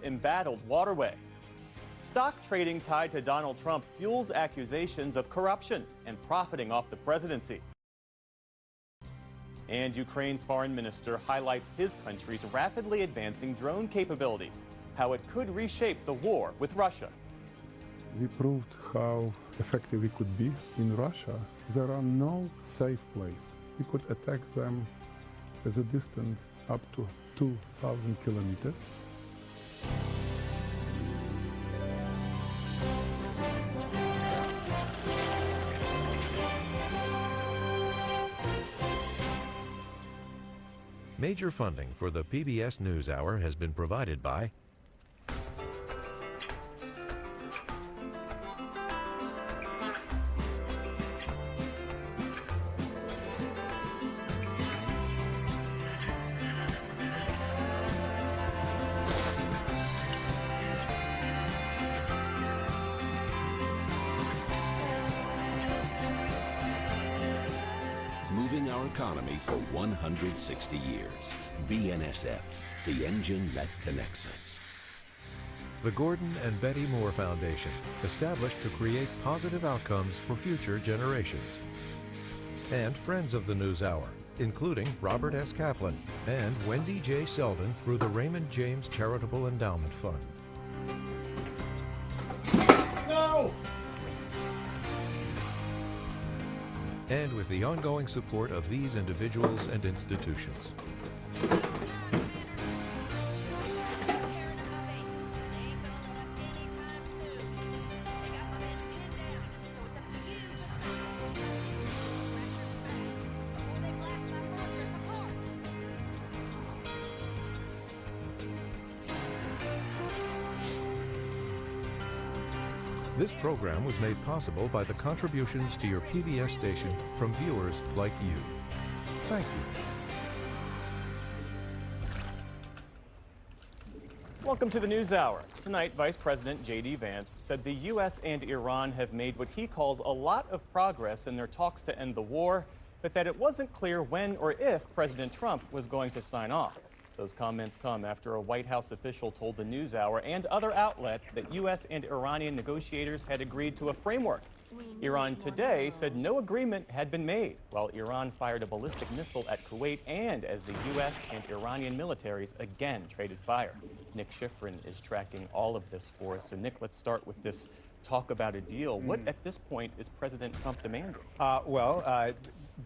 embattled waterway. Stock trading tied to Donald Trump fuels accusations of corruption and profiting off the presidency. And Ukraine's foreign minister highlights his country's rapidly advancing drone capabilities, how it could reshape the war with Russia. We proved how effective we could be in Russia. There are no safe places. We could attack them at a distance up to 2,000 kilometers. Major funding for the PBS NewsHour has been provided by moving our economy for 160 years. BNSF, the engine that connects us. the Gordon and Betty Moore Foundation, established to create positive outcomes for future generations. And friends of the NewsHour, including Robert S. Kaplan and Wendy J. Selden through the Raymond James Charitable Endowment Fund. No! And with the ongoing support of these individuals and institutions. This program was made possible by the contributions to your PBS station from viewers like you. Thank you. Welcome to the NewsHour. Tonight, Vice President J.D. Vance said the U.S. and Iran have made what he calls a lot of progress in their talks to end the war, but that it wasn't clear when or if President Trump was going to sign off. Those comments come after a White House official told the NewsHour and other outlets that U.S. and Iranian negotiators had agreed to a framework. Iran today said no agreement had been made, while Iran fired a ballistic missile at Kuwait and as the U.S. and Iranian militaries again traded fire. Nick Schifrin is tracking all of this for us. So, Nick, let's start with this talk about a deal. What, at this point, is President Trump demanding?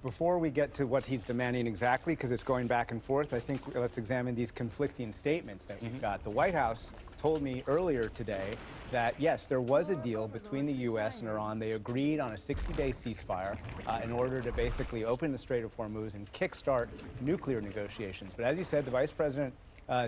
Before we get to what he's demanding exactly, because it's going back and forth, I think let's examine these conflicting statements that we've got. The White House told me earlier today that, yes, there was a deal between the U.S. and Iran. They agreed on a 60-day ceasefire in order to basically open the Strait of Hormuz and kickstart nuclear negotiations. But as you said, the Vice President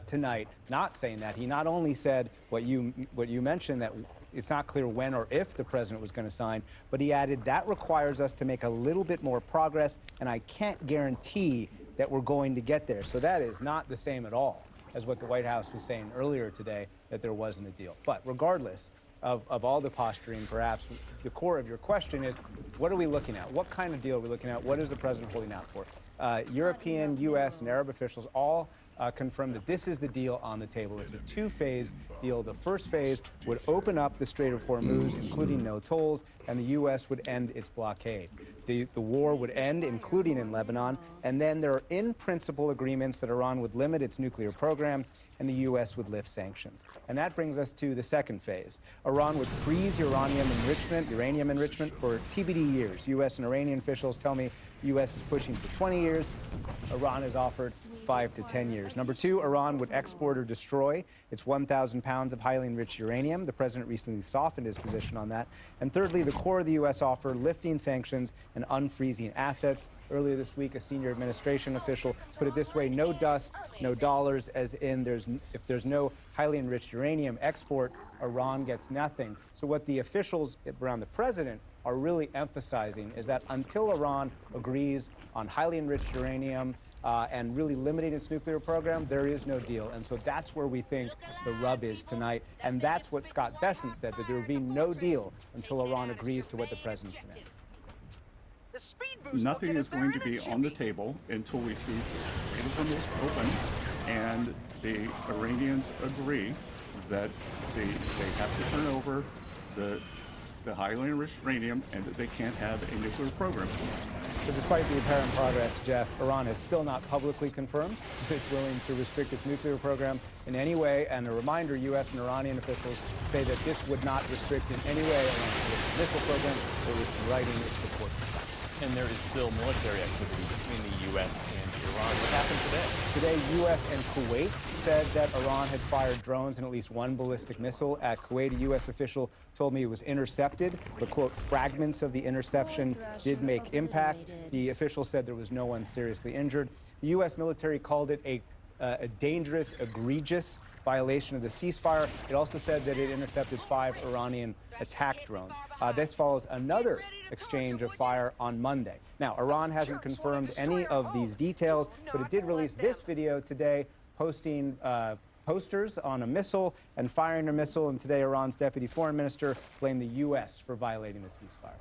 tonight not saying that. He not only said what you mentioned, that it's not clear when or if the president was going to sign, but he added that requires us to make a little bit more progress, and I can't guarantee that we're going to get there. So that is not the same at all as what the White House was saying earlier today, that there wasn't a deal. But regardless of all the posturing, perhaps the core of your question is, what are we looking at? What kind of deal are we looking at? What is the president holding out for? European, U.S., and Arab officials all confirmed that this is the deal on the table. It's a two-phase deal. The first phase would open up the Strait of Hormuz, including no tolls, and the U.S. would end its blockade. The war would end, including in Lebanon, and then there are in-principle agreements that Iran would limit its nuclear program and the U.S. would lift sanctions. And that brings us to the second phase. Iran would freeze uranium enrichment for TBD years. U.S. and Iranian officials tell me the U.S. is pushing for 20 years. Iran has offered 5 to 10 years. Number two, Iran would export or destroy its 1,000 pounds of highly enriched uranium. The president recently softened his position on that. And thirdly, the core of the U.S. offer, lifting sanctions and unfreezing assets. Earlier this week, a senior administration official put it this way: no dust, no dollars, as in if there's no highly enriched uranium export, Iran gets nothing. So what the officials around the president are really emphasizing is that until Iran agrees on highly enriched uranium and really limiting its nuclear program, there is no deal. And so that's where we think the rub is tonight. And that's what Scott Bessent said, that there will be no deal until Iran agrees to what the president's demanding. Nothing is going to be on the table until we see Strait of Hormuz open and the Iranians agree that they have to turn over the highly enriched uranium and that they can't have a nuclear program. So despite the apparent progress, Jeff, Iran has still not publicly confirmed that it's willing to restrict its nuclear program in any way. And a reminder, U.S. and Iranian officials say that this would not restrict in any way Iran's missile program. It was in writing its support for that. And there is still military activity between the U.S. and Iran. What happened today? Today, U.S. and Kuwait said that Iran had fired drones and at least one ballistic missile at Kuwait. A U.S. official told me it was intercepted, but, quote, fragments of the interception did make impact. The official said there was no one seriously injured. The U.S. military called it a dangerous, egregious violation of the ceasefire. It also said that it intercepted 5 Iranian attack drones. This follows another exchange of fire on Monday. Now, Iran hasn't confirmed any of these details, but it did release this video today posting posters on a missile and firing a missile. And today, Iran's deputy foreign minister blamed the U.S. for violating the ceasefire.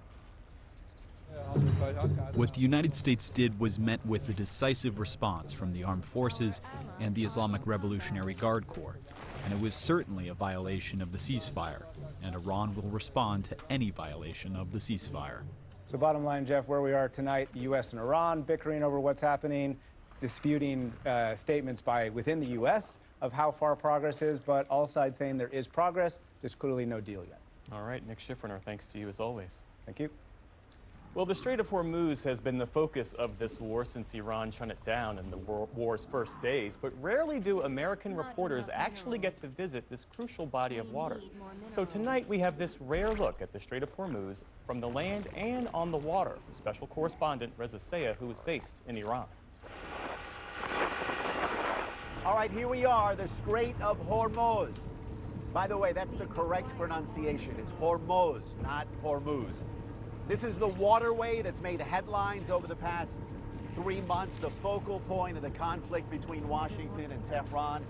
What the United States did was met with a decisive response from the armed forces and the Islamic Revolutionary Guard Corps, and it was certainly a violation of the ceasefire, and Iran will respond to any violation of the ceasefire. So bottom line, Jeff, where we are tonight, the U.S. and Iran bickering over what's happening, disputing statements by within the U.S. of how far progress is, but all sides saying there is progress, just clearly no deal yet. All right, Nick Schifferner, thanks to you as always. Thank you. Well, the Strait of Hormuz has been the focus of this war since Iran shut it down in the war's first days, but rarely do American reporters actually get to visit this crucial body of water. So tonight we have this rare look at the Strait of Hormuz from the land and on the water from special correspondent Reza Sayah, who is based in Iran. All right, here we are, the Strait of Hormuz. By the way, that's the correct pronunciation. It's Hormuz, not Hormuz. This is the waterway that's made headlines over the past 3 months, the focal point of the conflict between Washington and Tehran,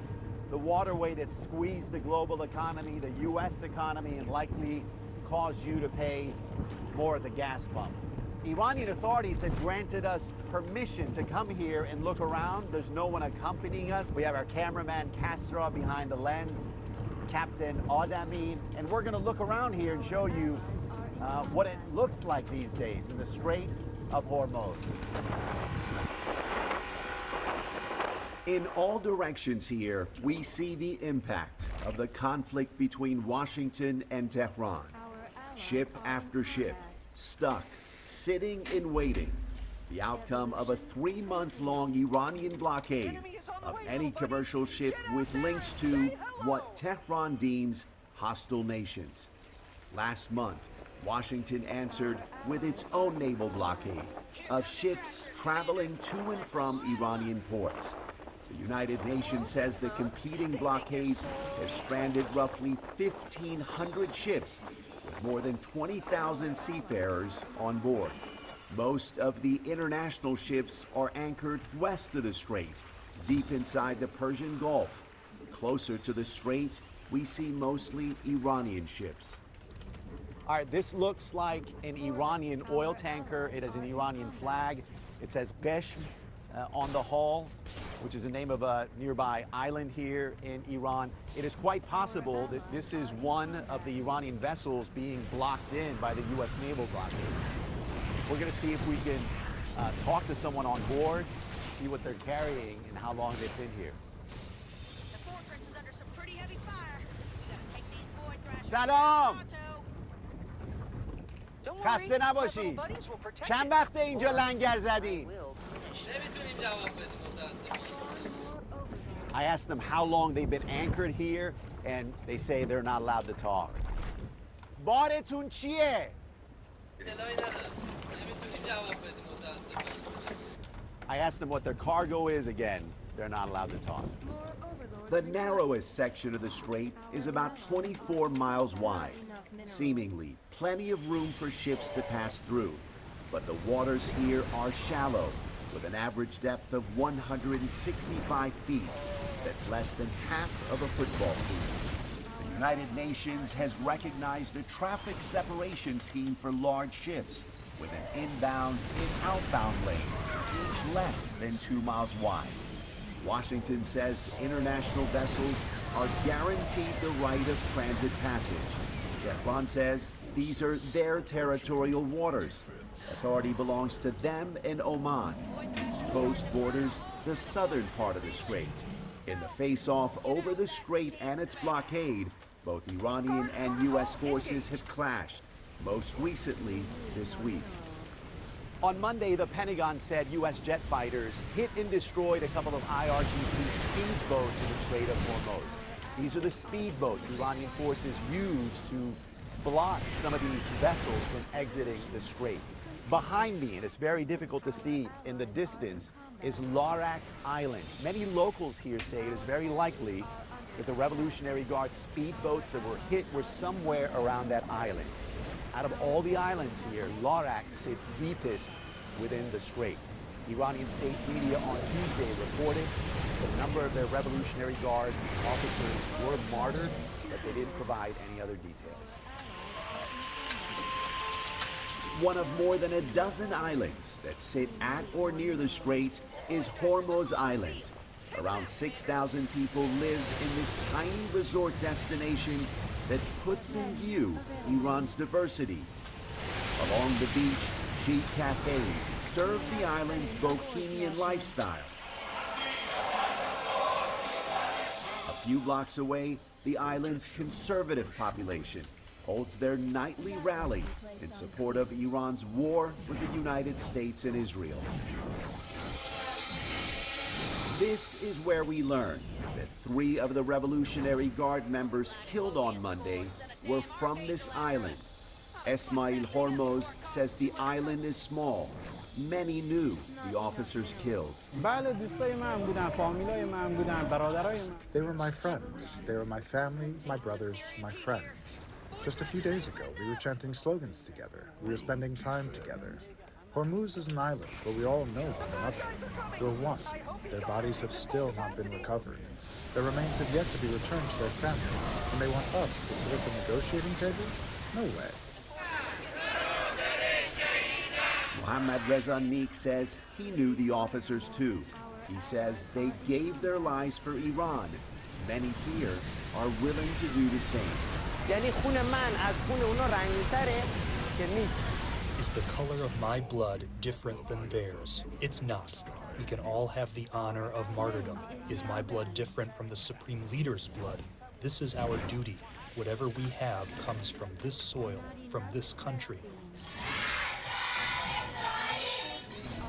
the waterway that squeezed the global economy, the U.S. economy, and likely caused you to pay more at the gas pump. Iranian authorities have granted us permission to come here and look around. There's no one accompanying us. We have our cameraman Kasra behind the lens, Captain Adami, and we're going to look around here and show you what it looks like these days in the Strait of Hormuz. In all directions here, we see the impact of the conflict between Washington and Tehran. Ship after ship, stuck, sitting and waiting. The outcome of a 3-month-long Iranian blockade of any commercial ship with links to what Tehran deems hostile nations. Last month, Washington answered with its own naval blockade of ships traveling to and from Iranian ports. The United Nations says the competing blockades have stranded roughly 1,500 ships with more than 20,000 seafarers on board. Most of the international ships are anchored west of the strait, deep inside the Persian Gulf. Closer to the strait, we see mostly Iranian ships. All right, this looks like an Iranian oil tanker. It has an Iranian flag. It says Qeshm on the hull, which is the name of a nearby island here in Iran. It is quite possible that this is one of the Iranian vessels being blocked in by the U.S. naval blockade. We're going to see if we can talk to someone on board, see what they're carrying and how long they've been here. The fortress is under some pretty heavy fire. We gotta take these boy thrashers. سلام. خسته نباشید. چند وقته اینجا لنگر زدین؟ I asked them how long they've been anchored here, and they say they're not allowed to talk. بارتون چیه؟ I asked them what their cargo is. Again, they're not allowed to talk. The narrowest section of the strait is about 24 miles wide. Seemingly plenty of room for ships to pass through. But the waters here are shallow, with an average depth of 165 feet. That's less than half of a football field. The United Nations has recognized a traffic separation scheme for large ships, with an inbound and outbound lane, each less than 2 miles wide. Washington says international vessels are guaranteed the right of transit passage. Tehran says these are their territorial waters. Authority belongs to them and Oman, whose coast borders the southern part of the strait. In the face-off over the strait and its blockade, both Iranian and U.S. forces have clashed, most recently this week. On Monday, the Pentagon said U.S. jet fighters hit and destroyed a couple of IRGC speedboats in the Strait of Hormuz. These are the speedboats Iranian forces use to block some of these vessels from exiting the strait. Behind me, and it's very difficult to see in the distance, is Lorak Island. Many locals here say it is very likely that the Revolutionary Guard speedboats that were hit were somewhere around that island. Out of all the islands here, Lorak sits deepest within the strait. Iranian state media on Tuesday reported that a number of their Revolutionary Guard officers were martyred, but they didn't provide any other details. One of more than a dozen islands that sit at or near the strait is Hormuz Island. Around 6,000 people live in this tiny resort destination that puts in view Iran's diversity. Along the beach, chic cafes serve the island's bohemian lifestyle. A few blocks away, the island's conservative population holds their nightly rally in support of Iran's war with the United States and Israel. This is where we learn that 3 of the Revolutionary Guard members killed on Monday were from this island. Esmail Hormoz says the island is small. Many knew the officers killed. They were my friends. They were my family, my brothers, my friends. Just a few days ago, we were chanting slogans together. We were spending time together. Hormuz is an island, but we all know one another. We're one. Their bodies have still not been recovered. Their remains have yet to be returned to their families, and they want us to sit at the negotiating table? No way. Mohammad Reza Neek says he knew the officers too. He says they gave their lives for Iran. Many here are willing to do the same. Is the color of my blood different than theirs? It's not. We can all have the honor of martyrdom. Is my blood different from the Supreme Leader's blood? This is our duty. Whatever we have comes from this soil, from this country.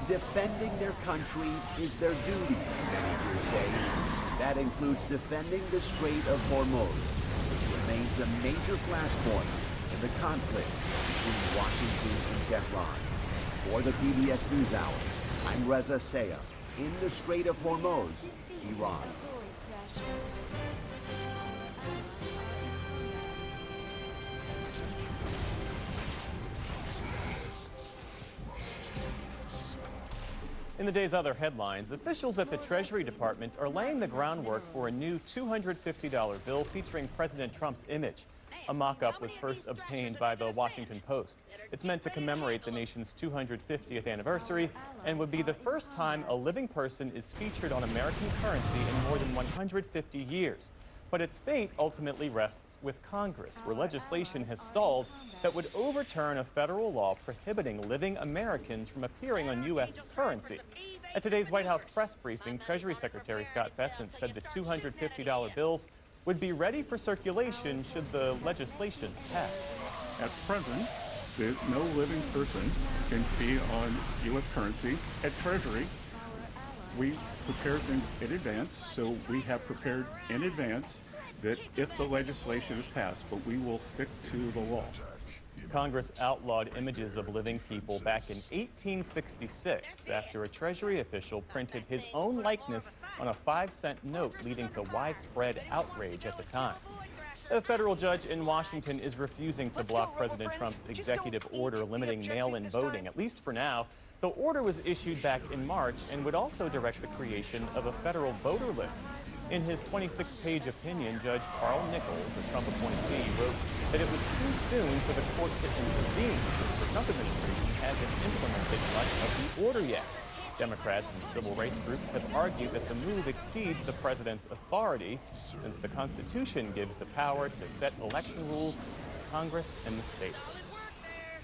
Defending their country is their duty, many here say. That includes defending the Strait of Hormuz, which remains a major flashpoint in the conflict between Washington and Tehran. For the PBS NewsHour, I'm Reza Sayah in the Strait of Hormuz, Iran. In the day's other headlines, officials at the Treasury Department are laying the groundwork for a new $250 bill featuring President Trump's image. A mock-up was first obtained by the Washington Post. It's meant to commemorate the nation's 250th anniversary and would be the first time a living person is featured on American currency in more than 150 years. But its fate ultimately rests with Congress, where legislation has stalled that would overturn a federal law prohibiting living Americans from appearing on U.S. currency. At today's White House press briefing, Treasury Secretary Scott Bessent said the $250 bills would be ready for circulation should the legislation pass. At present, no living person can be on U.S. currency. At Treasury, we prepare things in advance, so we have prepared in advance that if the legislation is passed, but we will stick to the law. Congress outlawed images of living people back in 1866 after a Treasury official printed his own likeness on a 5-cent note, leading to widespread outrage at the time. A federal judge in Washington is refusing to block President Trump's executive order limiting mail-in voting, at least for now. The order was issued back in March and would also direct the creation of a federal voter list. In his 26-page opinion, Judge Carl Nichols, a Trump appointee, wrote that it was too soon for the court to intervene since the Trump administration hasn't implemented much of the order yet. Democrats and civil rights groups have argued that the move exceeds the president's authority, since the Constitution gives the power to set election rules to Congress and the states.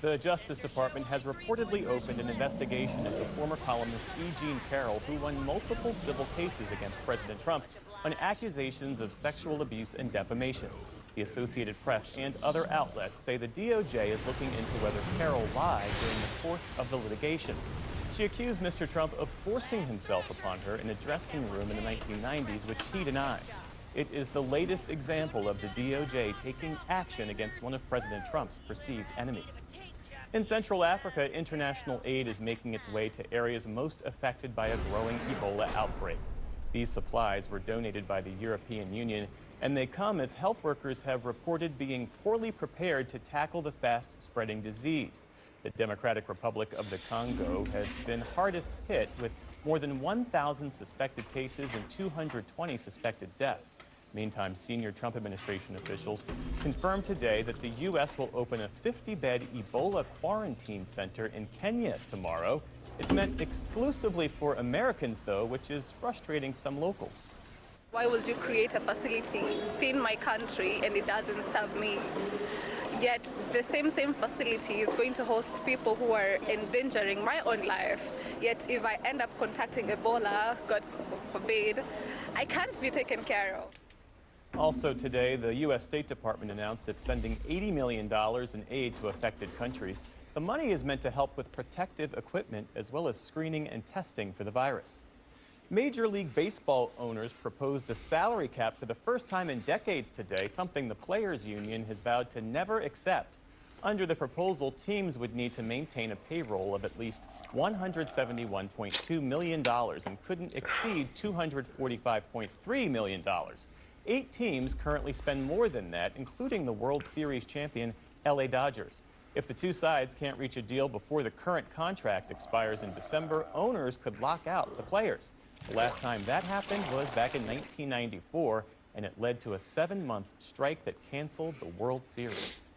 The Justice Department has reportedly opened an investigation into former columnist E. Jean Carroll, who won multiple civil cases against President Trump on accusations of sexual abuse and defamation. The Associated Press and other outlets say the DOJ is looking into whether Carroll lied during the course of the litigation. She accused Mr. Trump of forcing himself upon her in a dressing room in the 1990s, which he denies. It is the latest example of the DOJ taking action against one of President Trump's perceived enemies. In Central Africa, international aid is making its way to areas most affected by a growing Ebola outbreak. These supplies were donated by the European Union, and they come as health workers have reported being poorly prepared to tackle the fast-spreading disease. The Democratic Republic of the Congo has been hardest hit, with more than 1,000 suspected cases and 220 suspected deaths. Meantime, senior Trump administration officials confirmed today that the U.S. will open a 50-bed Ebola quarantine center in Kenya tomorrow. It's meant exclusively for Americans, though, which is frustrating some locals. Why would you create a facility within my country and it doesn't serve me? Yet the same facility is going to host people who are endangering my own life. Yet if I end up contacting Ebola, God forbid, I can't be taken care of. Also today, the U.S. State Department announced it's sending $80 million in aid to affected countries. The money is meant to help with protective equipment as well as screening and testing for the virus. Major League Baseball owners proposed a salary cap for the first time in decades today, something the Players Union has vowed to never accept. Under the proposal, teams would need to maintain a payroll of at least $171.2 million and couldn't exceed $245.3 million. 8 teams currently spend more than that, including the World Series champion LA Dodgers. If the two sides can't reach a deal before the current contract expires in December, owners could lock out the players. The last time that happened was back in 1994, and it led to a 7-month strike that canceled the World Series.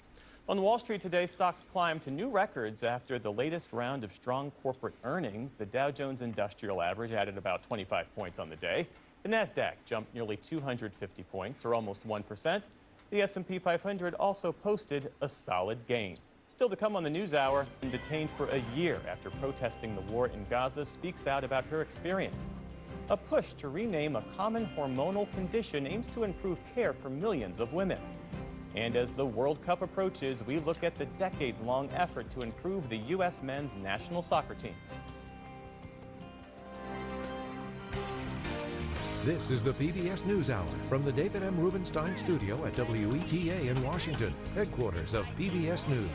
On Wall Street today, stocks climbed to new records after the latest round of strong corporate earnings. The Dow Jones Industrial Average added about 25 points on the day. The Nasdaq jumped nearly 250 points, or almost 1%. The S&P 500 also posted a solid gain. Still to come on the NewsHour, and detained for a year after protesting the war in Gaza, speaks out about her experience. A push to rename a common hormonal condition aims to improve care for millions of women. And as the World Cup approaches, we look at the decades-long effort to improve the U.S. men's national soccer team. This is the PBS NewsHour from the David M. Rubenstein studio at WETA in Washington, headquarters of PBS News.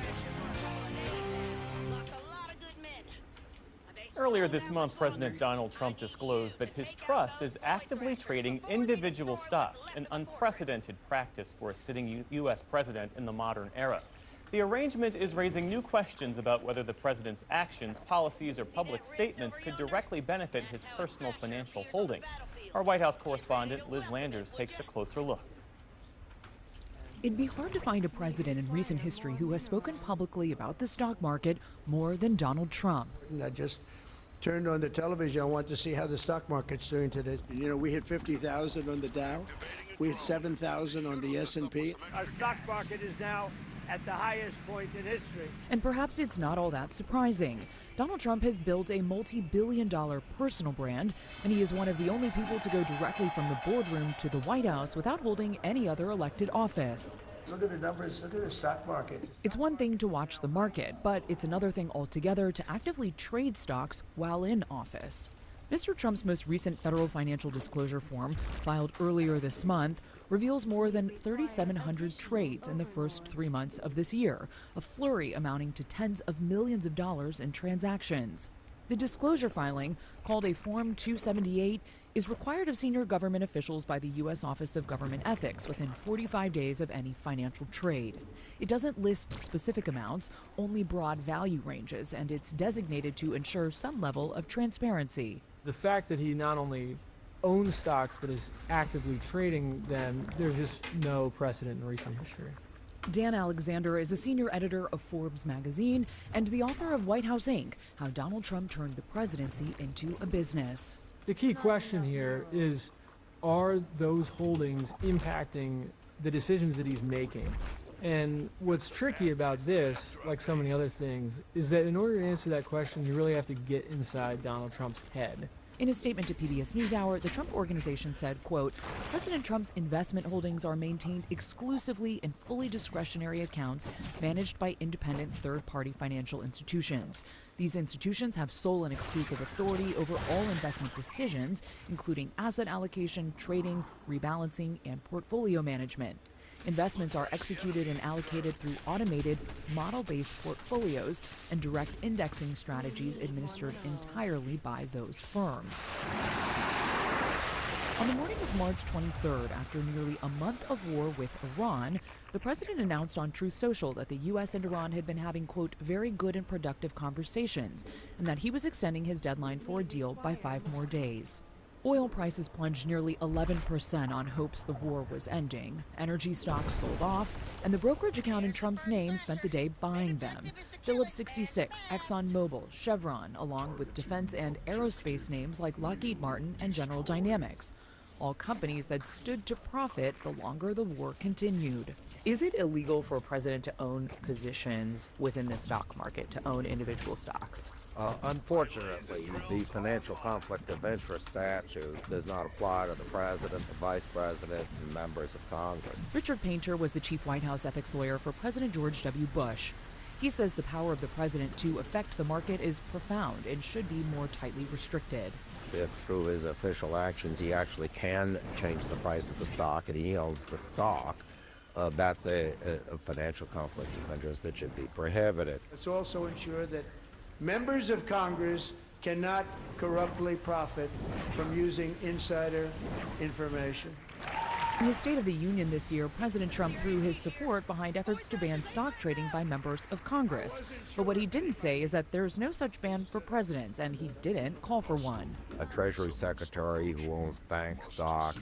Earlier this month, President Donald Trump disclosed that his trust is actively trading individual stocks, an unprecedented practice for a sitting U.S. president in the modern era. The arrangement is raising new questions about whether the president's actions, policies, or public statements could directly benefit his personal financial holdings. Our White House correspondent, Liz Landers, takes a closer look. It'd be hard to find a president in recent history who has spoken publicly about the stock market more than Donald Trump. I just turned on the television. I want to see how the stock market's doing today. You know, we hit 50,000 on the Dow. We hit 7,000 on the S&P. Our stock market is now at the highest point in history. And perhaps it's not all that surprising. Donald Trump has built a multi-billion-dollar personal brand, and he is one of the only people to go directly from the boardroom to the White House without holding any other elected office. Look at the numbers, look at the stock market. It's one thing to watch the market, but it's another thing altogether to actively trade stocks while in office. Mr. Trump's most recent federal financial disclosure form, filed earlier this month, reveals more than 3,700 trades in the first 3 months of this year, a flurry amounting to tens of millions of dollars in transactions. The disclosure filing, called a Form 278, is required of senior government officials by the U.S. Office of Government Ethics within 45 days of any financial trade. It doesn't list specific amounts, only broad value ranges, and it's designated to ensure some level of transparency. The fact that he not only owns stocks but is actively trading them, there's just no precedent in recent history. Dan Alexander is a senior editor of Forbes magazine and the author of White House Inc., How Donald Trump Turned the Presidency into a Business. The key question here is, are those holdings impacting the decisions that he's making? And what's tricky about this, like so many other things, is that in order to answer that question, you really have to get inside Donald Trump's head. In a statement to PBS NewsHour, the Trump Organization said, quote, President Trump's investment holdings are maintained exclusively in fully discretionary accounts managed by independent third-party financial institutions. These institutions have sole and exclusive authority over all investment decisions, including asset allocation, trading, rebalancing, and portfolio management. Investments are executed and allocated through automated, model-based portfolios and direct indexing strategies administered entirely by those firms. On the morning of March 23rd, after nearly a month of war with Iran, the president announced on Truth Social that the U.S. and Iran had been having, quote, very good and productive conversations, and that he was extending his deadline for a deal by 5 more days. Oil prices plunged nearly 11% on hopes the war was ending. Energy stocks sold off, and the brokerage account in Trump's name spent the day buying them. Phillips 66, ExxonMobil, Chevron, along with defense and aerospace names like Lockheed Martin and General Dynamics. All companies that stood to profit the longer the war continued. Is it illegal for a president to own positions within the stock market, to own individual stocks? Unfortunately, the financial conflict of interest statute does not apply to the president, the vice president, and members of Congress. Richard Painter was the chief White House ethics lawyer for President George W. Bush. He says the power of the president to affect the market is profound and should be more tightly restricted. If through his official actions he actually can change the price of the stock and he owns the stock, that's a financial conflict of interest that should be prohibited. Let's also ensure that members of Congress cannot corruptly profit from using insider information. In his State of the Union this year, President Trump threw his support behind efforts to ban stock trading by members of Congress. But what he didn't say is that there's no such ban for presidents, and he didn't call for one. A Treasury Secretary who owns bank stock,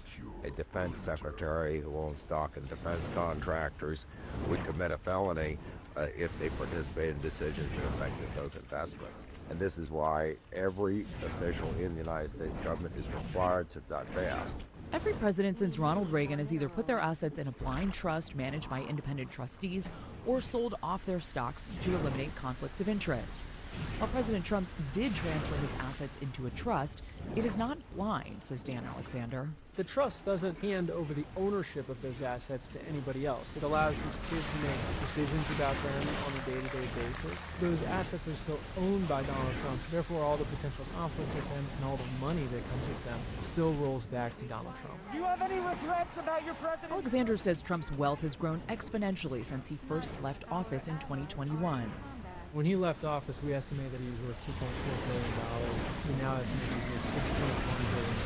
a Defense Secretary who owns stock in defense contractors would commit a felony if they participate in decisions that affected those investments. And this is why every official in the United States government is required to divest. Every president since Ronald Reagan has either put their assets in a blind trust managed by independent trustees or sold off their stocks to eliminate conflicts of interest. While President Trump did transfer his assets into a trust, it is not blind, says Dan Alexander. The trust doesn't hand over the ownership of those assets to anybody else. It allows his kids to make decisions about them on a day-to-day basis. Those assets are still owned by Donald Trump, so therefore all the potential conflicts with him and all the money that comes with them still rolls back to Donald Trump. Do you have any regrets about your presidency? Alexander says Trump's wealth has grown exponentially since he first left office in 2021. When he left office, we estimated that he was worth $2.4 billion. We now estimate he's worth $6.1 billion.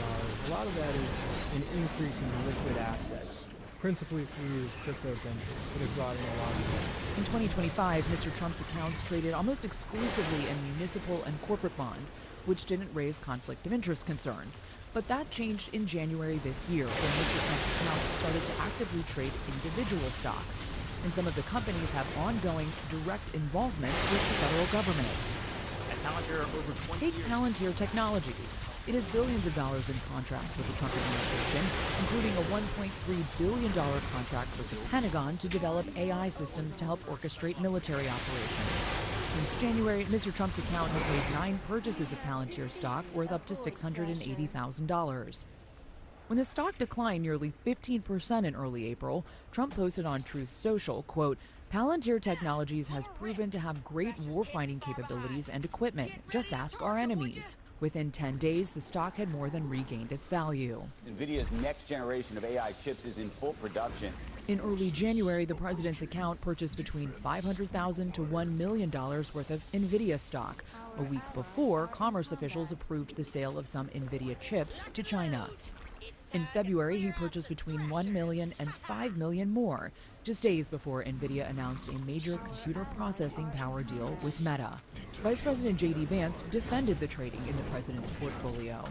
A lot of that is an increase in liquid assets, principally through his crypto ventures that have brought in a lot of money. In 2025, Mr. Trump's accounts traded almost exclusively in municipal and corporate bonds, which didn't raise conflict of interest concerns. But that changed in January this year, when Mr. Trump's accounts started to actively trade individual stocks. And some of the companies have ongoing direct involvement with the federal government. At Palantir, over 20 Take years. Palantir Technologies. It has billions of dollars in contracts with the Trump administration, including a $1.3 billion contract with the Pentagon to develop AI systems to help orchestrate military operations. Since January, Mr. Trump's account has made 9 purchases of Palantir stock worth up to $680,000. When the stock declined nearly 15% in early April, Trump posted on Truth Social, quote, Palantir Technologies has proven to have great warfighting capabilities and equipment. Just ask our enemies. Within 10 days, the stock had more than regained its value. NVIDIA's next generation of AI chips is in full production. In early January, the president's account purchased between $500,000 to $1 million worth of NVIDIA stock. A week before, commerce officials approved the sale of some NVIDIA chips to China. In February, he purchased between $1 million and $5 million more, just days before NVIDIA announced a major computer processing power deal with Meta. Vice President J.D. Vance defended the trading in the president's portfolio.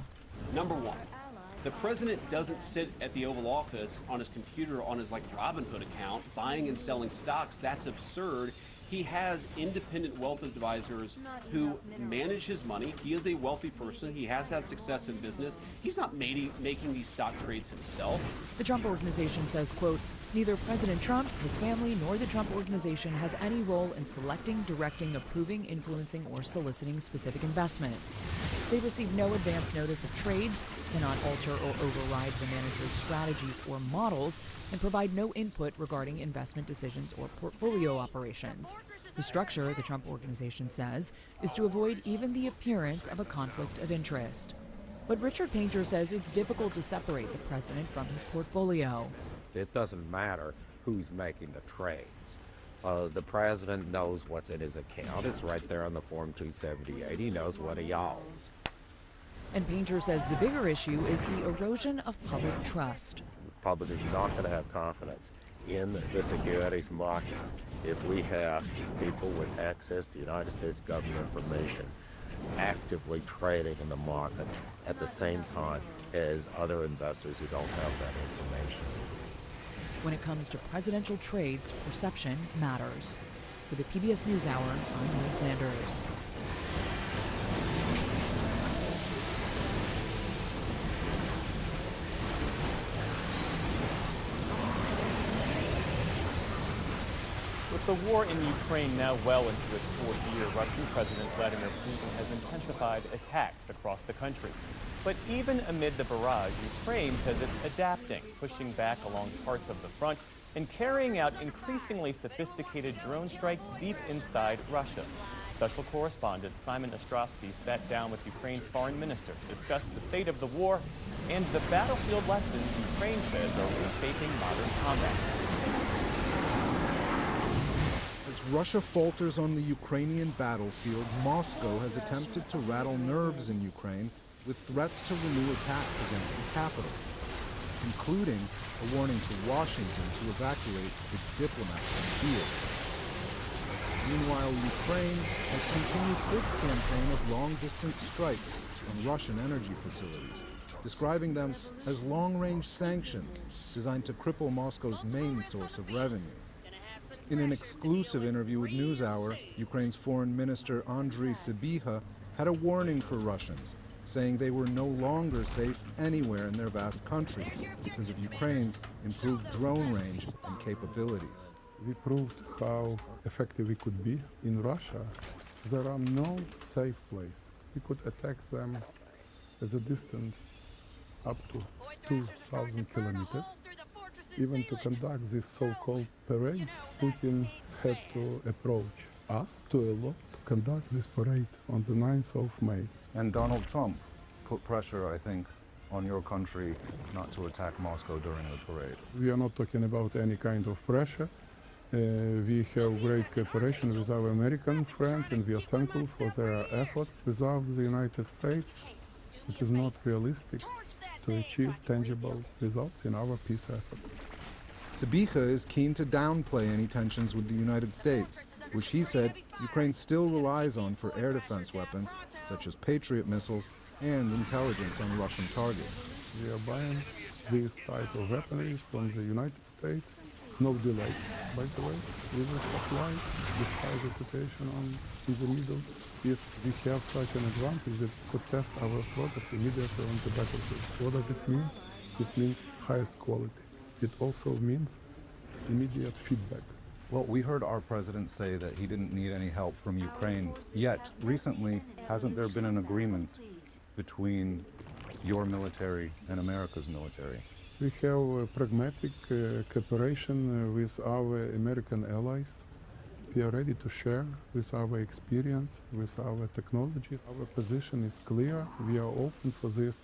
Number one, The president doesn't sit at the Oval Office on his computer on his Robinhood account buying and selling stocks. That's absurd. He has independent wealth advisors who manage his money. He is a wealthy person. He has had success in business. He's not making these stock trades himself. The Trump Organization says, quote, neither President Trump, his family, nor the Trump Organization has any role in selecting, directing, approving, influencing, or soliciting specific investments. They receive no advance notice of trades, cannot alter or override the manager's strategies or models, and provide no input regarding investment decisions or portfolio operations. The structure, the Trump Organization says, is to avoid even the appearance of a conflict of interest. But Richard Painter says it's difficult to separate the president from his portfolio. It doesn't matter who's making the trades. The president knows what's in his account. It's right there on the Form 278. He knows what he owns. And Painter says the bigger issue is the erosion of public trust. The public is not going to have confidence in the securities markets if we have people with access to United States government information actively trading in the markets at the same time as other investors who don't have that information. When it comes to presidential trades, perception matters. For the PBS NewsHour, I'm Liz Landers. With the war in Ukraine now well into its fourth year, Russian President Vladimir Putin has intensified attacks across the country. But even amid the barrage, Ukraine says it's adapting, pushing back along parts of the front and carrying out increasingly sophisticated drone strikes deep inside Russia. Special correspondent Simon Ostrovsky sat down with Ukraine's foreign minister to discuss the state of the war and the battlefield lessons Ukraine says are reshaping modern combat. As Russia falters on the Ukrainian battlefield, Moscow has attempted to rattle nerves in Ukraine with threats to renew attacks against the capital, including a warning to Washington to evacuate its diplomats from the field. Meanwhile, Ukraine has continued its campaign of long-distance strikes on Russian energy facilities, describing them as long-range sanctions designed to cripple Moscow's main source of revenue. In an exclusive interview with NewsHour, Ukraine's Foreign Minister Andriy Sybiha had a warning for Russians, saying they were no longer safe anywhere in their vast country because of Ukraine's improved drone range and capabilities. We proved how effective we could be in Russia. There are no safe place. We could attack them at a distance up to 2,000 kilometers. Even to conduct this so-called parade, Putin had to approach us to allow to conduct this parade on the 9th of May. And Donald Trump put pressure, I think, on your country not to attack Moscow during the parade. We are not talking about any kind of pressure. We have great cooperation with our American friends, and we are thankful for their efforts. Without the United States, it is not realistic to achieve tangible results in our peace effort. Sybiha is keen to downplay any tensions with the United States, which he said Ukraine still relies on for air defense weapons, such as Patriot missiles and intelligence on Russian targets. We are buying this type of weaponry from the United States. No delay, by the way. We will supply despite the situation in the Middle East. We have such an advantage that we could test our products immediately on the battlefield. What does it mean? It means highest quality. It also means immediate feedback. Well, we heard our president say that he didn't need any help from Ukraine. Yet, recently, hasn't there been an agreement between your military and America's military? We have a pragmatic cooperation with our American allies. We are ready to share with our experience, with our technology. Our position is clear. We are open for this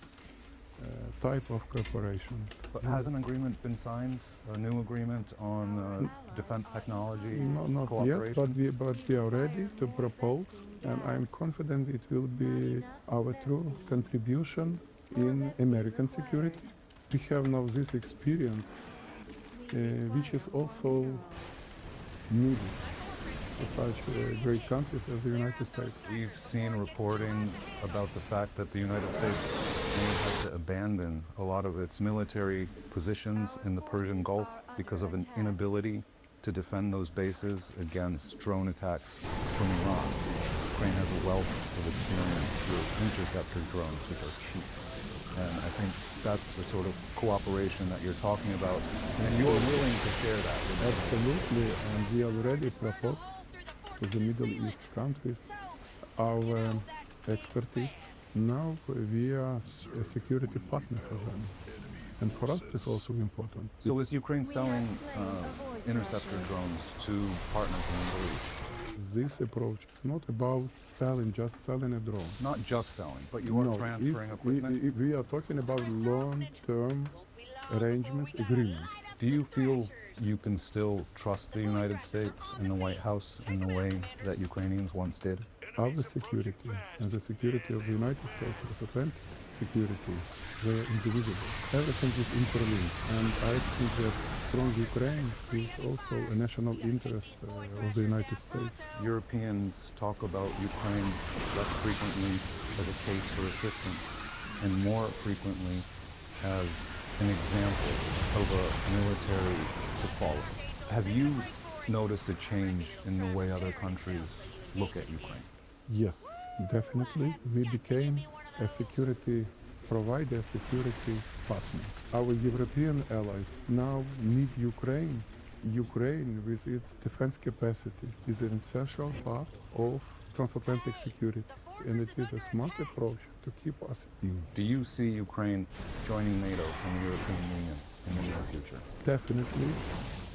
type of cooperation. But has an agreement been signed, a new agreement on defense technology not cooperation? Yet, but we are ready to propose, and I'm confident it will be our true contribution in American security. We have now this experience, which is also needed for such great countries as the United States. We've seen reporting about the fact that the United States may have had to abandon a lot of its military positions in the Persian Gulf because of an inability to defend those bases against drone attacks from Iran. Ukraine has a wealth of experience with interceptor drones, which are cheap. And I think that's the sort of cooperation that you're talking about, and you're willing to share that with us. Absolutely, and we already proposed to the Middle East countries our expertise. Now we are a security partner for them. And for us, it's also important. So is Ukraine selling interceptor drones to partners in the Middle East? This approach is not about just selling a drone. Not just selling, but you are transferring equipment? We are talking about long-term arrangements, agreements. Do you feel you can still trust the United States and the White House in the way that Ukrainians once did? Our security and the security of the United States transatlantic security, they are indivisible. Everything is interlinked, and I think that from Ukraine is also a national interest of the United States. Europeans talk about Ukraine less frequently as a case for assistance and more frequently as an example of a military to follow. Have you noticed a change in the way other countries look at Ukraine? Yes, definitely. We became a security provider, a security partner. Our European allies now need Ukraine. Ukraine, with its defense capacities, is an essential part of transatlantic security. And it is a smart approach to keep us in. Do you see Ukraine joining NATO and the European Union in the near future? Definitely.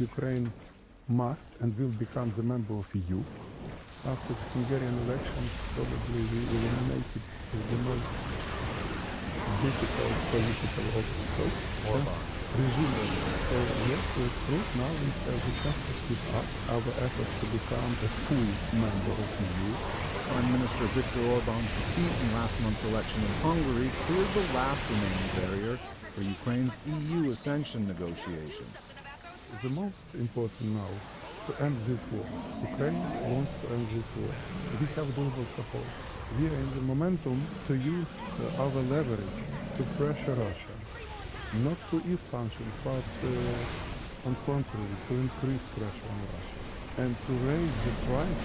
Ukraine must and will become the member of EU. After the Hungarian elections, probably we eliminated the most difficult political obstacle. Regime. So yes, it's true. Now we have the chance to speed up our efforts to become a full member of EU. Prime Minister Viktor Orban's defeat in last month's election in Hungary cleared the last remaining barrier for Ukraine's EU ascension negotiations. The most important now to end this war. Ukraine wants to end this war. We have doable proposals. We are in the momentum to use our leverage to pressure Russia, not to ease sanctions, but on contrary, to increase pressure on Russia and to raise the price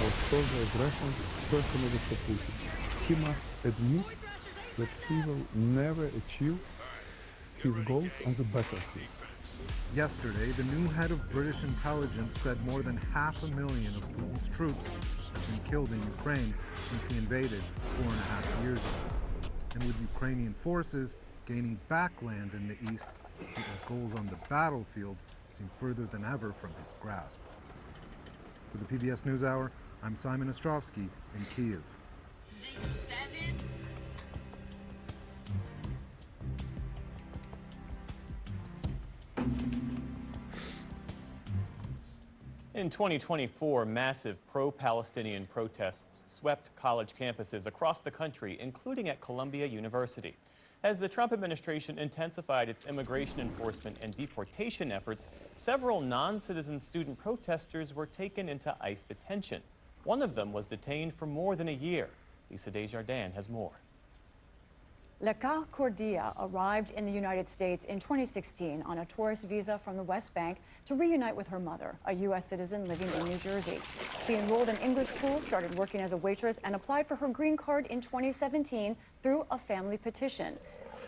of further aggression, personally for Putin. He must admit that he will never achieve his goals on the battlefield. Yesterday, the new head of British intelligence said more than 500,000 of Putin's troops have been killed in Ukraine since he invaded 4.5 years ago. And with Ukrainian forces gaining back land in the east, Putin's goals on the battlefield seem further than ever from his grasp. For the PBS NewsHour, I'm Simon Ostrovsky in Kyiv. In 2024, massive pro-Palestinian protests swept college campuses across the country, including at Columbia University. As the Trump administration intensified its immigration enforcement and deportation efforts, several non-citizen student protesters were taken into ICE detention. One of them was detained for more than a year. Lisa Desjardins has more. Lekar Kordia arrived in the United States in 2016 on a tourist visa from the West Bank to reunite with her mother, a U.S. citizen living in New Jersey. She enrolled in English school, started working as a waitress, and applied for her green card in 2017 through a family petition.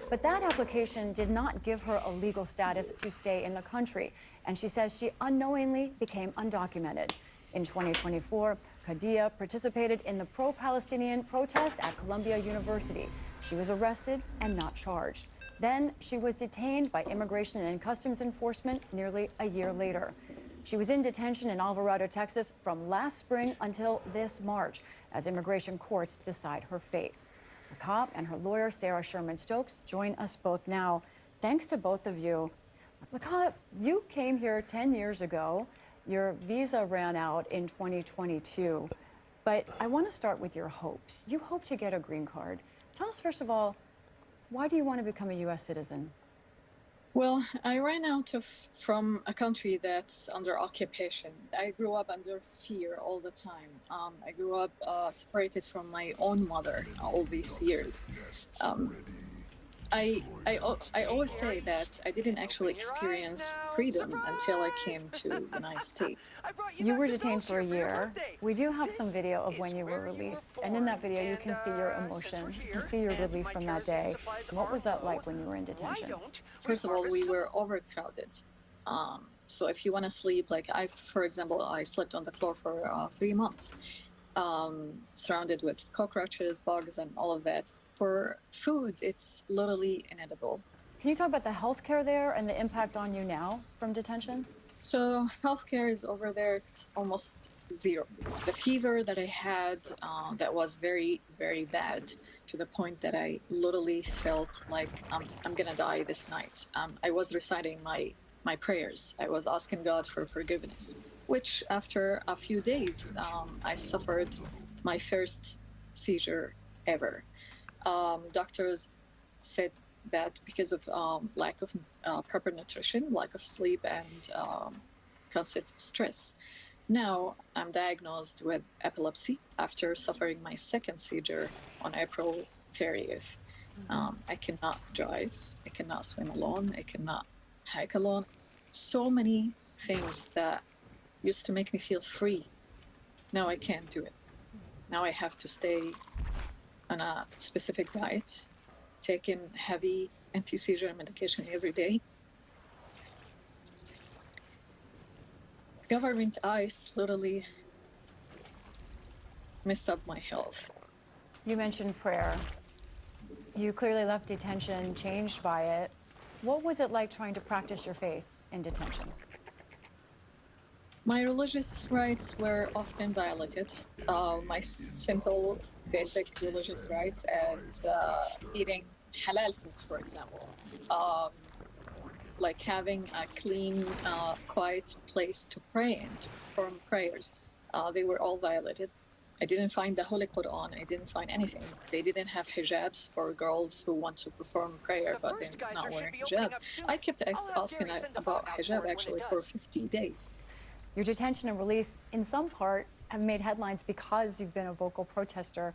But that application did not give her a legal status to stay in the country, and she says she unknowingly became undocumented. In 2024, Kordia participated in the pro-Palestinian protests at Columbia University. She was arrested and not charged. Then she was detained by Immigration and Customs Enforcement nearly a year later. She was in detention in Alvarado, Texas from last spring until this March as immigration courts decide her fate. A cop and her lawyer, Sarah Sherman Stokes, join us both now. Thanks to both of you. Lekar, you came here 10 years ago. Your visa ran out in 2022. But I want to start with your hopes. You hope to get a green card. Tell us, first of all, why do you want to become a U.S. citizen? Well, I ran out from a country that's under occupation. I grew up under fear all the time. I grew up separated from my own mother all these years. I always say that I didn't actually experience freedom until I came to the United States. You were detained for a year. We do have some video of when you were released. And in that video, you can see your emotion. You can see your relief from that day. What was that like when you were in detention? First of all, we were overcrowded. So if you want to sleep, like for example, I slept on the floor for 3 months, surrounded with cockroaches, bugs, and all of that. For food, it's literally inedible. Can you talk about the healthcare there and the impact on you now from detention? So healthcare is over there, it's almost zero. The fever that I had that was very, very bad, to the point that I literally felt like I'm gonna die this night. I was reciting my prayers. I was asking God for forgiveness, which after a few days, I suffered my first seizure ever. Doctors said that because of lack of proper nutrition, lack of sleep, and constant stress. Now I'm diagnosed with epilepsy after suffering my second seizure on April 30th. I cannot drive, I cannot swim alone, I cannot hike alone. So many things that used to make me feel free, now I can't do it. Now I have to stay on a specific diet, taking heavy anti-seizure medication every day. Government ICE literally messed up my health. You mentioned prayer. You clearly left detention changed by it. What was it like trying to practice your faith in detention? My religious rights were often violated. My simple, basic religious rights as eating halal food, for example. Like having a clean, quiet place to pray in, to perform prayers. They were all violated. I didn't find the Holy Quran. I didn't find anything. They didn't have hijabs for girls who want to perform prayer, but they're not wearing hijabs. I kept asking about hijab actually for 50 days. Your detention and release, in some part, have made headlines because you've been a vocal protester.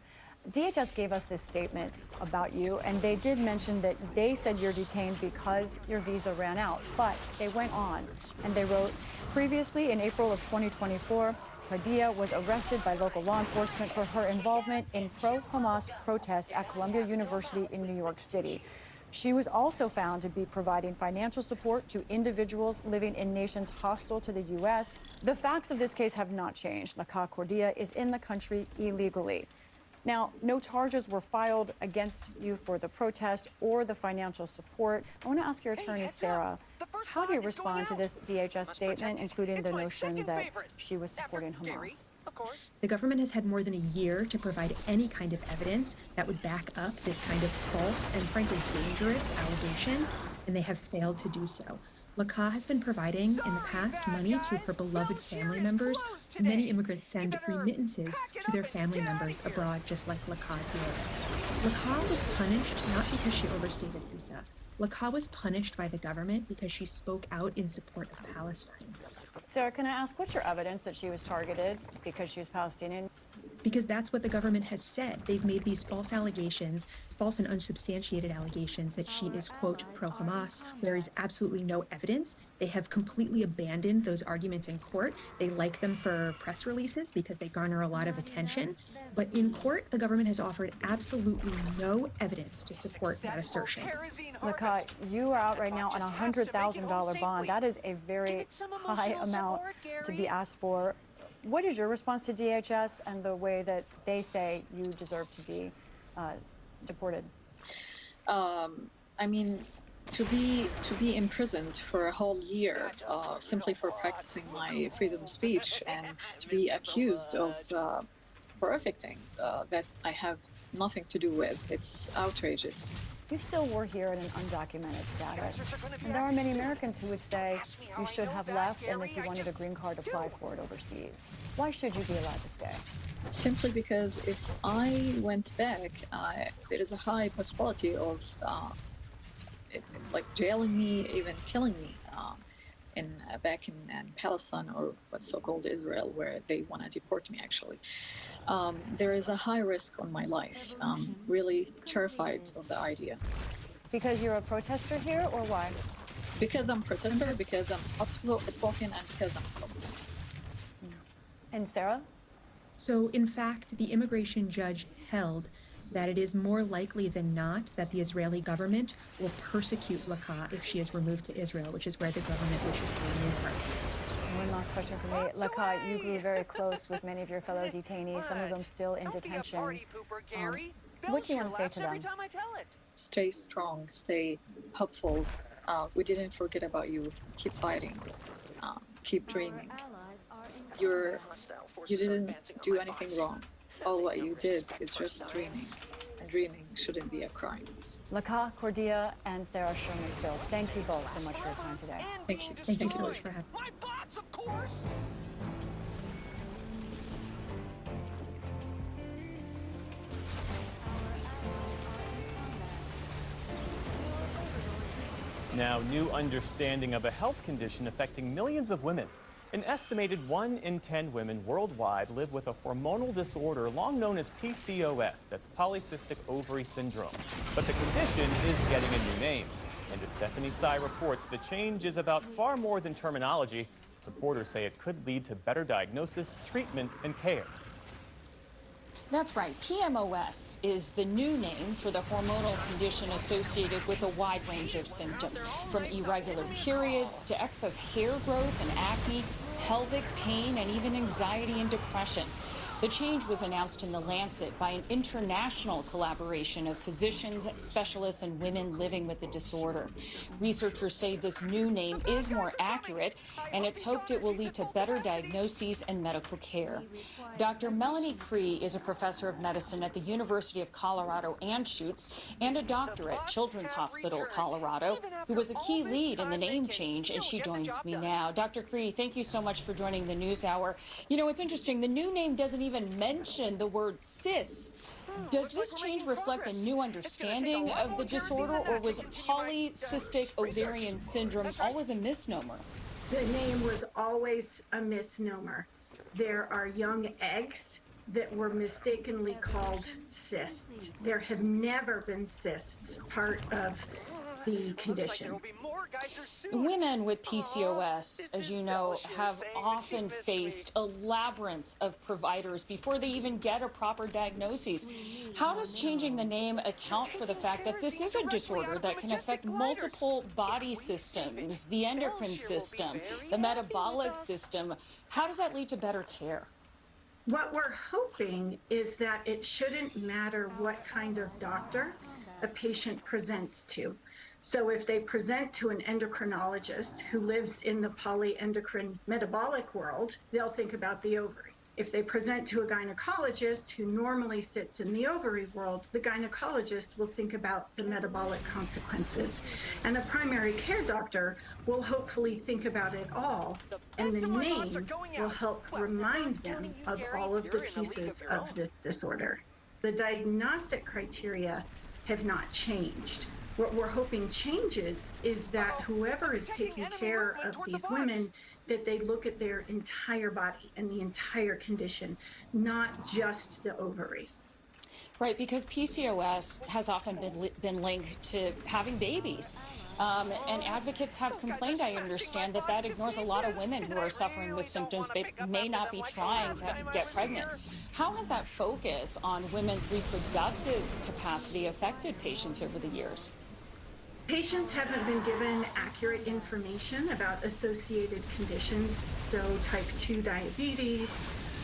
DHS gave us this statement about you, and they did mention that they said you're detained because your visa ran out. But they went on, and they wrote, previously in April of 2024, Padilla was arrested by local law enforcement for her involvement in pro-Hamas protests at Columbia University in New York City. She was also found to be providing financial support to individuals living in nations hostile to the U.S. The facts of this case have not changed. Laka Cordia is in the country illegally. Now, no charges were filed against you for the protest or the financial support. I want to ask your attorney, Sarah, how do you respond to this DHS statement, including the notion that she was supporting Hamas? The government has had more than a year to provide any kind of evidence that would back up this kind of false and frankly dangerous allegation, and they have failed to do so. Laka has been providing in the past money to her beloved family members. Many immigrants send remittances to their family members abroad, just like Laka did. Laka was punished not because she overstayed a visa. Laka was punished by the government because she spoke out in support of Palestine. Sarah, can I ask, what's your evidence that she was targeted because she was Palestinian? Because that's what the government has said. They've made these false allegations, false and unsubstantiated allegations that she is, quote, pro-Hamas. There is absolutely no evidence. They have completely abandoned those arguments in court. They like them for press releases because they garner a lot of attention. But in court, the government has offered absolutely no evidence to support that assertion. Laka, you are out right now on a $100,000 bond. That is a very high amount to be asked for. What is your response to DHS and the way that they say you deserve to be deported? I mean, to be imprisoned for a whole year simply for practicing my freedom of speech, and to be accused of horrific things that I have nothing to do with, it's outrageous. You still were here in an undocumented status. And there are many Americans who would say you should have left, and if you wanted a green card, apply for it overseas. Why should you be allowed to stay? Simply because if I went back, there is a high possibility of like jailing me, even killing me back in Palestine, or what's so-called Israel, where they want to deport me, actually. There is a high risk on my life. I'm really terrified of the idea. Because you're a protester here, or why? Because I'm a protester, because I'm outspoken, and because I'm Palestinian. And Sarah? So, in fact, the immigration judge held that it is more likely than not that the Israeli government will persecute Laka if she is removed to Israel, which is where the government wishes to remove her. One last question for me. Laka, you grew very close with many of your fellow detainees, some of them still in detention. What do you want to say to them? Stay strong, stay hopeful. We didn't forget about you. Keep fighting. Keep dreaming. You didn't do anything wrong. All what you did is just dreaming. And dreaming shouldn't be a crime. Laka Cordia and Sarah Sherman Stokes, thank you both so much for your time today. Thank you. Thank you so much for having me. My bots, of course. Now, new understanding of a health condition affecting millions of women. An estimated 1 in 10 women worldwide live with a hormonal disorder long known as PCOS, that's polycystic ovary syndrome. But the condition is getting a new name. And as Stephanie Tsai reports, the change is about far more than terminology. Supporters say it could lead to better diagnosis, treatment, and care. That's right. PMOS is the new name for the hormonal condition associated with a wide range of symptoms, from irregular periods to excess hair growth and acne, pelvic pain, and even anxiety and depression. The change was announced in The Lancet by an international collaboration of physicians, specialists, and women living with the disorder. Researchers say this new name is more accurate, and it's hoped it will lead to better diagnoses and medical care. Dr. Melanie Cree is a professor of medicine at the University of Colorado Anschutz and a doctor at Children's Hospital Colorado, who was a key lead in the name change, and she joins me now. Dr. Cree, thank you so much for joining the NewsHour. You know, it's interesting, the new name doesn't even mention the word cis. Does this change reflect a new understanding of the disorder, or was polycystic ovarian syndrome always a misnomer? The name was always a misnomer. There are young eggs that were mistakenly called cysts. There have never been cysts part of the condition. Women with PCOS, as you know, have often faced a labyrinth of providers before they even get a proper diagnosis. How does changing the name account for the fact that this is a disorder that can affect multiple body systems, the endocrine system, the metabolic system? How does that lead to better care? What we're hoping is that it shouldn't matter what kind of doctor a patient presents to. So if they present to an endocrinologist who lives in the polyendocrine metabolic world, they'll think about the ovaries. If they present to a gynecologist who normally sits in the ovary world, the gynecologist will think about the metabolic consequences. And a primary care doctor will hopefully think about it all, and the name will help remind them of all of the pieces of this disorder. The diagnostic criteria have not changed. What we're hoping changes is that whoever is taking care of these women, that they look at their entire body and the entire condition, not just the ovary. Right, because PCOS has often been linked to having babies. And advocates have complained, I understand, that that ignores a lot of women who are suffering with symptoms they may not be trying to get pregnant. How has that focus on women's reproductive capacity affected patients over the years? Patients haven't been given accurate information about associated conditions, so type 2 diabetes,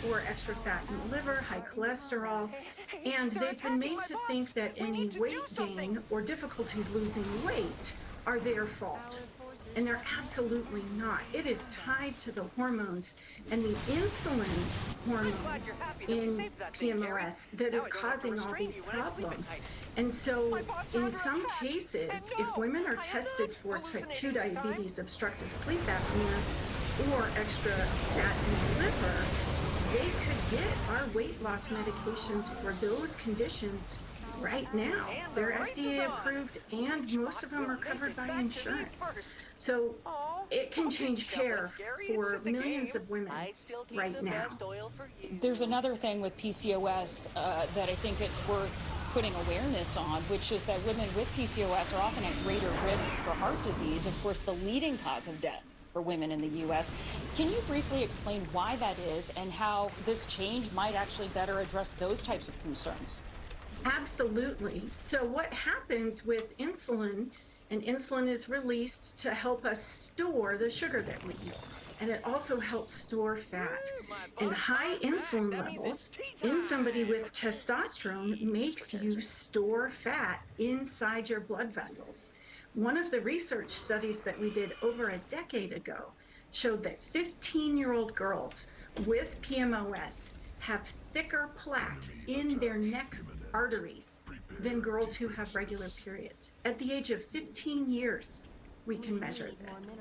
or extra fat in the liver, high cholesterol, and they've been made to think that any weight gain or difficulties losing weight are their fault. And they're absolutely not. It is tied to the hormones and the insulin hormone in PMOS that is causing all these problems. And so in some cases, if women are tested for type 2 diabetes, obstructive sleep apnea, or extra fat in the liver, they could get our weight loss medications for those conditions right now. They're FDA approved and most of them are covered by insurance. So it can change care for millions of women right now. There's another thing with PCOS that I think it's worth putting awareness on, which is that women with PCOS are often at greater risk for heart disease, of course, the leading cause of death for women in the U.S. Can you briefly explain why that is and how this change might actually better address those types of concerns? Absolutely. So what happens with insulin, and insulin is released to help us store the sugar that we eat. And it also helps store fat. And high insulin levels in somebody with testosterone makes you store fat inside your blood vessels. One of the research studies that we did over a decade ago showed that 15-year-old girls with PMOS have thicker plaque in their neck arteries than girls who have regular periods. At the age of 15 years, we can measure this.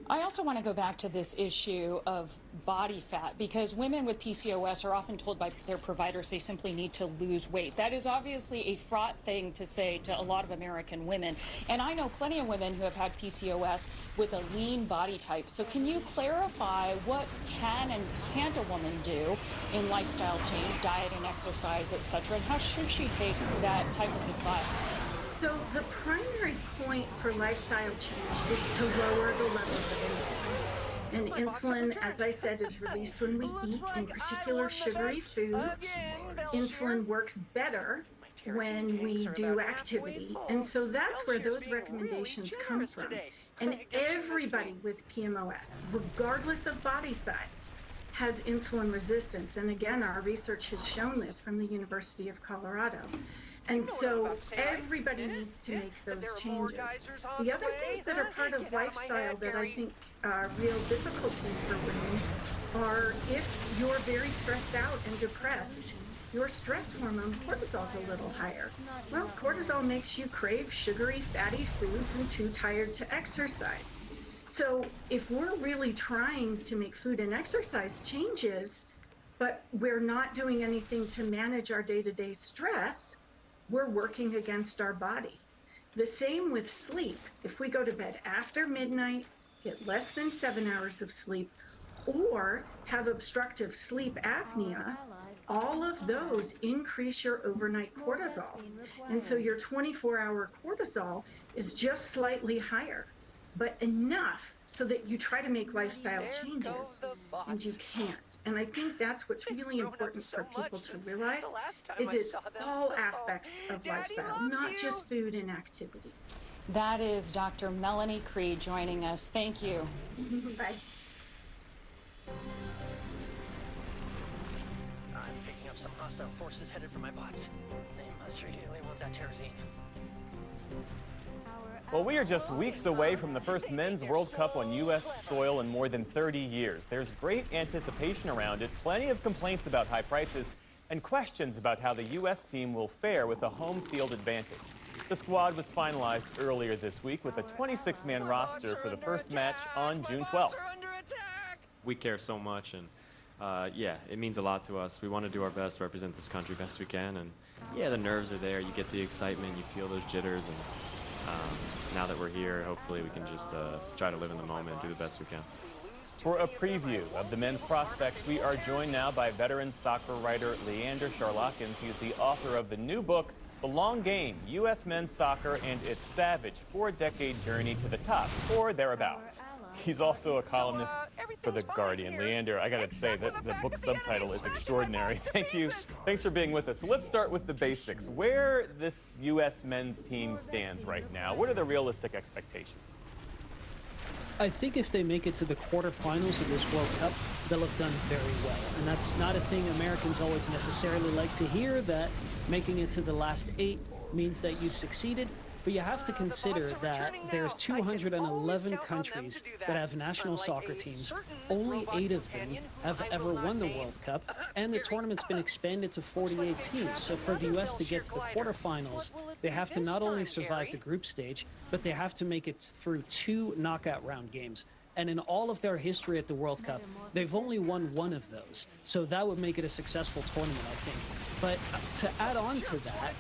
I also want to go back to this issue of body fat, because women with PCOS are often told by their providers they simply need to lose weight. That is obviously a fraught thing to say to a lot of American women. And I know plenty of women who have had PCOS with a lean body type. So can you clarify what can and can't a woman do in lifestyle change, diet and exercise, etc., and how should she take that type of advice? So the primary point for lifestyle change is to lower the levels of insulin. And insulin, as I said, is released when we eat, in particular sugary foods. Insulin works better when we do activity. And so that's where those recommendations come from. And everybody with PMOS, regardless of body size, has insulin resistance. And again, our research has shown this from the University of Colorado. And so everybody needs to make those changes. The other things that are part of lifestyle that I think are real difficulties for women are if you're very stressed out and depressed, your stress hormone cortisol is a little higher. Well, cortisol makes you crave sugary, fatty foods and too tired to exercise. So if we're really trying to make food and exercise changes, but we're not doing anything to manage our day-to-day stress, we're working against our body. The same with sleep. If we go to bed after midnight, get less than 7 hours of sleep, or have obstructive sleep apnea, all of those increase your overnight cortisol. And so your 24-hour cortisol is just slightly higher, but enough so that you try to make lifestyle changes and you can't. And I think that's what's really important for people to realize is it's all aspects of lifestyle, not just food and activity. That is Dr. Melanie Creed joining us. Thank you. Bye. I'm picking up some hostile forces headed for my bots. They must really want that terrorism. Well, we are just weeks away from the first Men's World Cup on U.S. soil in more than 30 years. There's great anticipation around it, plenty of complaints about high prices, and questions about how the U.S. team will fare with a home field advantage. The squad was finalized earlier this week with a 26-man roster for the first match on June 12th. We care so much, and yeah, it means a lot to us. We want to do our best to represent this country best we can, and yeah, the nerves are there. You get the excitement, you feel those jitters, and now that we're here, hopefully we can just try to live in the moment and do the best we can. For a preview of the men's prospects, we are joined now by veteran soccer writer Leander Charlakins. He is the author of the new book, The Long Game, U.S. Men's Soccer and Its Savage 4-Decade Journey to the Top, or thereabouts. He's also a columnist for The Guardian. Leander, I gotta say that the book subtitle is extraordinary. Thank you. Thanks for being with us. So let's start with the basics. Where this U.S. men's team stands right now, what are the realistic expectations? I think if they make it to the quarterfinals of this World Cup, they'll have done very well. And that's not a thing Americans always necessarily like to hear, that making it to the last 8 means that you've succeeded. But you have to consider that there's 211 countries that have national soccer teams. Only 8 of them have ever won the World Cup, and the tournament's been expanded to 48 teams. So for the U.S. to get to the quarterfinals, they have to not only survive the group stage, but they have to make it through 2 knockout round games. And in all of their history at the World Cup, they've only won one of those. So that would make it a successful tournament, I think. But to add on to that,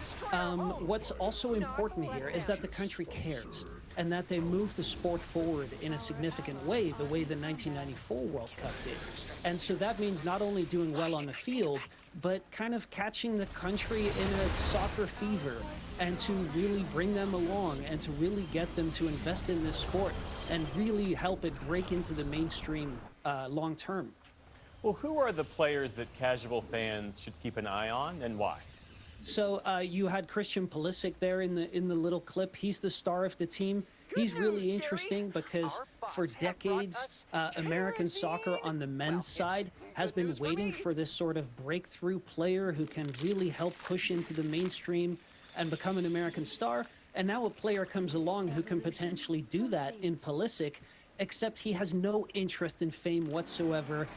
what's also important here is that the country cares and that they move the sport forward in a significant way, the way the 1994 World Cup did. And so that means not only doing well on the field, but kind of catching the country in a soccer fever and to really bring them along and to really get them to invest in this sport and really help it break into the mainstream long term. Well, who are the players that casual fans should keep an eye on and why? So you had Christian Pulisic there in the little clip. He's the star of the team. He's really interesting because for decades, American soccer on the men's side has been waiting for this sort of breakthrough player who can really help push into the mainstream and become an American star. And now a player comes along who can potentially do that in Pulisic, except he has no interest in fame whatsoever.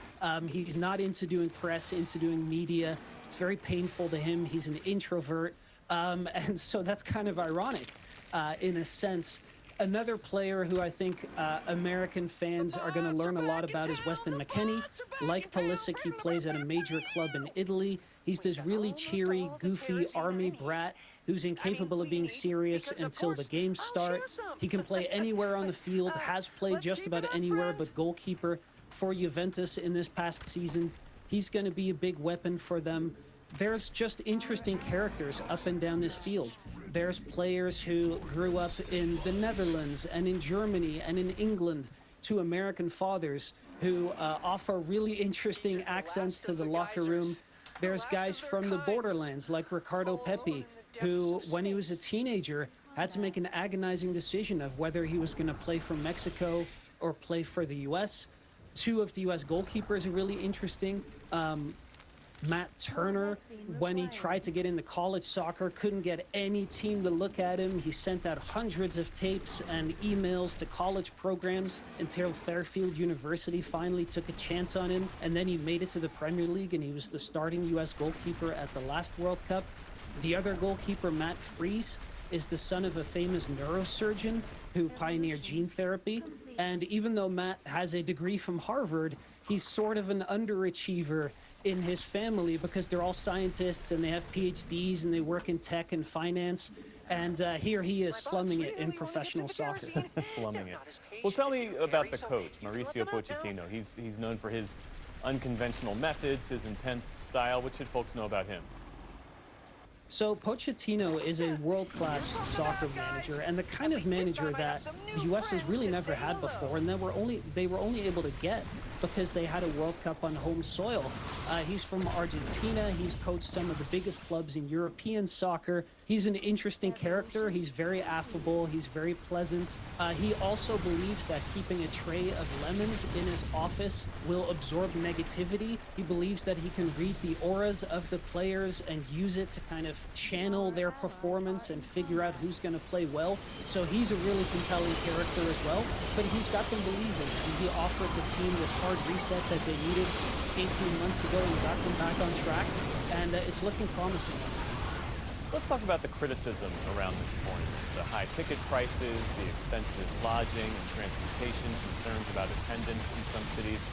He's not into doing press, into doing media. It's very painful to him. He's an introvert. And so that's kind of ironic in a sense. Another player who I think American fans are going to learn a lot about is Weston McKennie. Like Pulisic, he plays at a major club in Italy. He's this really cheery, goofy army brat who's incapable of being serious until the games start. He can play anywhere on the field, has played just about anywhere but goalkeeper for Juventus in this past season. He's going to be a big weapon for them. There's just interesting characters up and down this field. There's players who grew up in the Netherlands and in Germany and in England to American fathers who offer really interesting accents to the locker room. There's guys from the borderlands like Ricardo Pepi, who, when he was a teenager, had to make an agonizing decision of whether he was going to play for Mexico or play for the U.S. Two of the U.S. goalkeepers are really interesting. Matt Turner, when he tried to get into college soccer, couldn't get any team to look at him. He sent out hundreds of tapes and emails to college programs until Fairfield University finally took a chance on him. And then he made it to the Premier League, and he was the starting U.S. goalkeeper at the last World Cup. The other goalkeeper, Matt Fries, is the son of a famous neurosurgeon who pioneered gene therapy. And even though Matt has a degree from Harvard, he's sort of an underachiever in his family because they're all scientists and they have PhDs and they work in tech and finance. And here he is slumming it in professional soccer. Slumming it. Well, tell me about the coach, Mauricio Pochettino. He's known for his unconventional methods, his intense style. What should folks know about him? So Pochettino is a world-class soccer manager and the kind of manager that the U.S. has really never had before, and they were only able to get because they had a World Cup on home soil. He's from Argentina. He's coached some of the biggest clubs in European soccer. He's an interesting character. He's very affable. He's very pleasant. He also believes that keeping a tray of lemons in his office will absorb negativity. He believes that he can read the auras of the players and use it to kind of channel their performance and figure out who's going to play well. So he's a really compelling character as well, but he's got them believing, and he offered the team this hard reset that they needed 18 months ago and got them back on track, and it's looking promising. Let's talk about the criticism around this tournament. The high ticket prices, the expensive lodging and transportation, concerns about attendance in some cities.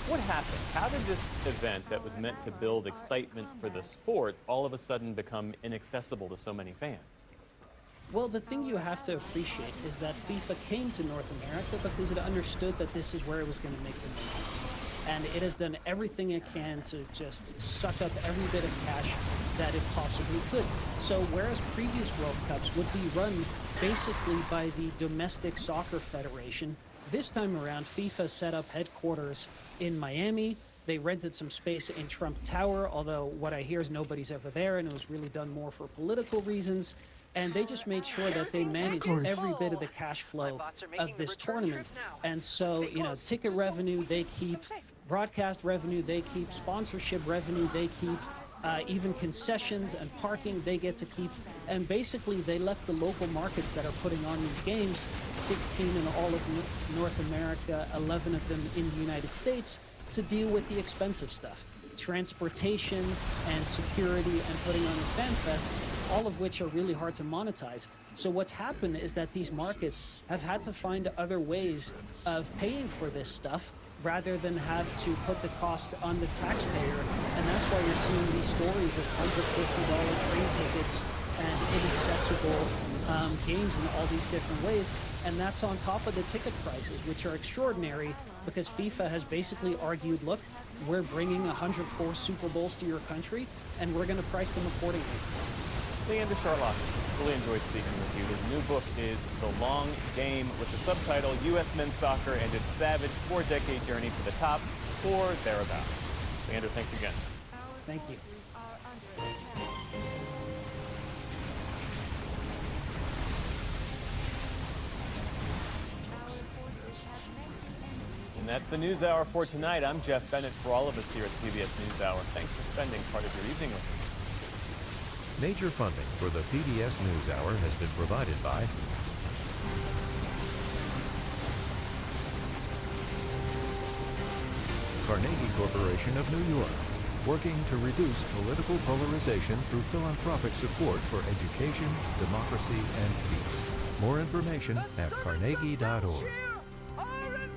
What happened? How did this event that was meant to build excitement for the sport all of a sudden become inaccessible to so many fans? Well, the thing you have to appreciate is that FIFA came to North America because it understood that this is where it was going to make the money. And it has done everything it can to just suck up every bit of cash that it possibly could. So whereas previous World Cups would be run basically by the domestic soccer federation, this time around FIFA set up headquarters in Miami. They rented some space in Trump Tower, although what I hear is nobody's ever there, and it was really done more for political reasons. And they just made sure that they managed every bit of the cash flow of this tournament. And so, you know, ticket revenue they keep, broadcast revenue they keep, sponsorship revenue they keep, even concessions and parking they get to keep. And basically they left the local markets that are putting on these games, 16 in all of North America, 11 of them in the United States, to deal with the expensive stuff. transportation and security and putting on fan fests, all of which are really hard to monetize. So what's happened is that these markets have had to find other ways of paying for this stuff rather than have to put the cost on the taxpayer. And that's why you're seeing these stories of $150 train tickets and inaccessible games in all these different ways. And that's on top of the ticket prices, which are extraordinary because FIFA has basically argued, look, we're bringing 104 Super Bowls to your country and we're going to price them accordingly. Leander Sharlock, really enjoyed speaking with you. His new book is The Long Game, with the subtitle U.S. Men's Soccer and Its Savage 4-Decade Journey to the Top, or Thereabouts. Leander, thanks again. Thank you. And that's the NewsHour for tonight. I'm Jeff Bennett. For all of us here at the PBS NewsHour, thanks for spending part of your evening with us. Major funding for the PBS NewsHour has been provided by Carnegie Corporation of New York, working to reduce political polarization through philanthropic support for education, democracy, and peace. More information at carnegie.org.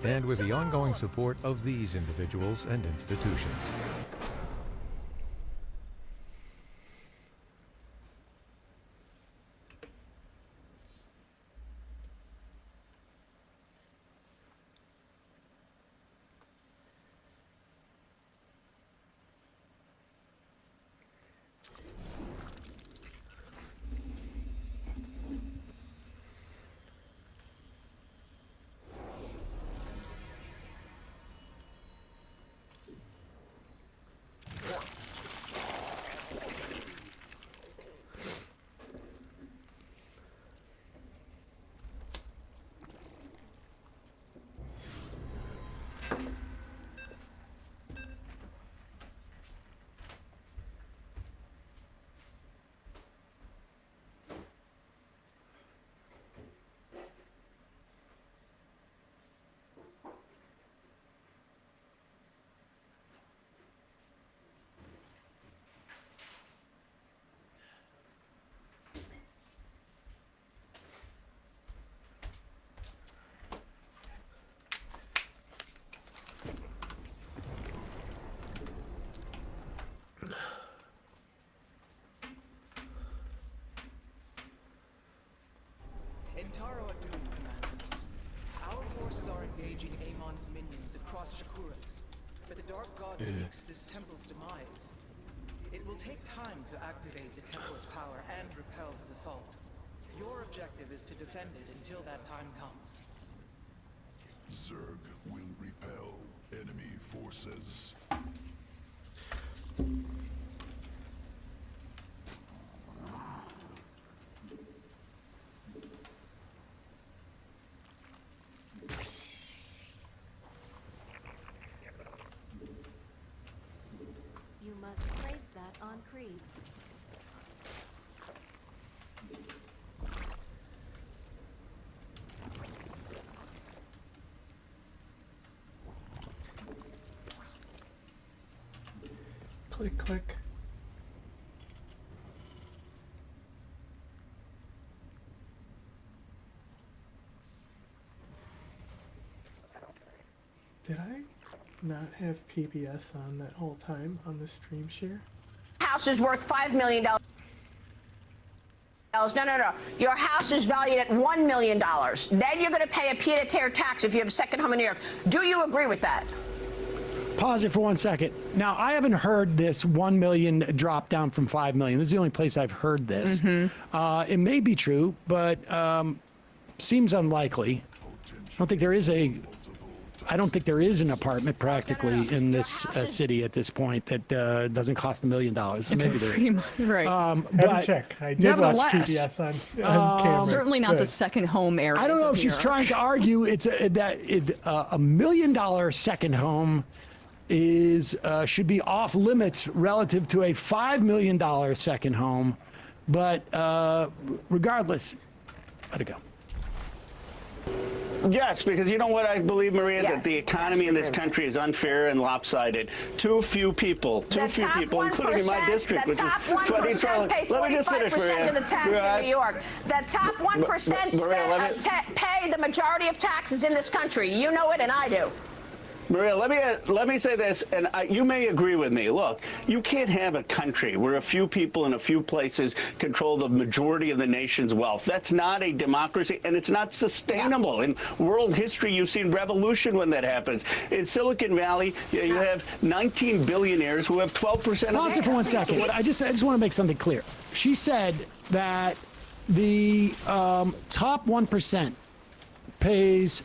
And with the ongoing support of these individuals and institutions. Entaro are doomed, commanders. Our forces are engaging Amon's minions across Shakuras, but the Dark God seeks this temple's demise. It will take time to activate the temple's power and repel his assault. Your objective is to defend it until that time comes. Zerg will repel enemy forces. You must place that on Creed. Click, click. Did I not have PBS on that whole time on the stream share? House is worth $5 million. No. Your house is valued at $1 million. Then you're going to pay a pied-à-terre tax if you have a second home in New York. Do you agree with that? Pause it for 1 second. Now, I haven't heard this 1 million drop down from 5 million. This is the only place I've heard this. It may be true, but seems unlikely. I don't think there is an apartment practically in this city at this point that doesn't cost $1 million. Maybe there is. Right. Had to check. I did watch PBS on camera. Certainly not the second home area. I don't know if she's trying to argue it's that $1 million second home is should be off limits relative to a $5 million second home, but regardless, let it go. Yes, because you know what I believe, Maria, that the economy in this country is unfair and lopsided. Too few people, including in my district, which is 1% pay 45% of the tax in New York. The top 1% pay the majority of taxes in this country. You know it, and I do. Maria, let me say this, and you may agree with me. Look, you can't have a country where a few people in a few places control the majority of the nation's wealth. That's not a democracy, and it's not sustainable. In world history, you've seen revolution when that happens. In Silicon Valley, you have 19 billionaires who have 12%. Pause it for 1 second. I just want to make something clear. She said that the top 1% pays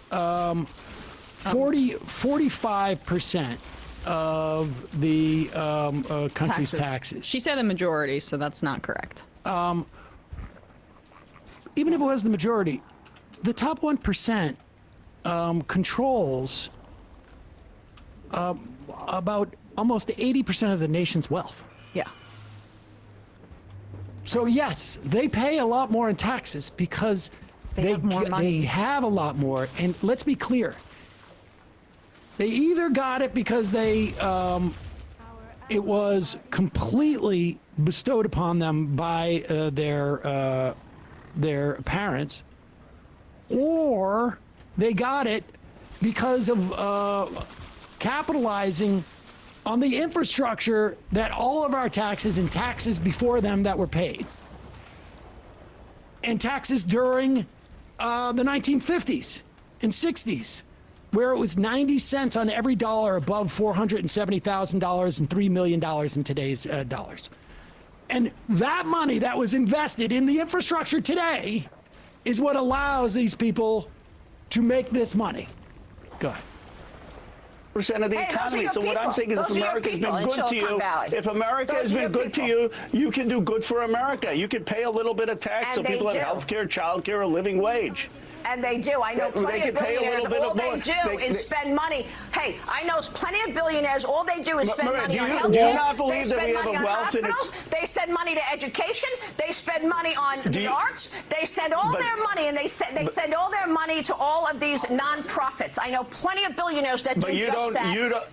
45% of the country's taxes. She said the majority, so that's not correct. Even if it was the majority, the top 1% controls about almost 80% of the nation's wealth. Yeah. So yes, they pay a lot more in taxes because they have more money. They have a lot more, and let's be clear. They either got it because it was completely bestowed upon them by their parents, or they got it because of capitalizing on the infrastructure that all of our taxes and taxes before them that were paid, and taxes during the 1950s and 60s. Where it was 90 cents on every dollar above $470,000 and $3 million in today's dollars. And that money that was invested in the infrastructure today is what allows these people to make this money. Go ahead. Percent of the economy. So what I'm saying is, if America's been good to you, you can do good for America. You can pay a little bit of tax so people have health care, child care, a living wage. And they do. I know plenty of billionaires. All they do is spend money. Hey, I know plenty of billionaires. All they do is spend money on health care. Do you not believe that we have a wealth in hospitals. They send money to education. They spend money on the arts. They send all their money, and they send all their money to all of these nonprofits. I know plenty of billionaires that do just that.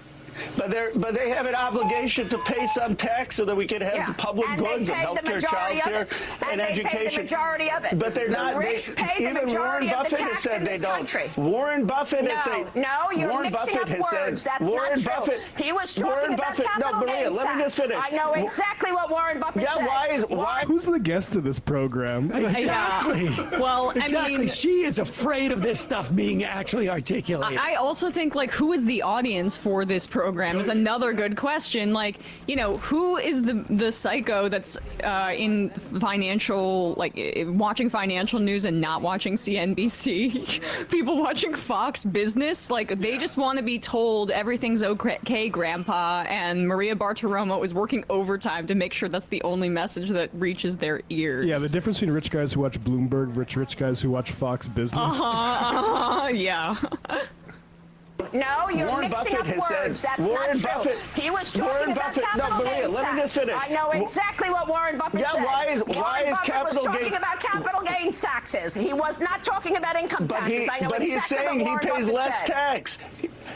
But they have an obligation to pay some tax so that we can have the public goods and healthcare, childcare, and education. They pay the majority of it. But they're not. The rich pay the majority of the tax in this country. Warren Buffett has said. No, you're mixing up words. That's not true. He was talking about capital gains tax. Let me just finish. I know exactly what Warren Buffett said. Why? Who's the guest of this program? Exactly. Well, exactly. I mean, she is afraid of this stuff being actually articulated. I also think, like, who is the audience for this program is another good question. Like, you know, who is the psycho that's in financial, like, watching financial news and not watching CNBC? People watching Fox Business, like, they just want to be told everything's okay, Grandpa, and Maria Bartiromo is working overtime to make sure that's the only message that reaches their ears. Yeah, the difference between rich guys who watch Bloomberg, rich guys who watch Fox Business. Yeah. No, you're mixing up words. That's not true. He was talking about capital gains tax. I know exactly what Warren Buffett said. Warren Buffett was talking about capital gains taxes. He was not talking about income taxes. I know exactly what Warren Buffett said. But he's saying he pays less tax.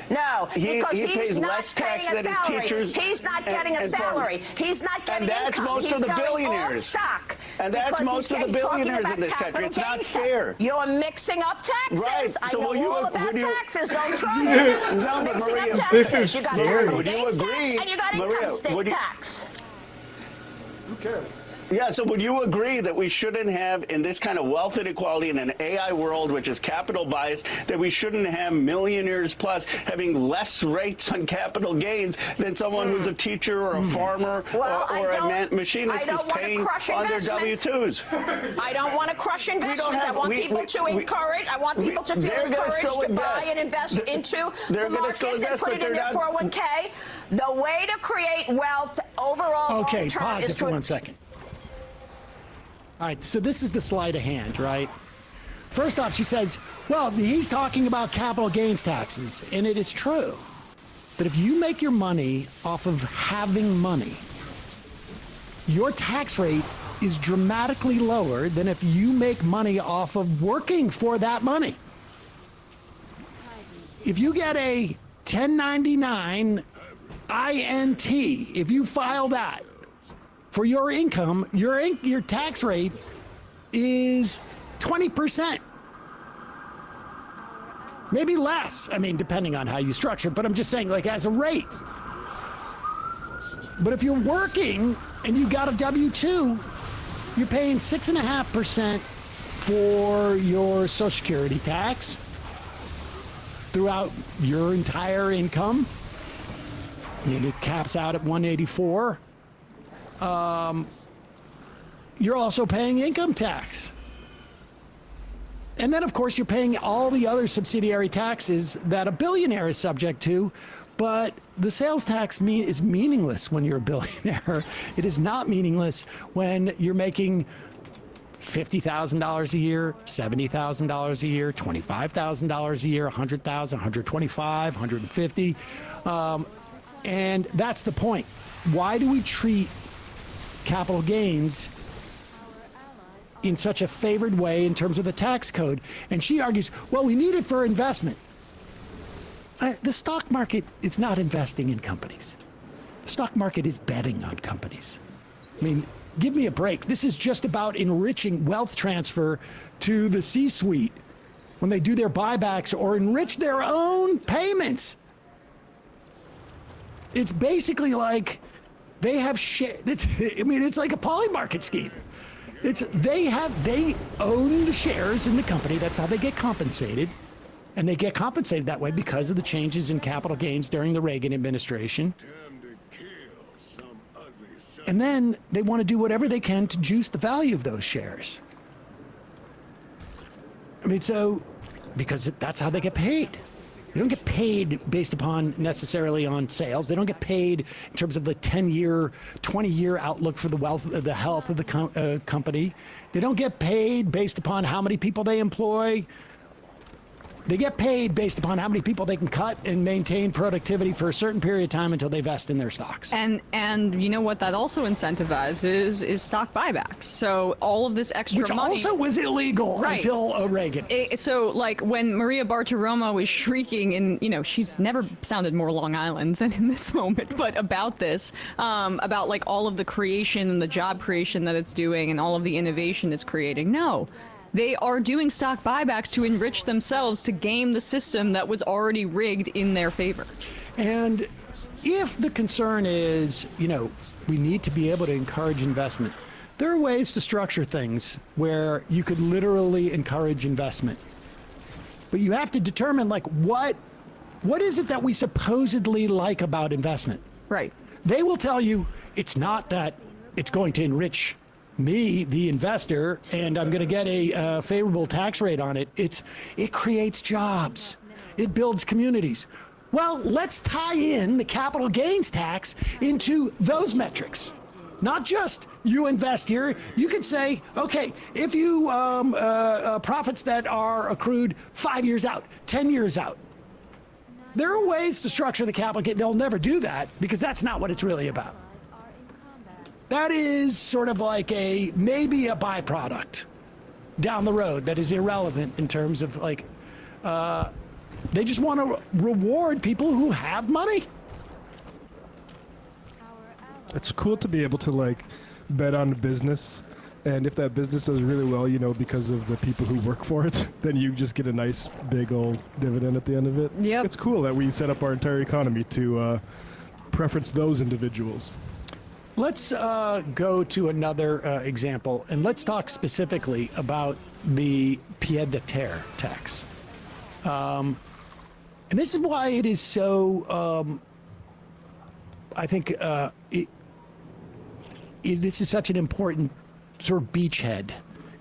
No, because he's not paying a salary. He's not getting a salary. He's not getting income. And that's most of the billionaires. Stock. And that's most of the billionaires in this country. It's not fair. You're mixing up taxes. Right. I know all about taxes. Don't try it. No, but Maria, this is you got scary. capital gains tax and you got income state tax. Who cares? Yeah, so would you agree that we shouldn't have, in this kind of wealth inequality in an AI world, which is capital biased, that we shouldn't have millionaires plus having less rates on capital gains than someone who's a teacher or a farmer or a machinist is paying on their W-2s? I don't want to crush investment. I want people to encourage. I want people to feel encouraged to buy and invest into the markets and put it in their 401k. The way to create wealth overall Okay, long-term pause is it for 1 second. All right, so this is the sleight of hand, right? First off, she says, well, he's talking about capital gains taxes, and it is true that if you make your money off of having money, your tax rate is dramatically lower than if you make money off of working for that money. if you get a 1099 INT, if you file that for your income, your tax rate is 20%. Maybe less. I mean, depending on how you structure it, but I'm just saying, like, as a rate. But if you're working and you got a W-2, you're paying 6.5% for your Social Security tax throughout your entire income. I mean, it caps out at 184. You're also paying income tax. And then, of course, you're paying all the other subsidiary taxes that a billionaire is subject to. But the sales tax is meaningless when you're a billionaire. It is not meaningless when you're making $50,000 a year, $70,000 a year, $25,000 a year, $100,000, $125,000, $150,000. And that's the point. Why do we treat capital gains in such a favored way in terms of the tax code? And she argues, well, we need it for investment. The stock market is not investing in companies. The stock market is betting on companies. I mean, give me a break. This is just about enriching wealth transfer to the C-suite when they do their buybacks or enrich their own payments. It's basically like they have it's like a poly market scheme. They own the shares in the company. That's how they get compensated. And they get compensated that way because of the changes in capital gains during the Reagan administration. And then they want to do whatever they can to juice the value of those shares. I mean, so, because that's how they get paid. They don't get paid based upon necessarily on sales. They don't get paid in terms of the 10-year, 20-year outlook for the health of the company. They don't get paid based upon how many people they employ. They get paid based upon how many people they can cut and maintain productivity for a certain period of time until they vest in their stocks. And you know what that also incentivizes is stock buybacks. So all of this extra money... Which also was illegal until Reagan. So like when Maria Bartiromo was shrieking, and she's never sounded more Long Island than in this moment, but about this, about like all of the creation and the job creation that it's doing and all of the innovation it's creating. No. They are doing stock buybacks to enrich themselves, to game the system that was already rigged in their favor. And if the concern is, we need to be able to encourage investment, there are ways to structure things where you could literally encourage investment. But you have to determine, like, what is it that we supposedly like about investment? Right. They will tell you it's not that it's going to enrich me, the investor, and I'm going to get a favorable tax rate on it. It creates jobs. It builds communities. Well, let's tie in the capital gains tax into those metrics. Not just you invest here. You could say, okay, if you profits that are accrued 5 years out, 10 years out. There are ways to structure the capital gain. They'll never do that because that's not what it's really about. That is sort of like maybe a byproduct down the road that is irrelevant in terms of like, they just want to reward people who have money. It's cool to be able to like bet on a business, and if that business does really well, because of the people who work for it, then you just get a nice big old dividend at the end of it. Yep. It's cool that we set up our entire economy to preference those individuals. Let's go to another example, and let's talk specifically about the pied-à-terre tax. And this is why it is so, I think, this is such an important sort of beachhead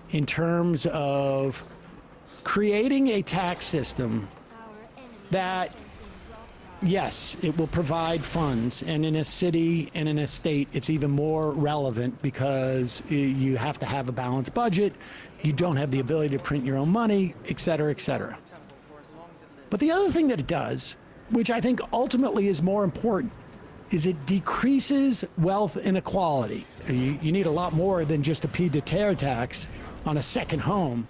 in terms of creating a tax system that, yes, it will provide funds, and in a city and in a state, it's even more relevant because you have to have a balanced budget, you don't have the ability to print your own money, et cetera, et cetera. But the other thing that it does, which I think ultimately is more important, is it decreases wealth inequality. You need a lot more than just a pied-à-terre tax on a second home.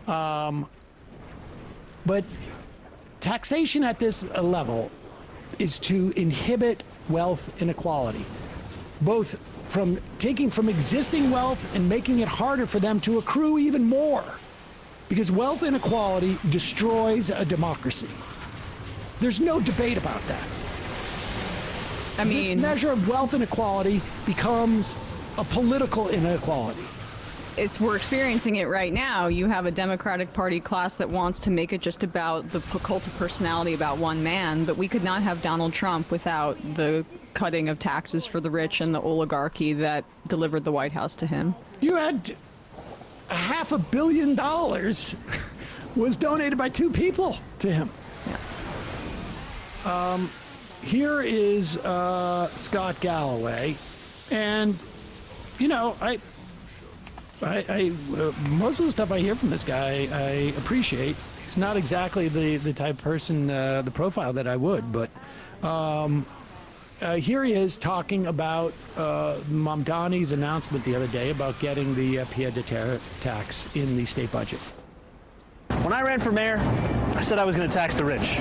But taxation at this level is to inhibit wealth inequality, both from taking from existing wealth and making it harder for them to accrue even more, because wealth inequality destroys a democracy. There's no debate about that. I mean, this measure of wealth inequality becomes a political inequality. We're experiencing it right now. You have a Democratic Party class that wants to make it just about the cult of personality about one man, but we could not have Donald Trump without the cutting of taxes for the rich and the oligarchy that delivered the White House to him. You had $500 million was donated by 2 people to him. Yeah. Here is Scott Galloway, and you know, I most of the stuff I hear from this guy I appreciate. He's not exactly the type of person, the profile that I would, but here he is talking about Mamdani's announcement the other day about getting the pied-à-terre tax in the state budget. When I ran for mayor, I said I was going to tax the rich.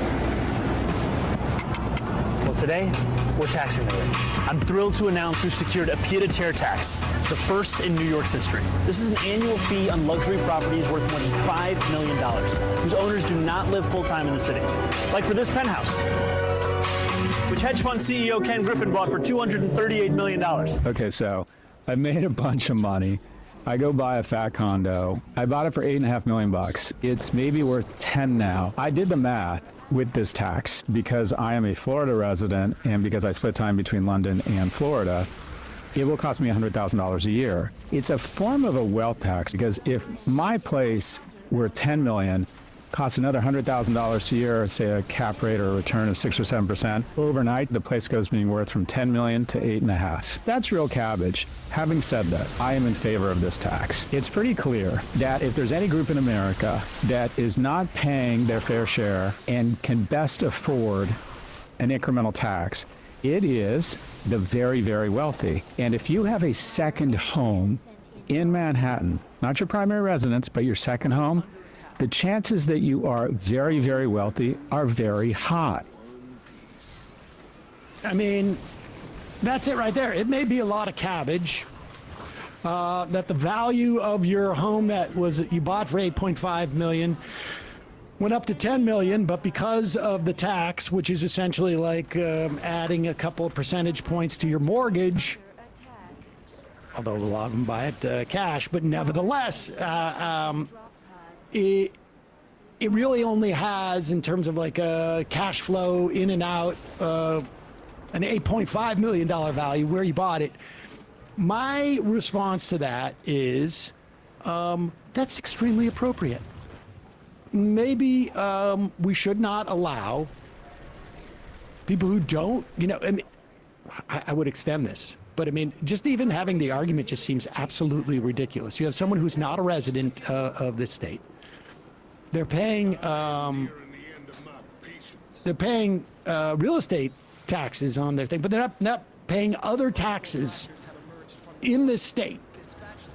Well, today, we're taxing the rich. I'm thrilled to announce we've secured a pied-à-terre tax, the first in New York's history. This is an annual fee on luxury properties worth more than $5 million, whose owners do not live full-time in the city. Like for this penthouse, which hedge fund CEO Ken Griffin bought for $238 million. Okay, so I made a bunch of money. I go buy a fat condo. I bought it for $8.5 million. It's maybe worth 10 now. I did the math with this tax because I am a Florida resident and because I split time between London and Florida. It will cost me $100,000 a year. It's a form of a wealth tax because if my place were $10 million, costs another $100,000 a year, say a cap rate or a return of 6 or 7%. Overnight, the place goes being worth from 10 million to 8.5. That's real cabbage. Having said that, I am in favor of this tax. It's pretty clear that if there's any group in America that is not paying their fair share and can best afford an incremental tax, it is the very, very wealthy. And if you have a second home in Manhattan, not your primary residence, but your second home, the chances that you are very, very wealthy are very high. I mean, that's it right there. It may be a lot of cabbage. That the value of your home that you bought for $8.5 million went up to $10 million, but because of the tax, which is essentially like adding a couple of percentage points to your mortgage, although a lot of them buy it cash, but nevertheless, it really only has, in terms of like a cash flow in and out, an $8.5 million value where you bought it. My response to that is that's extremely appropriate. Maybe we should not allow people who don't, you know, I mean, I would extend this. But I mean, just even having the argument just seems absolutely ridiculous. You have someone who's not a resident of this state. They're paying real estate taxes on their thing, but they're not paying other taxes in this state.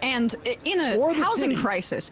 And in a housing crisis,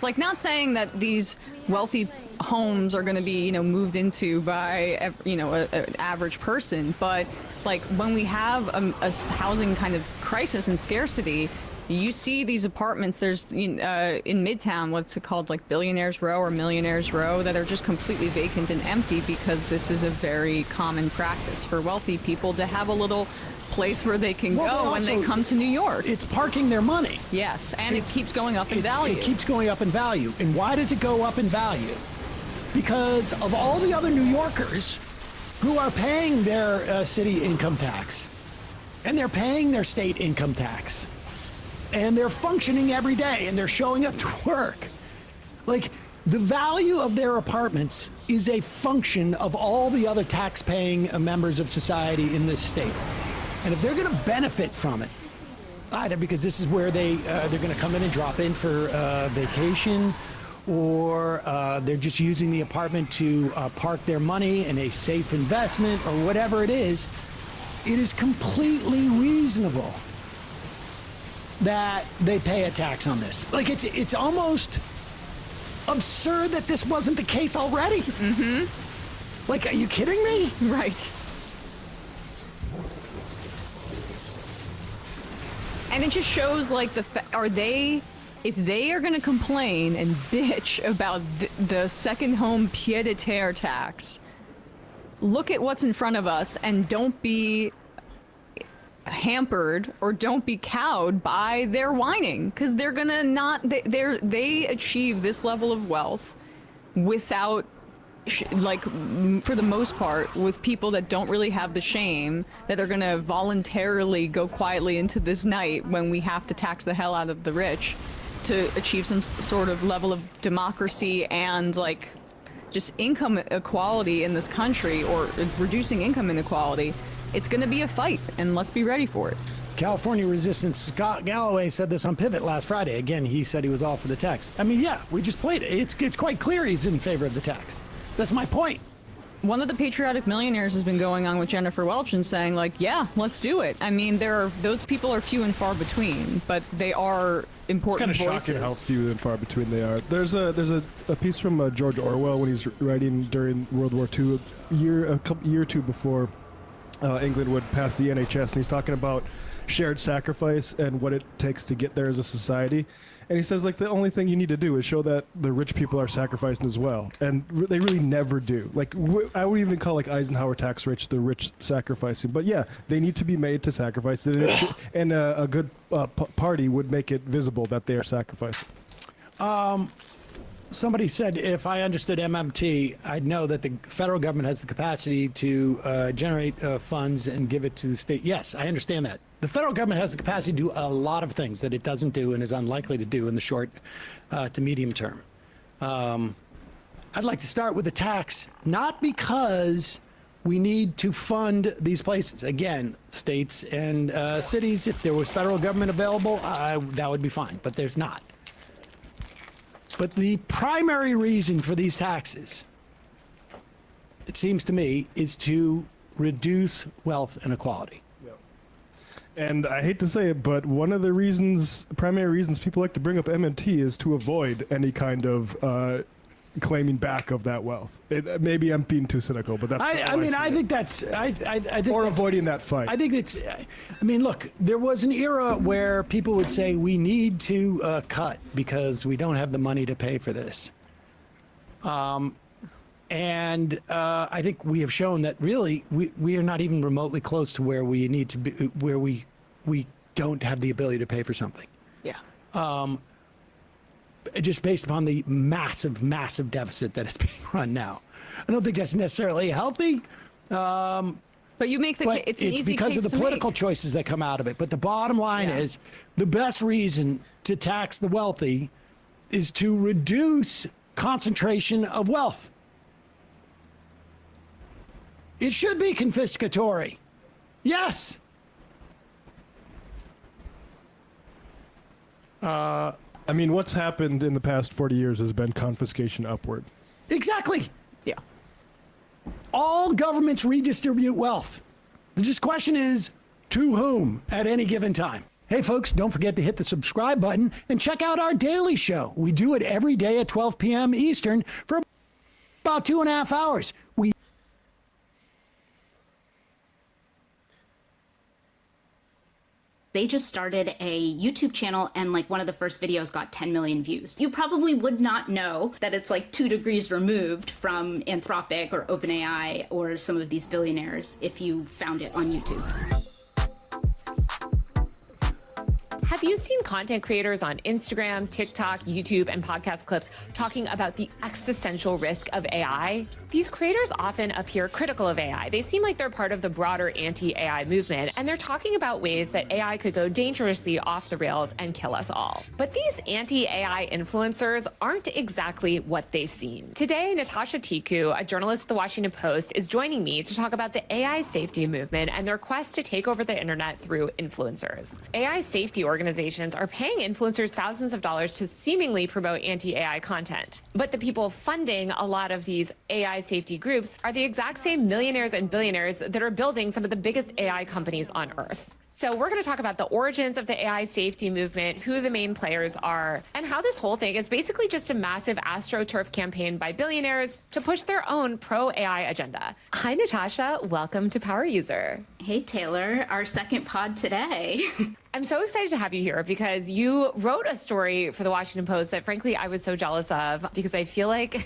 like, not saying that these wealthy homes are going to be, you know, moved into by, you know, an average person, but like when we have a housing kind of crisis and scarcity, you see these apartments, there's in Midtown, what's it called, like Billionaires Row or Millionaires Row, that are just completely vacant and empty because this is a very common practice for wealthy people to have a little place where they can go when they come to New York. It's parking their money. Yes, and it keeps going up in value. It keeps going up in value. And why does it go up in value? Because of all the other New Yorkers who are paying their city income tax, and they're paying their state income tax, and they're functioning every day, and they're showing up to work. Like, the value of their apartments is a function of all the other tax-paying members of society in this state. And if they're going to benefit from it, either because this is where they're going to come in and drop in for vacation, or they're just using the apartment to park their money in a safe investment, or whatever it is completely reasonable that they pay a tax on this. Like, it's almost absurd that this wasn't the case already. Mm-hmm. Like, are you kidding me? Right. And it just shows, like, if they are going to complain and bitch about the second home pied-à-terre tax, look at what's in front of us and don't be hampered or don't be cowed by their whining, because they're gonna they achieve this level of wealth without for the most part, with people that don't really have the shame that they're gonna voluntarily go quietly into this night when we have to tax the hell out of the rich to achieve some sort of level of democracy and like just income equality in this country, or reducing income inequality. It's going to be a fight, and let's be ready for it. California Resistance Scott Galloway said this on Pivot last Friday. Again, he said he was all for the tax. I mean, yeah, we just played it. It's quite clear he's in favor of the tax. That's my point. One of the patriotic millionaires has been going on with Jennifer Welch and saying, like, yeah, let's do it. I mean, those people are few and far between, but they are important voices. It's kind of shocking how few and far between they are. There's a piece from George Orwell when he's writing during World War II, a year or two before England would pass the NHS, and he's talking about shared sacrifice and what it takes to get there as a society. And he says, like, the only thing you need to do is show that the rich people are sacrificing as well. And they really never do. Like, I would even call, like, Eisenhower tax rich the rich sacrificing. But yeah, they need to be made to sacrifice. And a good party would make it visible that they are sacrificing. Somebody said if I understood MMT, I'd know that the federal government has the capacity to generate funds and give it to the state. Yes, I understand that. The federal government has the capacity to do a lot of things that it doesn't do and is unlikely to do in the short to medium term. I'd like to start with the tax, not because we need to fund these places. Again, states and cities, if there was federal government available, that would be fine, but there's not. But the primary reason for these taxes, it seems to me, is to reduce wealth inequality. Yep. And I hate to say it, but one of the primary reasons people like to bring up MMT is to avoid any kind of claiming back of that wealth. Maybe I'm being too cynical, but that's I think that's or avoiding that fight. I think it's. I mean, look, there was an era where people would say we need to cut because we don't have the money to pay for this. And I think we have shown that really we are not even remotely close to where we need to be, where we don't have the ability to pay for something. Yeah. Just based upon the massive deficit that is being run now. I don't think that's necessarily healthy. But you make the case. It's an easy because case of the political choices that come out of it. But the bottom line is the best reason to tax the wealthy is to reduce concentration of wealth. It should be confiscatory. Yes. I mean, what's happened in the past 40 years has been confiscation upward. Exactly. Yeah. All governments redistribute wealth. The just question is, to whom at any given time? Hey, folks, don't forget to hit the subscribe button and check out our daily show. We do it every day at 12 p.m. Eastern for about 2.5 hours. They just started a YouTube channel, and like one of the first videos got 10 million views. You probably would not know that it's like 2 degrees removed from Anthropic or OpenAI or some of these billionaires if you found it on YouTube. Have you seen content creators on Instagram, TikTok, YouTube, and podcast clips talking about the existential risk of AI? These creators often appear critical of AI. They seem like they're part of the broader anti-AI movement, and they're talking about ways that AI could go dangerously off the rails and kill us all. But these anti-AI influencers aren't exactly what they seem. Today, Natasha Tiku, a journalist at The Washington Post, is joining me to talk about the AI safety movement and their quest to take over the internet through influencers. AI safety organizations are paying influencers thousands of dollars to seemingly promote anti-AI content. But the people funding a lot of these AI AI safety groups are the exact same millionaires and billionaires that are building some of the biggest AI companies on Earth. So we're going to talk about the origins of the AI safety movement, who the main players are, and how this whole thing is basically just a massive AstroTurf campaign by billionaires to push their own pro-AI agenda. Hi, Natasha. Welcome to Power User. Hey, Taylor. Our second pod today. I'm so excited to have you here because you wrote a story for the Washington Post that, frankly, I was so jealous of because I feel like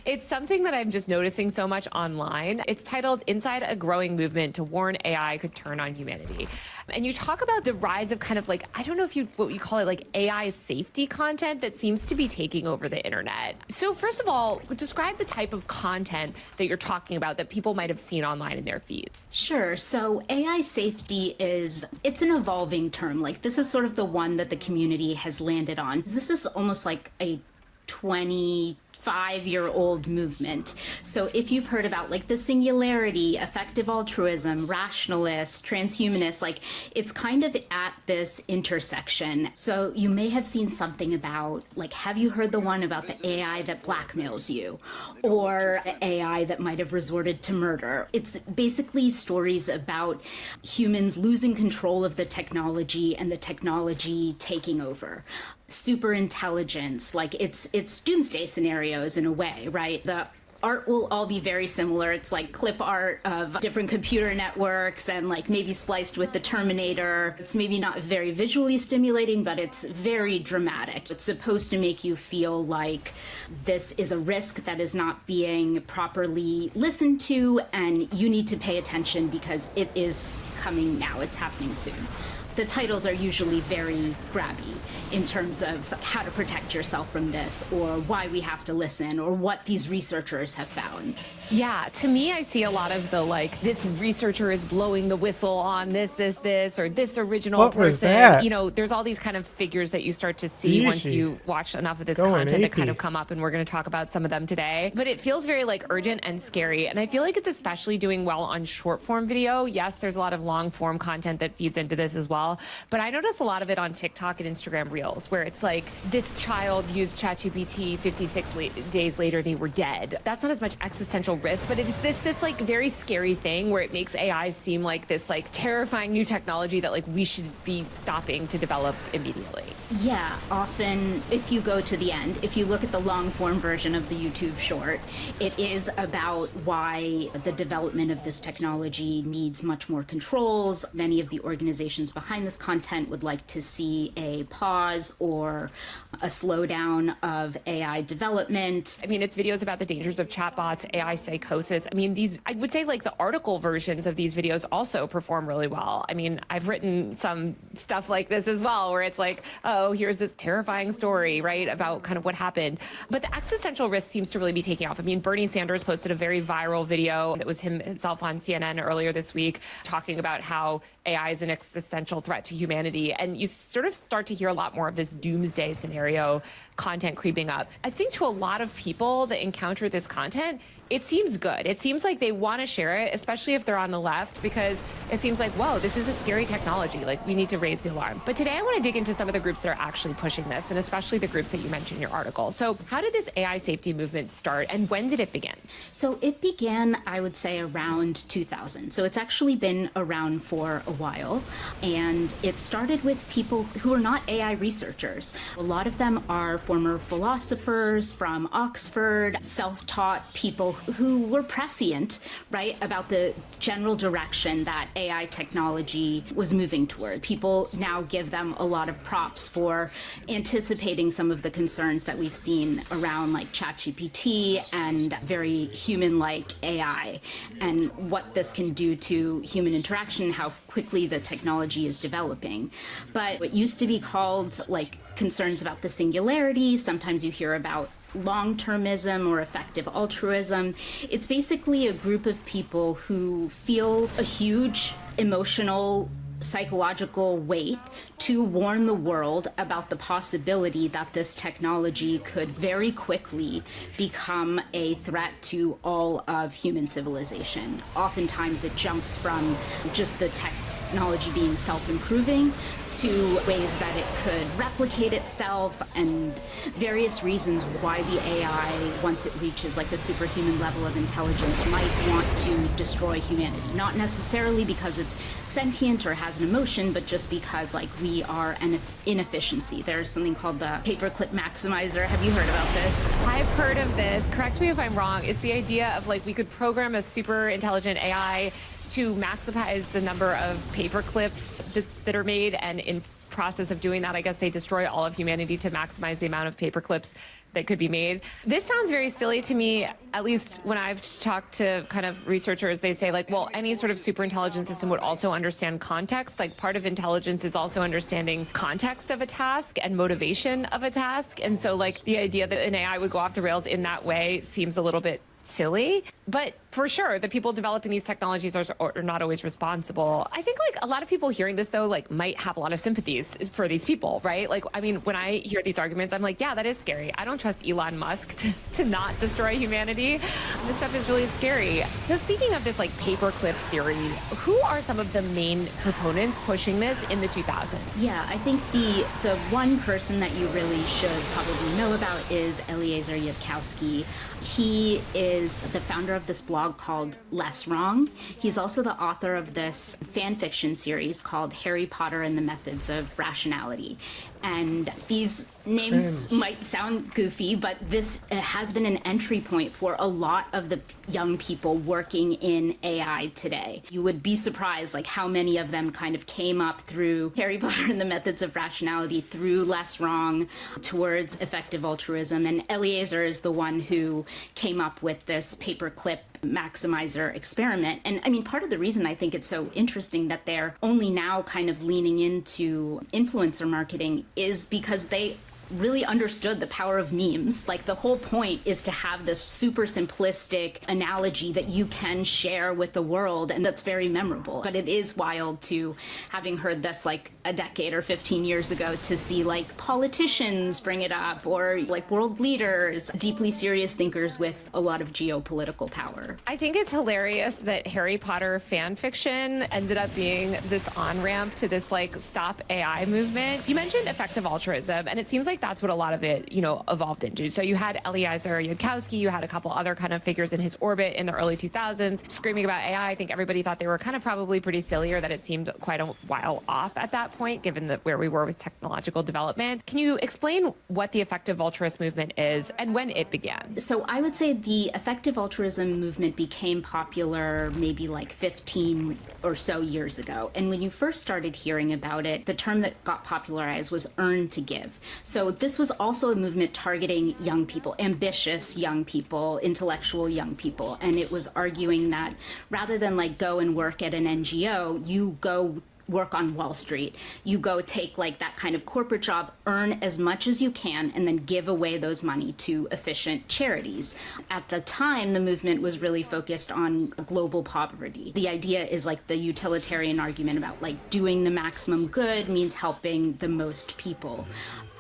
it's something that I'm just noticing so much online. It's titled Inside a Growing Movement to Warn AI Could Turn on Humanity. And you talk about the rise of kind of like, I don't know if what you call it, like AI safety content that seems to be taking over the internet. So first of all, describe the type of content that you're talking about that people might have seen online in their feeds. Sure. So AI safety it's an evolving term. Like, this is sort of the one that the community has landed on. This is almost like a 25-year-old movement. So if you've heard about like the singularity, effective altruism, rationalists, transhumanists, like it's kind of at this intersection. So you may have seen something about, like, have you heard the one about the AI that blackmails you, or the AI that might have resorted to murder? It's basically stories about humans losing control of the technology and the technology taking over. Super intelligence, like it's doomsday scenarios in a way, right? The art will all be very similar. It's like clip art of different computer networks and like maybe spliced with the Terminator. It's maybe not very visually stimulating, but it's very dramatic. It's supposed to make you feel like this is a risk that is not being properly listened to, and you need to pay attention because it is coming now. It's happening soon. The titles are usually very grabby in terms of how to protect yourself from this, or why we have to listen, or what these researchers have found. Yeah, to me, I see a lot of the like, this researcher is blowing the whistle on this, or this original What person. was that? You know, there's all these kind of figures that you start to see once you watch enough of this content that kind of come up, and we're going to talk about some of them today. But it feels very like urgent and scary, and I feel like it's especially doing well on short form video. Yes, there's a lot of long form content that feeds into this as well. But I notice a lot of it on TikTok and Instagram Reels, where it's like, this child used ChatGPT, 56 days later, they were dead. That's not as much existential risk, but it's this like very scary thing where it makes AI seem like this like terrifying new technology that like we should be stopping to develop immediately. Yeah, often if you go to the end, if you look at the long form version of the YouTube short, it is about why the development of this technology needs much more controls. Many of the organizations behind this content would like to see a pause or a slowdown of AI development. I mean, it's videos about the dangers of chatbots, AI psychosis. I mean, I would say like the article versions of these videos also perform really well. I mean, I've written some stuff like this as well, where it's like, oh, here's this terrifying story, right, about kind of what happened. But the existential risk seems to really be taking off. I mean, Bernie Sanders posted a very viral video that was himself on CNN earlier this week, talking about how AI is an existential threat to humanity. And you sort of start to hear a lot more of this doomsday scenario content creeping up. I think to a lot of people that encounter this content, it seems good. It seems like they want to share it, especially if they're on the left, because it seems like, whoa, this is a scary technology. Like, we need to raise the alarm. But today I want to dig into some of the groups that are actually pushing this, and especially the groups that you mentioned in your article. So how did this AI safety movement start, and when did it begin? So it began, I would say, around 2000. So it's actually been around for a while. And it started with people who are not AI researchers. A lot of them are former philosophers from Oxford, self-taught people who were prescient, right, about the general direction that AI technology was moving toward. People now give them a lot of props for anticipating some of the concerns that we've seen around like ChatGPT and very human-like AI, and what this can do to human interaction, how quickly the technology is developing. But what used to be called like concerns about the singularity, sometimes you hear about long-termism or effective altruism. It's basically a group of people who feel a huge emotional, psychological weight to warn the world about the possibility that this technology could very quickly become a threat to all of human civilization. Oftentimes it jumps from just the technology being self-improving to ways that it could replicate itself, and various reasons why the AI, once it reaches like the superhuman level of intelligence, might want to destroy humanity. Not necessarily because it's sentient or has an emotion, but just because like we are an inefficiency. There's something called the paperclip maximizer. Have you heard about this? I've heard of this. Correct me if I'm wrong. It's the idea of like we could program a super intelligent AI to maximize the number of paper clips that are made, and in process of doing that, I guess they destroy all of humanity to maximize the amount of paper clips that could be made. This sounds very silly to me, at least when I've talked to kind of researchers, they say like, well, any sort of super intelligent system would also understand context. Like part of intelligence is also understanding context of a task and motivation of a task. And so like the idea that an AI would go off the rails in that way seems a little bit silly. But for sure, the people developing these technologies are not always responsible. I think like a lot of people hearing this though, like might have a lot of sympathies for these people, right? Like, I mean, when I hear these arguments, I'm like, yeah, that is scary. I don't trust Elon Musk to not destroy humanity. This stuff is really scary. So speaking of this like paperclip theory, who are some of the main proponents pushing this in the 2000s? Yeah, I think the one person that you really should probably know about is Eliezer Yudkowsky. He is the founder of this blog called Less Wrong. He's also the author of this fan fiction series called Harry Potter and the Methods of Rationality. And these names might sound goofy, but this has been an entry point for a lot of the young people working in AI today. You would be surprised like how many of them kind of came up through Harry Potter and the Methods of Rationality, through Less Wrong, towards effective altruism. And Eliezer is the one who came up with this paperclip maximizer experiment. And I mean, part of the reason I think it's so interesting that they're only now kind of leaning into influencer marketing is because they really understood the power of memes. Like the whole point is to have this super simplistic analogy that you can share with the world, and that's very memorable. But it is wild to, having heard this like a decade or 15 years ago, to see like politicians bring it up, or like world leaders, deeply serious thinkers with a lot of geopolitical power. I think it's hilarious that Harry Potter fan fiction ended up being this on-ramp to this like stop AI movement. You mentioned effective altruism, and it seems like that's what a lot of it, you know, evolved into. So you had Eliezer Yudkowsky, you had a couple other kind of figures in his orbit in the early 2000s screaming about AI. I think everybody thought they were kind of probably pretty silly, or that it seemed quite a while off at that point, given where we were with technological development. Can you explain what the effective altruist movement is and when it began? So I would say the effective altruism movement became popular maybe like 15 or so years ago. And when you first started hearing about it, the term that got popularized was earn to give. So this was also a movement targeting young people, ambitious young people, intellectual young people. And it was arguing that rather than like go and work at an NGO, you go work on Wall Street. You go take like that kind of corporate job, earn as much as you can, and then give away those money to efficient charities. At the time, the movement was really focused on global poverty. The idea is like the utilitarian argument about like doing the maximum good means helping the most people.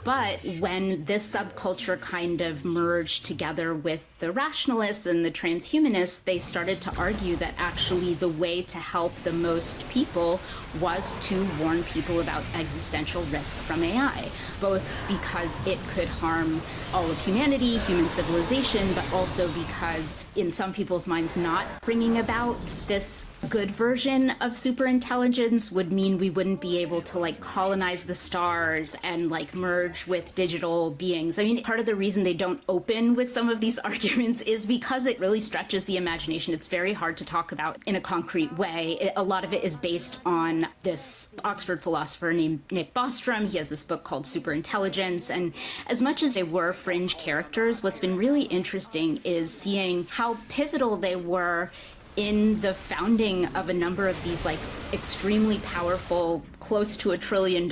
But when this subculture kind of merged together with the rationalists and the transhumanists, they started to argue that actually the way to help the most people was to warn people about existential risk from AI, both because it could harm all of humanity, human civilization, but also because in some people's minds, not bringing about this good version of superintelligence would mean we wouldn't be able to like colonize the stars and like merge with digital beings. I mean, part of the reason they don't open with some of these arguments is because it really stretches the imagination. It's very hard to talk about in a concrete way. A lot of it is based on this Oxford philosopher named Nick Bostrom. He has this book called Superintelligence. And as much as they were fringe characters, what's been really interesting is seeing how pivotal they were in the founding of a number of these like extremely powerful, close to $1 trillion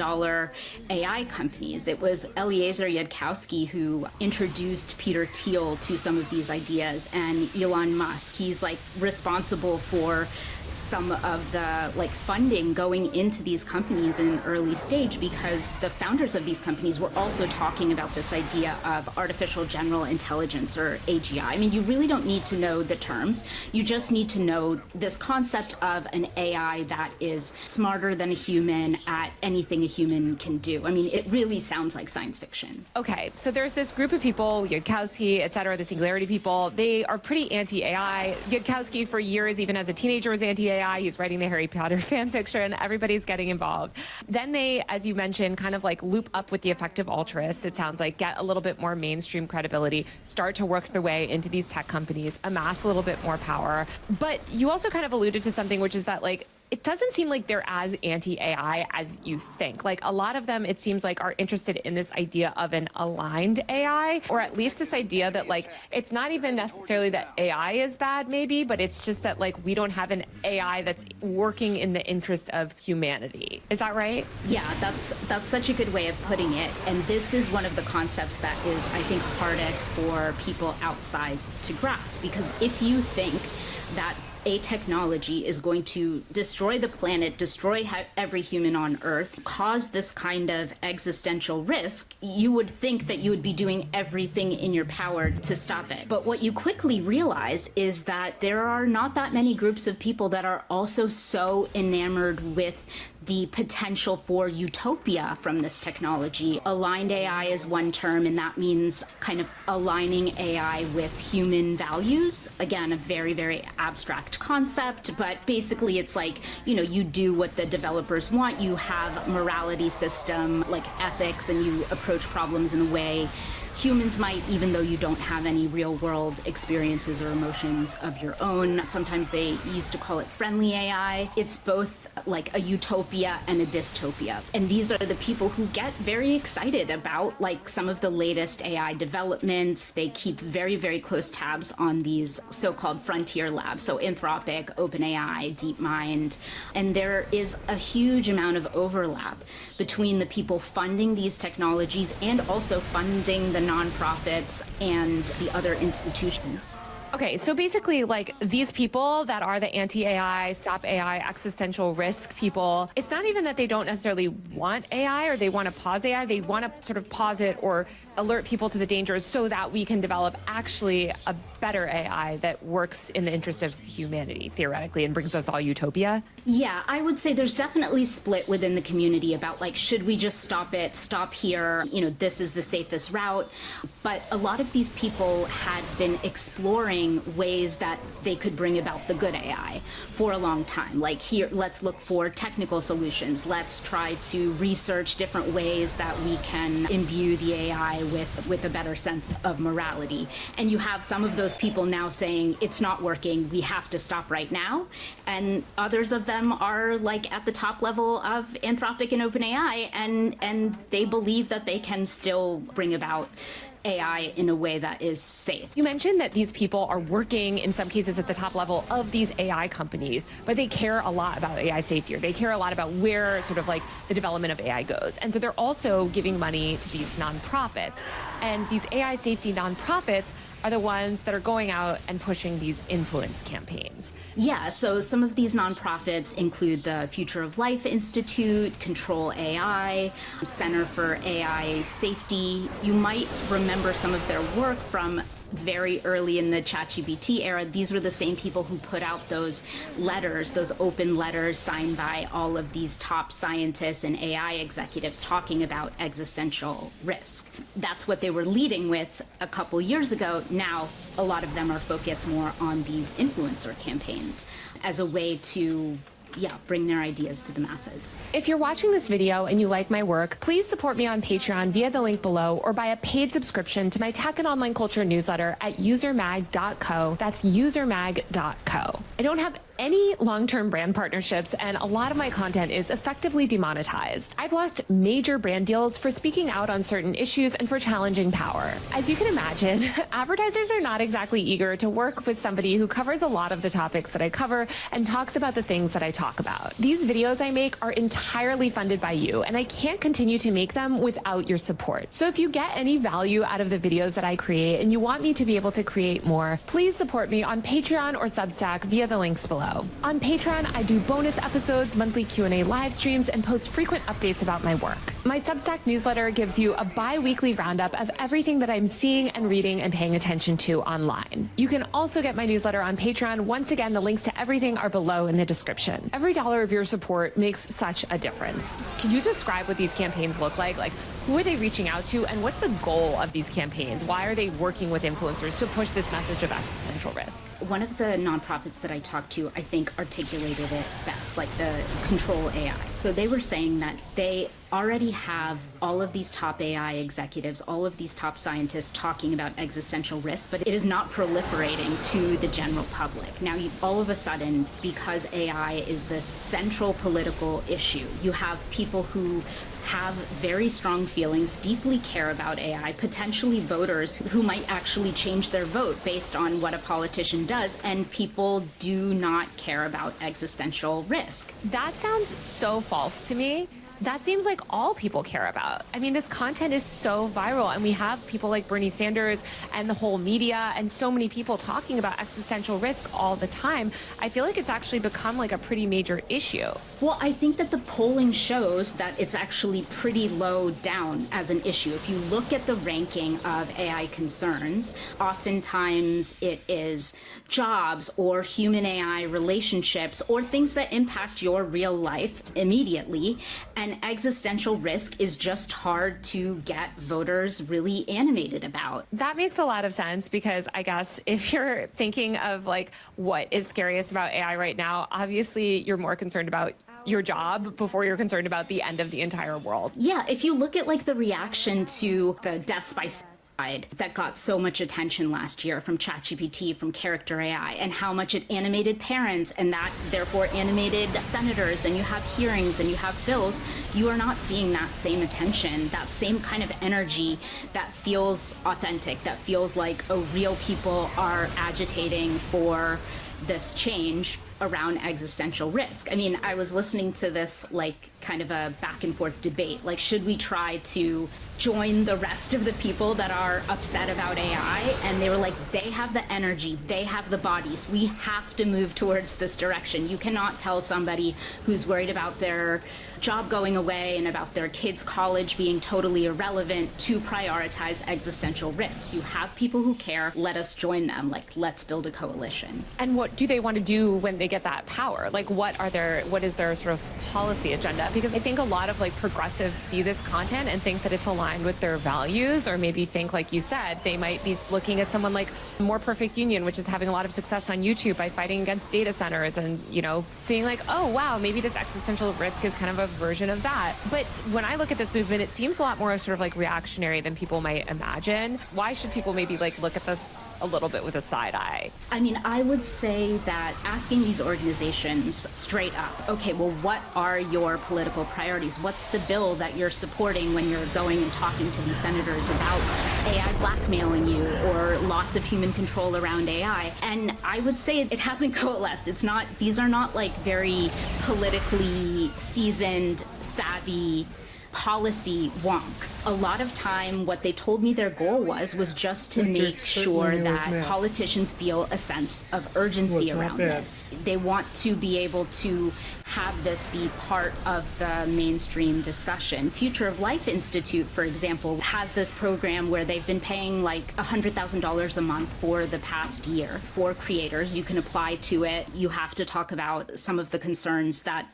AI companies. It was Eliezer Yudkowsky who introduced Peter Thiel to some of these ideas, and Elon Musk. He's like responsible for some of the funding going into these companies in an early stage, because the founders of these companies were also talking about this idea of artificial general intelligence, or AGI. I mean, you really don't need to know the terms. You just need to know this concept of an AI that is smarter than a human at anything a human can do. I mean, it really sounds like science fiction. Okay, so there's this group of people, Yudkowsky, et cetera, the Singularity people. They are pretty anti-AI. Yudkowsky, for years, even as a teenager, was anti-AI. He's writing the Harry Potter fan fiction. Everybody's getting involved. Then they, as you mentioned, kind of loop up with the effective altruists. It sounds like get a little bit more mainstream credibility, start to work their way into these tech companies, amass a little bit more power. But you also kind of alluded to something, which is that it doesn't seem like they're as anti-AI as you think. A lot of them, it seems like, are interested in this idea of an aligned AI, or at least this idea that it's not even necessarily that AI is bad, maybe, but it's just that we don't have an AI that's working in the interest of humanity. Is that right? Yeah, that's such a good way of putting it. And this is one of the concepts that is, I think, hardest for people outside to grasp, because if you think that a technology is going to destroy the planet, destroy every human on Earth, cause this kind of existential risk, you would think that you would be doing everything in your power to stop it. But what you quickly realize is that there are not that many groups of people that are also so enamored with the potential for utopia from this technology. Aligned AI is one term, and that means kind of aligning AI with human values. Again, a very, very abstract concept, but basically it's you do what the developers want. You have a morality system, ethics, and you approach problems in a way humans might, even though you don't have any real world experiences or emotions of your own. Sometimes they used to call it friendly AI. It's both a utopia and a dystopia. And these are the people who get very excited about some of the latest AI developments. They keep very, very close tabs on these so-called frontier labs. So Anthropic, OpenAI, DeepMind. And there is a huge amount of overlap between the people funding these technologies and also funding the nonprofits and the other institutions. Okay, so basically, these people that are the anti-AI, stop AI, existential risk people, it's not even that they don't necessarily want AI or they want to pause AI. They want to sort of pause it or alert people to the dangers so that we can develop actually a better AI that works in the interest of humanity, theoretically, and brings us all utopia. Yeah, I would say there's definitely split within the community about should we just stop it, stop here, this is the safest route. But a lot of these people had been exploring ways that they could bring about the good AI for a long time. Here, let's look for technical solutions. Let's try to research different ways that we can imbue the AI with a better sense of morality. And you have some of those people now saying it's not working, we have to stop right now. And others of them are at the top level of Anthropic and OpenAI, and they believe that they can still bring about AI in a way that is safe. You mentioned that these people are working in some cases at the top level of these AI companies, but they care a lot about AI safety, or they care a lot about where sort of the development of AI goes. And so they're also giving money to these nonprofits. And these AI safety nonprofits are the ones that are going out and pushing these influence campaigns. Yeah, so some of these nonprofits include the Future of Life Institute, Control AI, Center for AI Safety. You might remember some of their work from very early in the ChatGPT era. These were the same people who put out those letters, those open letters signed by all of these top scientists and AI executives talking about existential risk. That's what they were leading with a couple years ago. Now, a lot of them are focused more on these influencer campaigns as a way to bring their ideas to the masses. If you're watching this video and you like my work, please support me on Patreon via the link below, or buy a paid subscription to my tech and online culture newsletter at usermag.co. That's usermag.co. I don't have any long-term brand partnerships, and a lot of my content is effectively demonetized. I've lost major brand deals for speaking out on certain issues and for challenging power. As you can imagine, advertisers are not exactly eager to work with somebody who covers a lot of the topics that I cover and talks about the things that I talk about. These videos I make are entirely funded by you, and I can't continue to make them without your support. So if you get any value out of the videos that I create and you want me to be able to create more, please support me on Patreon or Substack via the links below. below. On Patreon, I do bonus episodes, monthly Q&A live streams, and post frequent updates about my work. My Substack newsletter gives you a bi-weekly roundup of everything that I'm seeing and reading and paying attention to online. You can also get my newsletter on Patreon. Once again, the links to everything are below in the description. Every dollar of your support makes such a difference. Can you describe what these campaigns look like? Like, who are they reaching out to, and what's the goal of these campaigns? Why are they working with influencers to push this message of existential risk? One of the nonprofits that I talked to, I think, articulated it best, like the Control AI. So they were saying that they already have all of these top AI executives, all of these top scientists talking about existential risk, but it is not proliferating to the general public. Now, all of a sudden, because AI is this central political issue, you have people who have very strong feelings, deeply care about AI, potentially voters who might actually change their vote based on what a politician does, and people do not care about existential risk. That sounds so false to me. That seems like all people care about. I mean, this content is so viral, and we have people like Bernie Sanders and the whole media and so many people talking about existential risk all the time. I feel like it's actually become like a pretty major issue. Well, I think that the polling shows that it's actually pretty low down as an issue. If you look at the ranking of AI concerns, oftentimes it is jobs or human AI relationships or things that impact your real life immediately. And existential risk is just hard to get voters really animated about. That makes a lot of sense, because I guess if you're thinking of like what is scariest about AI right now, obviously you're more concerned about your job before you're concerned about the end of the entire world. Yeah, if you look at like the reaction to the deaths by suicide that got so much attention last year from ChatGPT, from Character AI, and how much it animated parents and that therefore animated senators, then you have hearings and you have bills, you are not seeing that same attention, that same kind of energy that feels authentic, that feels like, oh, real people are agitating for this change around existential risk. I mean, I was listening to this like kind of a back and forth debate. Like, should we try to join the rest of the people that are upset about AI? And they were like, they have the energy, they have the bodies. We have to move towards this direction. You cannot tell somebody who's worried about their job going away and about their kids' college being totally irrelevant to prioritize existential risk. You have people who care. Let us join them. Like, let's build a coalition. And what do they want to do when they get that power? Like, what is their sort of policy agenda? Because I think a lot of like progressives see this content and think that it's aligned with their values, or maybe think, like you said, they might be looking at someone like More Perfect Union, which is having a lot of success on YouTube by fighting against data centers, and, you know, seeing like, oh, wow, maybe this existential risk is kind of a version of that. But when I look at this movement, it seems a lot more sort of like reactionary than people might imagine. Why should people maybe like look at this a little bit with a side eye? I mean, I would say that asking these organizations straight up, okay, well, what are your political priorities? What's the bill that you're supporting when you're going and talking to these senators about AI blackmailing you or loss of human control around AI? And I would say it hasn't coalesced. It's not, these are not like very politically seasoned, savvy policy wonks. A lot of time, what they told me their goal was just to make sure that politicians feel a sense of urgency around this. They want to be able to have this be part of the mainstream discussion. Future of Life Institute, for example, has this program where they've been paying like $100,000 a month for the past year for creators. You can apply to it. You have to talk about some of the concerns that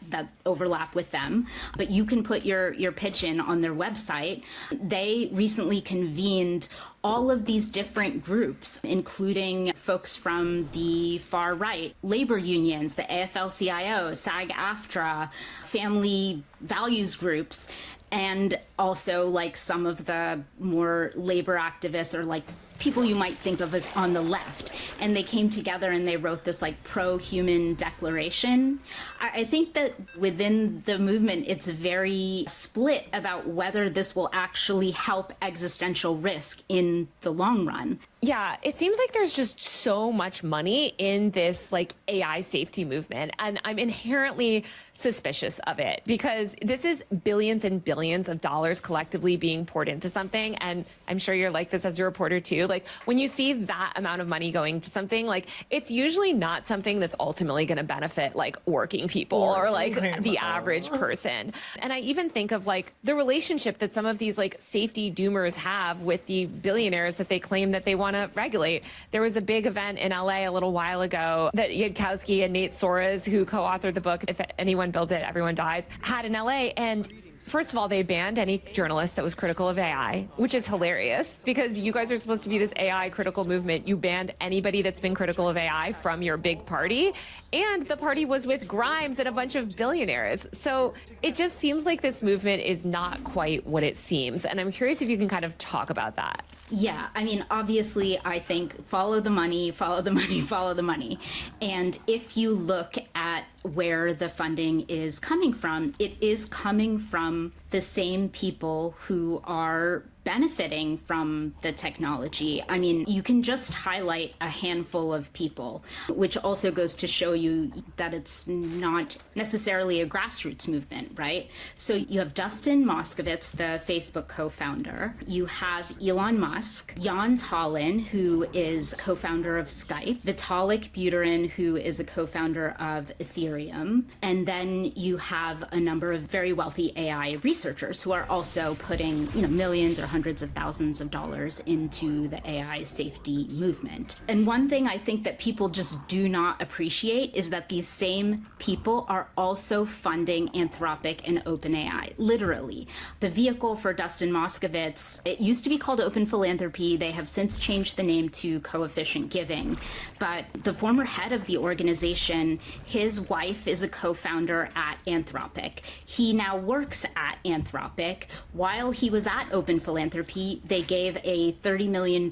overlap with them, but you can put your pitch in on their website. They recently convened all of these different groups, including folks from the far right, labor unions, the AFL-CIO, SAG-AFTRA, family values groups, and also like some of the more labor activists or like people you might think of as on the left. And they came together and they wrote this like pro-human declaration. I think that within the movement, it's very split about whether this will actually help existential risk in the long run. Yeah, it seems like there's just so much money in this like AI safety movement, and I'm inherently suspicious of it because this is billions and billions of dollars collectively being poured into something, and I'm sure you're like this as a reporter too. Like when you see that amount of money going to something, like it's usually not something that's ultimately going to benefit like working people or like the average person. And I even think of like the relationship that some of these like safety doomers have with the billionaires that they claim that they want to regulate. There was a big event in LA a little while ago that Yudkowsky and Nate Soares, who co-authored the book, If Anyone Builds It, Everyone Dies, had in LA. And first of all, they banned any journalist that was critical of AI, which is hilarious because you guys are supposed to be this AI critical movement. You banned anybody that's been critical of AI from your big party. And the party was with Grimes and a bunch of billionaires. So it just seems like this movement is not quite what it seems. And I'm curious if you can kind of talk about that. Yeah, I mean, obviously, I think follow the money, follow the money, follow the money. And if you look at where the funding is coming from, it is coming from the same people who are benefiting from the technology. I mean, you can just highlight a handful of people, which also goes to show you that it's not necessarily a grassroots movement, right? So you have Dustin Moskovitz, the Facebook co-founder. You have Elon Musk, Jan Tallinn, who is co-founder of Skype, Vitalik Buterin, who is a co-founder of Ethereum. And then you have a number of very wealthy AI researchers who are also putting, millions or hundreds of thousands of dollars into the AI safety movement. And one thing I think that people just do not appreciate is that these same people are also funding Anthropic and OpenAI, literally. The vehicle for Dustin Moskovitz, it used to be called Open Philanthropy. They have since changed the name to Coefficient Giving. But the former head of the organization, his wife is a co-founder at Anthropic. He now works at Anthropic. While he was at Open Philanthropy, they gave a $30 million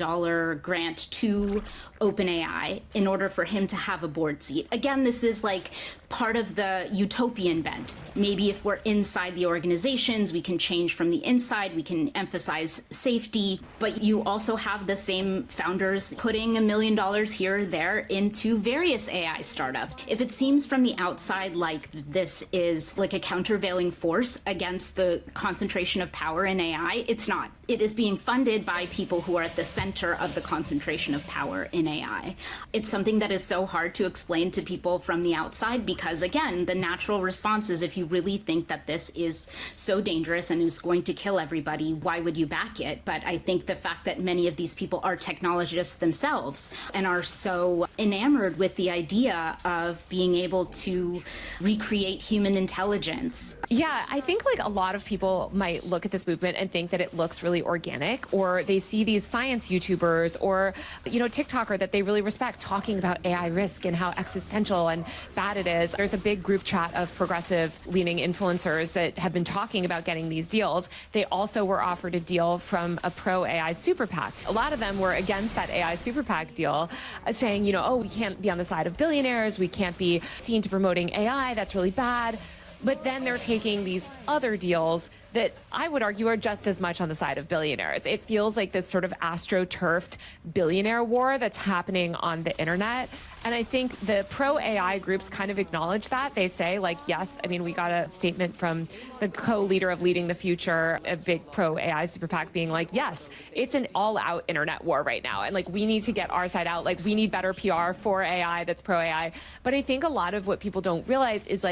grant to OpenAI in order for him to have a board seat. Again, this is like part of the utopian bent. Maybe if we're inside the organizations, we can change from the inside, we can emphasize safety, but you also have the same founders putting $1 million here or there into various AI startups. If it seems from the outside like this is like a countervailing force against the concentration of power in AI, it's not. It is being funded by people who are at the center of the concentration of power in AI. It's something that is so hard to explain to people from the outside because, again, the natural response is if you really think that this is so dangerous and is going to kill everybody, why would you back it? But I think the fact that many of these people are technologists themselves and are so enamored with the idea of being able to recreate human intelligence. Yeah, I think like a lot of people might look at this movement and think that it looks really organic, or they see these science YouTubers or, TikToker that they really respect talking about AI risk and how existential and bad it is. There's a big group chat of progressive leaning influencers that have been talking about getting these deals. They also were offered a deal from a pro AI super PAC. A lot of them were against that AI super PAC deal, saying, we can't be on the side of billionaires. We can't be seen to promoting AI. That's really bad. But then they're taking these other deals that I would argue are just as much on the side of billionaires. It feels like this sort of astroturfed billionaire war that's happening on the internet. And I think the pro-AI groups kind of acknowledge that. They say, yes, we got a statement from the co-leader of Leading the Future, a big pro-AI super PAC, being like, yes, it's an all-out internet war right now. And we need to get our side out. We need better PR for AI that's pro-AI. But I think a lot of what people don't realize is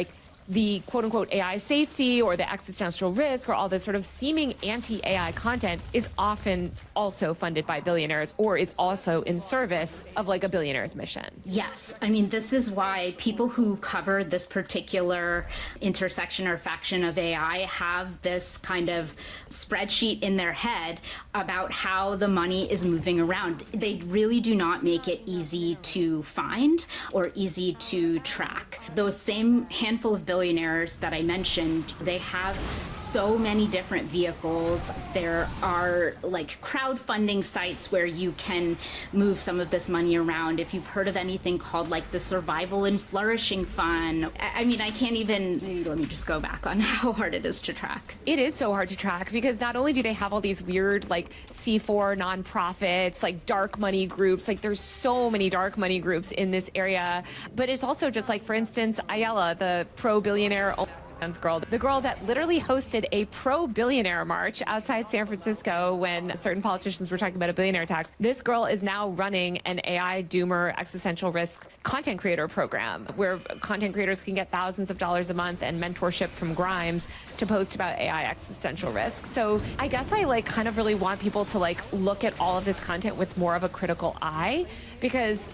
the quote-unquote AI safety or the existential risk or all this sort of seeming anti-AI content is often also funded by billionaires or is also in service of a billionaire's mission. Yes. This is why people who cover this particular intersection or faction of AI have this kind of spreadsheet in their head about how the money is moving around. They really do not make it easy to find or easy to track. Those same handful of billionaires that I mentioned, they have so many different vehicles. There are crowdfunding sites where you can move some of this money around. If you've heard of anything called the Survival and Flourishing Fund, I can't even, let me just go back on how hard it is to track. It is so hard to track because not only do they have all these weird C4 nonprofits, dark money groups, there's so many dark money groups in this area, but it's also just for instance, Ayala, the pro-billionaire girl, the girl that literally hosted a pro-billionaire march outside San Francisco when certain politicians were talking about a billionaire tax. This girl is now running an AI doomer existential risk content creator program where content creators can get thousands of dollars a month and mentorship from Grimes to post about AI existential risk. So I guess I kind of really want people to look at all of this content with more of a critical eye, because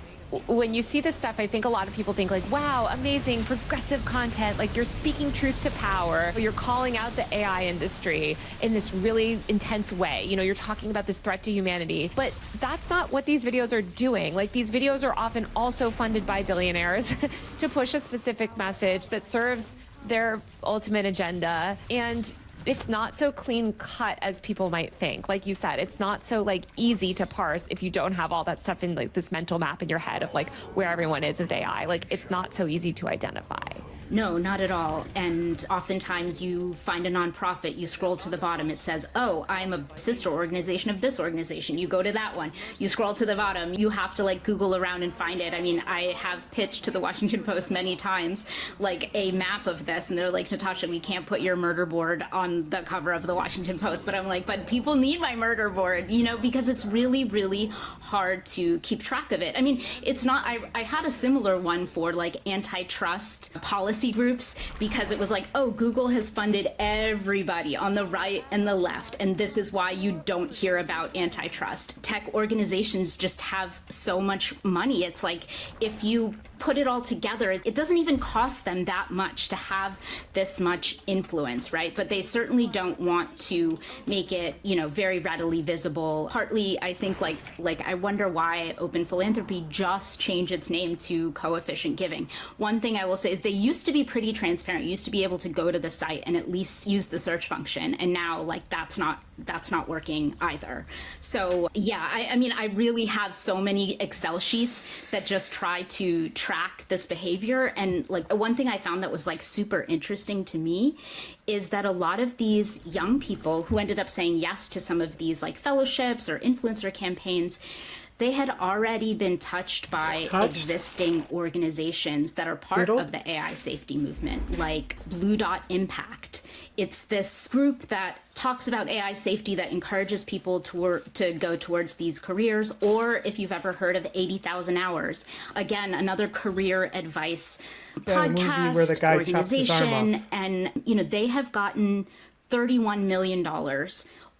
when you see this stuff, I think a lot of people think wow, amazing, progressive content, you're speaking truth to power. You're calling out the AI industry in this really intense way. You're talking about this threat to humanity, but that's not what these videos are doing. These videos are often also funded by billionaires to push a specific message that serves their ultimate agenda. And it's not so clean cut as people might think. Like you said, it's not so easy to parse if you don't have all that stuff in this mental map in your head of where everyone is with AI. It's not so easy to identify. No, not at all. And oftentimes you find a nonprofit, you scroll to the bottom, it says, oh, I'm a sister organization of this organization. You go to that one, you scroll to the bottom, you have to Google around and find it. I mean, I have pitched to the Washington Post many times, a map of this, and they're like, Natasha, we can't put your murder board on the cover of the Washington Post. But I'm like, but people need my murder board, because it's really, really hard to keep track of it. I mean, it's not, I had a similar one for antitrust policy groups, because it was oh, Google has funded everybody on the right and the left, and this is why you don't hear about antitrust. Tech organizations just have so much money. It's if you put it all together, it doesn't even cost them that much to have this much influence, right? But they certainly don't want to make it, very readily visible. Partly, I think, I wonder why Open Philanthropy just changed its name to Coefficient Giving. One thing I will say is they used to be pretty transparent. You used to be able to go to the site and at least use the search function, and now that's not working either. So yeah, I mean, I really have so many Excel sheets that just try to track this behavior. And one thing I found that was super interesting to me is that a lot of these young people who ended up saying yes to some of these fellowships or influencer campaigns, they had already been touched by existing organizations that are part of the AI safety movement, like Blue Dot Impact. It's this group that talks about AI safety that encourages people to go towards these careers. Or if you've ever heard of 80,000 Hours, again, another career advice podcast, where the guy organization, and they have gotten $31 million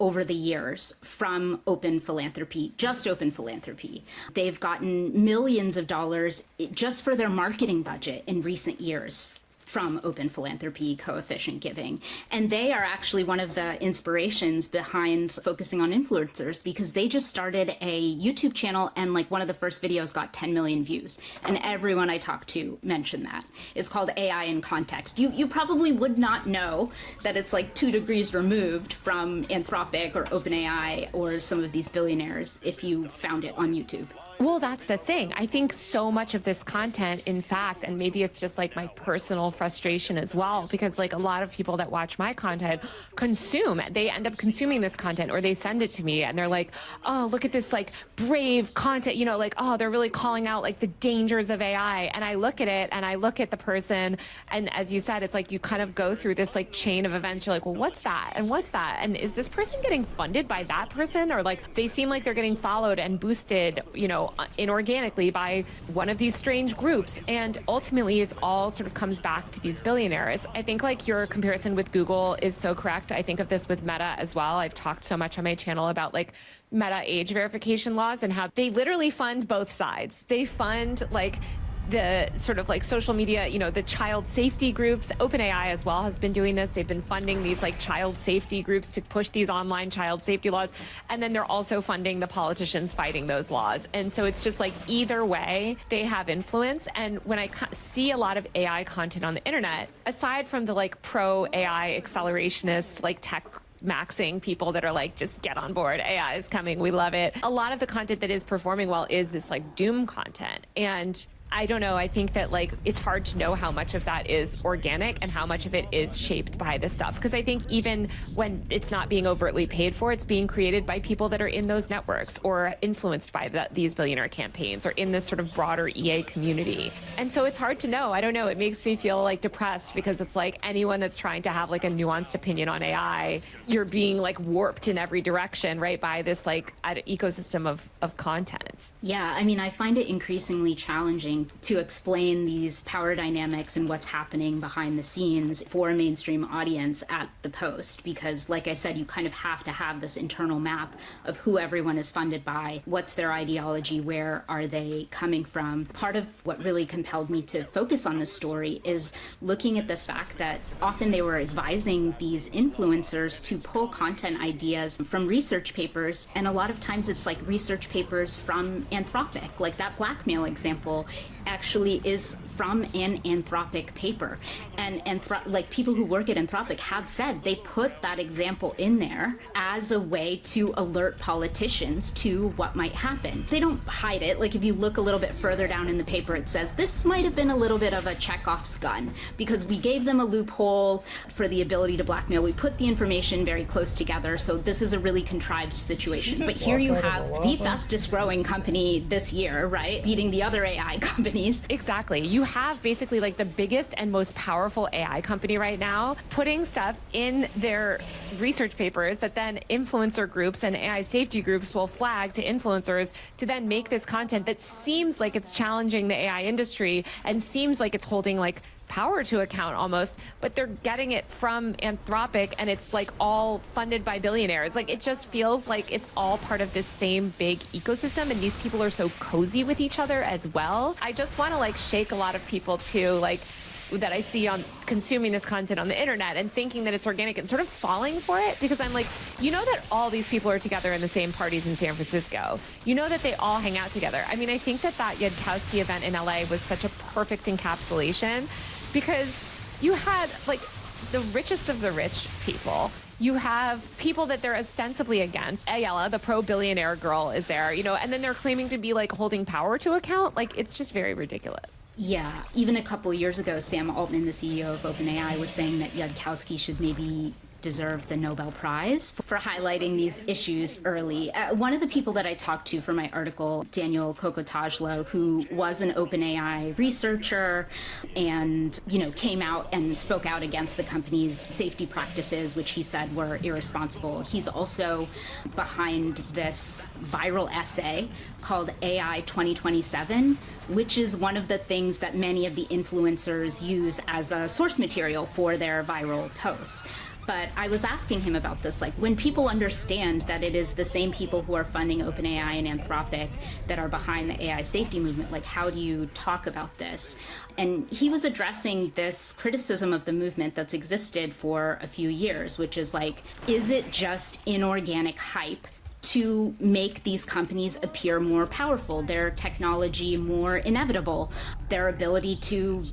over the years from Open Philanthropy, just Open Philanthropy. They've gotten millions of dollars just for their marketing budget in recent years from Open Philanthropy, Coefficient Giving. And they are actually one of the inspirations behind focusing on influencers, because they just started a YouTube channel, and one of the first videos got 10 million views. And everyone I talked to mentioned that. It's called AI in Context. You probably would not know that it's 2 degrees removed from Anthropic or OpenAI or some of these billionaires if you found it on YouTube. Well, that's the thing. I think so much of this content, in fact, and maybe it's just my personal frustration as well, because a lot of people that watch my content they end up consuming this content, or they send it to me and they're like, oh, look at this brave content, oh, they're really calling out the dangers of AI. And I look at it and I look at the person, and as you said, it's you kind of go through this chain of events. You're like, well, what's that? And what's that? And is this person getting funded by that person? Or they seem like they're getting followed and boosted, inorganically by one of these strange groups. And ultimately, it all sort of comes back to these billionaires. I think your comparison with Google is so correct. I think of this with Meta as well. I've talked so much on my channel about Meta age verification laws and how they literally fund both sides. They fund the sort of social media, the child safety groups. OpenAI as well has been doing this. They've been funding these child safety groups to push these online child safety laws. And then they're also funding the politicians fighting those laws. And so it's just either way, they have influence. And when I see a lot of AI content on the internet, aside from the pro AI accelerationist, tech maxing people that are just get on board, AI is coming, we love it. A lot of the content that is performing well is this doom content. And I don't know. I think that like it's hard to know how much of that is organic and how much of it is shaped by this stuff. Because I think even when it's not being overtly paid for, it's being created by people that are in those networks or influenced by these billionaire campaigns or in this sort of broader EA community. And so it's hard to know. I don't know. It makes me feel like depressed because it's like anyone that's trying to have like a nuanced opinion on AI, you're being like warped in every direction, right, by this like ecosystem of content. Yeah, I mean, I find it increasingly challenging to explain these power dynamics and what's happening behind the scenes for a mainstream audience at the Post, because like I said, you kind of have to have this internal map of who everyone is funded by, what's their ideology, where are they coming from. Part of what really compelled me to focus on this story is looking at the fact that often they were advising these influencers to pull content ideas from research papers, and a lot of times it's like research papers from Anthropic. Like that blackmail example actually is from an Anthropic paper. And like people who work at Anthropic have said they put that example in there as a way to alert politicians to what might happen. They don't hide it. Like if you look a little bit further down in the paper, it says this might have been a little bit of a Chekhov's gun because we gave them a loophole for the ability to blackmail. We put the information very close together. So this is a really contrived situation. But here you have the fastest growing company this year, right? Beating the other AI companies. Exactly. You have basically like the biggest and most powerful AI company right now putting stuff in their research papers that then influencer groups and AI safety groups will flag to influencers to then make this content that seems like it's challenging the AI industry and seems like it's holding like power to account almost, but they're getting it from Anthropic and it's like all funded by billionaires. Like it just feels like it's all part of this same big ecosystem and these people are so cozy with each other as well. I just want to like shake a lot of people too, like that I see on consuming this content on the internet and thinking that it's organic and sort of falling for it because I'm like, you know that all these people are together in the same parties in San Francisco. You know that they all hang out together. I mean, I think that Yudkowsky event in LA was such a perfect encapsulation because you had like the richest of the rich people. You have people that they're ostensibly against. Ayala, the pro-billionaire girl, is there, you know, and then they're claiming to be like holding power to account. Like, it's just very ridiculous. Yeah, even a couple years ago, Sam Altman, the CEO of OpenAI, was saying that Yudkowsky should maybe deserve the Nobel Prize for highlighting these issues early. One of the people that I talked to for my article, Daniel Kokotajlo, who was an OpenAI researcher and, you know, came out and spoke out against the company's safety practices, which he said were irresponsible. He's also behind this viral essay called AI 2027, which is one of the things that many of the influencers use as a source material for their viral posts. But I was asking him about this, like when people understand that it is the same people who are funding OpenAI and Anthropic that are behind the AI safety movement, like how do you talk about this? And he was addressing this criticism of the movement that's existed for a few years, which is like, is it just inorganic hype to make these companies appear more powerful, their technology more inevitable, their ability to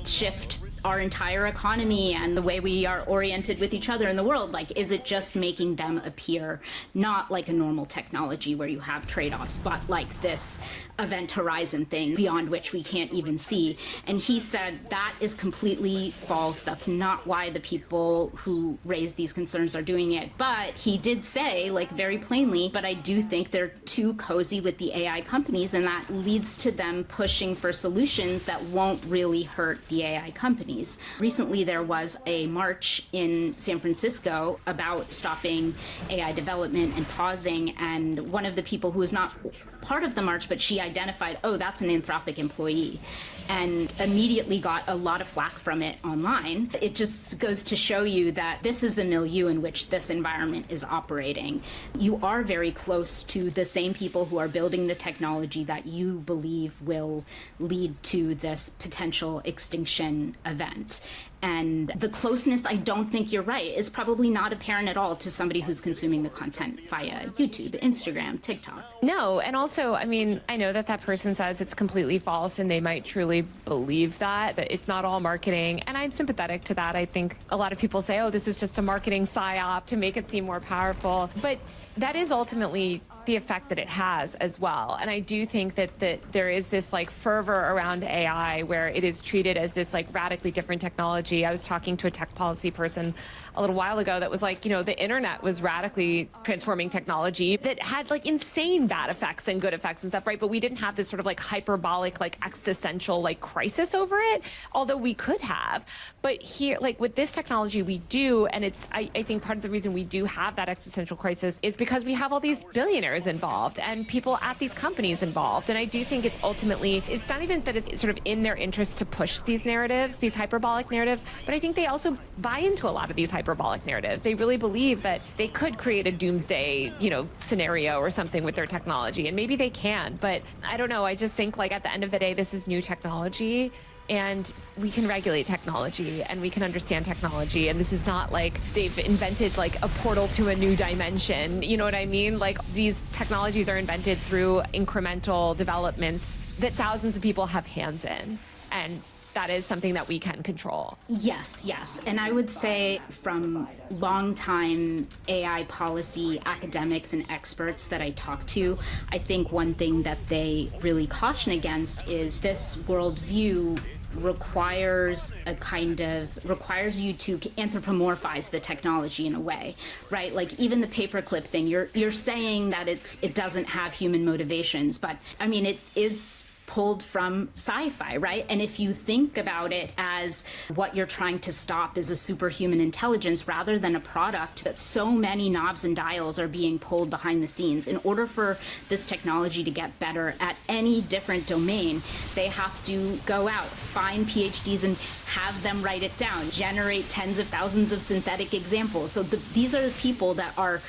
shift our entire economy and the way we are oriented with each other in the world? Like, is it just making them appear not like a normal technology where you have trade-offs, but like this event horizon thing beyond which we can't even see? And he said that is completely false. That's not why the people who raise these concerns are doing it. But he did say, like, very plainly, but I do think they're too cozy with the AI companies, and that leads to them pushing for solutions that won't really hurt the AI companies. Recently, there was a march in San Francisco about stopping AI development and pausing, and one of the people who was not part of the march, but she identified, oh, that's an Anthropic employee, and immediately got a lot of flack from it online. It just goes to show you that this is the milieu in which this environment is operating. You are very close to the same people who are building the technology that you believe will lead to this potential extinction event. And the closeness, I don't think you're right, is probably not apparent at all to somebody who's consuming the content via YouTube, Instagram, TikTok. No, and also, I mean, I know that that person says it's completely false and they might truly believe that it's not all marketing. And I'm sympathetic to that. I think a lot of people say, oh, this is just a marketing psyop to make it seem more powerful. But that is ultimately the effect that it has as well. And I do think that there is this like fervor around AI where it is treated as this like radically different technology. I was talking to a tech policy person a little while ago that was like, you know, the internet was radically transforming technology that had like insane bad effects and good effects and stuff, right? But we didn't have this sort of like hyperbolic, like existential like crisis over it, although we could have. But here, like with this technology, we do, and it's, I think part of the reason we do have that existential crisis is because we have all these billionaires involved and people at these companies involved. And I do think it's ultimately, it's not even that it's sort of in their interest to push these narratives, these hyperbolic narratives, but I think they also buy into a lot of these hyperbolic narratives. They really believe that they could create a doomsday, you know, scenario or something with their technology, and maybe they can, but I don't know. I just think like at the end of the day, this is new technology. And we can regulate technology and we can understand technology. And this is not like they've invented like a portal to a new dimension. You know what I mean? Like these technologies are invented through incremental developments that thousands of people have hands in. And that is something that we can control. Yes, yes. And I would say from longtime AI policy academics and experts that I talk to, I think one thing that they really caution against is this worldview requires you to anthropomorphize the technology in a way, right? Like even the paperclip thing, you're saying that it doesn't have human motivations, but I mean it is pulled from sci-fi, right? And if you think about it as what you're trying to stop is a superhuman intelligence rather than a product that so many knobs and dials are being pulled behind the scenes. In order for this technology to get better at any different domain, they have to go out, find PhDs and have them write it down, generate tens of thousands of synthetic examples. So these are the people that are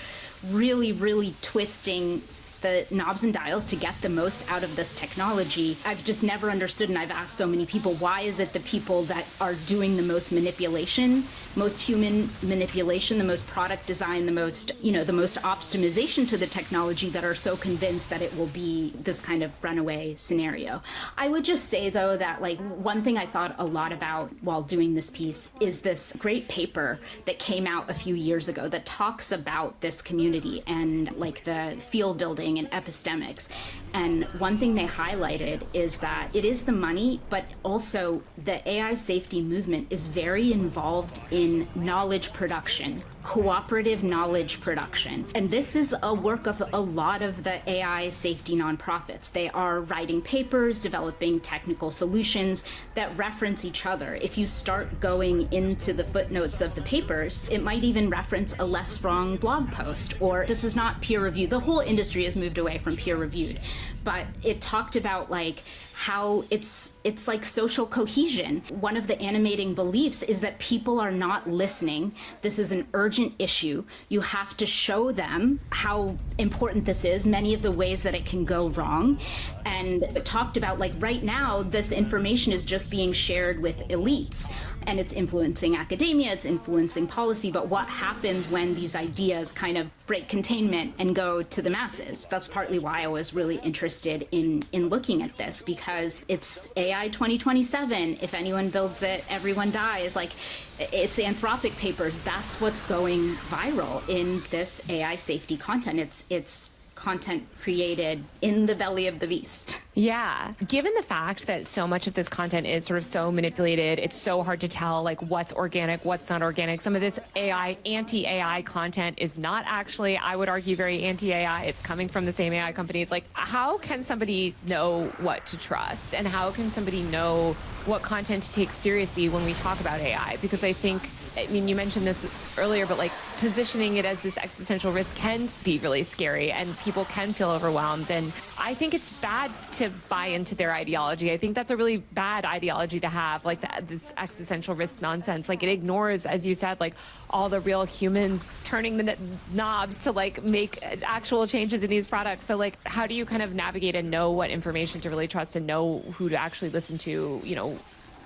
really, really twisting the knobs and dials to get the most out of this technology. I've just never understood, and I've asked so many people, why is it the people that are doing the most manipulation, most human manipulation, the most product design, the most, the most optimization to the technology that are so convinced that it will be this kind of runaway scenario? I would just say though that like one thing I thought a lot about while doing this piece is this great paper that came out a few years ago that talks about this community and like the field building and epistemics. And one thing they highlighted is that it is the money, but also the AI safety movement is very involved in knowledge production, cooperative knowledge production. And this is a work of a lot of the AI safety nonprofits. They are writing papers, developing technical solutions that reference each other. If you start going into the footnotes of the papers, it might even reference a less strong blog post, or this is not peer reviewed. The whole industry has moved away from peer reviewed, but it talked about like how it's like social cohesion. One of the animating beliefs is that people are not listening. This is an urgent issue. You have to show them how important this is, many of the ways that it can go wrong. And it talked about like right now, this information is just being shared with elites and it's influencing academia, it's influencing policy, but what happens when these ideas kind of break containment and go to the masses? That's partly why I was really interested in looking at this, because it's AI 2027. If anyone builds it, everyone dies. Like, it's Anthropic papers. That's what's going viral in this AI safety content. It's content created in the belly of the beast. Yeah. Given the fact that so much of this content is sort of so manipulated, it's so hard to tell like what's organic, what's not organic. Some of this AI, anti-AI content is not actually, I would argue, very anti-AI. It's coming from the same AI companies. Like, how can somebody know what to trust? And how can somebody know what content to take seriously when we talk about AI? Because I think, I mean, you mentioned this earlier, but like positioning it as this existential risk can be really scary and people can feel overwhelmed. And I think it's bad to buy into their ideology. I think that's a really bad ideology to have, like this existential risk nonsense. Like it ignores, as you said, like all the real humans turning the knobs to like make actual changes in these products. So like, how do you kind of navigate and know what information to really trust and know who to actually listen to,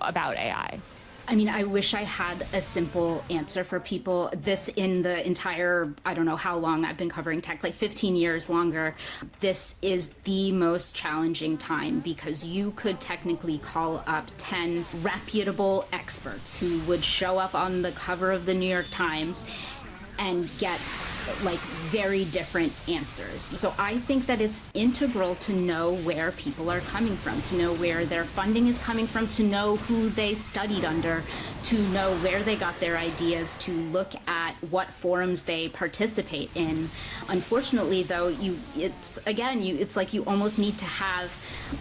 about AI? I mean, I wish I had a simple answer for people. This in the entire, I don't know how long I've been covering tech, like 15 years longer. This is the most challenging time because you could technically call up 10 reputable experts who would show up on the cover of the New York Times and get like very different answers. So I think that it's integral to know where people are coming from, to know where their funding is coming from, to know who they studied under, to know where they got their ideas, to look at what forums they participate in. Unfortunately, though, it's like you almost need to have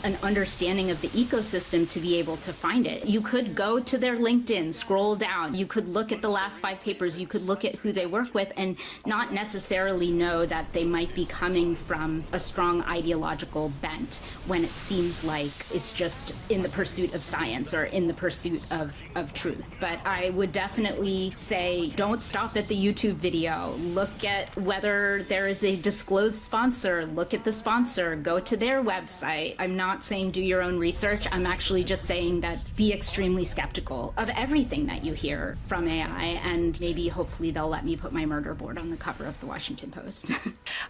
an understanding of the ecosystem to be able to find it. You could go to their LinkedIn, scroll down, you could look at the last 5 papers, you could look at who they work with and not necessarily know that they might be coming from a strong ideological bent when it seems like it's just in the pursuit of science or in the pursuit of truth. But I would definitely say don't stop at the YouTube video. Look at whether there is a disclosed sponsor. Look at the sponsor. Go to their website. I'm not saying do your own research. I'm actually just saying that be extremely skeptical of everything that you hear from AI, and maybe hopefully they'll let me put my murder board on the cover of the Washington Post.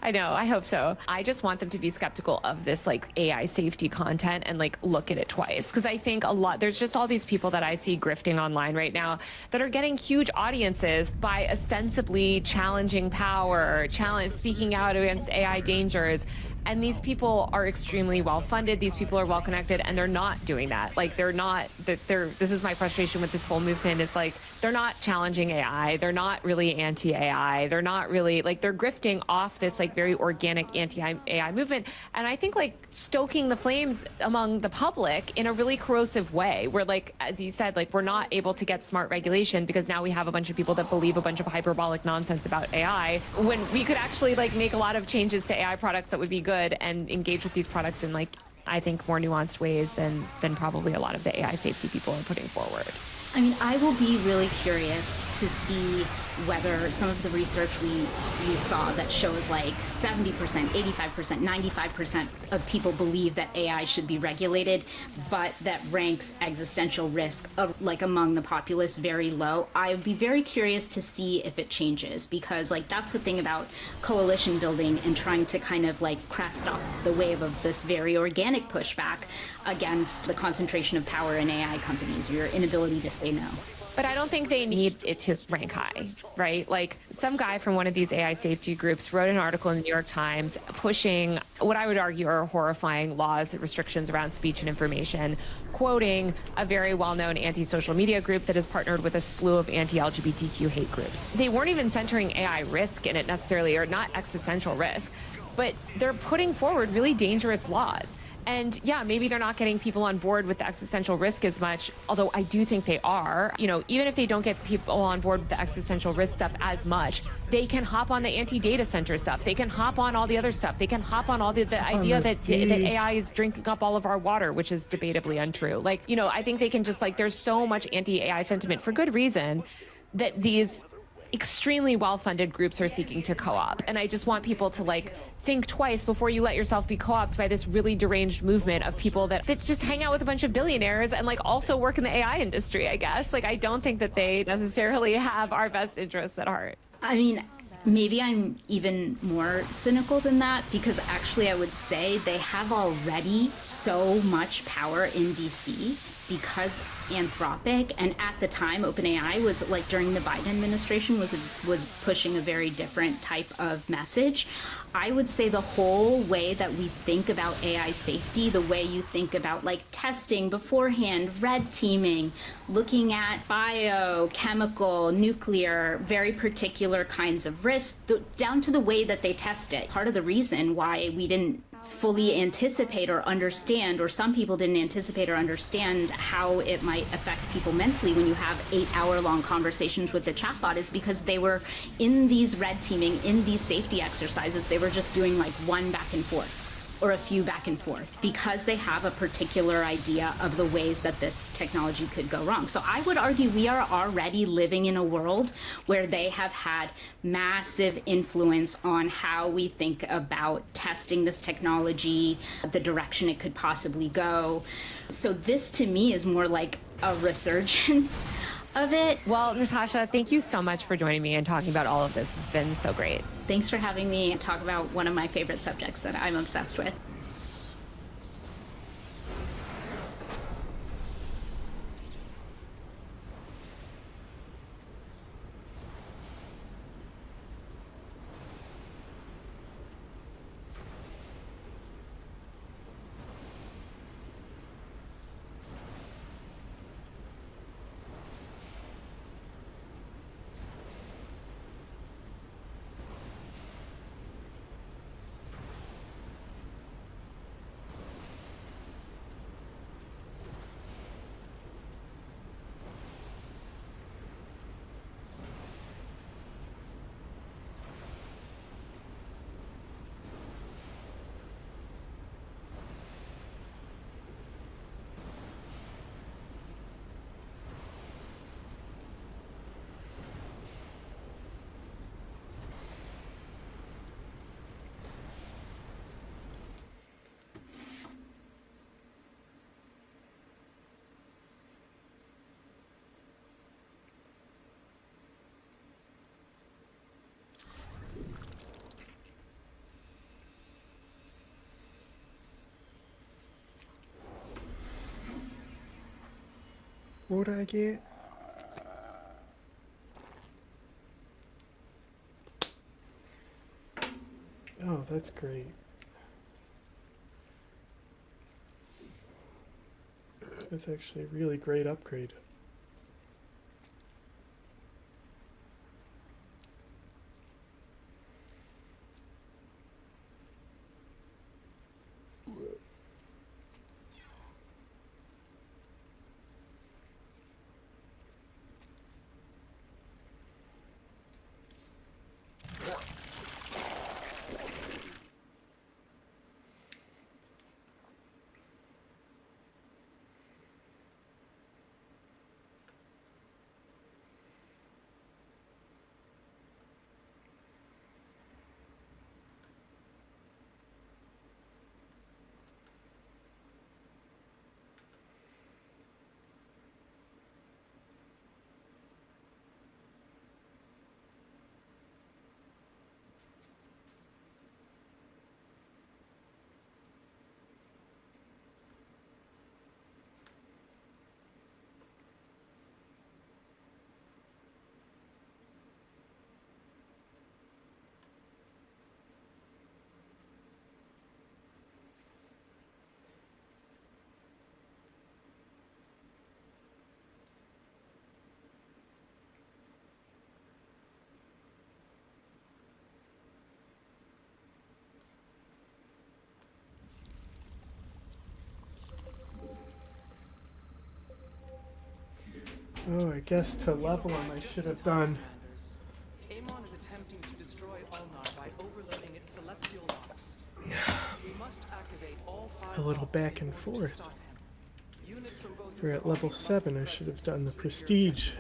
I know, I hope so. I just want them to be skeptical of this like AI safety content and like look at it twice. Because I think there's just all these people that I see grifting online right now that are getting huge audiences by ostensibly challenging power, speaking out against AI dangers. And these people are extremely well funded. These people are well connected, and they're not doing that. Like this is my frustration with this whole movement is like, they're not challenging AI. They're not really anti-AI. They're not really like, they're grifting off this like very organic anti-AI movement. And I think like stoking the flames among the public in a really corrosive way where like, as you said, like we're not able to get smart regulation because now we have a bunch of people that believe a bunch of hyperbolic nonsense about AI when we could actually like make a lot of changes to AI products that would be good and engage with these products in like, I think more nuanced ways than probably a lot of the AI safety people are putting forward. I mean, I will be really curious to see whether some of the research we saw that shows like 70%, 85%, 95% of people believe that AI should be regulated, but that ranks existential risk like among the populace very low. I would be very curious to see if it changes, because like that's the thing about coalition building and trying to kind of like crest off the wave of this very organic pushback against the concentration of power in AI companies, your inability to say no. But I don't think they need it to rank high, right? Like some guy from one of these AI safety groups wrote an article in the New York Times pushing what I would argue are horrifying laws and restrictions around speech and information, quoting a very well-known anti-social media group that has partnered with a slew of anti-LGBTQ hate groups. They weren't even centering AI risk in it necessarily, or not existential risk, but they're putting forward really dangerous laws. And yeah, maybe they're not getting people on board with the existential risk as much, although I do think they are. You know, even if they don't get people on board with the existential risk stuff as much, they can hop on the anti-data center stuff. They can hop on all the other stuff. They can hop on all the idea that AI is drinking up all of our water, which is debatably untrue. Like, you know, I think they can just like, there's so much anti-AI sentiment for good reason that these extremely well-funded groups are seeking to co-op. And I just want people to like think twice before you let yourself be co-opted by this really deranged movement of people that just hang out with a bunch of billionaires and like also work in the AI industry, I guess. Like, I don't think that they necessarily have our best interests at heart. I mean, maybe I'm even more cynical than that, because actually I would say they have already so much power in DC because Anthropic, and at the time OpenAI was like during the Biden administration was pushing a very different type of message. I would say the whole way that we think about AI safety, the way you think about like testing beforehand, red teaming, looking at biochemical, nuclear, very particular kinds of risks, down to the way that they test it. Part of the reason why we didn't fully anticipate or understand, or some people didn't anticipate or understand how it might affect people mentally when you have 8-hour-long conversations with the chatbot, is because they were in these red teaming, in these safety exercises, they were just doing like one back and forth or a few back and forth because they have a particular idea of the ways that this technology could go wrong. So I would argue we are already living in a world where they have had massive influence on how we think about testing this technology, the direction it could possibly go. So this to me is more like a resurgence of it. Well, Natasha, thank you so much for joining me and talking about all of this. It's been so great. Thanks for having me talk about one of my favorite subjects that I'm obsessed with. What would I get? Oh, that's great. That's actually a really great upgrade. Oh, I guess to level him I should have done Amon is attempting to destroy Ulnar by overloading its celestial locks. We must activate all 5 a little locks back in and order to forth. stop him. Units from both We're your at level army must 7, I prepare should have to done the complete your prestige.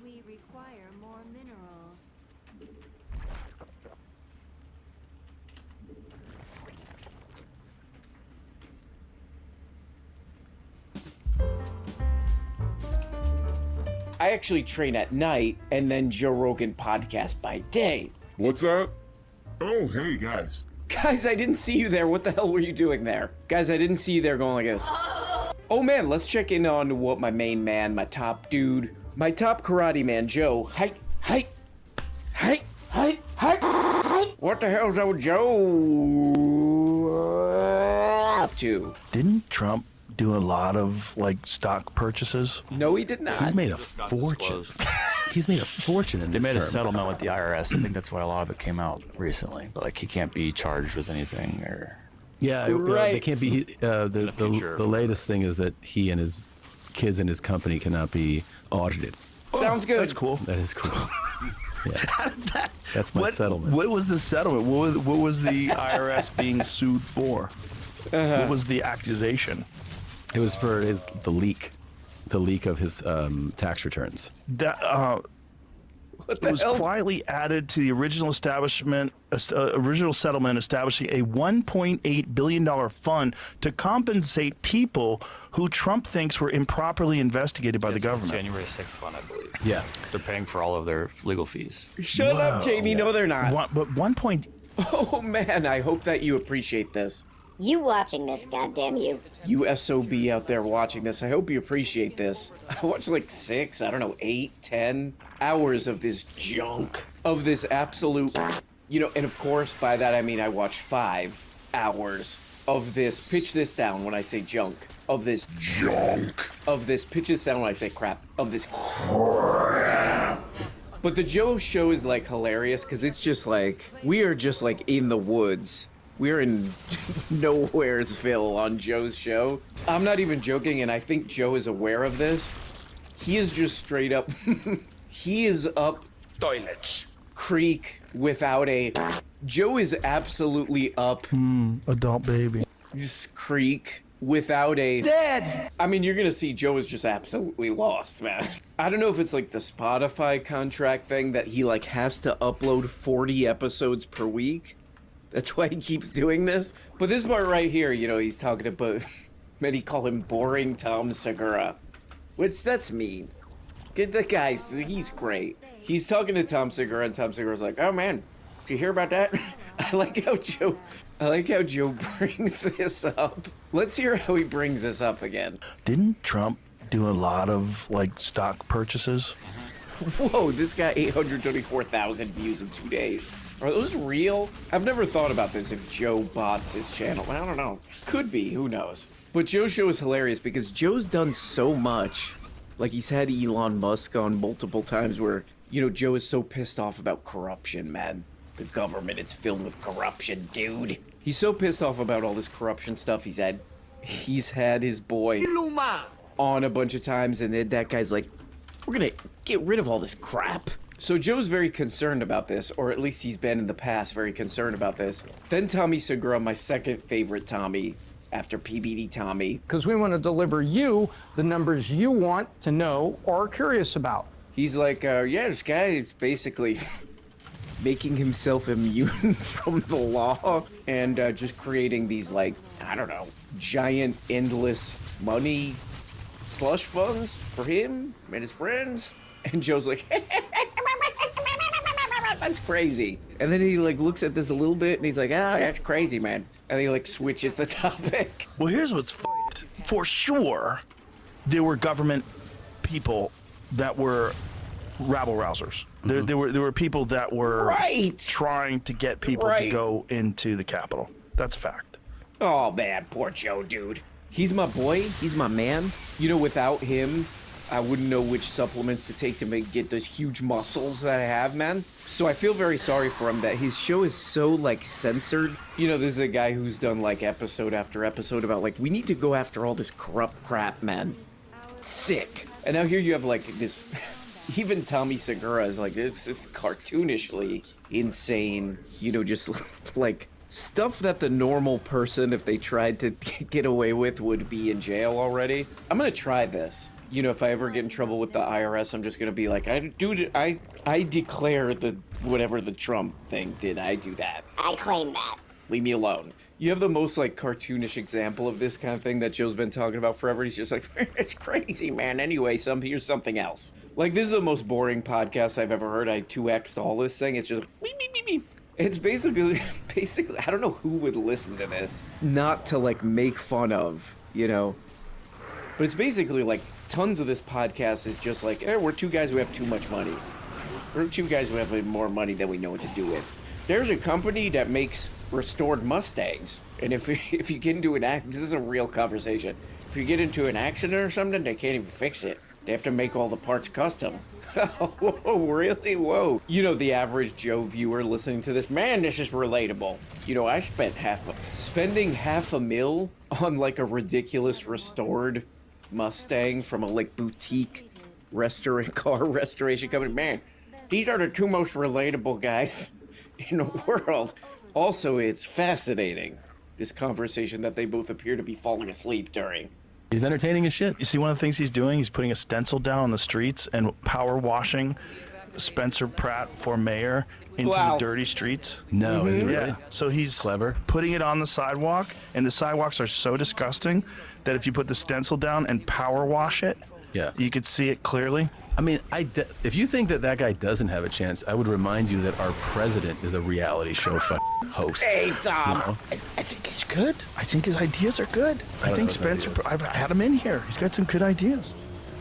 We require more minerals. I actually train at night and then Joe Rogan podcast by day. What's up? Oh, hey, guys. Guys, I didn't see you there. What the hell were you doing there? Guys, I didn't see you there going like this. Oh man, let's check in on what my main man, my top dude, my top karate man, Joe. Hi. What the hell's old Joe up to? Didn't Trump do a lot of like stock purchases? No, he did not. He's made a fortune. He's made a fortune in They this made a term. settlement with the IRS. I think that's why a lot of it came out recently. But like he can't be charged with anything or. Yeah, Right. they can't be. The future. latest thing is that he and his kids and his company cannot be audited. Sounds good. That's cool. That is cool. Yeah. That's my settlement. What was the settlement? What was the IRS being sued for? What was the accusation? It was for the leak of his tax returns. It was quietly added to the original settlement establishing a $1.8 billion fund to compensate people who Trump thinks were improperly investigated by the government. January 6th one, I believe. Yeah. They're paying for all of their legal fees. Shut up, Jamie. No, they're not. But 1 point. Oh man, I hope that you appreciate this. You watching this, goddamn you. You SOB out there watching this, I hope you appreciate this. I watched like 6, I don't know, 8, 10 hours of this junk. Of this absolute You know, and of course, by that I mean I watched 5 hours of this, pitch this down when I say junk, of this junk, of this, pitch this down when I say crap, of this crap. But the Joe show is like hilarious because it's just like, we are just like in the woods. We're in Nowheresville on Joe's show. I'm not even joking, and I think Joe is aware of this. He is just straight up, he is up toilets creek without a, Joe is absolutely up adult baby this creek without a dead. I mean, you're gonna see Joe is just absolutely lost, man. I don't know if it's like the Spotify contract thing that he like has to upload 40 episodes per week. That's why he keeps doing this. But this part right here, you know, he's talking about, many call him boring Tom Segura. Which, that's mean. Get the guy, he's great. He's talking to Tom Segura, and Tom Segura's like, oh man, did you hear about that? I like how Joe brings this up. Let's hear how he brings this up again. Didn't Trump do a lot of, like, stock purchases? Whoa, this got 824,000 views in 2 days. Are those real? I've never thought about this if Joe bots his channel. I don't know. Could be, who knows? But Joe's show is hilarious because Joe's done so much. Like, he's had Elon Musk on multiple times where, you know, Joe is so pissed off about corruption, man. The government, it's filled with corruption, dude. He's so pissed off about all this corruption stuff. He's had his boy on a bunch of times, and then that guy's like, we're gonna get rid of all this crap. So Joe's very concerned about this, or at least he's been in the past very concerned about this. Then Tommy Segura, my second favorite Tommy, after PBD Tommy. Because we want to deliver you the numbers you want to know or are curious about. He's like, yeah, this guy is basically making himself immune from the law and just creating these, like, I don't know, giant, endless money slush funds for him and his friends. And Joe's like, that's crazy. And then he like looks at this a little bit and he's like, oh, that's crazy, man. And he like switches the topic. Well, here's what's f***ed. For sure, there were government people that were rabble rousers. There were people that were trying to get people to go into the Capitol. That's a fact. Oh man, poor Joe, dude. He's my boy. He's my man. You know, without him, I wouldn't know which supplements to take to get those huge muscles that I have, man. So I feel very sorry for him that his show is so, like, censored. You know, this is a guy who's done, like, episode after episode about, like, we need to go after all this corrupt crap, man. Sick. And now here you have, like, this... Even Tommy Segura is, like, it's just cartoonishly insane. You know, just, like... Stuff that the normal person, if they tried to get away with, would be in jail already. I'm gonna try this. You know, if I ever get in trouble with the IRS, I'm just gonna be like, I declare the whatever the Trump thing did. I do that. I claim that. Leave me alone. You have the most like cartoonish example of this kind of thing that Joe's been talking about forever. He's just like, it's crazy, man. Anyway, here's something else. Like, this is the most boring podcast I've ever heard. I 2x'd all this thing. It's just beep, beep, beep, beep. It's basically, I don't know who would listen to this, not to like make fun of, you know, but it's basically like tons of this podcast is just like, we're two guys who have too much money. We're two guys who have more money than we know what to do with. There's a company that makes restored Mustangs. And if you get into this is a real conversation. If you get into an accident or something, they can't even fix it. They have to make all the parts custom. Whoa, really? Whoa. You know, the average Joe viewer listening to this, man, this is relatable. You know, I spent spending $500,000 on like a ridiculous restored Mustang from a like boutique car restoration company. Man, these are the two most relatable guys in the world. Also, it's fascinating, this conversation that they both appear to be falling asleep during. He's entertaining as shit. You see one of the things he's doing? He's putting a stencil down on the streets and power washing Spencer Pratt for mayor into the dirty streets. No, is he really? Yeah. So he's clever, putting it on the sidewalk, and the sidewalks are so disgusting that if you put the stencil down and power wash it, you could see it clearly. I mean, if you think that guy doesn't have a chance, I would remind you that our president is a reality show host. Hey, Tom. You know? I think he's good. I think his ideas are good. I think Spencer, I've had him in here. He's got some good ideas.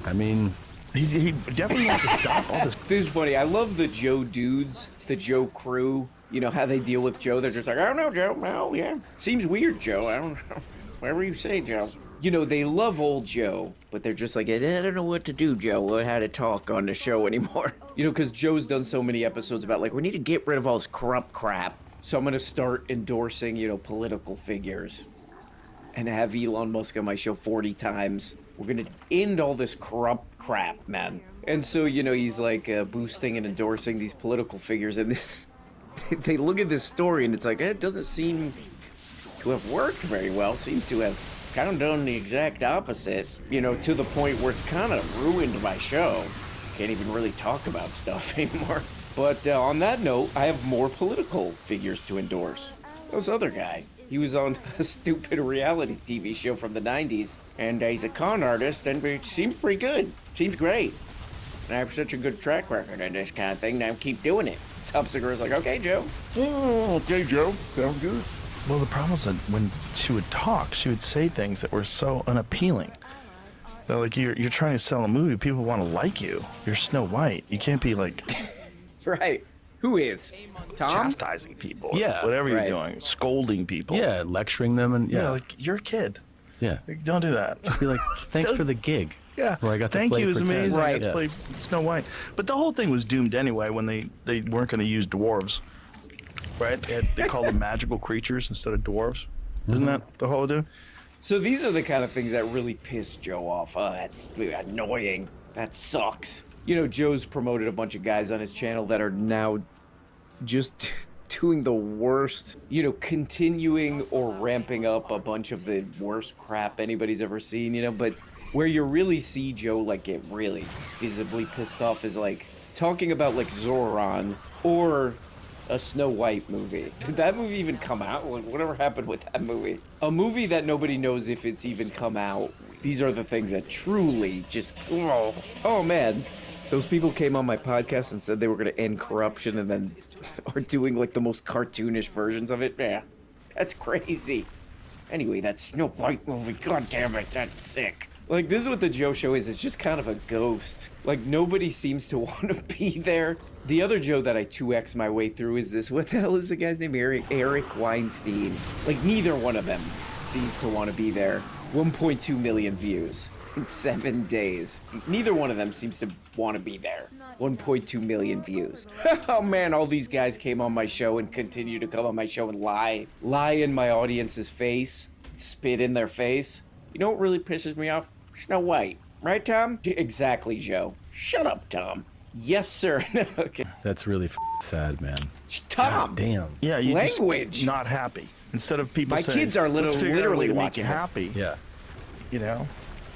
I mean, he definitely wants to stop all this. This is funny. I love the Joe dudes, the Joe crew, you know, how they deal with Joe. They're just like, I don't know, Joe. Well, yeah. Seems weird, Joe. I don't know. Whatever you say, Joe. You know, they love old Joe, but they're just like, I don't know what to do, Joe, or how to talk on the show anymore. You know, because Joe's done so many episodes about, like, we need to get rid of all this corrupt crap. So I'm going to start endorsing, you know, political figures and have Elon Musk on my show 40 times. We're going to end all this corrupt crap, man. And so, you know, he's like boosting and endorsing these political figures. And this, they look at this story and it's like, it doesn't seem to have worked very well. It seems to have kind of done the exact opposite, you know, to the point where it's kind of ruined my show. Can't even really talk about stuff anymore. But on that note, I have more political figures to endorse. This other guy, he was on a stupid reality TV show from the 90s, and he's a con artist, and it seems pretty good. Seems great. And I have such a good track record on this kind of thing, now I keep doing it. Top Segura's like, okay, Joe. Oh, okay, Joe. Sounds good. Well, the problem is that when she would talk, she would say things that were so unappealing. That, like, you're trying to sell a movie, people want to like you. You're Snow White. You can't be like... Right. Who is? Tom? Chastising people. Yeah. Whatever you're doing. Scolding people. Yeah, lecturing them and Yeah, like, you're a kid. Yeah. Like, don't do that. Be like, thanks for the gig. Yeah. Where I got to Thank play you, it was pretend. amazing. I got to Yeah. play Snow White. But the whole thing was doomed anyway when they weren't going to use dwarves. Right? They called them magical creatures instead of dwarves. Isn't that the whole deal? So these are the kind of things that really piss Joe off. Oh, that's annoying. That sucks. You know, Joe's promoted a bunch of guys on his channel that are now just doing the worst, you know, continuing or ramping up a bunch of the worst crap anybody's ever seen, you know, but where you really see Joe, like, get really visibly pissed off is, like, talking about, like, Zoran or a Snow White movie. Did that movie even come out? Like, whatever happened with that movie? A movie that nobody knows if it's even come out. These are the things that truly just, oh man. Those people came on my podcast and said they were going to end corruption and then are doing, like, the most cartoonish versions of it. Yeah, that's crazy. Anyway, that Snow White movie, god damn it, that's sick. Like, this is what the Joe Show is. It's just kind of a ghost. Like, nobody seems to want to be there. The other Joe that I 2X my way through is this. What the hell is the guy's name? Eric Weinstein. Like, neither one of them seems to want to be there. 1.2 million views in 7 days. Neither one of them seems to want to be there. 1.2 million views. Oh man, all these guys came on my show and continue to come on my show and lie. Lie in my audience's face. Spit in their face. You know what really pisses me off? Snow White. Right, Tom? Exactly, Joe. Shut up, Tom. Yes, sir. Okay. That's really sad, man. Tom! God damn. Yeah, you Language. just not happy. Instead of people My saying, kids are let's figure out a way literally to make watching you this. happy. Yeah. You know?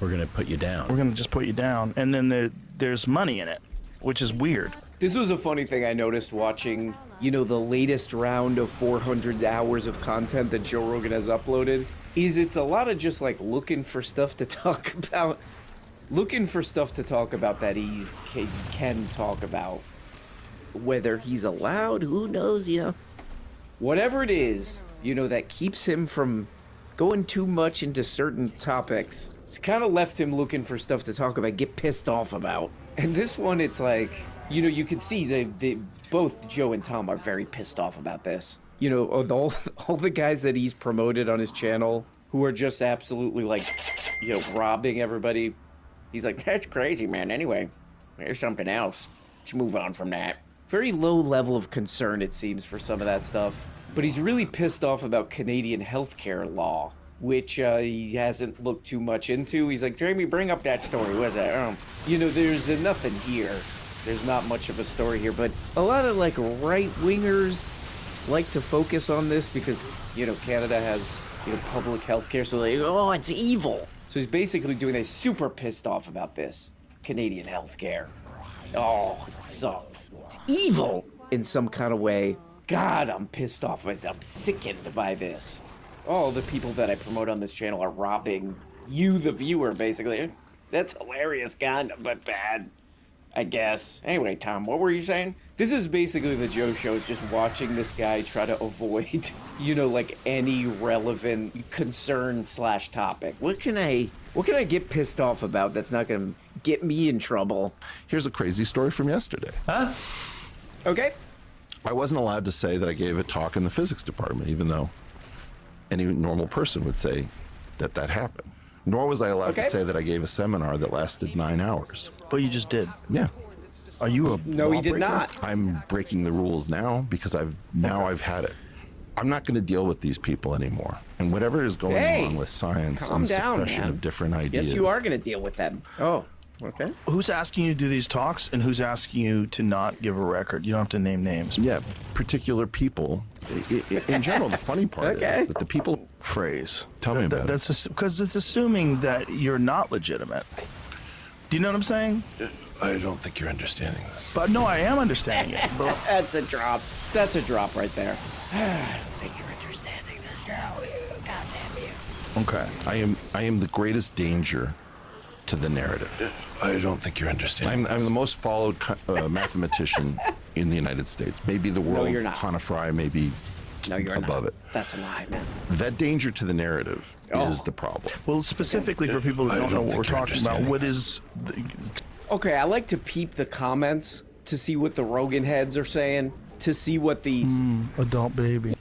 We're going to put you down. We're going to just put you down. And then there's money in it, which is weird. This was a funny thing I noticed watching, you know, the latest round of 400 hours of content that Joe Rogan has uploaded. Is it's a lot of just, like, looking for stuff to talk about. Looking for stuff to talk about that he can talk about. Whether he's allowed, who knows, you know. Whatever it is, you know, that keeps him from going too much into certain topics. It's kind of left him looking for stuff to talk about, get pissed off about. And this one, it's like, you know, you can see they both Joe and Tom are very pissed off about this. You know, all the guys that he's promoted on his channel who are just absolutely, like, you know, robbing everybody. He's like, that's crazy, man. Anyway, there's something else. Let's move on from that. Very low level of concern, it seems, for some of that stuff. But he's really pissed off about Canadian healthcare law, which he hasn't looked too much into. He's like, Jamie, bring up that story. What's that? You know, there's nothing here. There's not much of a story here, but a lot of, like, right-wingers like to focus on this because, you know, Canada has, you know, public health care, so they go, oh, it's evil. So he's basically doing this, super pissed off about this. Canadian health care. Oh, it sucks. It's evil in some kind of way. God, I'm pissed off. I'm sickened by this. All the people that I promote on this channel are robbing you, the viewer, basically. That's hilarious, kind of, but bad, I guess. Anyway, Tom, what were you saying? This is basically the Joe Show, is just watching this guy try to avoid, you know, like, any relevant concern / topic. What can I get pissed off about that's not gonna get me in trouble? Here's a crazy story from yesterday. Huh? Okay. I wasn't allowed to say that I gave a talk in the physics department, even though any normal person would say that that happened. Nor was I allowed to say that I gave a seminar that lasted 9 hours. But you just did. Yeah. Are you a No, he did lawbreaker? not. I'm breaking the rules now because I've had it. I'm not going to deal with these people anymore. And whatever is going on with science calm and down, suppression man. of different ideas. Yes, you are going to deal with them. Oh, okay. Who's asking you to do these talks, and who's asking you to not give a record? You don't have to name names. Yeah, particular people. In general, the funny part is that the people... Phrase. Tell me about it. That's because it's assuming that you're not legitimate. Do you know what I'm saying? I don't think you're understanding this. But no, I am understanding it. But That's a drop. That's a drop right there. I don't think you're understanding this, Joe. God damn you. okay. I am the greatest danger to the narrative. I don't think you're understanding. I'm the most followed mathematician in the United States. Maybe the world. No, you're not. Hannah Fry, maybe No, you're above not. it. That's a lie, man. That danger to the narrative is the problem. Well, specifically for people who don't know what we're talking about, what is... Okay, I like to peep the comments to see what the Rogan heads are saying, to see what the adult baby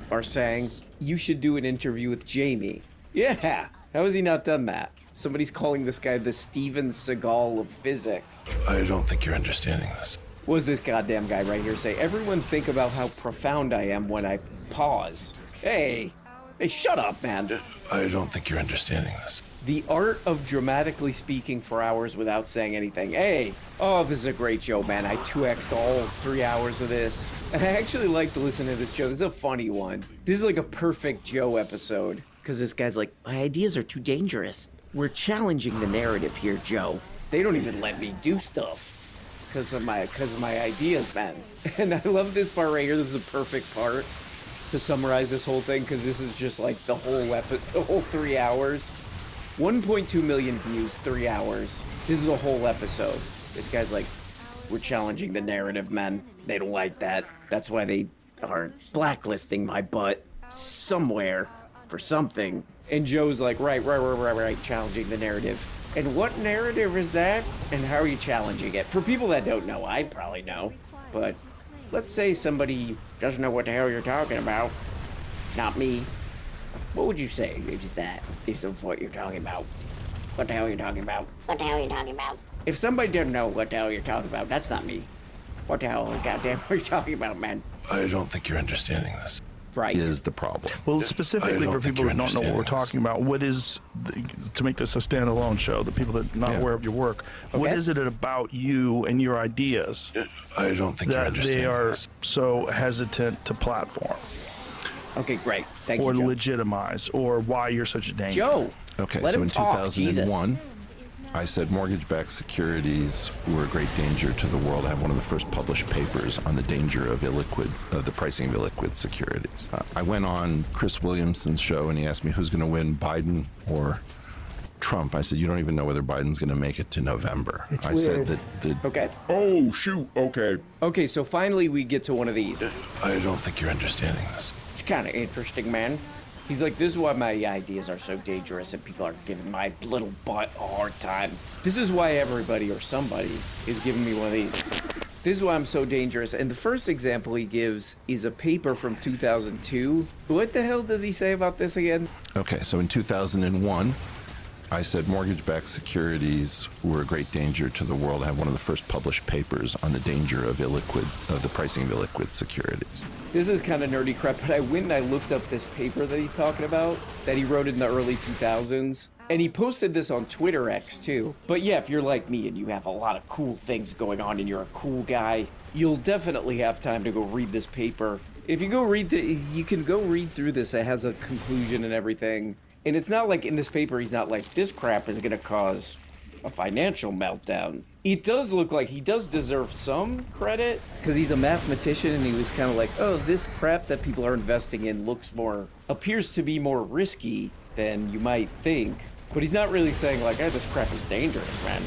are saying. You should do an interview with Jamie. Yeah, how has he not done that? Somebody's calling this guy the Steven Seagal of physics. I don't think you're understanding this. What does this goddamn guy right here say? Everyone think about how profound I am when I pause. Hey, shut up, man. I don't think you're understanding this. The art of dramatically speaking for hours without saying anything. Hey, oh, this is a great show, man. I 2x'd all 3 hours of this. And I actually like to listen to this show. This is a funny one. This is like a perfect Joe episode. Because this guy's like, my ideas are too dangerous. We're challenging the narrative here, Joe. They don't even let me do stuff. Because of my ideas, man. And I love this part right here. This is a perfect part to summarize this whole thing. Because this is just like the whole 3 hours. 1.2 million views, 3 hours. This is the whole episode. This guy's like, we're challenging the narrative, man. They don't like that. That's why they are blacklisting my butt somewhere for something. And Joe's like, right, challenging the narrative. And what narrative is that? And how are you challenging it? For people that don't know, I probably know. But let's say somebody doesn't know what the hell you're talking about. Not me. What would you say if that is what you're talking about? What the hell are you talking about? What the hell are you talking about? If somebody doesn't know what the hell you're talking about, that's not me. What the hell, goddamn, are you talking about, man? I don't think you're understanding this. Right. Is the problem. Well, specifically for people who don't know what we're talking about, what is, to make this a standalone show, the people that are not aware of your work, what is it about you and your ideas I don't think you're that understanding they are this. so hesitant to platform? Okay, great. Thank or you, Joe. legitimize, or why you're such a danger. Joe! Okay, Let so him in talk, 2001, I said mortgage-backed securities were a great danger to the world. I have one of the first published papers on the danger of the pricing of illiquid securities. I went on Chris Williamson's show and he asked me who's going to win, Biden or Trump. I said, you don't even know whether Biden's going to make it to November. I said that Okay. Oh, shoot. Okay. Okay, so finally we get to one of these. I don't think you're understanding this. It's kind of interesting, man. He's like, this is why my ideas are so dangerous and people are giving my little butt a hard time. This is why everybody or somebody is giving me one of these. This is why I'm so dangerous. And the first example he gives is a paper from 2002. What the hell does he say about this again? Okay, so in 2001, I said mortgage-backed securities were a great danger to the world. I have one of the first published papers on the danger of the pricing of illiquid securities. This is kind of nerdy crap, but I went and I looked up this paper that he's talking about that he wrote in the early 2000s. And he posted this on Twitter X too. But yeah, if you're like me and you have a lot of cool things going on and you're a cool guy, you'll definitely have time to go read this paper. If you go you can go read through this. It has a conclusion and everything. And it's not like in this paper, he's not like, this crap is going to cause a financial meltdown. It does look like he does deserve some credit because he's a mathematician and he was kind of like, oh, this crap that people are investing in appears to be more risky than you might think. But he's not really saying like, oh, this crap is dangerous, man.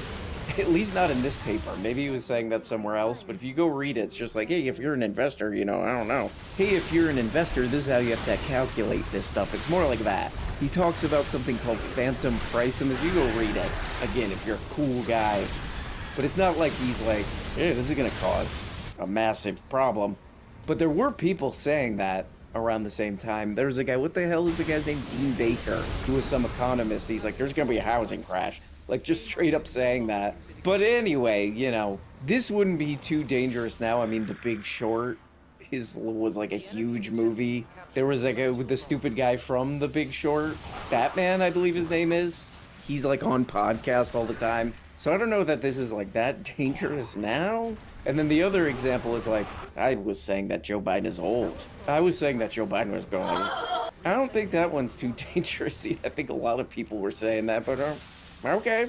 At least not in this paper. Maybe he was saying that somewhere else, but if you go read it, it's just like, hey, if you're an investor, I don't know. Hey, if you're an investor, this is how you have to calculate this stuff. It's more like that. He talks about something called phantom price in this. You go read it. Again, if you're a cool guy. But it's not like he's like, hey, this is going to cause a massive problem. But there were people saying that around the same time. There was a guy, what the hell is the guy's name? Dean Baker, who was some economist. He's like, there's going to be a housing crash. Like, just straight up saying that. But anyway, you know, this wouldn't be too dangerous now. I mean, The Big Short was like a huge movie. There was like the stupid guy from The Big Short, Batman, I believe his name is. He's like on podcasts all the time. So I don't know that this is like that dangerous now. And then the other example is like, I was saying that Joe Biden is old. I was saying that Joe Biden was going. I don't think that one's too dangerous. I think a lot of people were saying that, but okay.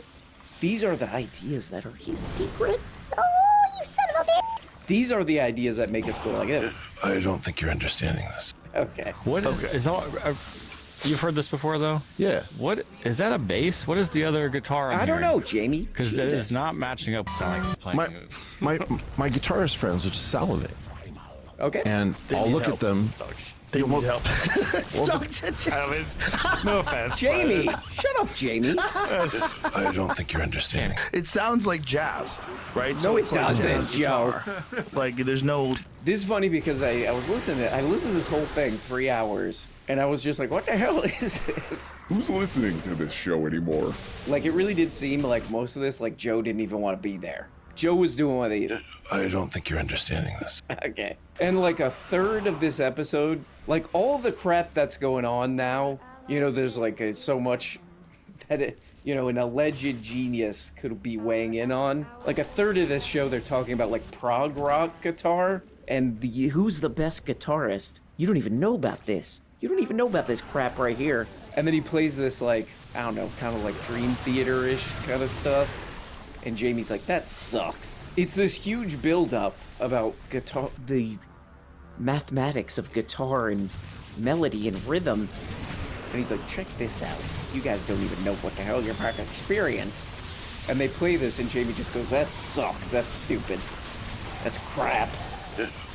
These are the ideas that are his secret. Oh, you son of a bitch! These are the ideas that make us go like this. I don't think you're understanding this. Okay. What is all? You've heard this before, though? Yeah. What is that? A bass? What is the other guitar? I don't know, Jamie. Because that is not matching up. Sound like he's playing. My guitarist friends will just salivate. Okay. And I'll look at them. They need help. No offense. Jamie, shut up, Jamie. I don't think you're understanding. It sounds like jazz, right? No, it doesn't, jazz Joe. guitar. Like there's no. This is funny because I was listening. I listened to this whole thing 3 hours, and I was just like, "What the hell is this?" Who's listening to this show anymore? Like, it really did seem like most of this, like Joe didn't even want to be there. Joe was doing one of these. I don't think you're understanding this. Okay. And like a third of this episode, like all the crap that's going on now, you know, there's like so much that it, you know, an alleged genius could be weighing in on. Like a third of this show, they're talking about like prog rock guitar and who's the best guitarist. You don't even know about this. You don't even know about this crap right here. And then he plays this like, I don't know, kind of like Dream Theater-ish kind of stuff. And Jamie's like, that sucks. It's this huge build-up about guitar, the mathematics of guitar and melody and rhythm. And he's like, check this out. You guys don't even know what the hell you're about to experience. And they play this, and Jamie just goes, that sucks. That's stupid. That's crap.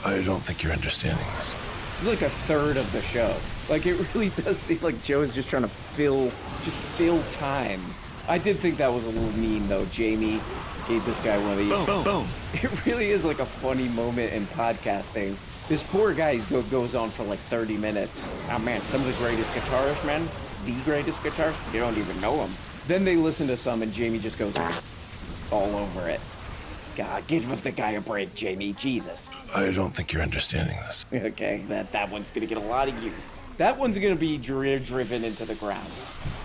I don't think you're understanding this. It's like a third of the show. Like, it really does seem like Joe is just trying to fill time. I did think that was a little mean, though. Jamie gave this guy one of these. Boom, boom. It really is like a funny moment in podcasting. This poor guy goes on for like 30 minutes. Oh, man, some of the greatest guitarists, man. The greatest guitarist. You don't even know him. Then they listen to some, and Jamie just goes all over it. God, give the guy a break, Jamie. Jesus. I don't think you're understanding this. Okay, that one's going to get a lot of use. That one's going to be driven into the ground.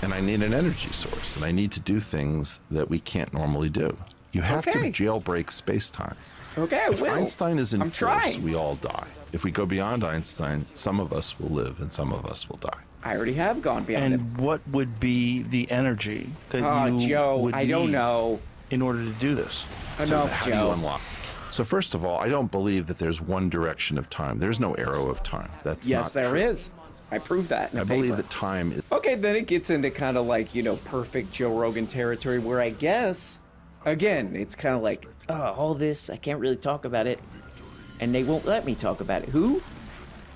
And I need an energy source, and I need to do things that we can't normally do. You have to jailbreak space-time. Okay, I If will. Einstein is in I'm force, trying. we all die. If we go beyond Einstein, some of us will live and some of us will die. I already have gone beyond it. And what would be the energy that you Joe, would I don't need know. in order to do this? Enough, how do you unlock? So first of all, I don't believe that there's one direction of time. There's no arrow of time. That's Yes, not there true. is. I proved that in I a believe paper. that time is. Okay, then it gets into kind of like, you know, perfect Joe Rogan territory where I guess, again, it's kind of like, all this, I can't really talk about it. And they won't let me talk about it. Who?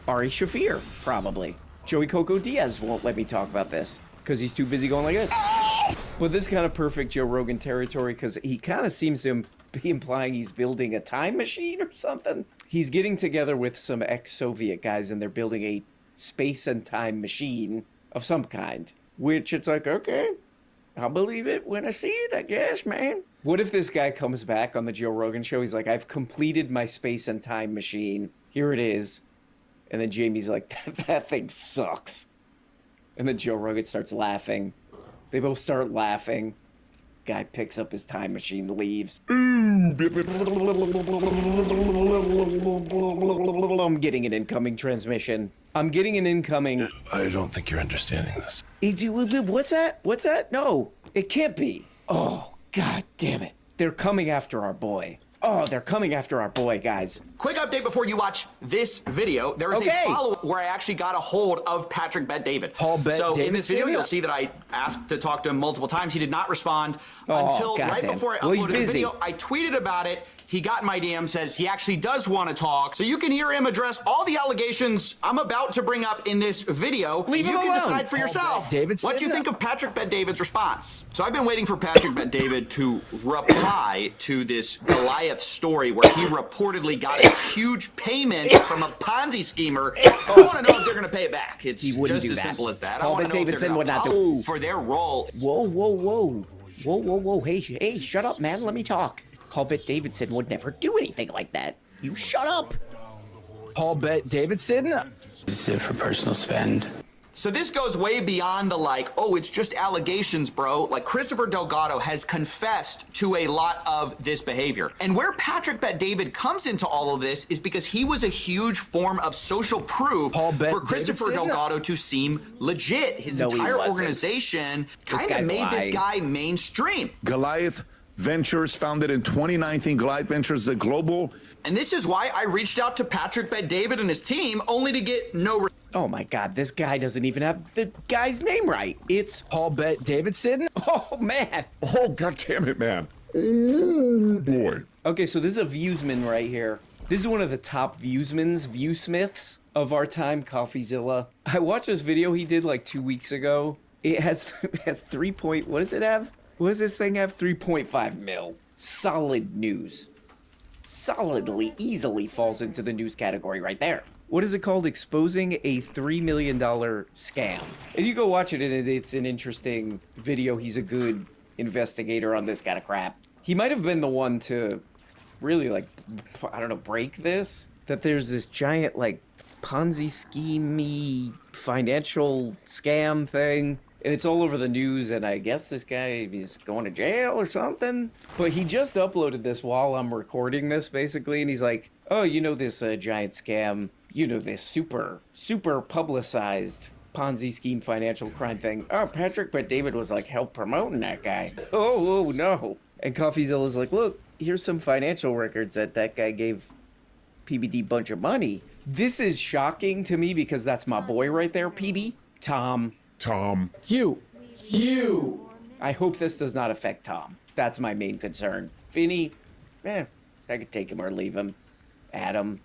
Ari Shaffir, probably. Joey Coco Diaz won't let me talk about this because he's too busy going like this. But this kind of perfect Joe Rogan territory because he kind of seems to be implying he's building a time machine or something. He's getting together with some ex-Soviet guys and they're building a space and time machine of some kind. Which it's like, okay, I'll believe it when I see it, I guess, man. What if this guy comes back on the Joe Rogan show? He's like, I've completed my space and time machine. Here it is. And then Jamie's like, that thing sucks. And then Joe Rogan starts laughing. They both start laughing. Guy picks up his time machine, leaves. I'm getting an incoming transmission. I'm getting an incoming. I don't think you're understanding this. What's that? What's that? No, it can't be. Oh, God damn it. They're coming after our boy. Oh, they're coming after our boy, guys. Quick update before you watch this video. There is a follow-up where I actually got a hold of Patrick Bet-David. Paul Bet-David. So in this video, you'll see that I asked to talk to him multiple times. He did not respond until right goddamn. before I Well, he's uploaded the busy. video. I tweeted about it. He got in my DM, says he actually does want to talk. So you can hear him address all the allegations I'm about to bring up in this video. Leave you him can alone. decide for yourself. David What do you said think that. of Patrick Bet-David's response? So I've been waiting for Patrick Bet-David to reply to this Goliath story where he reportedly got a huge payment from a Ponzi schemer. I want to know if they're going to pay it back. It's He wouldn't just do as that. simple as that. I Paul want to know if Bet-David they're going would to not do- apologize for their role. Whoa. Hey, shut up, man. Let me talk. Paul Bet-Davidson would never do anything like that. You shut up. Paul Bet-Davidson? Use it for personal spend. So this goes way beyond the like, oh, it's just allegations, bro. Like Christopher Delgado has confessed to a lot of this behavior. And where Patrick Bet-David comes into all of this is because he was a huge form of social proof for Christopher Delgado to seem legit. His No, he entire wasn't. organization kind of guy's made this lying. guy mainstream. Goliath Ventures, founded in 2019. Goliath Ventures is a global. And this is why I reached out to Patrick Bet-David and his team only to get no Oh my God, this guy doesn't even have the guy's name right. It's Paul Bet-Davidson? Oh man. Oh, God damn it, man. Oh, boy. Okay, so this is a viewsman right here. This is one of the top viewsmiths of our time, CoffeeZilla. I watched this video he did like 2 weeks ago. It has 3 point, what does it have? What does this thing have? 3.5 mil. Solid news. Solidly, easily falls into the news category right there. What is it called? Exposing a $3 million scam. And you go watch it, and it's an interesting video. He's a good investigator on this kind of crap. He might have been the one to really, like, I don't know, break this. That there's this giant, like, Ponzi scheme-y financial scam thing. And it's all over the news, and I guess this guy is going to jail or something. But he just uploaded this while I'm recording this, basically, and he's like, oh, you know this giant scam, you know this super publicized Ponzi scheme financial crime thing. Oh, Patrick Bet-David was like help promoting that guy. Oh, no. And CoffeeZilla's like, look, here's some financial records that guy gave PBD a bunch of money. This is shocking to me because that's my boy right there, PB. Tom. You. I hope this does not affect Tom. That's my main concern. Finny, I could take him or leave him. Adam,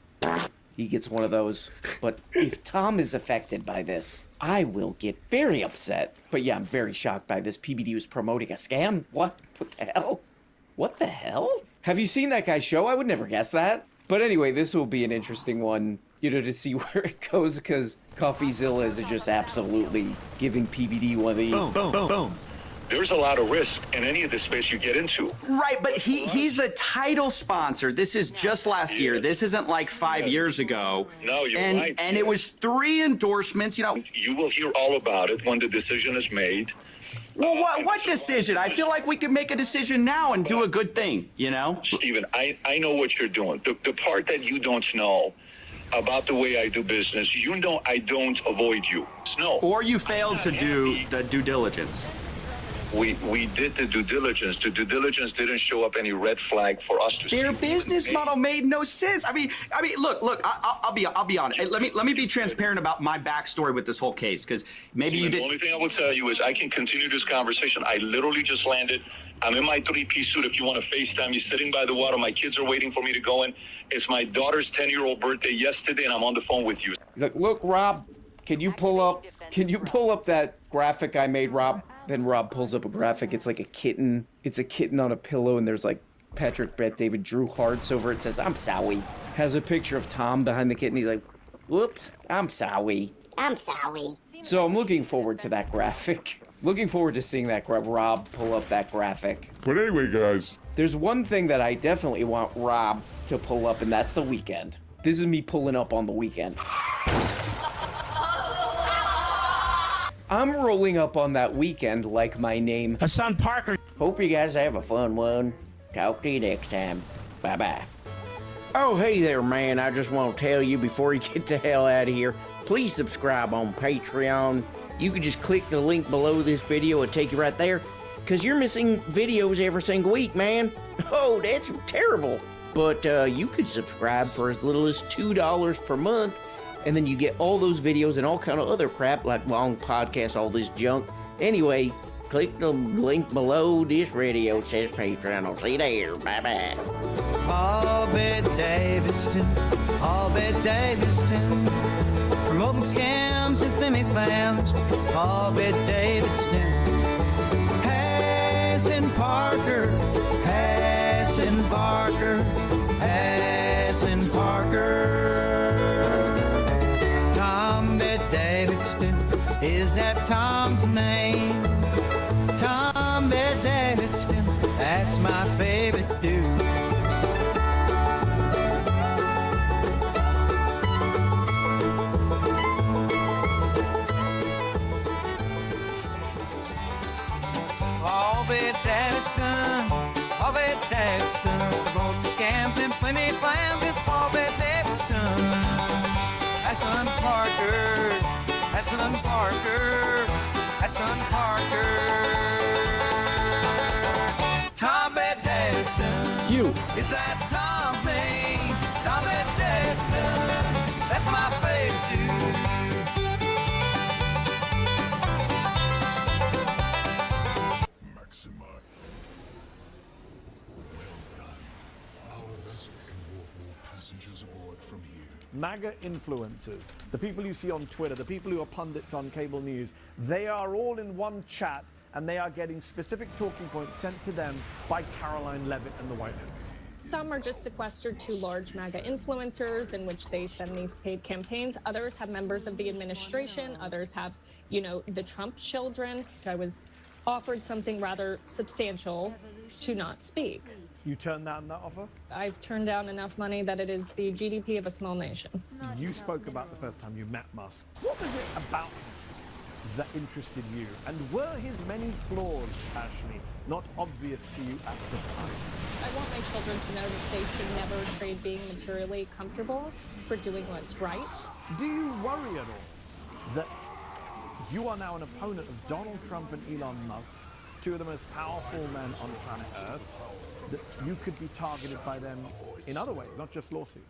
he gets one of those. But if Tom is affected by this, I will get very upset. But yeah, I'm very shocked by this. PBD was promoting a scam? What the hell? What the hell? Have you seen that guy's show? I would never guess that. But anyway, this will be an interesting one, you know, to see where it goes, because CoffeeZilla is just absolutely giving PBD one of these. Boom. There's a lot of risk in any of the space you get into. Right, but he's the title sponsor. This is just last year. This isn't like 5 years ago. No, you're and, right. And it was 3 endorsements, you know. You will hear all about it when the decision is made. Well, what decision? I feel like we could make a decision now and do a good thing, you know? Steven, I know what you're doing. The part that you don't know about the way I do business, you know I don't avoid you. No. Or you failed to do the due diligence. We did the due diligence. The due diligence didn't show up any red flag for us to see. Their business model made no sense. I mean, look. I'll be honest. Hey, let me be transparent about my backstory with this whole case, because maybe you did. The only thing I will tell you is I can continue this conversation. I literally just landed. I'm in my 3-piece suit. If you want to FaceTime me, sitting by the water. My kids are waiting for me to go in. It's my daughter's 10-year-old birthday yesterday, and I'm on the phone with you. Look, Rob, can you pull up that graphic I made, Rob? Then Rob pulls up a graphic. It's like a kitten. It's a kitten on a pillow, and there's like Patrick Bet-David drew hearts over it. Says, I'm sorry. Has a picture of Tom behind the kitten. He's like, whoops, I'm sorry. I'm sorry. So I'm looking forward to that graphic. Looking forward to seeing that Rob pull up that graphic. But anyway, guys. There's one thing that I definitely want Rob to pull up, and that's the weekend. This is me pulling up on the weekend. I'm rolling up on that weekend like my name. Hassan Parker. Hope you guys have a fun one. Talk to you next time. Bye-bye. Oh, hey there, man. I just want to tell you before you get the hell out of here, please subscribe on Patreon. You can just click the link below this video and take you right there, because you're missing videos every single week, man. Oh, that's terrible. But you could subscribe for as little as $2 per month, and then you get all those videos and all kind of other crap like long podcasts, all this junk. Anyway, click the link below this video. It says Patreon. I'll see you there. Bye-bye. Paul Davidson, Paul Davidson, promoting scams and flimmy flams. It's Paul Davidson. Hassan Parker, Hassan Parker, Hassan Parker. Tom Davidson, is that Tom's name? Tom Davidson, that's my favorite dude. Paul Davidson, about the scams and plenty plans. It's Paul Davidson. Hassan Parker, Hassan Parker, Hassan Parker. Tom Davidson. You. Is that Tom's name? Tom Davidson. That's my favorite dude. MAGA influencers, the people you see on Twitter, the people who are pundits on cable news, they are all in one chat and they are getting specific talking points sent to them by Caroline Leavitt and the White House. Some are just sequestered to large MAGA influencers in which they send these paid campaigns. Others have members of the administration. Others have, you know, the Trump children. I was offered something rather substantial to not speak. You turned down that offer? I've turned down enough money that it is the GDP of a small nation. You spoke about the first time you met Musk. What was it about him that interested you? And were his many flaws, Ashley, not obvious to you at the time? I want my children to know that they should never trade being materially comfortable for doing what's right. Do you worry at all that you are now an opponent of Donald Trump and Elon Musk, two of the most powerful men on planet Earth, that you could be targeted by them in other ways, not just lawsuits?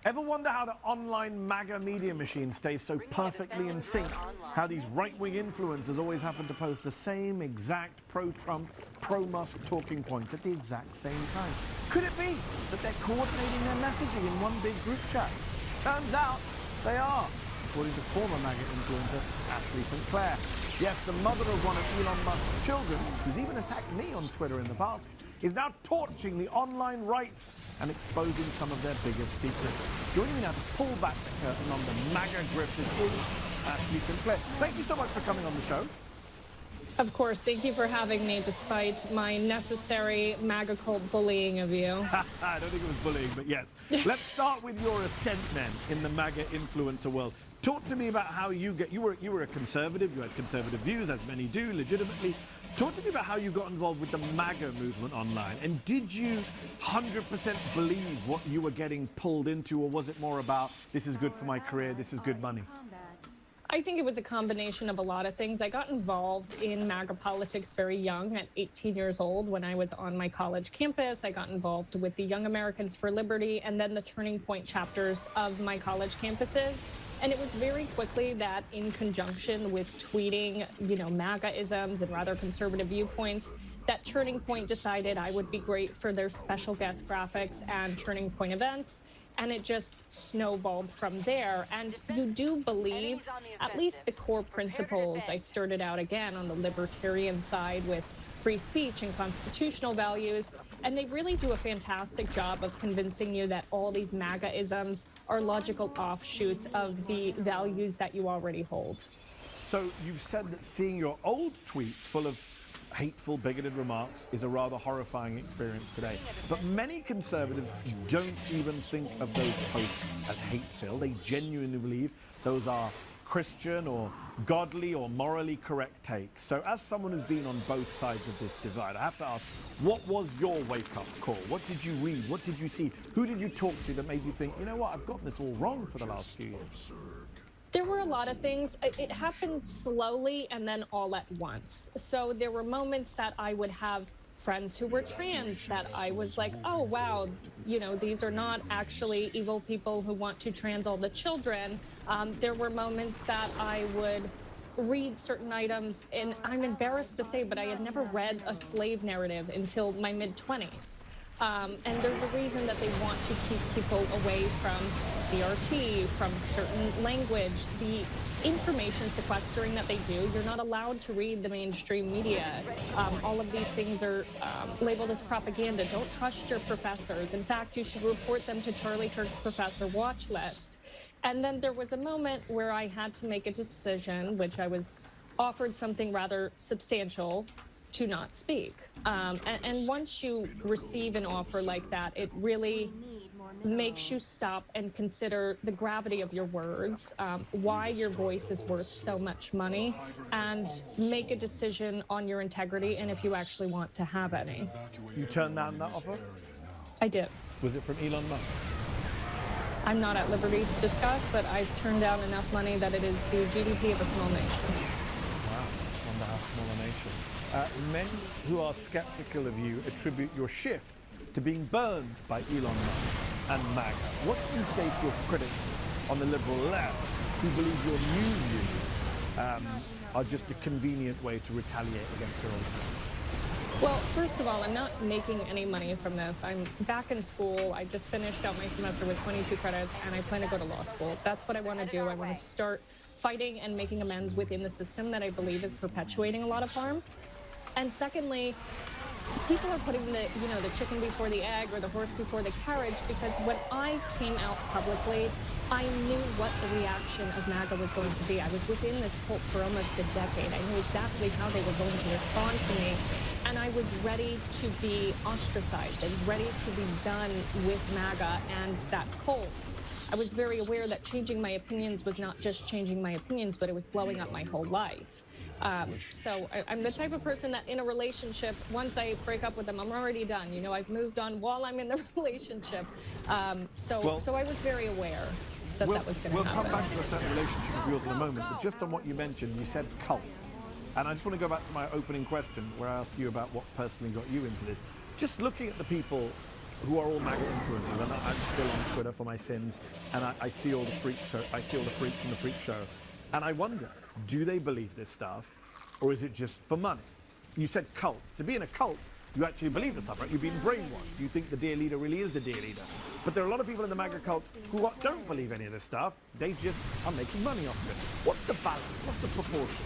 Ever wonder how the online MAGA media machine stays so perfectly in sync? How these right-wing influencers always happen to post the same exact pro-Trump, pro-Musk talking points at the exact same time? Could it be that they're coordinating their messaging in one big group chat? Turns out they are, according to former MAGA influencer Ashley St. Clair. Yes, the mother of one of Elon Musk's children, who's even attacked me on Twitter in the past, is now torching the online right and exposing some of their biggest secrets. Joining me now to pull back the curtain on the MAGA grifters is Ashley St. Clair. Thank you so much for coming on the show. Of course, thank you for having me, despite my necessary MAGA cult bullying of you. I don't think it was bullying, but yes. Let's start with your ascent then in the MAGA influencer world. Talk to me about how you were a conservative, you had conservative views, as many do, legitimately. Talk to me about how you got involved with the MAGA movement online. And did you 100% believe what you were getting pulled into, or was it more about, this is good for my career, this is good money? I think it was a combination of a lot of things. I got involved in MAGA politics very young, at 18 years old, when I was on my college campus. I got involved with the Young Americans for Liberty and then the Turning Point chapters of my college campuses. And it was very quickly that, in conjunction with tweeting, you know, MAGA-isms and rather conservative viewpoints, that Turning Point decided I would be great for their special guest graphics and Turning Point events. And it just snowballed from there. And you do believe, at least the core principles. I started out again on the libertarian side with free speech and constitutional values. And they really do a fantastic job of convincing you that all these MAGA-isms are logical offshoots of the values that you already hold. So you've said that seeing your old tweets full of hateful, bigoted remarks is a rather horrifying experience today. But many conservatives don't even think of those posts as hate-filled. They genuinely believe those are Christian or godly or morally correct takes. So as someone who's been on both sides of this divide, I have to ask, what was your wake-up call? What did you read? What did you see? Who did you talk to that made you think, you know what, I've gotten this all wrong for the last few years? There were a lot of things. It happened slowly and then all at once. So there were moments that I would have friends who were trans that I was like, oh, wow, you know, these are not actually evil people who want to trans all the children. There were moments that I would read certain items, and I'm embarrassed to say, but I had never read a slave narrative until my mid-20s. And there's a reason that they want to keep people away from CRT, from certain language, the information sequestering that they do. You're not allowed to read the mainstream media. All of these things are labeled as propaganda. Don't trust your professors. In fact, you should report them to Charlie Kirk's professor watch list. And then there was a moment where I had to make a decision, which I was offered something rather substantial, to not speak. And once you receive an offer like that, it really makes you stop and consider the gravity of your words, why your voice is worth so much money, and make a decision on your integrity and if you actually want to have any. You turned down that offer? I did. Was it from Elon Musk? I'm not at liberty to discuss, but I've turned down enough money that it is the GDP of a small nation. Wow, wonder how small a nation. Many who are skeptical of you attribute your shift to being burned by Elon Musk and MAGA. What do you say to your critics on the liberal left who believe your new views are just a convenient way to retaliate against their own friends? Well, first of all, I'm not making any money from this. I'm back in school. I just finished out my semester with 22 credits, and I plan to go to law school. That's what I want to do. I want to start fighting and making amends within the system that I believe is perpetuating a lot of harm. And secondly, people are putting the chicken before the egg or the horse before the carriage, because when I came out publicly, I knew what the reaction of MAGA was going to be. I was within this cult for almost a decade. I knew exactly how they were going to respond to me. And I was ready to be ostracized. I was ready to be done with MAGA and that cult. I was very aware that changing my opinions was not just changing my opinions, but it was blowing up my whole life. So I'm the type of person that in a relationship, once I break up with them, I'm already done. You know, I've moved on while I'm in the relationship. So I was very aware that that was going to happen. We'll come back to a certain relationship of yours in a moment, but just on what you mentioned, you said cult. And I just want to go back to my opening question where I asked you about what personally got you into this. Just looking at the people who are all MAGA influencers, and I'm still on Twitter for my sins, and I see all the freaks. I see all the freaks in the freak show, and I wonder, do they believe this stuff, or is it just for money? You said cult. To be in a cult, you actually believe this stuff, right? You've been brainwashed. You think the dear leader really is the dear leader. But there are a lot of people in the MAGA cult who don't believe any of this stuff. They just are making money off of it. What's the balance? What's the proportion?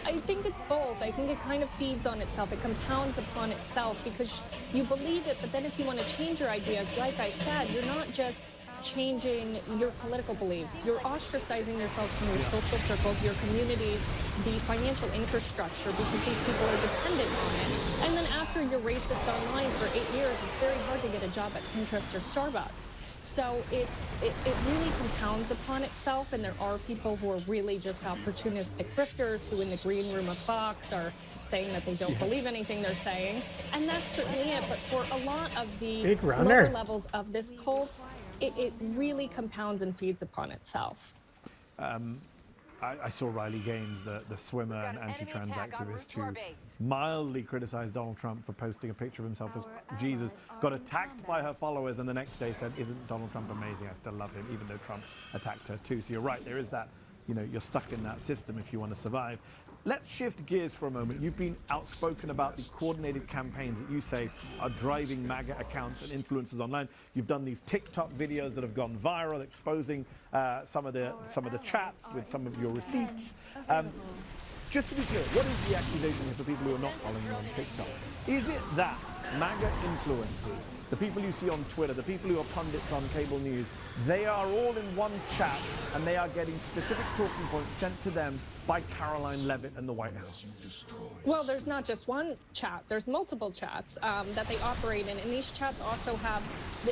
I think it's both. I think it kind of feeds on itself. It compounds upon itself because you believe it, but then if you want to change your ideas, like I said, you're not just changing your political beliefs. You're ostracizing yourselves from your social circles, your communities, the financial infrastructure, because these people are dependent on it. And then after you're racist online for 8 years, it's very hard to get a job at Pinterest or Starbucks. So it really compounds upon itself, and there are people who are really just opportunistic grifters who in the green room of Fox are saying that they don't believe anything they're saying. And that's certainly it. But for a lot of the lower levels of this cult, it really compounds and feeds upon itself. I saw Riley Gaines, the swimmer and anti-trans activist who mildly criticized Donald Trump for posting a picture of himself as Jesus, got attacked by her followers, and the next day said, "Isn't Donald Trump amazing? I still love him," even though Trump attacked her too. So you're right, there is that, you're stuck in that system if you want to survive. Let's shift gears for a moment. You've been outspoken about the coordinated campaigns that you say are driving MAGA accounts and influencers online. You've done these TikTok videos that have gone viral, exposing some of the chats with some of your receipts. Just to be clear, what is the accusation here for people who are not following you on TikTok? Is it that MAGA influencers, the people you see on Twitter, the people who are pundits on cable news, they are all in one chat and they are getting specific talking points sent to them by Caroline Leavitt and the White House? Well, there's not just one chat. There's multiple chats that they operate in. And these chats also have,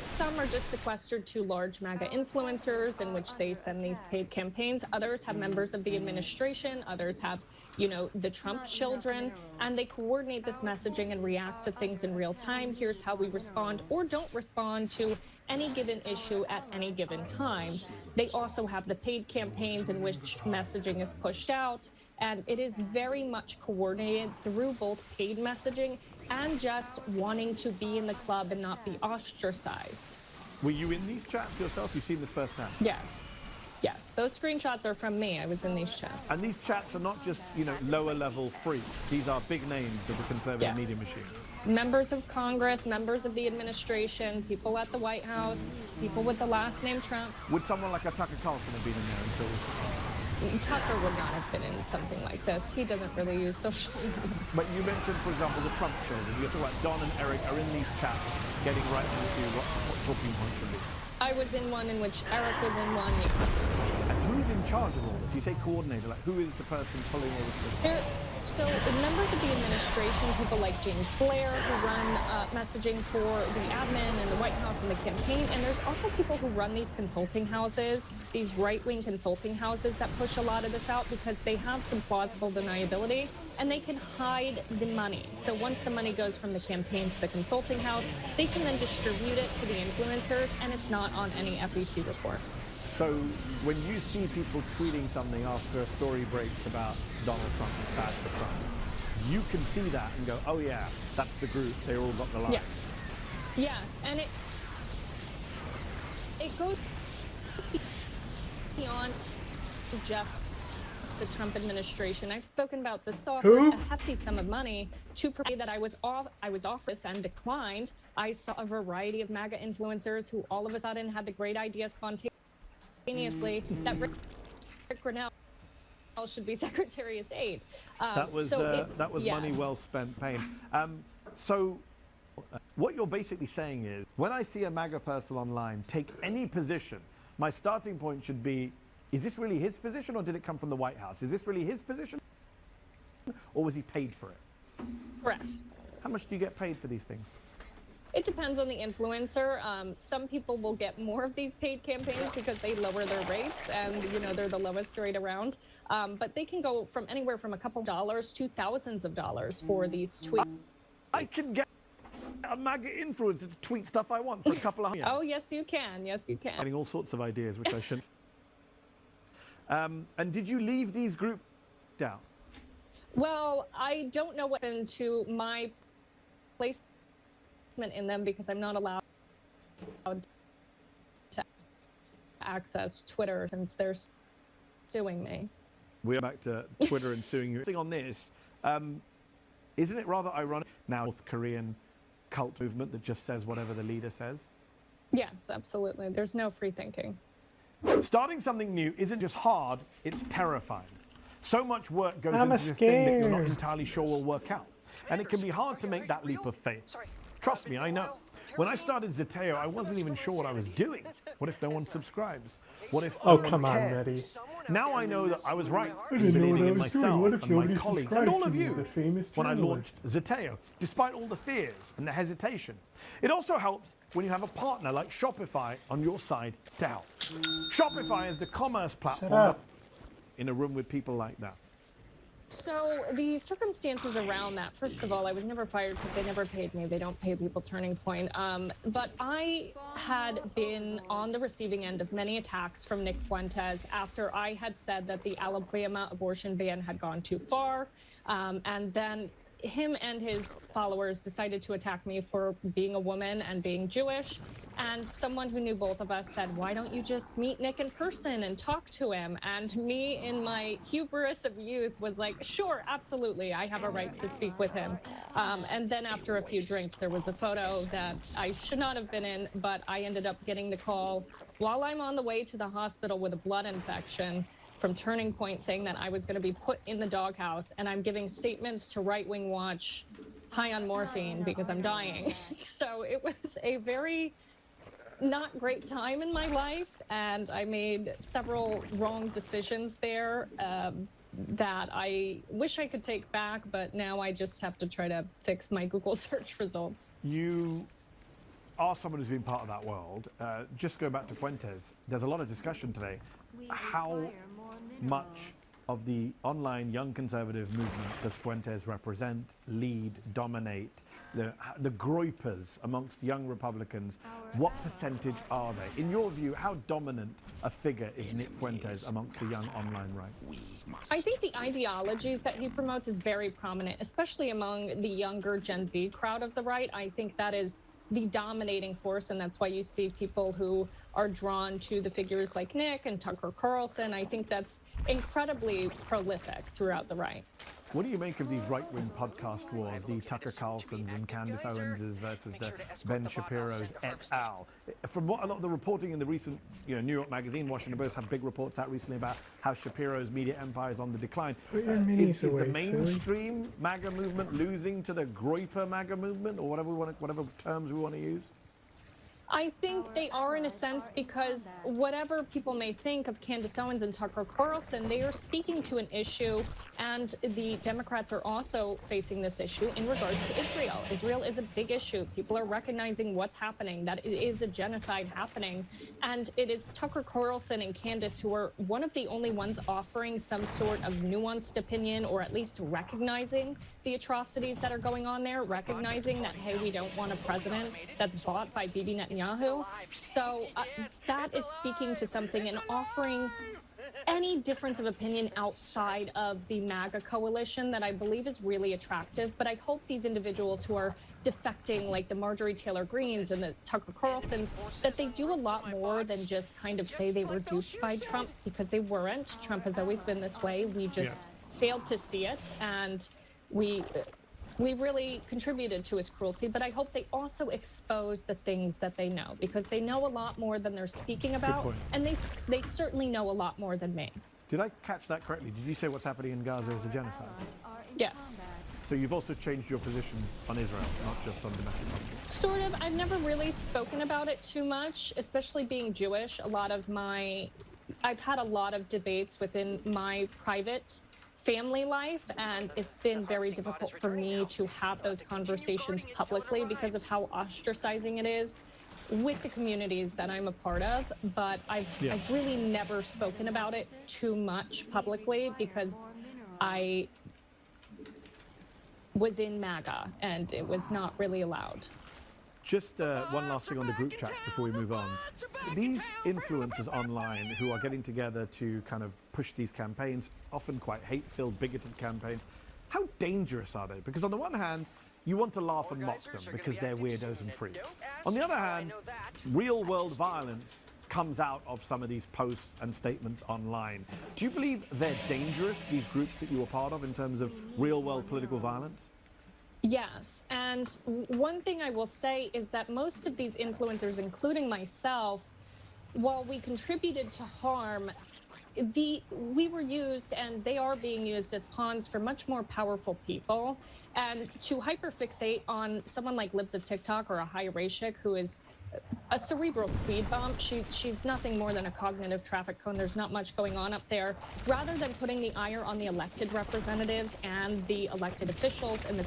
some are just sequestered to large MAGA influencers in which they send these paid campaigns. Others have members of the administration. Others have, the Trump children. And they coordinate this messaging and react to things in real time. Here's how we respond or don't respond to any given issue at any given time. They also have the paid campaigns in which messaging is pushed out, and it is very much coordinated through both paid messaging and just wanting to be in the club and not be ostracized. Were you in these chats yourself? You've seen this firsthand? Yes. Yes, those screenshots are from me. I was in these chats. And these chats are not just, you know, lower level freaks. These are big names of the conservative media machine. Members of Congress, members of the administration, people at the White House, people with the last name Trump. Would someone like a Tucker Carlson have been in there until recently? Tucker would not have been in something like this. He doesn't really use social media. But you mentioned, for example, the Trump children. You're talking about Don and Eric are in these chats getting right into what talking points should be. I was in one in which Eric was in one, yes. And who's in charge of all this? You say coordinator, like who is the person pulling all this together? So members of the administration, people like James Blair, who run messaging for the admin and the White House and the campaign, and there's also people who run these consulting houses, these right-wing consulting houses that push a lot of this out because they have some plausible deniability, and they can hide the money. So once the money goes from the campaign to the consulting house, they can then distribute it to the influencers, and it's not on any FEC report. So when you see people tweeting something after a story breaks about Donald Trump is bad for Trump, you can see that and go, oh yeah, that's the group. They all got the line. Yes. Yes, and it goes beyond just the Trump administration. I've spoken about this. Offered a hefty sum of money to pray that I was offered this and declined. I saw a variety of MAGA influencers who all of a sudden had the great idea spontaneously that Rick Grinnell should be Secretary of State. That was money well spent, Payne. So what you're basically saying is, when I see a MAGA person online take any position, my starting point should be, is this really his position or did it come from the White House? Is this really his position or was he paid for it? Correct. How much do you get paid for these things? It depends on the influencer. Some people will get more of these paid campaigns because they lower their rates and, you know, they're the lowest rate around. But they can go from anywhere from a couple dollars to thousands of dollars for these tweets. I can get a MAGA influencer to tweet stuff I want for a couple of Oh, yes, you can. Yes, you can. Getting all sorts of ideas, which I shouldn't. And did you leave these groups down? Well, I don't know what happened to my placement in them because I'm not allowed to access Twitter since they're suing me. We're back to Twitter and suing you. On this, isn't it rather ironic now North Korean cult movement that just says whatever the leader says? Yes, absolutely. There's no free thinking. Starting something new isn't just hard, it's terrifying. So much work goes into this thing that you're not entirely sure will work out. And it can be hard to make that leap of faith. Trust me, I know. When I started Zeteo, I wasn't even sure what I was doing. What if no one subscribes? What if no one cares? Now I know that I was right in believing in myself and my colleagues and all of you when I launched Zeteo, despite all the fears and the hesitation. It also helps when you have a partner like Shopify on your side to help. Shopify is the commerce platform in a room with people like that. So the circumstances around that, first of all, I was never fired because they never paid me. They don't pay people, Turning Point. But I had been on the receiving end of many attacks from Nick Fuentes after I had said that the Alabama abortion ban had gone too far. And then him and his followers decided to attack me for being a woman and being Jewish. And someone who knew both of us said, why don't you just meet Nick in person and talk to him? And me, in my hubris of youth, was like, sure, absolutely, I have a right to speak with him. And then after a few drinks, there was a photo that I should not have been in, but I ended up getting the call while I'm on the way to the hospital with a blood infection from Turning Point saying that I was going to be put in the doghouse, and I'm giving statements to Right Wing Watch high on morphine because I'm dying. So it was a very not great time in my life, and I made several wrong decisions there that I wish I could take back, but now I just have to try to fix my Google search results. You are someone who's been part of that world. Just go back to Fuentes. There's a lot of discussion today. How much of the online young conservative movement does Fuentes represent, lead, dominate? The groypers amongst young Republicans, what percentage are they? In your view, how dominant a figure is Nick Fuentes amongst the young online right? I think the ideologies that he promotes is very prominent, especially among the younger Gen Z crowd of the right. I think that is the dominating force, and that's why you see people who are drawn to the figures like Nick and Tucker Carlson. I think that's incredibly prolific throughout the right. What do you make of these right-wing podcast wars, the Tucker Carlsons and Candace Owenses versus the Ben Shapiro's et al.? From what a lot of the reporting in the recent, New York Magazine, Washington Post had big reports out recently about how Shapiro's media empire is on the decline. Is the mainstream MAGA movement losing to the groyper MAGA movement, or whatever terms we want to use? I think they are in a sense, because whatever people may think of Candace Owens and Tucker Carlson, they are speaking to an issue, and the Democrats are also facing this issue in regards to Israel. Israel is a big issue. People are recognizing what's happening, that it is a genocide happening. And it is Tucker Carlson and Candace who are one of the only ones offering some sort of nuanced opinion, or at least recognizing the atrocities that are going on there, recognizing that, hey, we don't want a president that's bought by Bibi Netanyahu. So that is speaking to something and offering any difference of opinion outside of the MAGA coalition that I believe is really attractive. But I hope these individuals who are defecting, like the Marjorie Taylor Greens and the Tucker Carlsons, that they do a lot more than just kind of say they were duped by Trump, because they weren't. Trump has always been this way. We just failed to see it, and we really contributed to his cruelty. But I hope they also expose the things that they know, because they know a lot more than they're speaking about, and they certainly know a lot more than me. Did I catch that correctly? Did you say what's happening in Gaza is a genocide? Yes. So you've also changed your positions on Israel, not just on domestic conflict? Sort of. I've never really spoken about it too much, especially being Jewish. I've had a lot of debates within my private family life, and it's been very difficult for me to have those conversations publicly because of how ostracizing it is with the communities that I'm a part of. But I've really never spoken about it too much publicly, because I was in MAGA and it was not really allowed. Just one last thing on the group chats before we move on. These influencers online who are getting together to kind of push these campaigns, often quite hate-filled, bigoted campaigns, how dangerous are they? Because on the one hand, you want to laugh and mock them because they're weirdos and freaks. On the other hand, real-world violence comes out of some of these posts and statements online. Do you believe they're dangerous, these groups that you were part of, in terms of real-world political violence? Yes, and one thing I will say is that most of these influencers, including myself, while we contributed to harm, we were used, and they are being used as pawns for much more powerful people. And to hyperfixate on someone like Libs of TikTok or a High Rashik, who is a cerebral speed bump, she's nothing more than a cognitive traffic cone. There's not much going on up there. Rather than putting the ire on the elected representatives and the elected officials and the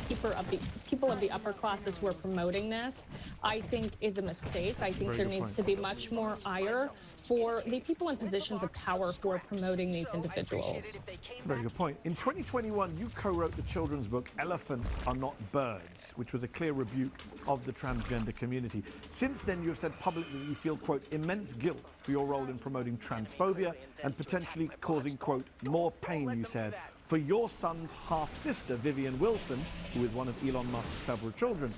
people of the upper classes who are promoting this, I think is a mistake. I think there needs to be much more ire for the people in positions of power who are promoting these individuals. That's a very good point. In 2021, you co-wrote the children's book, Elephants Are Not Birds, which was a clear rebuke of the transgender community. Since then, you have said publicly that you feel, quote, immense guilt for your role in promoting transphobia and potentially causing, quote, more pain, you said, for your son's half-sister, Vivian Wilson, who is one of Elon Musk's several children.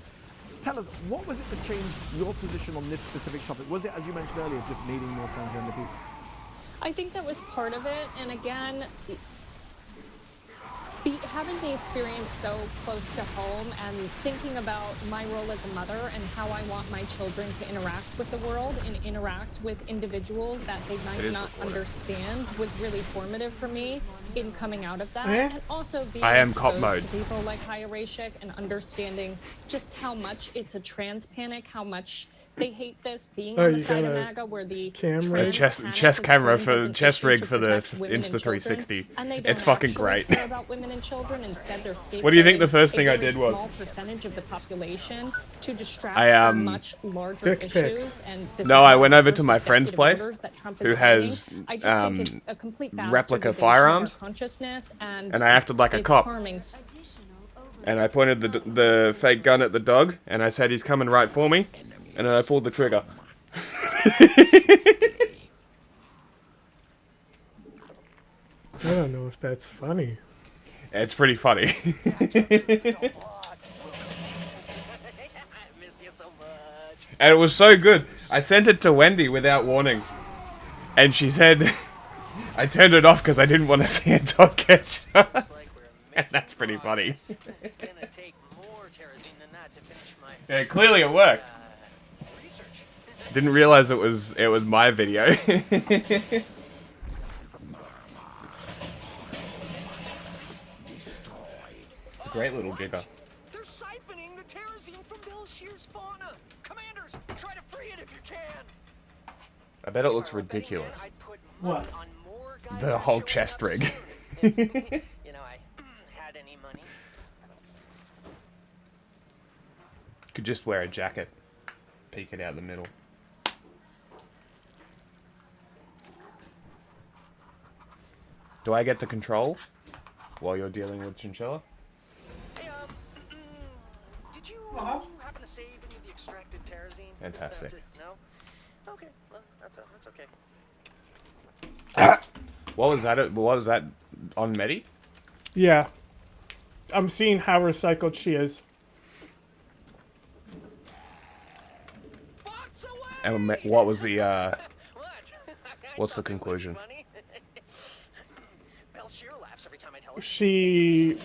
Tell us, what was it that changed your position on this specific topic? Was it, as you mentioned earlier, just needing more transgender people? I think that was part of it. And again, having the experience so close to home and thinking about my role as a mother and how I want my children to interact with the world and interact with individuals that they might not understand was really formative for me in coming out of that. And also being exposed to people like Haya Rashik and understanding just how much it's a trans panic, how much they hate this, being on the side of MAGA where the chest camera for chest rig for the Insta 360. It's fucking great. Care about women and children. Instead, they're What do you think the first thing I did was? Small percentage of the population to distract from much larger issues. And I went over to my friend's place, who has I just think it's a complete replica bastardization firearms, consciousness, and I acted like a it's cop. harming. And I pointed the fake gun at the dog, and I said he's coming right for me, and then I pulled the trigger. I don't know if that's funny. It's pretty funny. And it was so good. I sent it to Wendy without warning. And she said, I turned it off because I didn't want to see a dog get shot. And that's pretty funny. Yeah, clearly it worked. Didn't realize it was my video. It's a great little jigger. They're siphoning the terrorism from Bill Shear's fauna. Commanders, try to free it if you can. I bet it looks ridiculous. What? The whole chest rig. You know, I had any money. Could just wear a jacket. Peek it out the middle. Do I get to control while you're dealing with chinchilla? Hey, did you happen to save any of the extracted terrorism? Fantastic. No? Okay, well, that's okay. What was that? What was that on Medi? Yeah. I'm seeing how recycled she is. And what was the what's the conclusion? She...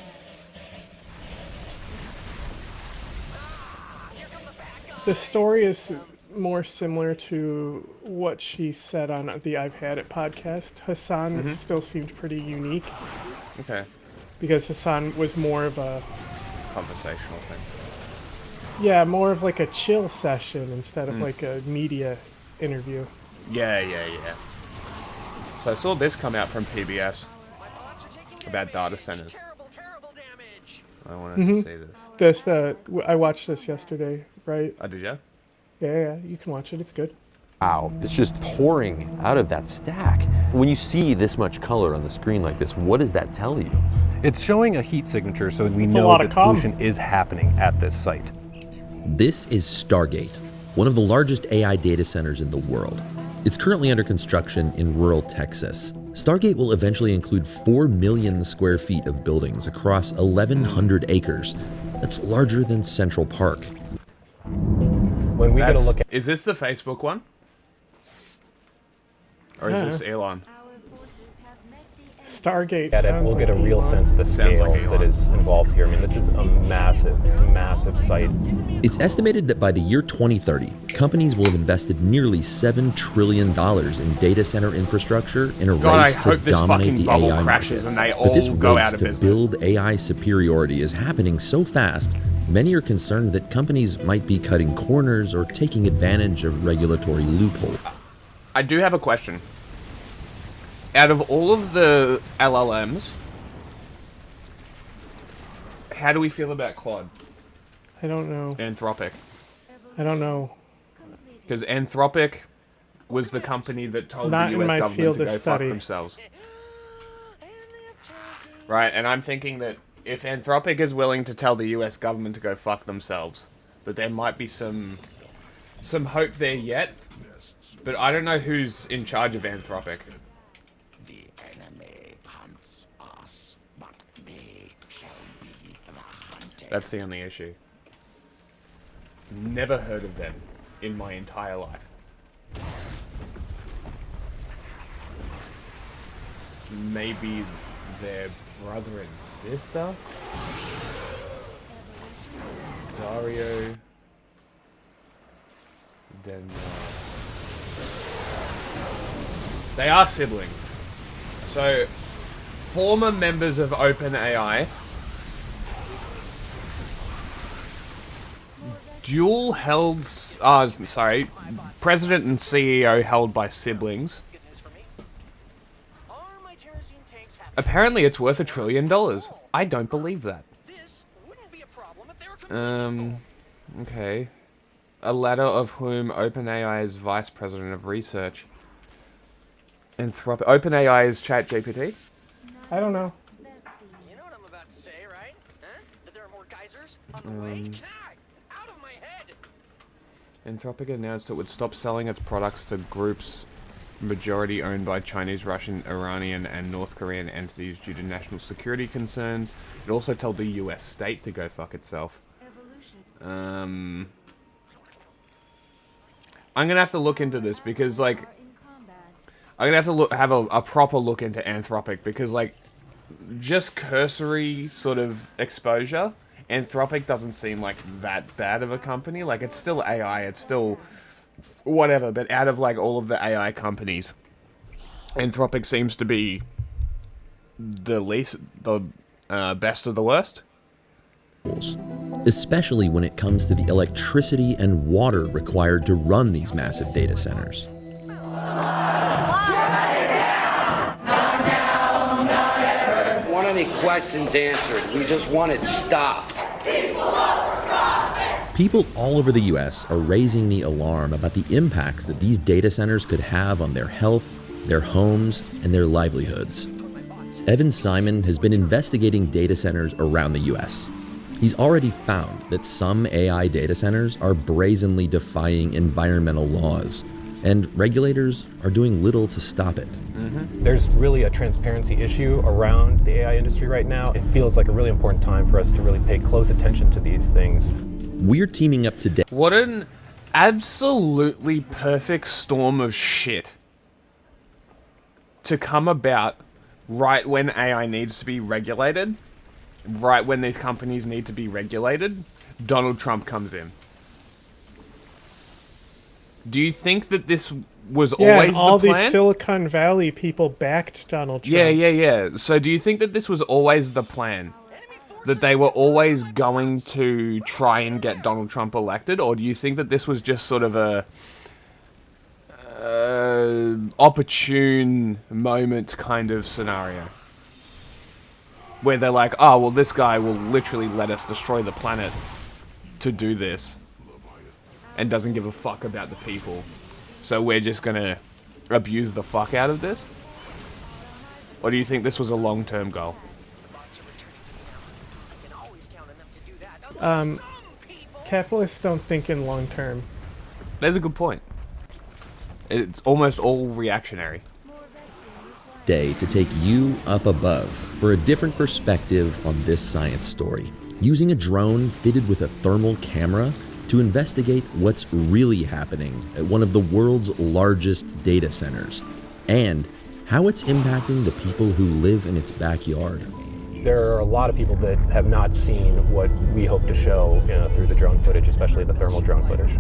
The story is more similar to what she said on the I've Had It podcast. Hassan still seemed pretty unique. Okay. Because Hassan was more of a... Conversational thing. Yeah, more of like a chill session instead of like a media interview. Yeah. So I saw this come out from PBS about data centers. I wanted to see this. I watched this yesterday, right? Oh, did you? Yeah, you can watch it. It's good. Wow, it's just pouring out of that stack. When you see this much color on the screen like this, what does that tell you? It's showing a heat signature, so we know that pollution is happening at this site. This is Stargate, one of the largest AI data centers in the world. It's currently under construction in rural Texas. Stargate will eventually include 4 million square feet of buildings across 1,100 acres. That's larger than Central Park. When we get a look at... Is this the Facebook one? Or is this Elon? Stargate. At it, we'll get a real sense of the scale that is involved here. I mean, this is a massive site. It's estimated that by the year 2030, companies will have invested nearly $7 trillion in data center infrastructure in a race to dominate the AI market. But this race to build AI superiority is happening so fast, many are concerned that companies might be cutting corners or taking advantage of regulatory loopholes. I do have a question. Out of all of the LLMs, how do we feel about Claude? I don't know. Anthropic. I don't know. Because Anthropic was the company that told the US government to go fuck themselves. Right, and I'm thinking that if Anthropic is willing to tell the US government to go fuck themselves, that there might be some hope there yet. But I don't know who's in charge of Anthropic. That's the only issue. Never heard of them in my entire life. Maybe their brother and sister? Dario. Then they are siblings. So, former members of OpenAI. Dual held, president and CEO held by siblings. Apparently it's worth $1 trillion. I don't believe that. Okay. A latter of whom OpenAI is vice president of research. OpenAI is ChatGPT? I don't know. You know what I'm about to say, right? Huh? That there are more geysers on the way? God, out of my head! Anthropic announced it would stop selling its products to groups majority owned by Chinese, Russian, Iranian, and North Korean entities due to national security concerns. It also told the US state to go fuck itself. I'm gonna have to look into this because, like, I'm gonna have to have a proper look into Anthropic because, like, just cursory sort of exposure, Anthropic doesn't seem like that bad of a company. Like, it's still AI, it's still whatever, but out of, like, all of the AI companies, Anthropic seems to be the best of the worst. Especially when it comes to the electricity and water required to run these massive data centers. Want any questions answered? We just want it stopped. People all over the US are raising the alarm about the impacts that these data centers could have on their health, their homes, and their livelihoods. Evan Simon has been investigating data centers around the US. He's already found that some AI data centers are brazenly defying environmental laws, and regulators are doing little to stop it. There's really a transparency issue around the AI industry right now. It feels like a really important time for us to really pay close attention to these things. We're teaming up today. What an absolutely perfect storm of shit to come about right when AI needs to be regulated. Right when these companies need to be regulated, Donald Trump comes in. Do you think that this was always and all the plan? These Silicon Valley people backed Donald Trump. Yeah. So do you think that this was always the plan? That they were always going to try and get Donald Trump elected? Or do you think that this was just sort of a opportune moment kind of scenario? Where they're like, oh, well, this guy will literally let us destroy the planet to do this. And doesn't give a fuck about the people. So we're just gonna abuse the fuck out of this? Or do you think this was a long-term goal? Capitalists don't think in long term. There's a good point. It's almost all reactionary. Day to take you up above for a different perspective on this science story, using a drone fitted with a thermal camera to investigate what's really happening at one of the world's largest data centers, and how it's impacting the people who live in its backyard. There are a lot of people that have not seen what we hope to show through the drone footage, especially the thermal drone footage.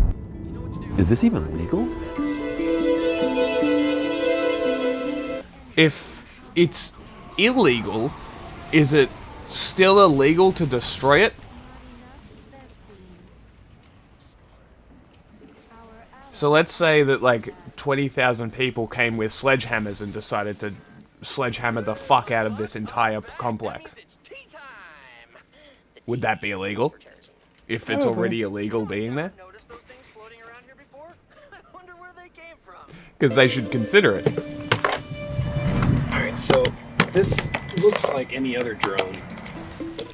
Is this even legal? If it's illegal, is it still illegal to destroy it? So let's say that like 20,000 people came with sledgehammers and decided to sledgehammer the fuck out of this entire complex. Would that be illegal? If it's already illegal being there? Because they should consider it. Alright, so this looks like any other drone.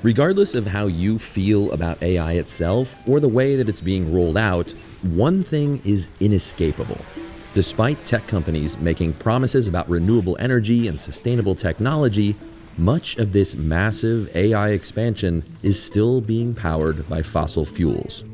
Regardless of how you feel about AI itself or the way that it's being rolled out, one thing is inescapable. Despite tech companies making promises about renewable energy and sustainable technology, much of this massive AI expansion is still being powered by fossil fuels.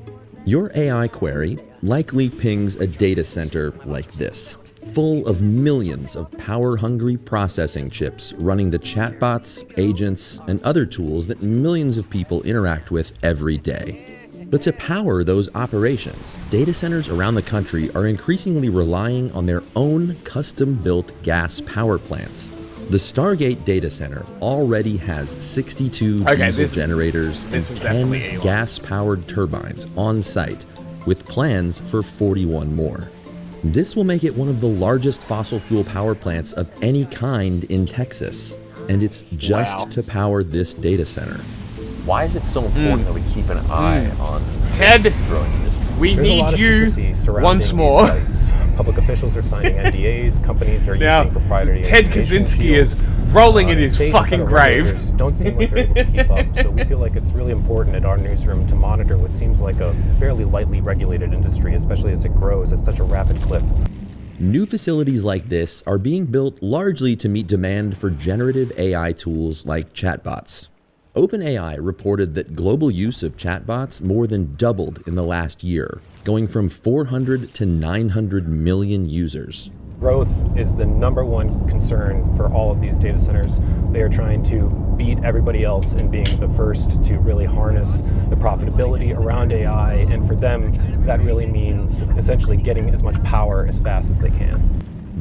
Your AI query likely pings a data center like this, full of millions of power-hungry processing chips running the chatbots, agents, and other tools that millions of people interact with every day. But to power those operations, data centers around the country are increasingly relying on their own custom-built gas power plants. The Stargate data center already has 62 diesel generators and 10 gas-powered turbines on site, with plans for 41 more. This will make it one of the largest fossil fuel power plants of any kind in Texas, and it's just to power this data center. Why is it so important that we keep an eye on Ted, we There's a lot need of you secrecy surrounding once more. these sites. Public officials are signing NDAs, companies are Now, using proprietary Ted information Kaczynski is rolling in his state and fucking federal grave. regulators don't seem like they're able to keep up. So we feel like it's really important at our newsroom to monitor what seems like a fairly lightly regulated industry, especially as it grows at such a rapid clip. New facilities like this are being built largely to meet demand for generative AI tools like chatbots. OpenAI reported that global use of chatbots more than doubled in the last year, going from 400 to 900 million users. Growth is the #1 concern for all of these data centers. They are trying to beat everybody else in being the first to really harness the profitability around AI, and for them, that really means essentially getting as much power as fast as they can.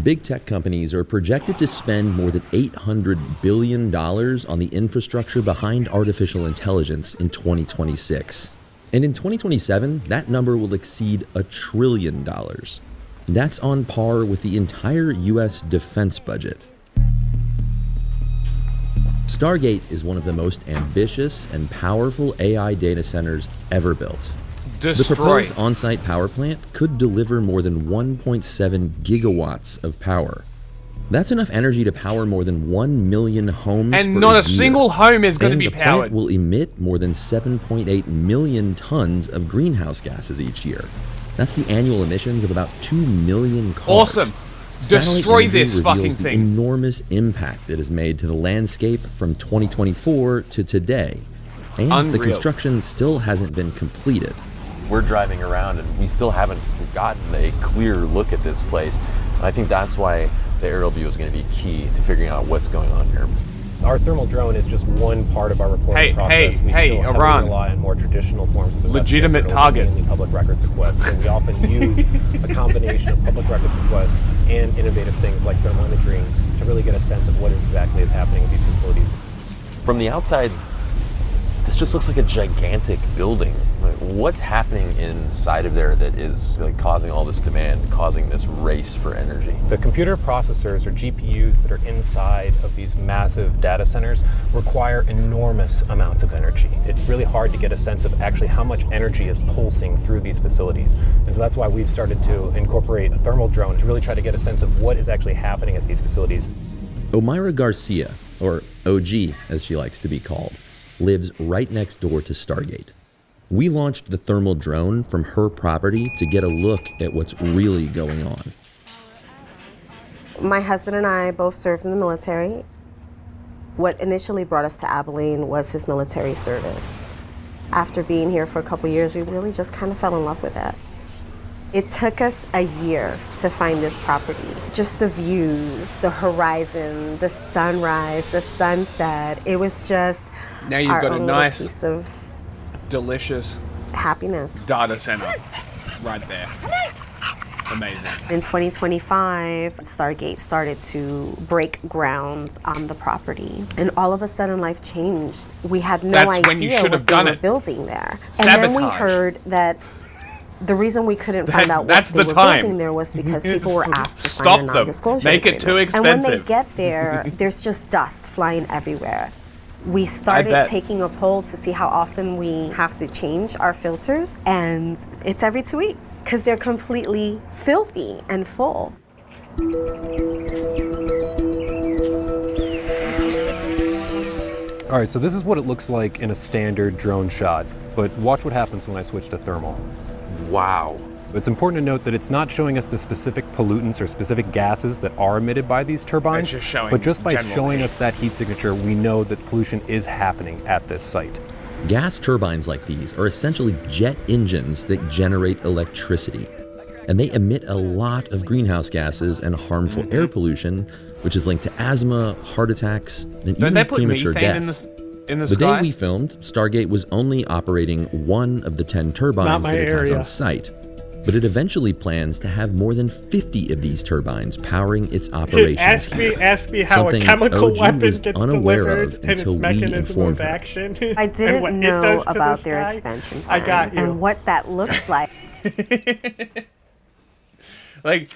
Big tech companies are projected to spend more than $800 billion on the infrastructure behind artificial intelligence in 2026. And in 2027, that number will exceed $1 trillion. That's on par with the entire US defense budget. Stargate is one of the most ambitious and powerful AI data centers ever built. The proposed on-site power plant could deliver more than 1.7 gigawatts of power. That's enough energy to power more than 1 million homes And for not a year. single home is going to be And the powered. plant will emit more than 7.8 million tons of greenhouse gases each year. That's the annual emissions of about 2 million cars. Awesome. Satellite Destroy imagery this fucking reveals the thing. enormous impact it has made to the landscape from 2024 to today. And the Unreal. construction still hasn't been completed. We're driving around and we still haven't gotten a clear look at this place. And I think that's why the aerial view is going to be key to figuring out what's going on here. Our thermal drone is just one part of our reporting process. We still heavily Iran. rely on more traditional forms of Legitimate investigative target. journalism, mainly public records requests. So we often use a combination of public records requests and innovative things like thermal imaging to really get a sense of what exactly is happening at these facilities. From the outside, this just looks like a gigantic building. Like, what's happening inside of there that is like causing all this demand, causing this race for energy? The computer processors or GPUs that are inside of these massive data centers require enormous amounts of energy. It's really hard to get a sense of actually how much energy is pulsing through these facilities. And so that's why we've started to incorporate a thermal drone to really try to get a sense of what is actually happening at these facilities. Omaira Garcia, or OG as she likes to be called, lives right next door to Stargate. We launched the thermal drone from her property to get a look at what's really going on. My husband and I both served in the military. What initially brought us to Abilene was his military service. After being here for a couple years, we really just kind of fell in love with it. It took us a year to find this property. Just the views, the horizon, the sunrise, the sunset. It was just Now you've our got a own little nice, piece of delicious happiness. data center right there. Amazing. In 2025, Stargate started to break ground on the property. And all of a sudden, life changed. We had no That's when you idea should what have they done were it. building there. And then we Sabotage. heard that the reason we couldn't find out what That's they the were time. building there was because people were asked to Stop sign a them. non-disclosure Make it too agreement. And when they expensive. get there, there's just dust flying everywhere. We started bet. taking a poll to see how often we have to change our filters, and it's every 2 weeks because they're completely filthy and full. All right, so this is what it looks like in a standard drone shot, but watch what happens when I switch to thermal. Wow. It's important to note that it's not showing us the specific pollutants or specific gases that are emitted by these turbines, It's just showing but just by general showing heat. us that heat signature, we know that pollution is happening at this site. Gas turbines like these are essentially jet engines that generate electricity. And they emit a lot of greenhouse gases and harmful air pollution, which is linked to asthma, heart attacks, and Don't even they put premature methane death. in the The sky? day we filmed, Stargate was only operating one of the 10 turbines Not my that it has area. on site. But it eventually plans to have more than 50 of these turbines powering its operations. Ask me how Something a chemical OG weapon was gets unaware delivered of and its until we mechanism informed of her. action. I and didn't what it know does to about the their sky. expansion I plan got you. and what that looks like. Like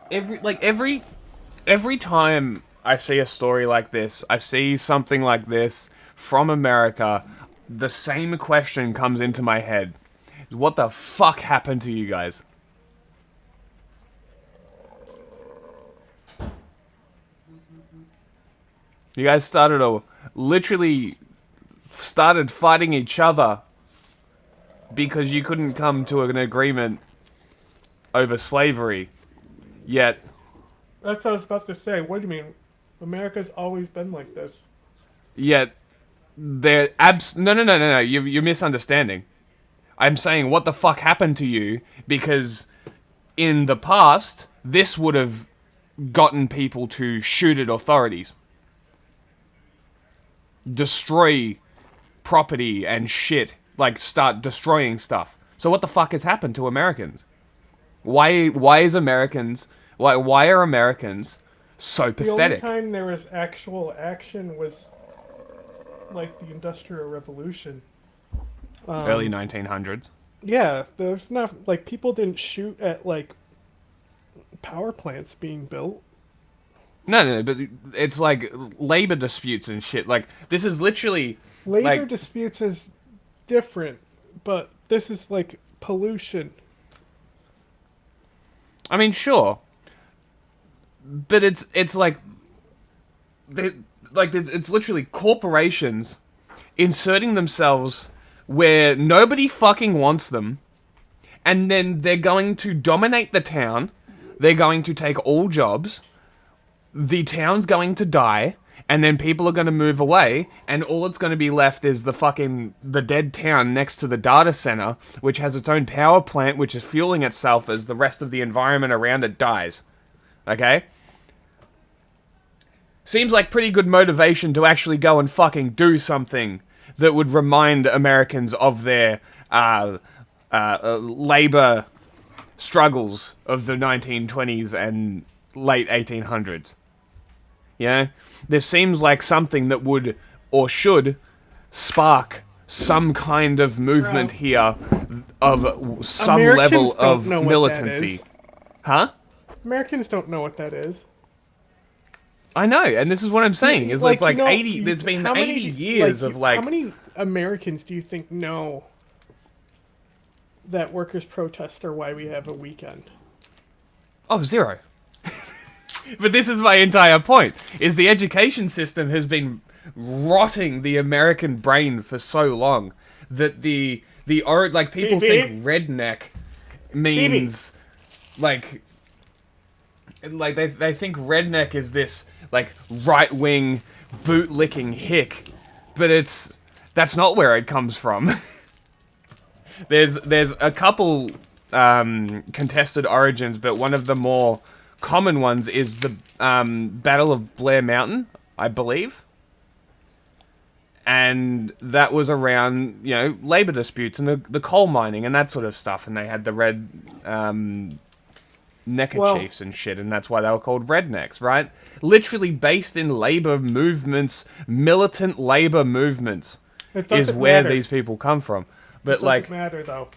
every time I see a story like this, I see something like this from America, the same question comes into my head. What the fuck happened to you guys? You guys literally started fighting each other because you couldn't come to an agreement over slavery. Yet... That's what I was about to say. What do you mean? America's always been like this. Yet, they're No, you're misunderstanding. I'm saying, what the fuck happened to you? Because in the past, this would have gotten people to shoot at authorities. Destroy property and shit. Like, start destroying stuff. So what the fuck has happened to Americans? Why are Americans so pathetic? The only time there was actual action was like the Industrial Revolution. Early 1900s. Yeah, there's not like people didn't shoot at like power plants being built. No, but it's like labor disputes and shit. Like, this is literally Labor disputes is different, but this is like pollution. I mean, sure, but it's like it's literally corporations inserting themselves where nobody fucking wants them, and then they're going to dominate the town. They're going to take all jobs. The town's going to die, and then people are going to move away, and all that's going to be left is the dead town next to the data center, which has its own power plant, which is fueling itself as the rest of the environment around it dies. Okay? Seems like pretty good motivation to actually go and fucking do something that would remind Americans of their labor struggles of the 1920s and late 1800s. Yeah? This seems like something that would, or should, spark some kind of movement here of some Americans level of don't know what militancy. that is. Huh? Americans don't know what that is. I know, and this is what I'm saying. Is it's like 80. There's been how 80 many, years of like. How many Americans do you think know that workers' protests are why we have a weekend? Oh, zero. But this is my entire point: is the education system has been rotting the American brain for so long that people think redneck means like they think redneck is this like right-wing boot-licking hick, but that's not where it comes from. There's a couple contested origins, but one of the more common ones is the Battle of Blair Mountain, I believe. And that was around, labor disputes and the coal mining and that sort of stuff. And they had the red neckerchiefs and shit, and that's why they were called rednecks, right? Literally based in labor movements, militant labor movements, is where these people come from. But it doesn't matter, though.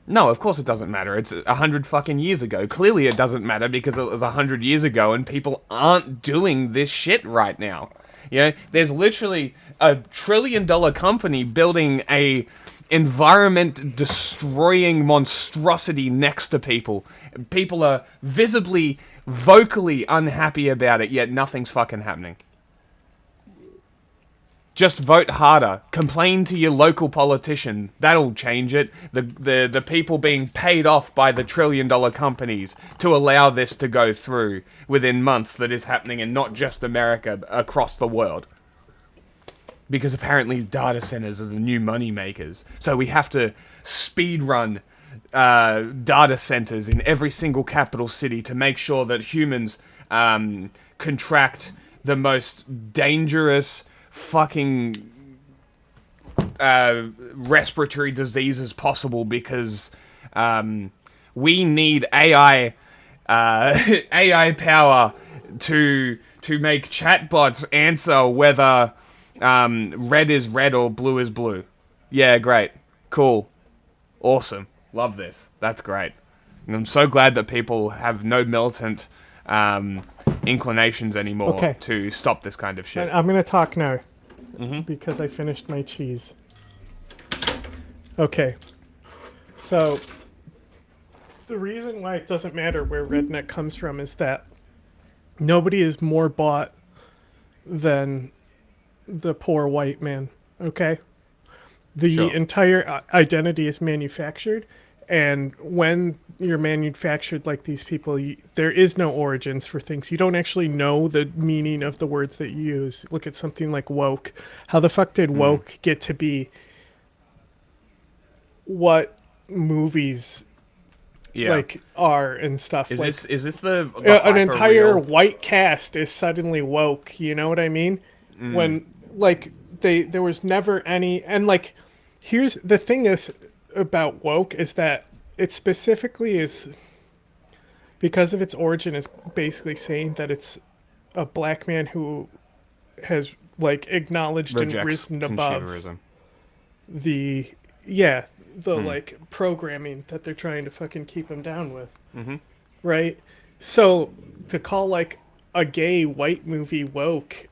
No, of course it doesn't matter. It's 100 fucking years ago. Clearly it doesn't matter because it was 100 years ago and people aren't doing this shit right now. There's literally a $1 trillion company building a environment-destroying monstrosity next to people. People are visibly, vocally unhappy about it, yet nothing's fucking happening. Just vote harder. Complain to your local politician. That'll change it. The people being paid off by the $1 trillion companies to allow this to go through within months that is happening in not just America, across the world. Because apparently data centers are the new money makers. So we have to speed run data centers in every single capital city to make sure that humans contract the most dangerous fucking respiratory diseases possible, because we need AI power to make chatbots answer whether red is red or blue is blue. Yeah, great. Cool. Awesome. Love this. That's great. And I'm so glad that people have no militant inclinations anymore to stop this kind of shit. I'm going to talk now because I finished my cheese. Okay. So the reason why it doesn't matter where redneck comes from is that nobody is more bought than the poor white man, okay? The Sure. entire identity is manufactured, and when you're manufactured like these people, there is no origins for things. You don't actually know the meaning of the words that you use. Look at something like woke. How the fuck did woke get to be what movies like are and stuff? Is like, this the an entire hyper-real- white cast is suddenly woke? You know what I mean? When like there was never any, and like here's the thing is about woke is that it specifically is because of its origin is basically saying that it's a black man who has like acknowledged and Rejects risen above consumerism. the like programming that they're trying to fucking keep him down with. Right? So to call like a gay white movie woke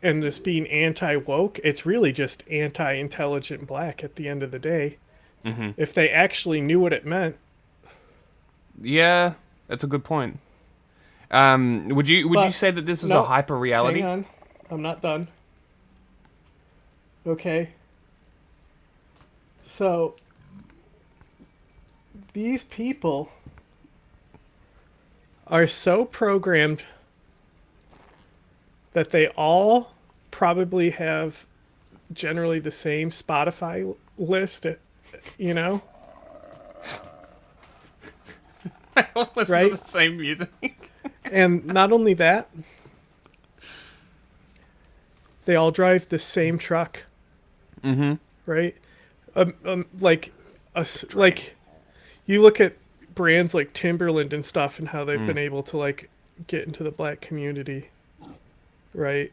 and this being anti-woke, it's really just anti-intelligent black at the end of the day. If they actually knew what it meant. Yeah, that's a good point. Would you say that this is a hyper reality? Hang on, I'm not done. Okay. So these people are so programmed that they all probably have generally the same Spotify list, you know? I all listen Right? to the same music. And not only that, they all drive the same truck. Right? Like you look at brands like Timberland and stuff and how they've been able to like get into the black community. Right?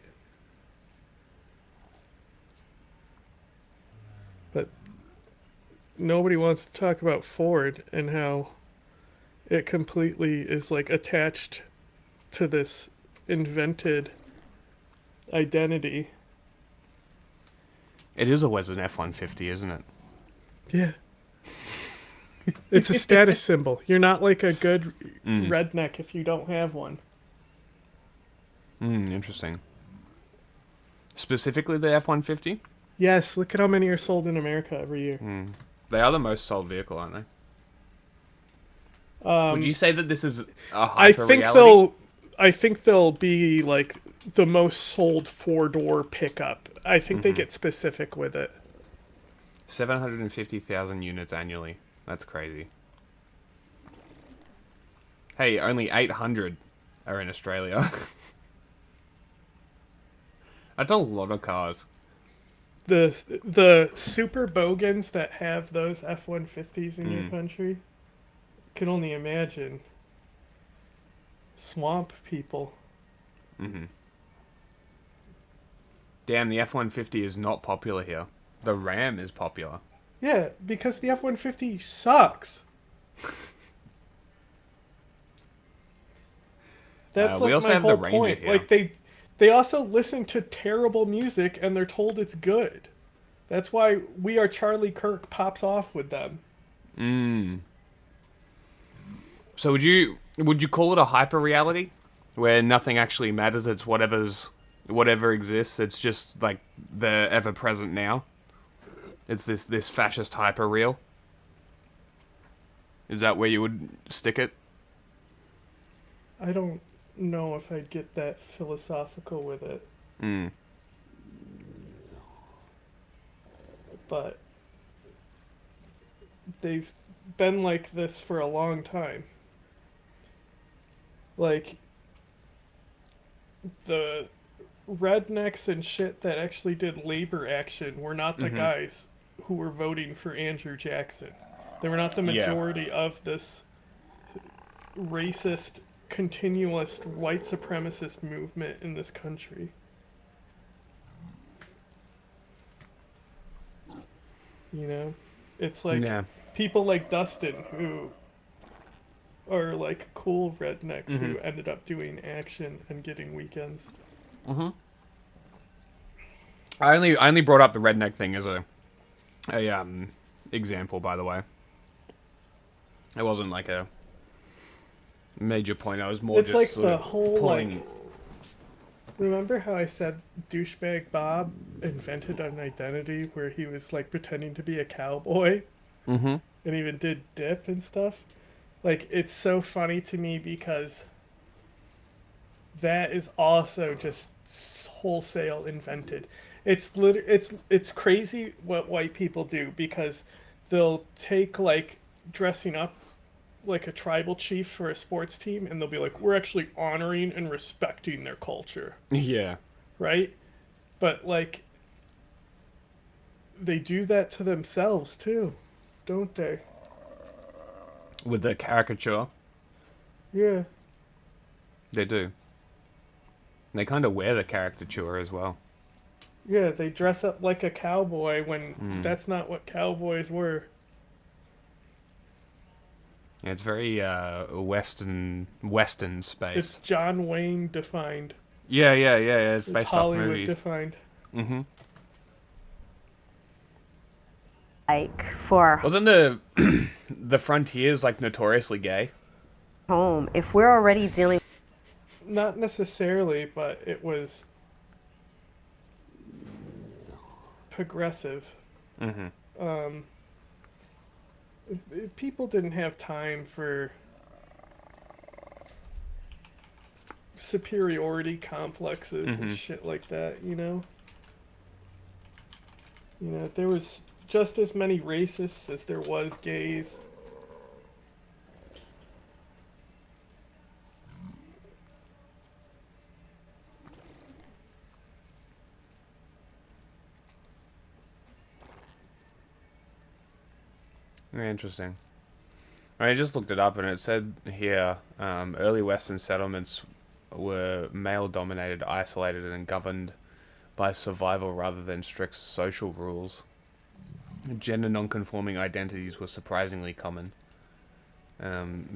But nobody wants to talk about Ford and how it completely is like attached to this invented identity. It is always an F-150, isn't it? Yeah. It's a status symbol. You're not like a good redneck if you don't have one. Interesting. Specifically the F-150? Yes, look at how many are sold in America every year. They are the most sold vehicle, aren't they? Would you say that this is a hyper reality? I think they'll be like the most sold 4-door pickup. I think they get specific with it. 750,000 units annually. That's crazy. Hey, only 800 are in Australia. That's a lot of cars. The super bogans that have those F-150s in your country can only imagine swamp people. Damn, the F-150 is not popular here. The Ram is popular. Yeah, because the F-150 sucks. That's we like also my have the whole Ranger point. here. Like they also listen to terrible music and they're told it's good. That's why We Are Charlie Kirk pops off with them. So would you call it a hyper reality, where nothing actually matters? It's whatever exists. It's just like the ever present now. It's this fascist hyper real. Is that where you would stick it? I don't know if I'd get that philosophical with it. But they've been like this for a long time. Like the rednecks and shit that actually did labor action were not the guys who were voting for Andrew Jackson. They were not the majority of this racist, continuous white supremacist movement in this country. You know? It's like people like Dustin who are like cool rednecks who ended up doing action and getting weekends. I only brought up the redneck thing as a example, by the way. It wasn't like a major point. I was more it's just like sort the of whole pulling... Remember how I said douchebag Bob invented an identity where he was like pretending to be a cowboy? Mm-hmm. And even did dip and stuff? Like, it's so funny to me because that is also just wholesale invented. It's crazy what white people do because they'll take like dressing up like a tribal chief for a sports team and they'll be like, we're actually honoring and respecting their culture. Yeah. Right? But like they do that to themselves too, don't they? With the caricature. Yeah. They do. They kind of wear the caricature as well. Yeah, they dress up like a cowboy when that's not what cowboys were. Yeah, it's very Western space. It's John Wayne defined. Yeah. It's It's based Hollywood off movies. defined. Mm-hmm. Like for Wasn't the Frontiers like notoriously gay? home, if we're already dealing. Not necessarily, but it was progressive. Mm-hmm. People didn't have time for superiority complexes and shit like that, you know? You know, there was just as many racists as there was gays. Very interesting. I just looked it up and it said here early Western settlements were male-dominated, isolated, and governed by survival rather than strict social rules. Gender non-conforming identities were surprisingly common.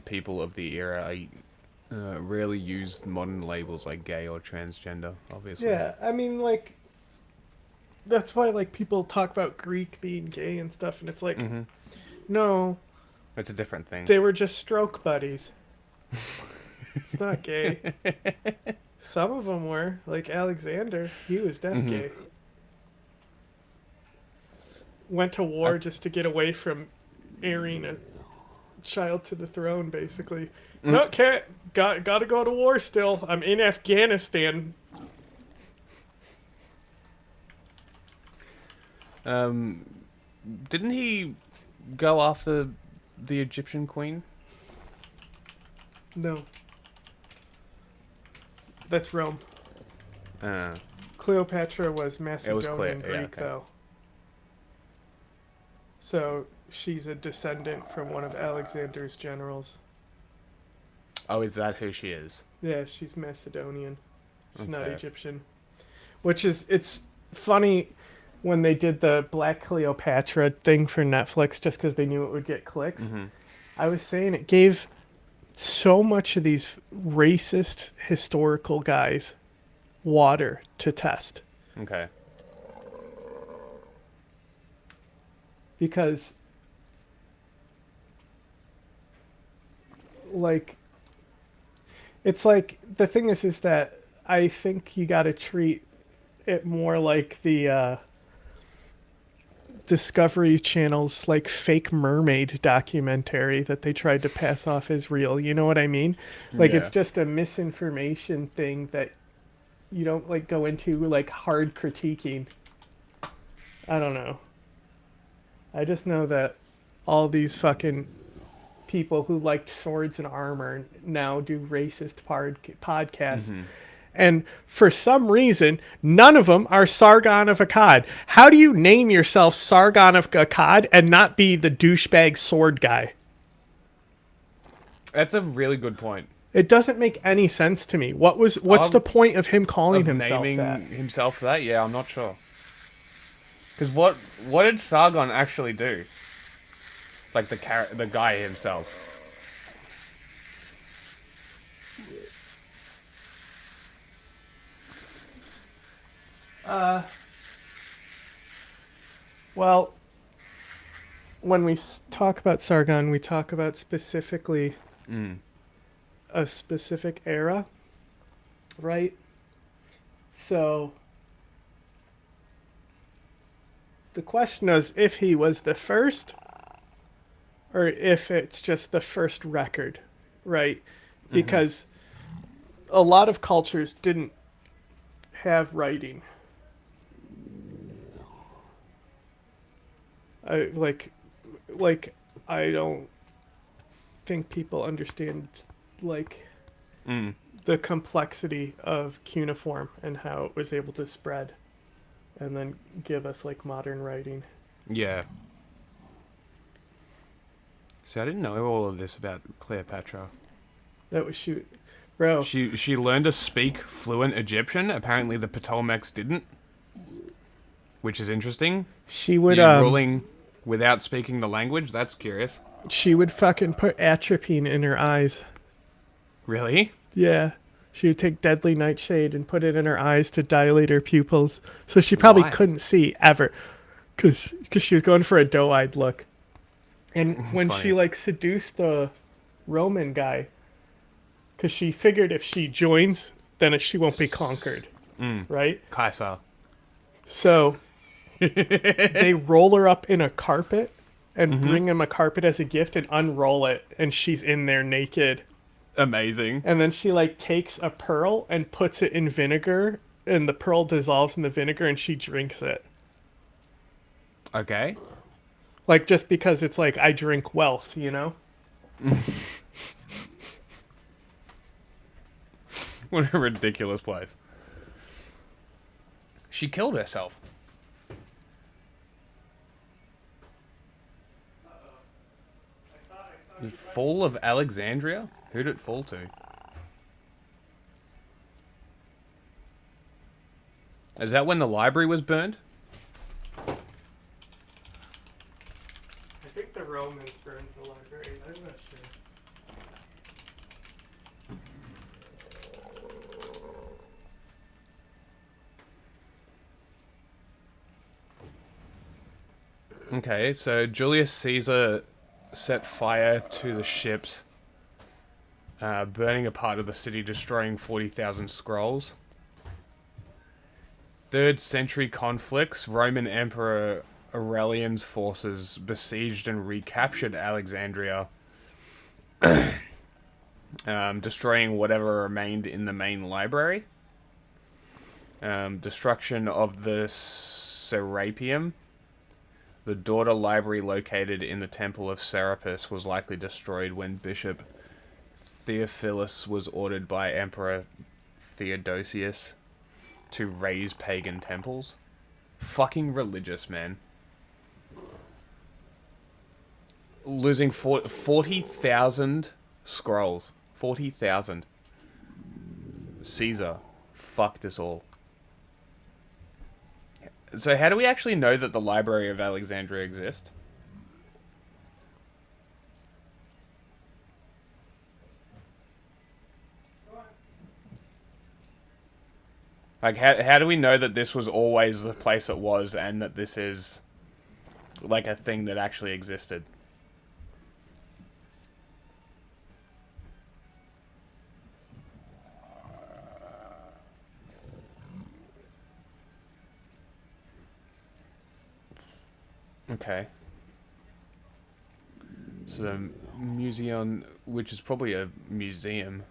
People of the era rarely used modern labels like gay or transgender, obviously. Yeah, I mean, like, that's why, like, people talk about Greek being gay and stuff, and it's like, no. It's a different thing. They were just stroke buddies. It's not gay. Some of them were, like Alexander. He was def gay. Went to war just to get away from heiring a child to the throne, basically. No, can't. Gotta go to war still. I'm in Afghanistan. Didn't he go after the Egyptian queen? No. That's Rome. Uh, Cleopatra was Macedonian yeah, Greek, okay. though. So she's a descendant from one of Alexander's generals. Oh, is that who she is? Yeah, she's Macedonian. She's not Okay. Egyptian. Which is, it's funny when they did the Black Cleopatra thing for Netflix just because they knew it would get clicks. I was saying it gave so much of these racist historical guys water to test. Okay. Because, like, it's like, the thing is that I think you gotta treat it more like the Discovery Channel's like fake mermaid documentary that they tried to pass off as real. You know what I mean? Like, it's just a misinformation thing that you don't like go into like hard critiquing. I don't know. I just know that all these fucking people who liked swords and armor now do racist podcasts. And for some reason, none of them are Sargon of Akkad. How do you name yourself Sargon of Akkad and not be the douchebag sword guy? That's a really good point. It doesn't make any sense to me. What's the point of him calling himself naming that? himself that? Yeah, I'm not sure. Because what did Sargon actually do? Like the guy himself. Well, when we talk about Sargon, we talk about specifically a specific era, right? So the question is if he was the first or if it's just the first record, right? Because a lot of cultures didn't have writing. Like I don't think people understand like the complexity of cuneiform and how it was able to spread and then give us like modern writing. Yeah. See, I didn't know all of this about Cleopatra. That was bro. She learned to speak fluent Egyptian. Apparently the Ptolemies didn't, which is interesting. She would ruling without speaking the language. That's curious. She would fucking put atropine in her eyes. Really? Yeah. She would take deadly nightshade and put it in her eyes to dilate her pupils. So she probably couldn't see ever. Because she was going for a doe-eyed look. And when she like seduced the Roman guy, because she figured if she joins, then she won't be conquered. Right? Kaiser. So they roll her up in a carpet and bring him a carpet as a gift and unroll it. And she's in there naked. Amazing. And then she like takes a pearl and puts it in vinegar and the pearl dissolves in the vinegar and she drinks it. Okay. Like just because it's like I drink wealth, you know? What a ridiculous place. She killed herself. The fall of Alexandria? Who did it fall to? Is that when the library was burned? I think the Romans burned the library. I'm not sure. Okay, so Julius Caesar set fire to the ships, burning a part of the city, destroying 40,000 scrolls. 3rd century conflicts, Roman Emperor Aurelian's forces besieged and recaptured Alexandria, destroying whatever remained in the main library. Destruction of the Serapeum. The daughter library located in the Temple of Serapis was likely destroyed when Bishop Theophilus was ordered by Emperor Theodosius to raise pagan temples. Fucking religious, man. Losing 40,000 scrolls. 40,000. Caesar fucked us all. So how do we actually know that the Library of Alexandria exists? Like, how do we know that this was always the place it was and that this is, like, a thing that actually existed? Okay. So the museum, which is probably a museum,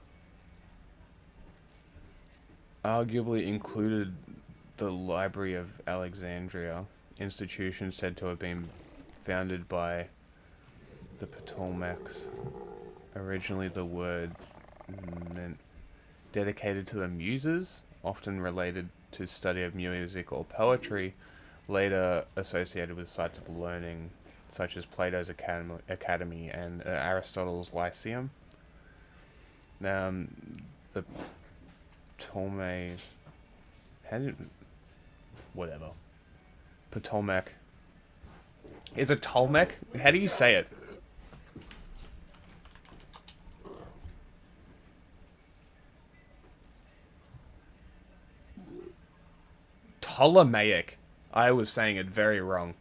arguably included the Library of Alexandria, institution said to have been founded by the Ptolemies. Originally the word meant dedicated to the muses, often related to study of music or poetry, later associated with sites of learning such as Plato's Academy and Aristotle's Lyceum. The Ptolemies, whatever. Ptolemaic. Is it Ptolemaic? How do you say it? Ptolemaic. I was saying it very wrong.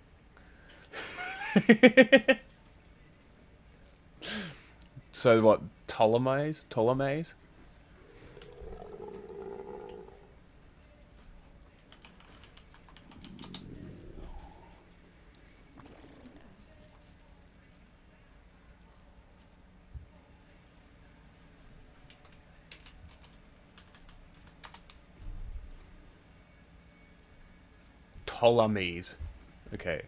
So what? Ptolemies? Ptolemies. Okay.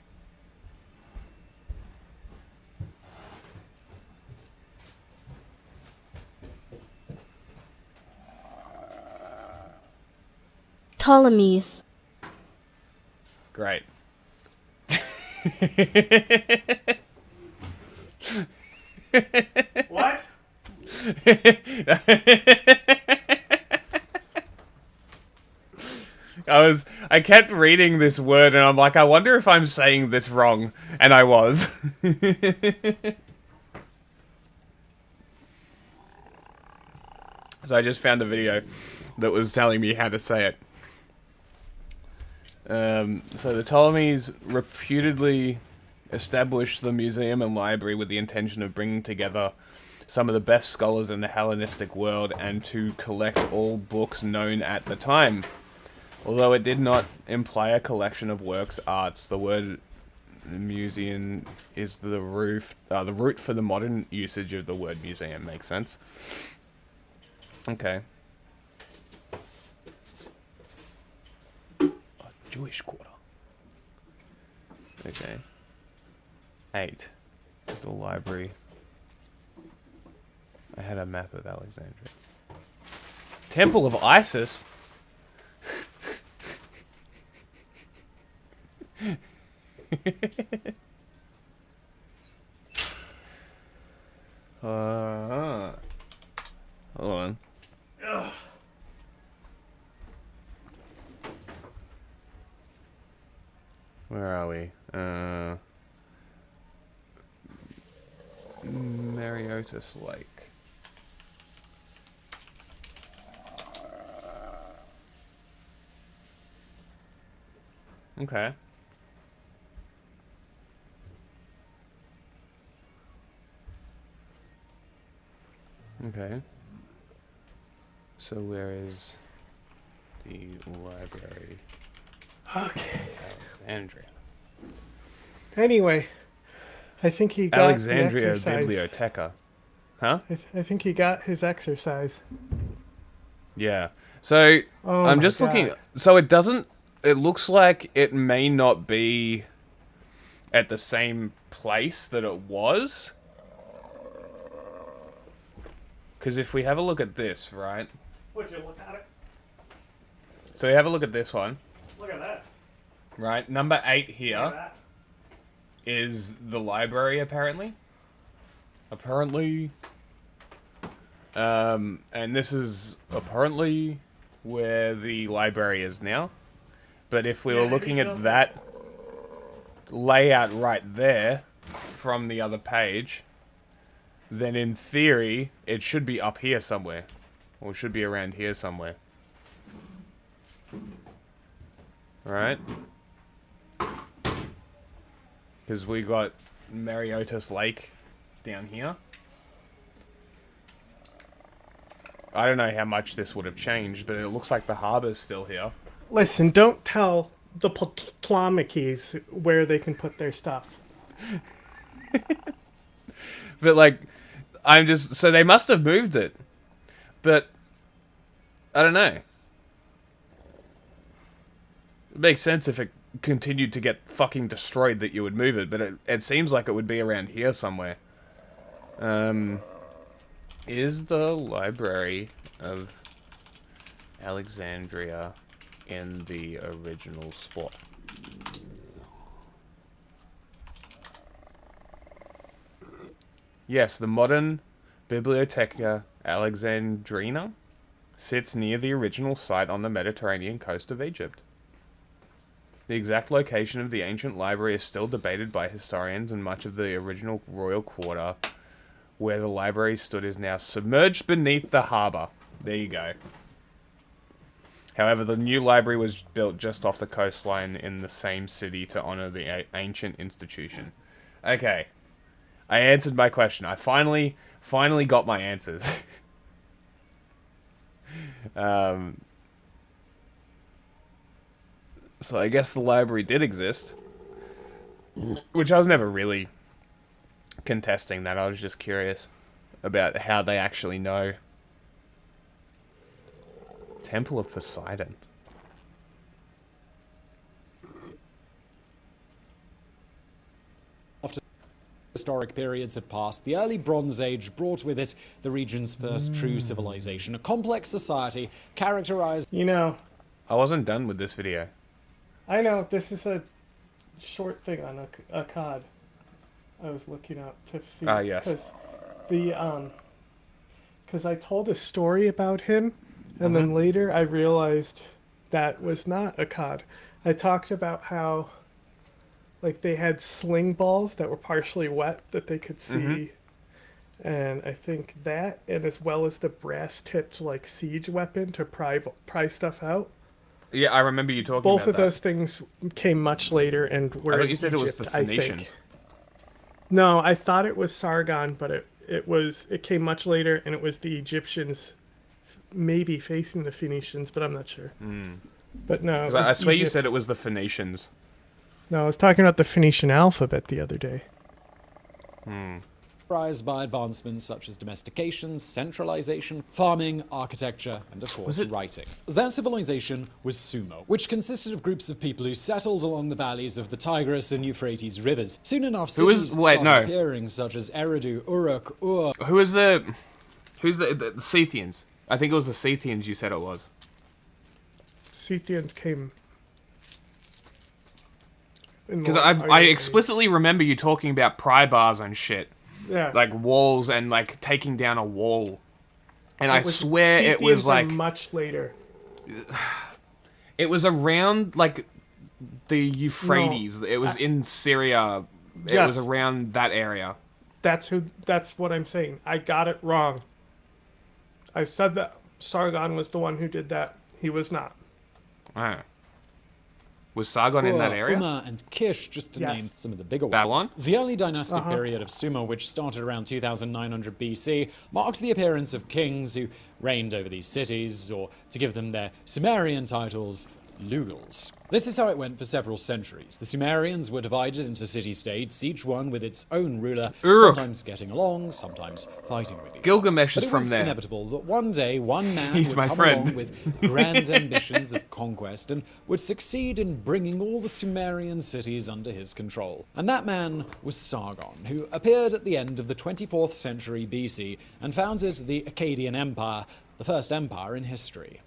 Ptolemies. Great. What? I kept reading this word and I'm like, I wonder if I'm saying this wrong. And I was. So I just found a video that was telling me how to say it. So the Ptolemies reputedly established the museum and library with the intention of bringing together some of the best scholars in the Hellenistic world and to collect all books known at the time. Although it did not imply a collection of works arts, the word museum is the root for the modern usage of the word museum. Makes sense? Okay. Jewish quarter. Okay. 8 is the library. I had a map of Alexandria. Temple of Isis? Hold on. Ugh. Where are we? Mariotis Lake. Okay. Okay. So where is the library? Okay. Alexandria. Anyway, I think he got Alexandria the exercise. Biblioteca. Huh? I think he got his exercise. Yeah. So Oh I'm my just looking. God. So it doesn't. It looks like it may not be at the same place that it was. Because if we have a look at this, right? Would you look at it? So we have a look at this one. Look at this. Right, number 8 Look at here that. is the library, apparently. And this is apparently where the library is now. But if we were looking at that layout right there from the other page, then in theory, it should be up here somewhere. Or it should be around here somewhere. Right? Because we got Mariotis Lake down here. I don't know how much this would have changed, but it looks like the harbor's still here. Listen, don't tell the Ptolemies where they can put their stuff. But like, I'm just... So they must have moved it. But, I don't know. It makes sense if it continued to get fucking destroyed that you would move it, but it seems like it would be around here somewhere. Is the Library of Alexandria in the original spot? Yes, the modern Bibliotheca Alexandrina sits near the original site on the Mediterranean coast of Egypt. The exact location of the ancient library is still debated by historians, and much of the original royal quarter where the library stood is now submerged beneath the harbour. There you go. However, the new library was built just off the coastline in the same city to honour the ancient institution. Okay. I answered my question. I finally got my answers. So I guess the library did exist. Which I was never really contesting that. I was just curious about how they actually know. Temple of Poseidon. historic periods had passed, the early Bronze Age brought with it the region's first true civilization, a complex society characterized... You know... I wasn't done with this video. I know, this is a short thing on a COD. I was looking up to see... yes. Because I told a story about him, and then later I realized that was not a COD. I talked about how... like they had sling balls that were partially wet that they could see, and I think that, and as well as the brass-tipped like siege weapon to pry stuff out. Yeah, I remember you talking Both about of those things came much later and were I thought in you said Egypt, it was the I Phoenicians. think. No, I thought it was Sargon, but it came much later, and it was the Egyptians, maybe facing the Phoenicians, but I'm not sure. But no, I swear you Egypt. said it was the Phoenicians. No, I was talking about the Phoenician alphabet the other day. characterized by advancements such as domestication, centralization, farming, architecture, and of course writing. That civilization was Sumer, which consisted of groups of people who settled along the valleys of the Tigris and Euphrates rivers. Soon enough, cities started appearing such as Eridu, Uruk, Ur. Who's the Scythians? I think it was the Scythians you said it was. Scythians came... Because I explicitly remember you talking about pry bars and shit. Yeah. Like walls and like taking down a wall. And I swear it Scythians was like... are much later. It was around like the Euphrates. No, it was in Syria. It was around that area. That's what I'm saying. I got it wrong. I said that Sargon was the one who did that. He was not. Ah. Was Sargon in that area? Umma and Kish, just to name some of the bigger Babylon? ones. The early dynastic period of Sumer, which started around 2900 BC, marked the appearance of kings who reigned over these cities, or to give them their Sumerian titles, Lugals. This is how it went for several centuries. The Sumerians were divided into city-states, each one with its own ruler, sometimes getting along, sometimes fighting with each other. Gilgamesh But is it was from there. inevitable that one day one man He's would my come friend. along with grand ambitions of conquest and would succeed in bringing all the Sumerian cities under his control. And that man was Sargon, who appeared at the end of the 24th century BC and founded the Akkadian Empire, the first empire in history.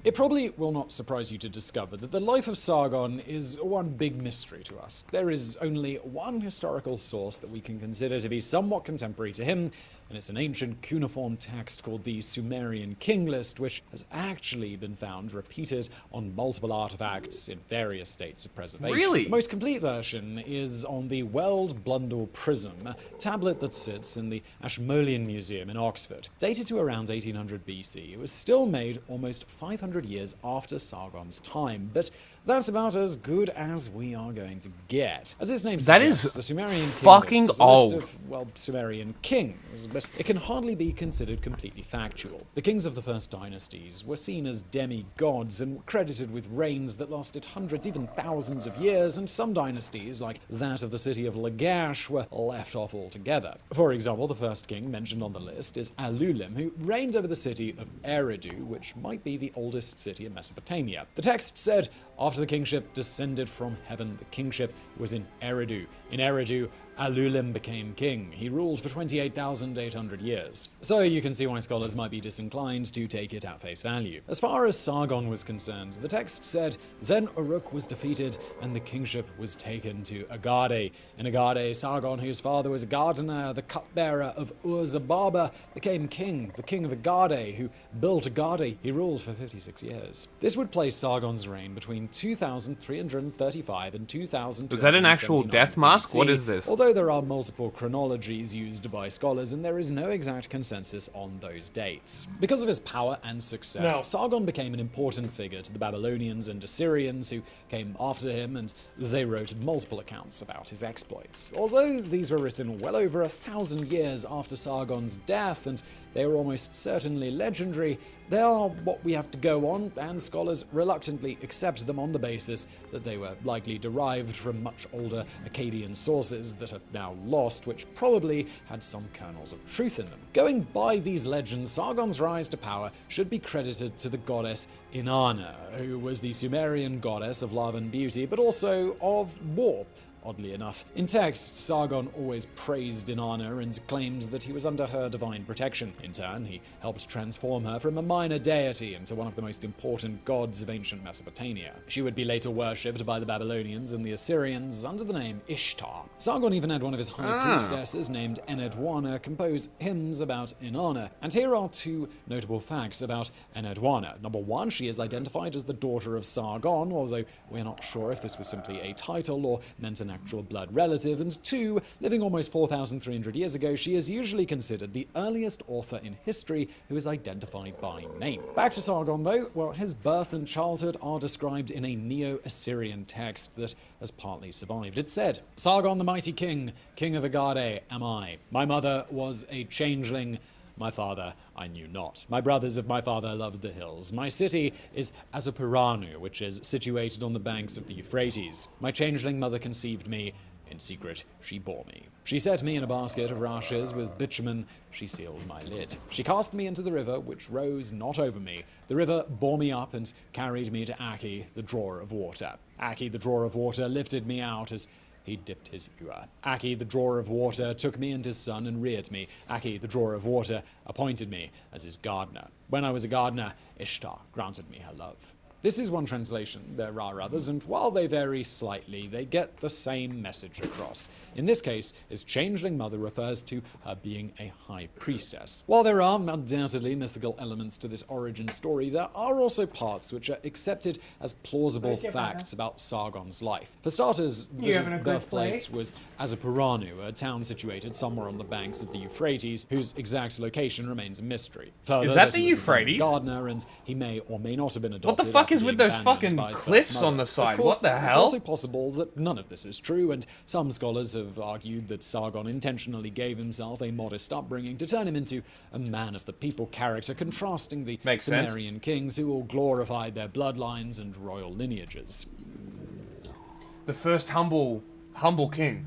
It probably will not surprise you to discover that the life of Sargon is one big mystery to us. There is only one historical source that we can consider to be somewhat contemporary to him, and it's an ancient cuneiform text called the Sumerian King List, which has actually been found repeated on multiple artifacts in various states of preservation. Really? The most complete version is on the Weld Blundell Prism, a tablet that sits in the Ashmolean Museum in Oxford. Dated to around 1800 BC, it was still made almost 500 years after Sargon's time, but that's about as good as we are going to get. As its name suggests, That is the Sumerian King fucking List is a list old. of, well, Sumerian kings, but it can hardly be considered completely factual. The kings of the first dynasties were seen as demigods and were credited with reigns that lasted hundreds, even thousands of years, and some dynasties, like that of the city of Lagash, were left off altogether. For example, the first king mentioned on the list is Alulim, who reigned over the city of Eridu, which might be the oldest city in Mesopotamia. The text said, after the kingship descended from heaven, the kingship was in Eridu. In Eridu, Alulim became king. He ruled for 28,800 years. So you can see why scholars might be disinclined to take it at face value. As far as Sargon was concerned, the text said, then Uruk was defeated and the kingship was taken to Agade. In Agade, Sargon, whose father was a gardener, the cupbearer of Ur-Zababa, became king, the king of Agade, who built Agade. He ruled for 56 years. This would place Sargon's reign between 2,335 and 2,000. Is that an actual death mask? What is this? Although there are multiple chronologies used by scholars, and there is no exact consensus on those dates. Because of his power and success, Sargon became an important figure to the Babylonians and Assyrians who came after him, and they wrote multiple accounts about his exploits. Although these were written well over 1,000 years after Sargon's death, and they were almost certainly legendary, They are what we have to go on, and scholars reluctantly accept them on the basis that they were likely derived from much older Akkadian sources that are now lost, which probably had some kernels of truth in them. Going by these legends, Sargon's rise to power should be credited to the goddess Inanna, who was the Sumerian goddess of love and beauty, but also of war. Oddly enough. In text, Sargon always praised Inanna and claims that he was under her divine protection. In turn, he helped transform her from a minor deity into one of the most important gods of ancient Mesopotamia. She would be later worshipped by the Babylonians and the Assyrians under the name Ishtar. Sargon even had one of his high priestesses named Enedwana compose hymns about Inanna. And here are two notable facts about Enedwana. Number one, she is identified as the daughter of Sargon, although we're not sure if this was simply a title or meant an actual blood relative, and two, living almost 4,300 years ago, she is usually considered the earliest author in history who is identified by name. Back to Sargon though, well, his birth and childhood are described in a Neo-Assyrian text that has partly survived. It said, "Sargon the mighty king, king of Agade am I. My mother was a changeling, my father I knew not. My brothers of my father loved the hills. My city is Azapiranu, which is situated on the banks of the Euphrates. My changeling mother conceived me. In secret, she bore me. She set me in a basket of rushes with bitumen. She sealed my lid. She cast me into the river, which rose not over me. The river bore me up and carried me to Aki, the drawer of water. Aki, the drawer of water, lifted me out as he dipped his ewer. Aki, the drawer of water, took me and his son and reared me. Aki, the drawer of water, appointed me as his gardener. When I was a gardener, Ishtar granted me her love." This is one translation. There are others, and while they vary slightly, they get the same message across. In this case, his changeling mother refers to her being a high priestess. While there are undoubtedly mythical elements to this origin story, there are also parts which are accepted as plausible facts about Sargon's life. For starters, his birthplace was Azapiranu, a town situated somewhere on the banks of the Euphrates, whose exact location remains a mystery. Further, Is that the he was a Euphrates? Gardener, and he may or may not have been adopted. What the fuck after is with being those abandoned fucking by his cliffs mother. on the side? Of course, What the it's hell? also possible that none of this is true, and some scholars have argued that Sargon intentionally gave himself a modest upbringing to turn him into a man of the people character, contrasting the Makes sense. Sumerian kings who all glorified their bloodlines and royal lineages. The first humble king.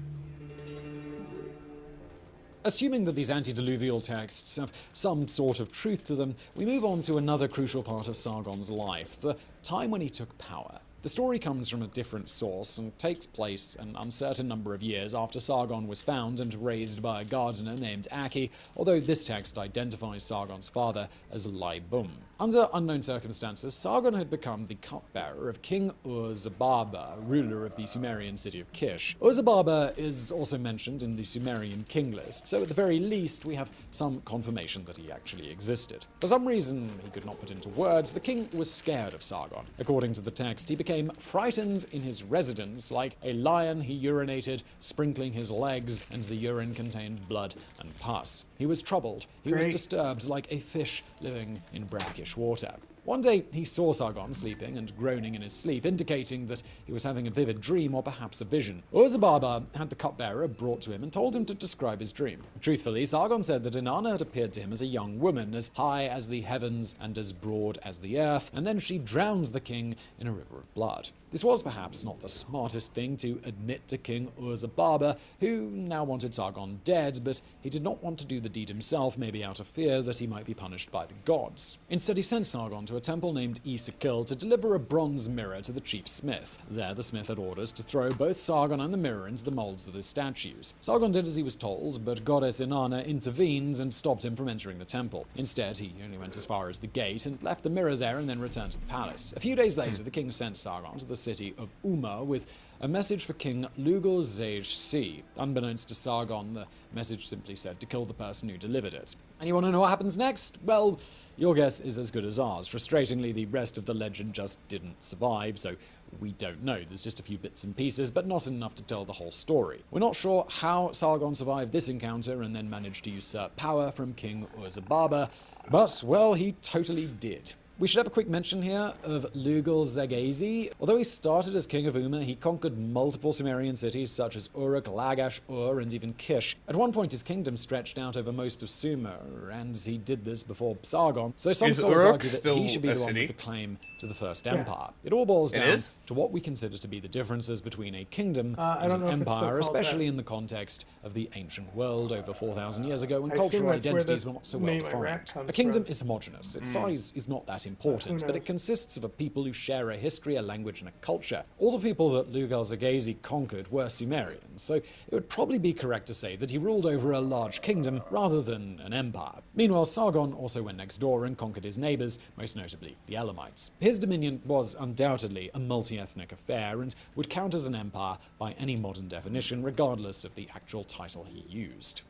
Assuming that these antediluvial texts have some sort of truth to them, we move on to another crucial part of Sargon's life, the time when he took power. The story comes from a different source and takes place an uncertain number of years after Sargon was found and raised by a gardener named Aki, although this text identifies Sargon's father as Laibum. Under unknown circumstances, Sargon had become the cupbearer of King Ur-Zababa, ruler of the Sumerian city of Kish. Ur-Zababa is also mentioned in the Sumerian king list, so at the very least we have some confirmation that he actually existed. For some reason he could not put into words, the king was scared of Sargon. According to the text, he became frightened in his residence. Like a lion, he urinated, sprinkling his legs, and the urine contained blood and pus. He was troubled. He was Great. disturbed like a fish living in brackish water. One day, he saw Sargon sleeping and groaning in his sleep, indicating that he was having a vivid dream or perhaps a vision. Ur-Zababa had the cupbearer brought to him and told him to describe his dream. Truthfully, Sargon said that Inanna had appeared to him as a young woman, as high as the heavens and as broad as the earth, and then she drowned the king in a river of blood. This was perhaps not the smartest thing to admit to King Ur-Zababa, who now wanted Sargon dead, but he did not want to do the deed himself, maybe out of fear that he might be punished by the gods. Instead, he sent Sargon to a temple named Isakil to deliver a bronze mirror to the chief smith. There, the smith had orders to throw both Sargon and the mirror into the molds of his statues. Sargon did as he was told, but goddess Inanna intervened and stopped him from entering the temple. Instead, he only went as far as the gate and left the mirror there and then returned to the palace. A few days later, the king sent Sargon to the city of Umma with a message for King Lugal-Zej-Si. Unbeknownst to Sargon, the message simply said to kill the person who delivered it. And you want to know what happens next? Well, your guess is as good as ours. Frustratingly, the rest of the legend just didn't survive, so we don't know. There's just a few bits and pieces, but not enough to tell the whole story. We're not sure how Sargon survived this encounter and then managed to usurp power from King Ur-Zababa, but, well, he totally did. We should have a quick mention here of Lugal-Zaghazi. Although he started as king of Umma, he conquered multiple Sumerian cities such as Uruk, Lagash, Ur, and even Kish. At one point, his kingdom stretched out over most of Sumer, and he did this before Sargon. So some scholars argue that he should be the one with the claim to the First Empire. It all boils down to what we consider to be the differences between a kingdom and an empire, especially in the context of the ancient world over 4,000 years ago when cultural identities were not so well defined. A kingdom is homogenous. Its size is not that important, but it consists of a people who share a history, a language, and a culture. All the people that Lugal-Zaghazi conquered were Sumerians, so it would probably be correct to say that he ruled over a large kingdom rather than an empire. Meanwhile, Sargon also went next door and conquered his neighbors, most notably the Elamites. His dominion was undoubtedly a multi-ethnic affair and would count as an empire by any modern definition, regardless of the actual title he used.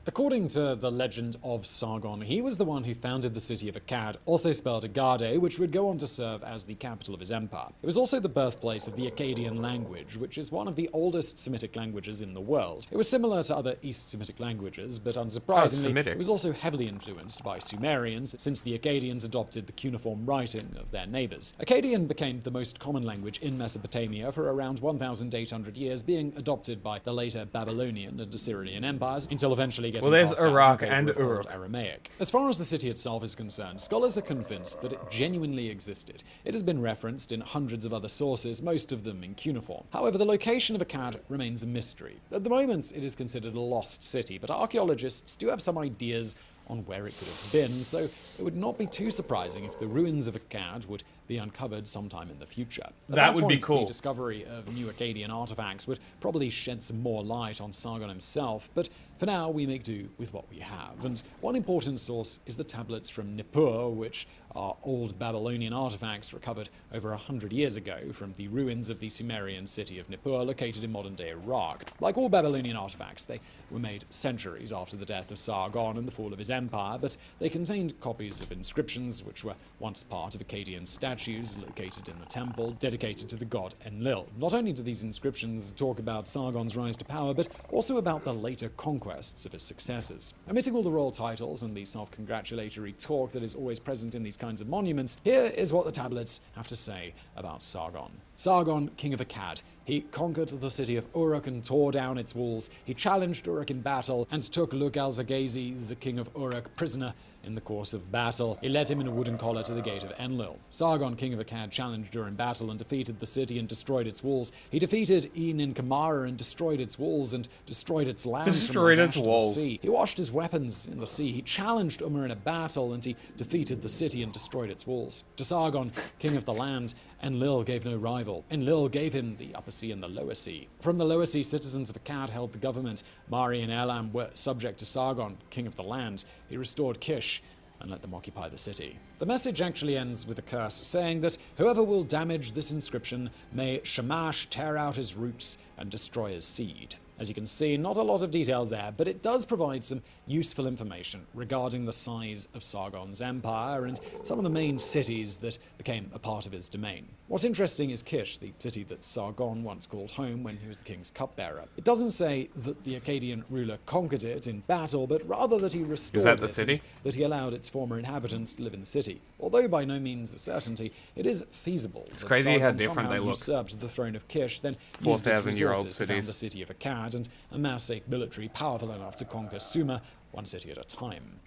According to the legend of Sargon, he was the one who founded the city of Akkad, also spelled Agade, which would go on to serve as the capital of his empire. It was also the birthplace of the Akkadian language, which is one of the oldest Semitic languages in the world. It was similar to other East Semitic languages, but unsurprisingly, it was also heavily influenced by Sumerians, since the Akkadians adopted the cuneiform writing of their neighbors. Akkadian became the most common language in Mesopotamia for around 1,800 years, being adopted by the later Babylonian and Assyrian empires, until eventually getting there's Iraq and Uruk. Aramaic. As far as the city itself is concerned, scholars are convinced that it genuinely existed. It has been referenced in hundreds of other sources, most of them in cuneiform. However, the location of Akkad remains a mystery. At the moment, it is considered a lost city, but archaeologists do have some ideas on where it could have been, so it would not be too surprising if the ruins of Akkad would be uncovered sometime in the future. At that would point, be cool. The discovery of new Akkadian artifacts would probably shed some more light on Sargon himself, but for now we make do with what we have. And one important source is the tablets from Nippur, which are old Babylonian artifacts recovered over 100 years ago from the ruins of the Sumerian city of Nippur, located in modern-day Iraq. Like all Babylonian artifacts, they were made centuries after the death of Sargon and the fall of his empire, but they contained copies of inscriptions which were once part of Akkadian statues located in the temple dedicated to the god Enlil. Not only do these inscriptions talk about Sargon's rise to power, but also about the later conquests of his successors. Omitting all the royal titles and the self-congratulatory talk that is always present in these kinds of monuments, here is what the tablets have to say about Sargon. Sargon, king of Akkad. He conquered the city of Uruk and tore down its walls. He challenged Uruk in battle and took Lugal-Zaghazi, the king of Uruk, prisoner in the course of battle. He led him in a wooden collar to the gate of Enlil. Sargon, king of Akkad, challenged Ur in battle and defeated the city and destroyed its walls. He defeated En-in-Kamara and destroyed its walls and destroyed its land. Destroyed its walls. He washed his weapons in the sea. He challenged Umar in a battle and he defeated the city and destroyed its walls. To Sargon, king of the land, Enlil gave no rival. Enlil gave him the upper sea and the lower sea. From the lower sea, citizens of Akkad held the government. Mari and Elam were subject to Sargon, king of the land. He restored Kish and let them occupy the city. The message actually ends with a curse, saying that whoever will damage this inscription may Shamash tear out his roots and destroy his seed. As you can see, not a lot of details there, but it does provide some useful information regarding the size of Sargon's empire and some of the main cities that became a part of his domain. What's interesting is Kish, the city that Sargon once called home when he was the king's cupbearer. It doesn't say that the Akkadian ruler conquered it in battle, but rather that he restored Is that the it city? and that he allowed its former inhabitants to live in the city. Although by no means a certainty, it is feasible It's that crazy how Sargon different somehow they look. usurped the throne of Kish, then used its 4,000-year-old resources to found cities. the city of Akkad and amass a military powerful enough to conquer Sumer, one city at a time.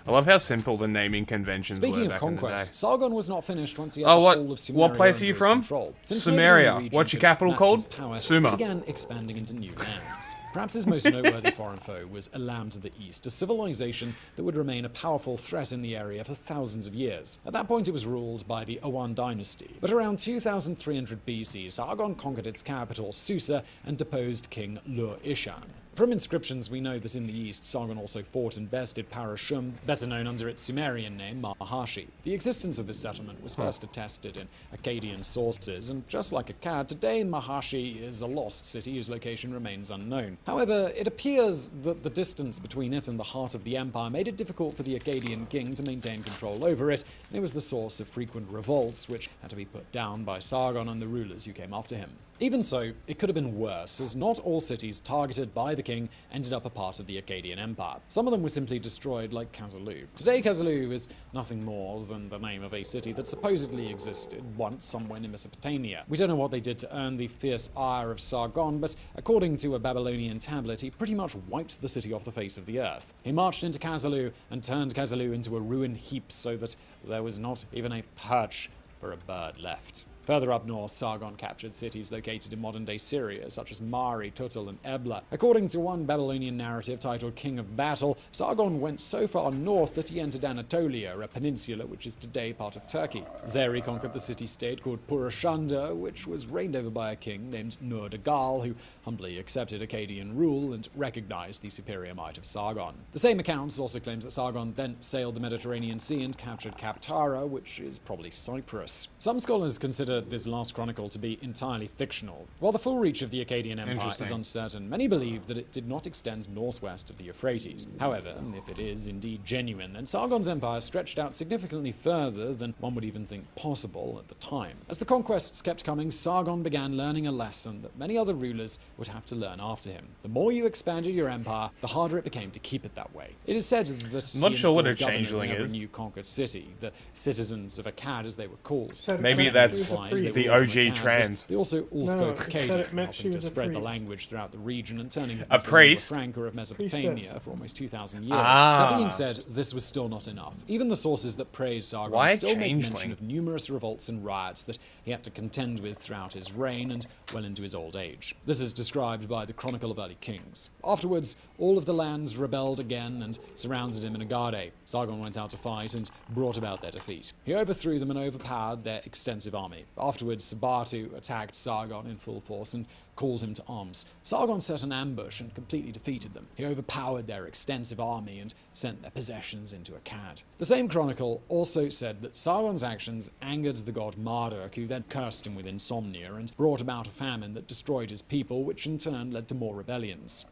I love how simple the naming conventions were Speaking of back in the day. conquest, Sargon was not finished once he had Oh, the what- whole of Sumeria what place are you under his from? control. Since Sumeria. nobody in the region What's your could capital match called? his power, Sumer. He began expanding into new lands. Perhaps his most noteworthy foreign foe was Elam to the east, a civilization that would remain a powerful threat in the area for thousands of years. At that point, it was ruled by the Owan dynasty. But around 2300 BC, Sargon conquered its capital, Susa, and deposed King Lur-Ishan. From inscriptions, we know that in the east, Sargon also fought and bested Parashum, better known under its Sumerian name, Mahashi. The existence of this settlement was first attested in Akkadian sources, and just like Akkad, today Mahashi is a lost city whose location remains unknown. However, it appears that the distance between it and the heart of the empire made it difficult for the Akkadian king to maintain control over it, and it was the source of frequent revolts which had to be put down by Sargon and the rulers who came after him. Even so, it could have been worse, as not all cities targeted by the king ended up a part of the Akkadian Empire. Some of them were simply destroyed, like Kazaloo. Today, Kazaloo is nothing more than the name of a city that supposedly existed once somewhere in Mesopotamia. We don't know what they did to earn the fierce ire of Sargon, but according to a Babylonian tablet, he pretty much wiped the city off the face of the earth. He marched into Kazaloo and turned Kazaloo into a ruined heap so that there was not even a perch for a bird left. Further up north, Sargon captured cities located in modern-day Syria, such as Mari, Tutul, and Ebla. According to one Babylonian narrative titled King of Battle, Sargon went so far north that he entered Anatolia, a peninsula which is today part of Turkey. There he conquered the city-state called Purashanda, which was reigned over by a king named Nur-Dagal, who humbly accepted Akkadian rule and recognized the superior might of Sargon. The same account also claims that Sargon then sailed the Mediterranean Sea and captured Kaptara, which is probably Cyprus. Some scholars consider this last chronicle to be entirely fictional. While the full reach of the Akkadian Empire is uncertain, many believe that it did not extend northwest of the Euphrates. However, if it is indeed genuine, then Sargon's empire stretched out significantly further than one would even think possible at the time. As the conquests kept coming, Sargon began learning a lesson that many other rulers would have to learn after him. The more you expanded your empire, the harder it became to keep it that way. It is said that I'm not sure what a installed governors changeling in every is. new conquered city, the citizens of Akkad as they were called. Maybe that's the OG trans. They also all spoke Akkadic, helping to spread the language throughout the region and turning it into the lingua franca of Mesopotamia for almost 2,000 years. That being said, this was still not enough. Even the sources that praise Sargon still make mention of numerous revolts and riots that he had to contend with throughout his reign and well into his old age. This is described by the Chronicle of Early Kings. Afterwards, all of the lands rebelled again and surrounded him in Agade. Sargon went out to fight and brought about their defeat. He overthrew them and overpowered their extensive army. Afterwards, Sabatu attacked Sargon in full force and called him to arms. Sargon set an ambush and completely defeated them. He overpowered their extensive army and sent their possessions into Akkad. The same chronicle also said that Sargon's actions angered the god Marduk, who then cursed him with insomnia and brought about a famine that destroyed his people, which in turn led to more rebellions.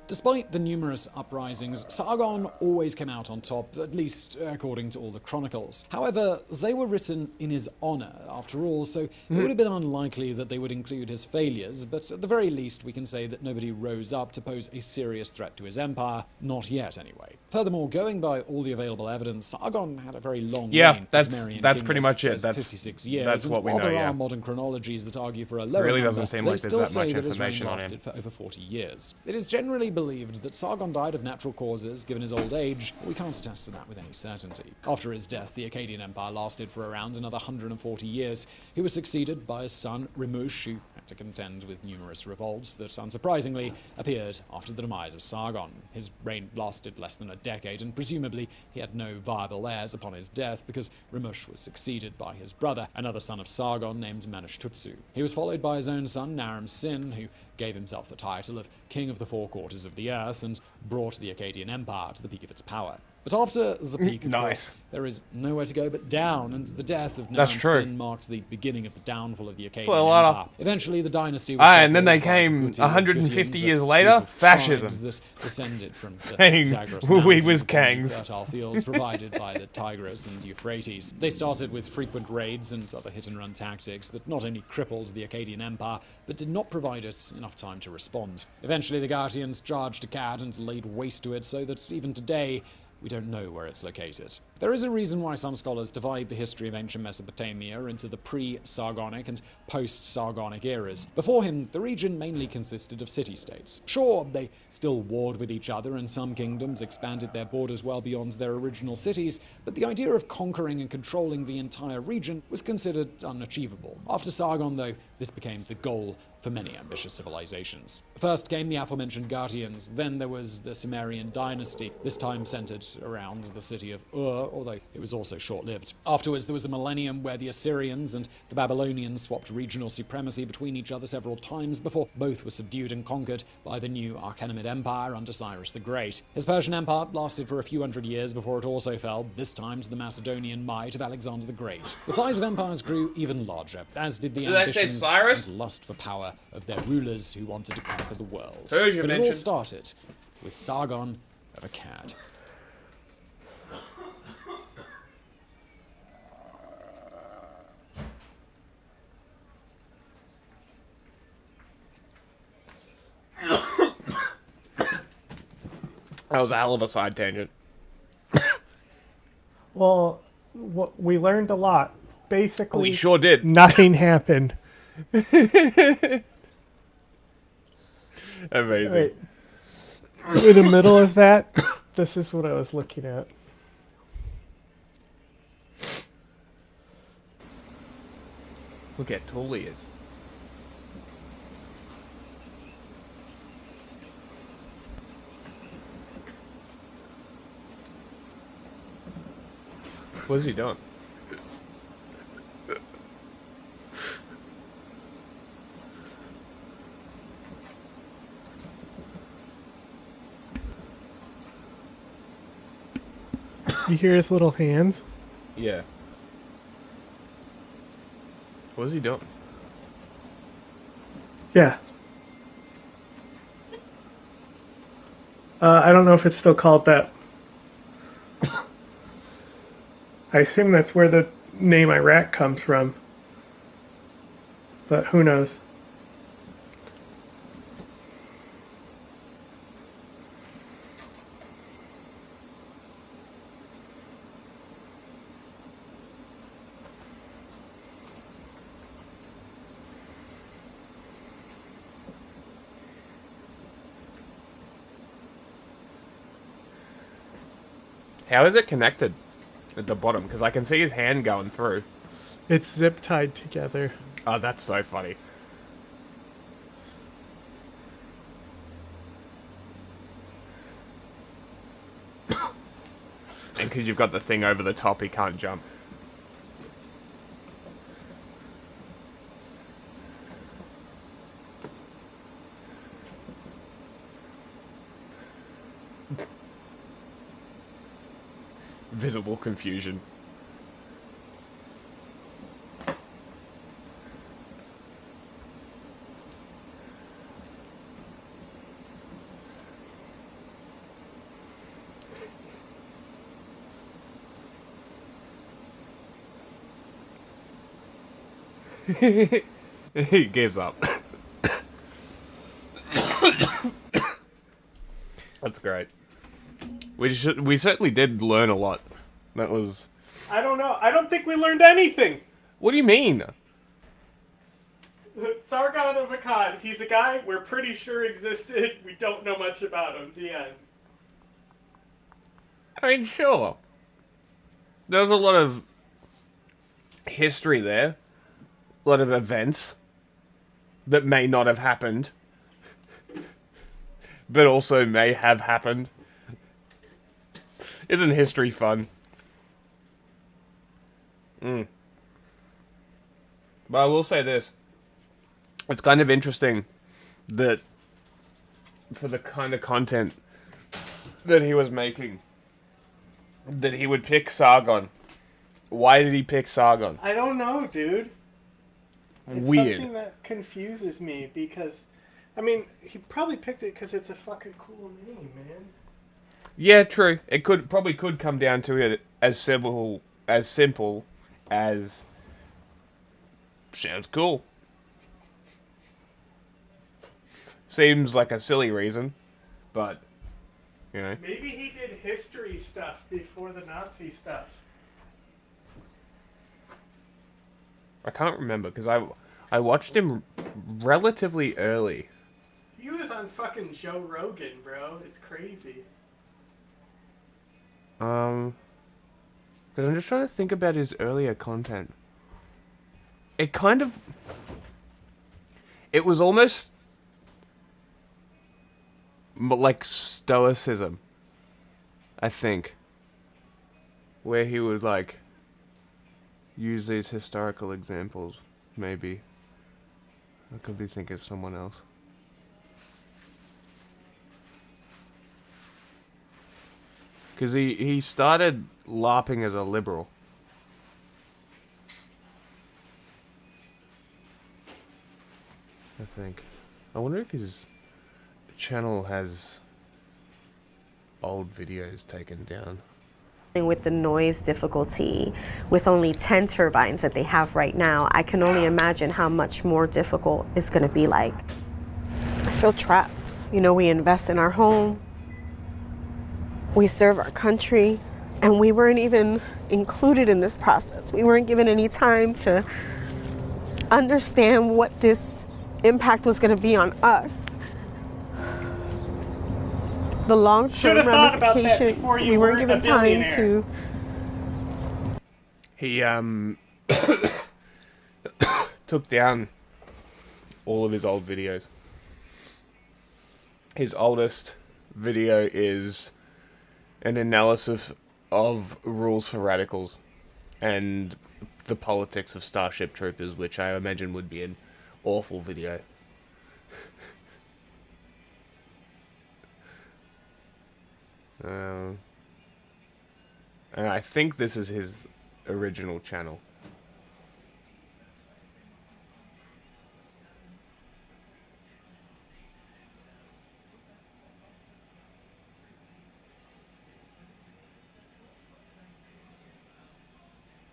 Despite the numerous uprisings, Sargon always came out on top, at least according to all the chronicles. However, they were written in his honor, after all, so it would have been unlikely that they would include his failures, but at the very least we can say that nobody rose up to pose a serious threat to his empire, not yet anyway. Furthermore, going by all the available evidence, Sargon had a very long reign. That's pretty much it. That's 56 years, that's what we know, while there yeah. are modern chronologies that argue for a lower Really number, doesn't seem they like there's still that say much that his reign information on him. lasted for over 40 years. It is generally believed that Sargon died of natural causes given his old age, but we can't attest to that with any certainty. After his death, the Akkadian Empire lasted for around another 140 years. He was succeeded by his son Rimush, who had to contend with numerous revolts that, unsurprisingly, appeared after the demise of Sargon. His reign lasted less than a decade, and presumably he had no viable heirs upon his death because Rimush was succeeded by his brother, another son of Sargon named Manashtutsu. He was followed by his own son Naram-Sin, who gave himself the title of King of the Four Quarters of the Earth and brought the Akkadian Empire to the peak of its power. But after the peak, of course, there is nowhere to go but down, and the death of Naram-Sin marked the beginning of the downfall of the Akkadian Empire. Eventually, the dynasty was and then they came 150 years later, fascism. That descended from the saying Zagros we Mountains was upon the kangs. fertile fields provided by the Tigris and Euphrates. They started with frequent raids and other hit-and-run tactics that not only crippled the Akkadian Empire, but did not provide it enough time to respond. Eventually, the Gartians charged Akkad and laid waste to it, so that even today, we don't know where it's located. There is a reason why some scholars divide the history of ancient Mesopotamia into the pre-Sargonic and post-Sargonic eras. Before him, the region mainly consisted of city-states. Sure, they still warred with each other, and some kingdoms expanded their borders well beyond their original cities, but the idea of conquering and controlling the entire region was considered unachievable. After Sargon, though, this became the goal for many ambitious civilizations. First came the aforementioned Guardians, then there was the Sumerian dynasty, this time centered around the city of Ur, although it was also short-lived. Afterwards, there was a millennium where the Assyrians and the Babylonians swapped regional supremacy between each other several times before both were subdued and conquered by the new Achaemenid Empire under Cyrus the Great. His Persian Empire lasted for a few hundred years before it also fell, this time to the Macedonian might of Alexander the Great. The size of empires grew even larger, as did the ambitions and lust for power of their rulers who wanted to conquer the world. But it all started with Sargon of Akkad. That was a hell of a side tangent. Well, we learned a lot. Basically, we sure did. Nothing happened. Amazing. Wait. In the middle of that, this is what I was looking at. Look how tall he is. What is he doing? You hear his little hands? Yeah. What is he doing? Yeah. I don't know if it's still called that. I assume that's where the name Iraq comes from. But who knows? How is it connected at the bottom? Because I can see his hand going through. It's zip tied together. Oh, that's so funny. And because you've got the thing over the top, he can't jump. Visible confusion. He gives up. That's great. We certainly did learn a lot. That was... I don't know. I don't think we learned anything. What do you mean? Sargon of Akkad. He's a guy we're pretty sure existed. We don't know much about him. The end. I mean, sure. There's a lot of history there. A lot of events that may not have happened. But also may have happened. Isn't history fun? But I will say this. It's kind of interesting that for the kind of content that he was making, that he would pick Sargon. Why did he pick Sargon? I don't know, dude. It's Weird. something that confuses me because, I mean, he probably picked it because it's a fucking cool name, man. Yeah, true. It probably could come down to it as simple as sounds cool. Seems like a silly reason, but you know. Maybe he did history stuff before the Nazi stuff. I can't remember because I watched him relatively early. He was on fucking Joe Rogan, bro. It's crazy. Because I'm just trying to think about his earlier content. It kind of It was almost like stoicism, I think, where he would like use these historical examples. Maybe I could be thinking of someone else. Because he started LARPing as a liberal. I think. I wonder if his channel has old videos taken down. With the noise difficulty, with only 10 turbines that they have right now, I can only imagine how much more difficult it's going to be like. I feel trapped. You know, we invest in our home, we serve our country, and we weren't even included in this process. We weren't given any time to understand what this impact was going to be on us. The long-term ramifications, we weren't given time to... He took down all of his old videos. His oldest video is an analysis of rules for radicals and the politics of Starship Troopers, which I imagine would be an awful video. And I think this is his original channel.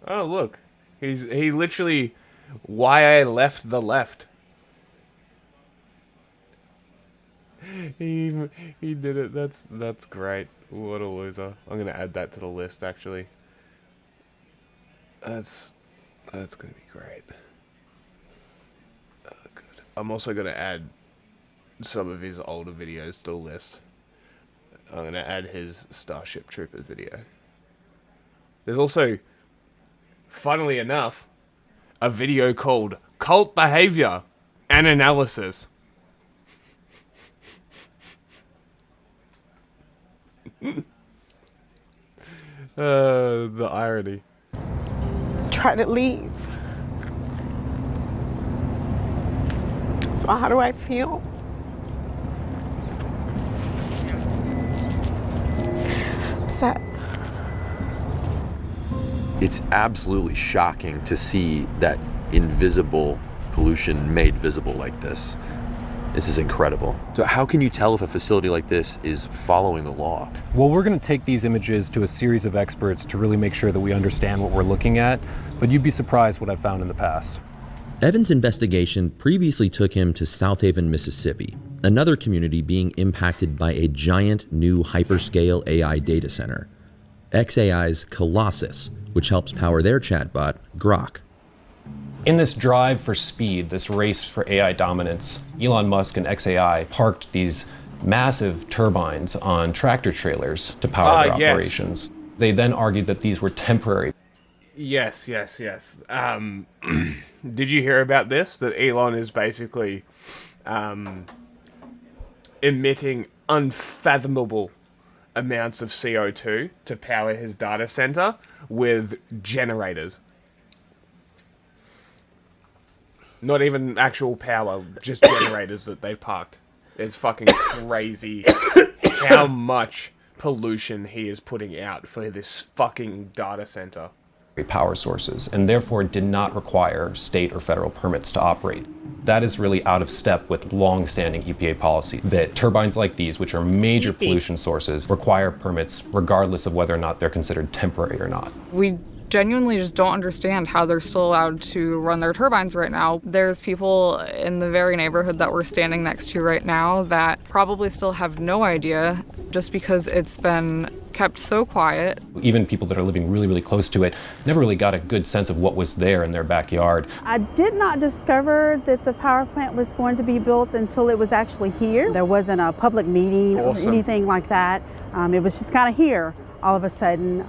Oh, look. He literally... Why I left the left. He did it. That's great. What a loser. I'm gonna add that to the list, actually. That's gonna be great. Good. I'm also gonna add some of his older videos to the list. I'm gonna add his Starship Troopers video. There's also, funnily enough, a video called Cult Behavior and Analysis. The irony. Try to leave. So how do I feel? Upset. It's absolutely shocking to see that invisible pollution made visible like this. This is incredible. So how can you tell if a facility like this is following the law? Well, we're going to take these images to a series of experts to really make sure that we understand what we're looking at, but you'd be surprised what I've found in the past. Evan's investigation previously took him to South Haven, Mississippi, another community being impacted by a giant new hyperscale AI data center. xAI's Colossus, which helps power their chatbot, Grok. In this drive for speed, this race for AI dominance, Elon Musk and xAI parked these massive turbines on tractor trailers to power their operations. They then argued that these were temporary. Yes. Did you hear about this? That Elon is basically emitting unfathomable amounts of CO2 to power his data center with generators. Not even actual power, just generators that they've parked. It's fucking crazy how much pollution he is putting out for this fucking data center. Power sources, and therefore did not require state or federal permits to operate. That is really out of step with long-standing EPA policy that turbines like these, which are major pollution sources, require permits regardless of whether or not they're considered temporary or not. We genuinely just don't understand how they're still allowed to run their turbines right now. There's people in the very neighborhood that we're standing next to right now that probably still have no idea, just because it's been kept so quiet. Even people that are living really, really close to it never really got a good sense of what was there in their backyard. I did not discover that the power plant was going to be built until it was actually here. There wasn't a public meeting or anything like that. It was just kind of here all of a sudden,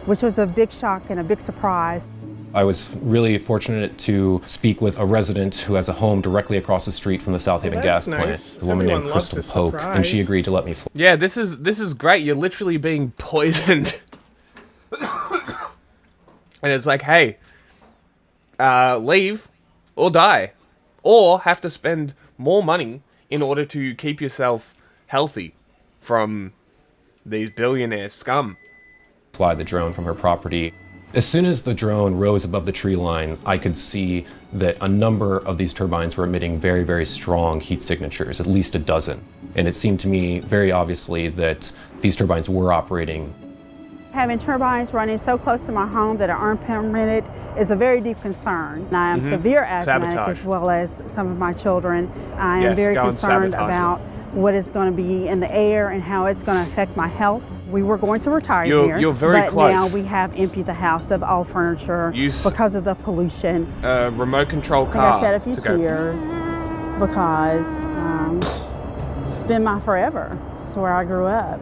which was a big shock and a big surprise. I was really fortunate to speak with a resident who has a home directly across the street from the South Haven gas plant, a woman named Crystal Polk, and she agreed to let me fly. Yeah, this is great. You're literally being poisoned. And it's like, hey, leave or die. Or have to spend more money in order to keep yourself healthy from these billionaire scum. Fly the drone from her property. As soon as the drone rose above the tree line, I could see that a number of these turbines were emitting very, very strong heat signatures, at least a dozen. And it seemed to me very obviously that these turbines were operating. Having turbines running so close to my home that are unpermitted is a very deep concern. I am severe asthmatic as well as some of my children. I am very concerned about what is going to be in the air and how it's going to affect my health. We were going to retire here, you're very but close. now we have emptied the house of all furniture because of the pollution. Remote control car. I shed a few tears because it's been my forever. It's where I grew up.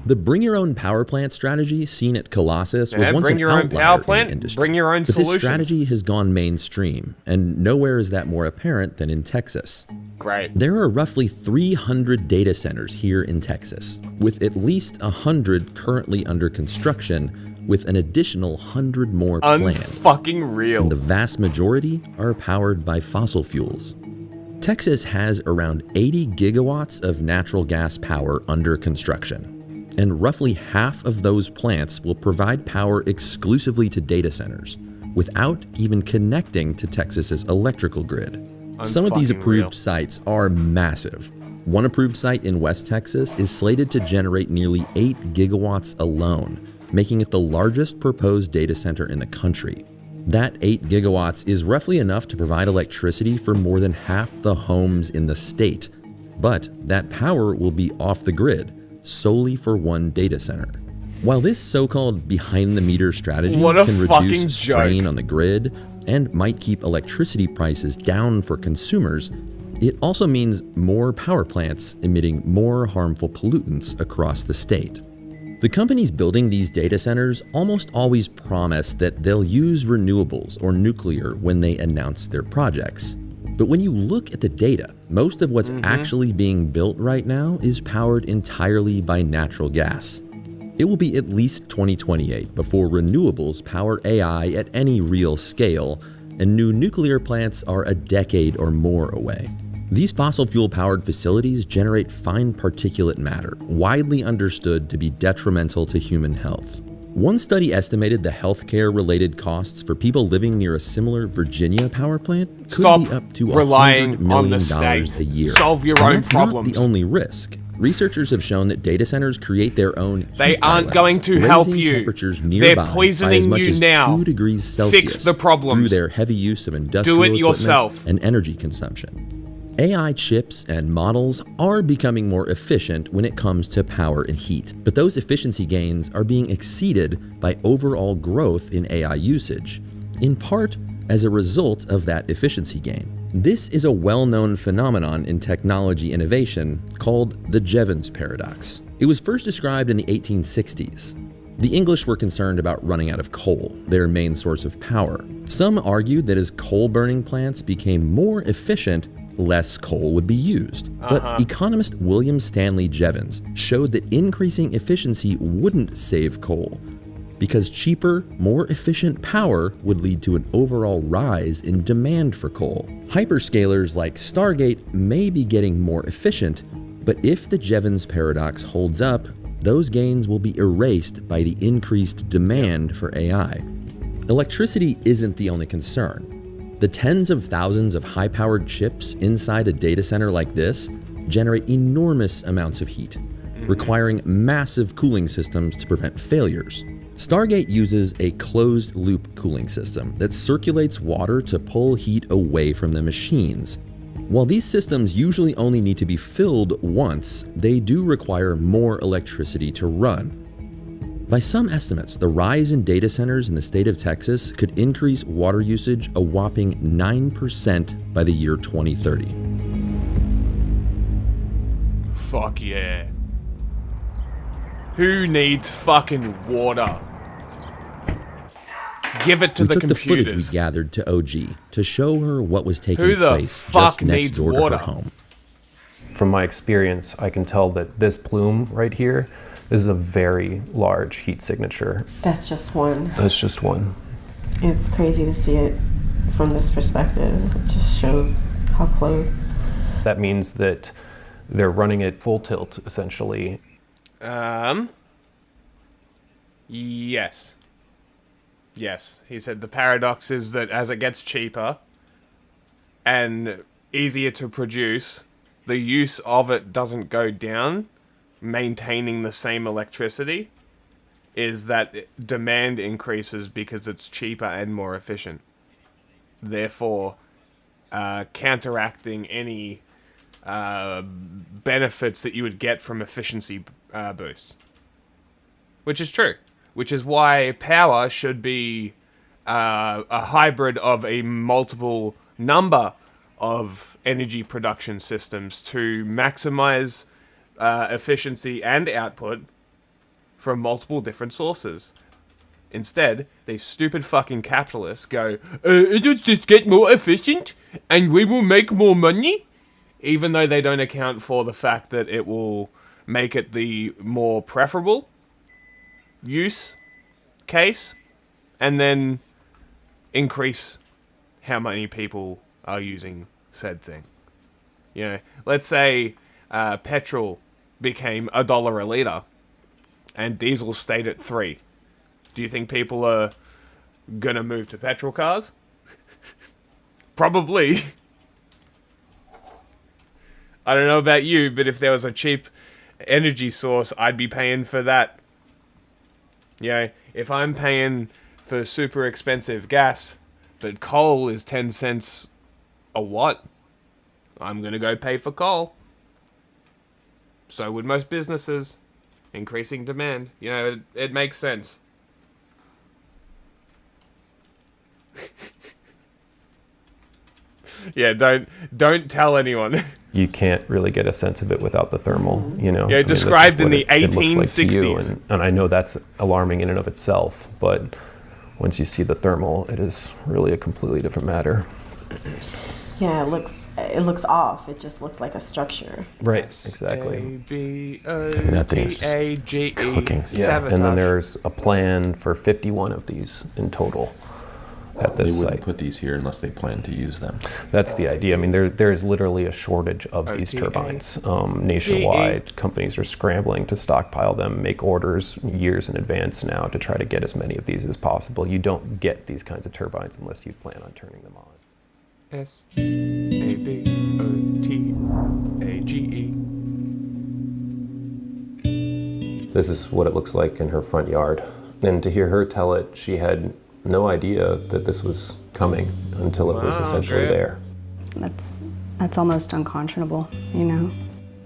The bring your own power plant strategy seen at Colossus was once an outlier in the industry. Bring your own but solution. This strategy has gone mainstream, and nowhere is that more apparent than in Texas. Great. There are roughly 300 data centers here in Texas, with at least 100 currently under construction, with an additional 100 more planned. Unfucking real. And the vast majority are powered by fossil fuels. Texas has around 80 gigawatts of natural gas power under construction. And roughly half of those plants will provide power exclusively to data centers, without even connecting to Texas's electrical grid. Some of these approved sites are massive. One approved site in West Texas is slated to generate nearly 8 gigawatts alone, making it the largest proposed data center in the country. That 8 gigawatts is roughly enough to provide electricity for more than half the homes in the state. But that power will be off the grid, solely for one data center. While this so-called behind-the-meter strategy can reduce strain on the grid and might keep electricity prices down for consumers, it also means more power plants emitting more harmful pollutants across the state. The companies building these data centers almost always promise that they'll use renewables or nuclear when they announce their projects. But when you look at the data, most of what's actually being built right now is powered entirely by natural gas. It will be at least 2028 before renewables power AI at any real scale, and new nuclear plants are a decade or more away. These fossil fuel-powered facilities generate fine particulate matter, widely understood to be detrimental to human health. One study estimated the healthcare-related costs for people living near a similar Virginia power plant could be up to $100 million a year. Solve your own problems. Not the only risk. Researchers have shown that data centers create their own heat They aren't islands, going to help raising you. temperatures nearby They're poisoning by as much you as now. 2 degrees Celsius Fix the problems. through their heavy use of industrial Do it equipment yourself. and energy consumption. AI chips and models are becoming more efficient when it comes to power and heat, but those efficiency gains are being exceeded by overall growth in AI usage, in part as a result of that efficiency gain. This is a well-known phenomenon in technology innovation called the Jevons paradox. It was first described in the 1860s. The English were concerned about running out of coal, their main source of power. Some argued that as coal-burning plants became more efficient, less coal would be used. But economist William Stanley Jevons showed that increasing efficiency wouldn't save coal, because cheaper, more efficient power would lead to an overall rise in demand for coal. Hyperscalers like Stargate may be getting more efficient, but if the Jevons paradox holds up, those gains will be erased by the increased demand for AI. Electricity isn't the only concern. The tens of thousands of high-powered chips inside a data center like this generate enormous amounts of heat, requiring massive cooling systems to prevent failures. Stargate uses a closed-loop cooling system that circulates water to pull heat away from the machines. While these systems usually only need to be filled once, they do require more electricity to run. By some estimates, the rise in data centers in the state of Texas could increase water usage a whopping 9% by the year 2030. Fuck yeah. Who needs fucking water? Give it to the took the footage computers. we gathered to OG to show her what was taking Who the place fuck just next needs door to water? her home. From my experience, I can tell that this plume right here, this is a very large heat signature. That's just one. That's just one. It's crazy to see it from this perspective. It just shows how close. That means that they're running at full tilt, essentially. Yes. Yes. He said the paradox is that as it gets cheaper and easier to produce, the use of it doesn't go down, maintaining the same electricity, is that demand increases because it's cheaper and more efficient. Therefore, counteracting any benefits that you would get from efficiency boosts. Which is true. Which is why power should be a hybrid of a multiple number of energy production systems to maximize efficiency and output from multiple different sources. Instead, these stupid fucking capitalists go, it'll just get more efficient and we will make more money, even though they don't account for the fact that it will make it the more preferable use case, and then increase how many people are using said thing. You know, let's say petrol became $1 a litre and diesel stayed at $3. Do you think people are gonna move to petrol cars? Probably. I don't know about you, but if there was a cheap energy source, I'd be paying for that. You know, if I'm paying for super expensive gas, but coal is 10 cents a watt, I'm gonna go pay for coal. So would most businesses. Increasing demand. You know, it makes sense. Yeah, don't tell anyone. You can't really get a sense of it without the thermal, you know. Yeah, described in the 1860s. And I know that's alarming in and of itself, but once you see the thermal, it is really a completely different matter. Yeah, it looks off. It just looks like a structure. Right, exactly. That thing is cooking. Yeah, and then there's a plan for 51 of these in total at this They wouldn't site. put these here unless they plan to use them. That's the idea. I mean, there is literally a shortage of these turbines nationwide. Companies are scrambling to stockpile them, make orders years in advance now to try to get as many of these as possible. You don't get these kinds of turbines unless you plan on turning them on. SABOTAGE. This is what it looks like in her front yard. And to hear her tell it, she had no idea that this was coming until it was essentially there. That's almost unconscionable, you know?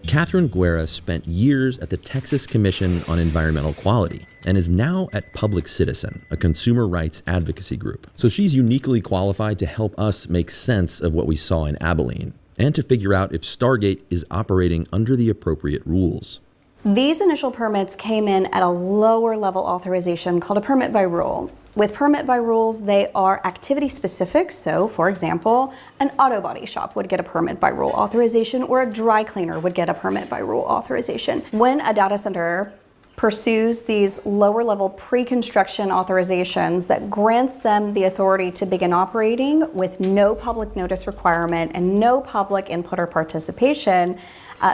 Catherine Guerra spent years at the Texas Commission on Environmental Quality and is now at Public Citizen, a consumer rights advocacy group. So she's uniquely qualified to help us make sense of what we saw in Abilene and to figure out if Stargate is operating under the appropriate rules. These initial permits came in at a lower level authorization called a permit by rule. With permit by rules, they are activity specific. So, for example, an auto body shop would get a permit by rule authorization, or a dry cleaner would get a permit by rule authorization. When a data center pursues these lower level pre-construction authorizations that grants them the authority to begin operating with no public notice requirement and no public input or participation,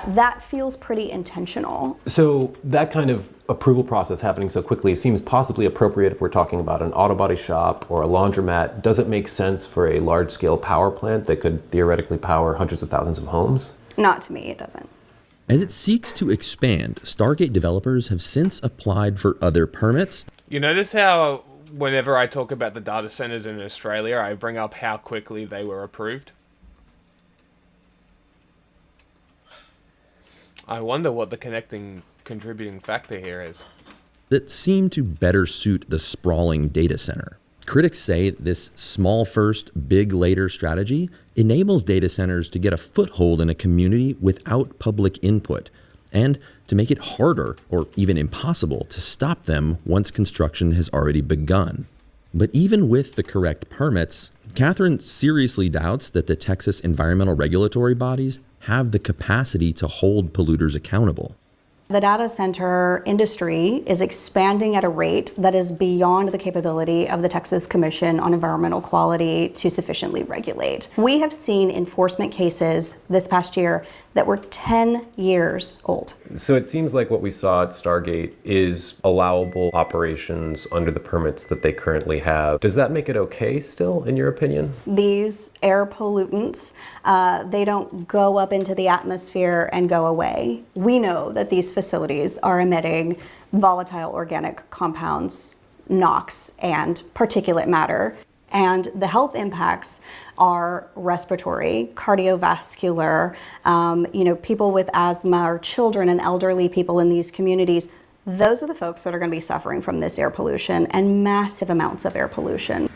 that feels pretty intentional. So that kind of approval process happening so quickly seems possibly appropriate if we're talking about an auto body shop or a laundromat. Does it make sense for a large-scale power plant that could theoretically power hundreds of thousands of homes? Not to me, it doesn't. As it seeks to expand, Stargate developers have since applied for other permits. You notice how whenever I talk about the data centers in Australia, I bring up how quickly they were approved? I wonder what the contributing factor here is. That seem to better suit the sprawling data center. Critics say this small first, big later strategy enables data centers to get a foothold in a community without public input, and to make it harder or even impossible to stop them once construction has already begun. But even with the correct permits, Catherine seriously doubts that the Texas environmental regulatory bodies have the capacity to hold polluters accountable. The data center industry is expanding at a rate that is beyond the capability of the Texas Commission on Environmental Quality to sufficiently regulate. We have seen enforcement cases this past year that were 10 years old. So it seems like what we saw at Stargate is allowable operations under the permits that they currently have. Does that make it okay still, in your opinion? These air pollutants, they don't go up into the atmosphere and go away. We know that these facilities are emitting volatile organic compounds, NOx, and particulate matter. And the health impacts are respiratory, cardiovascular, people with asthma or children and elderly people in these communities. Those are the folks that are going to be suffering from this air pollution and massive amounts of air pollution.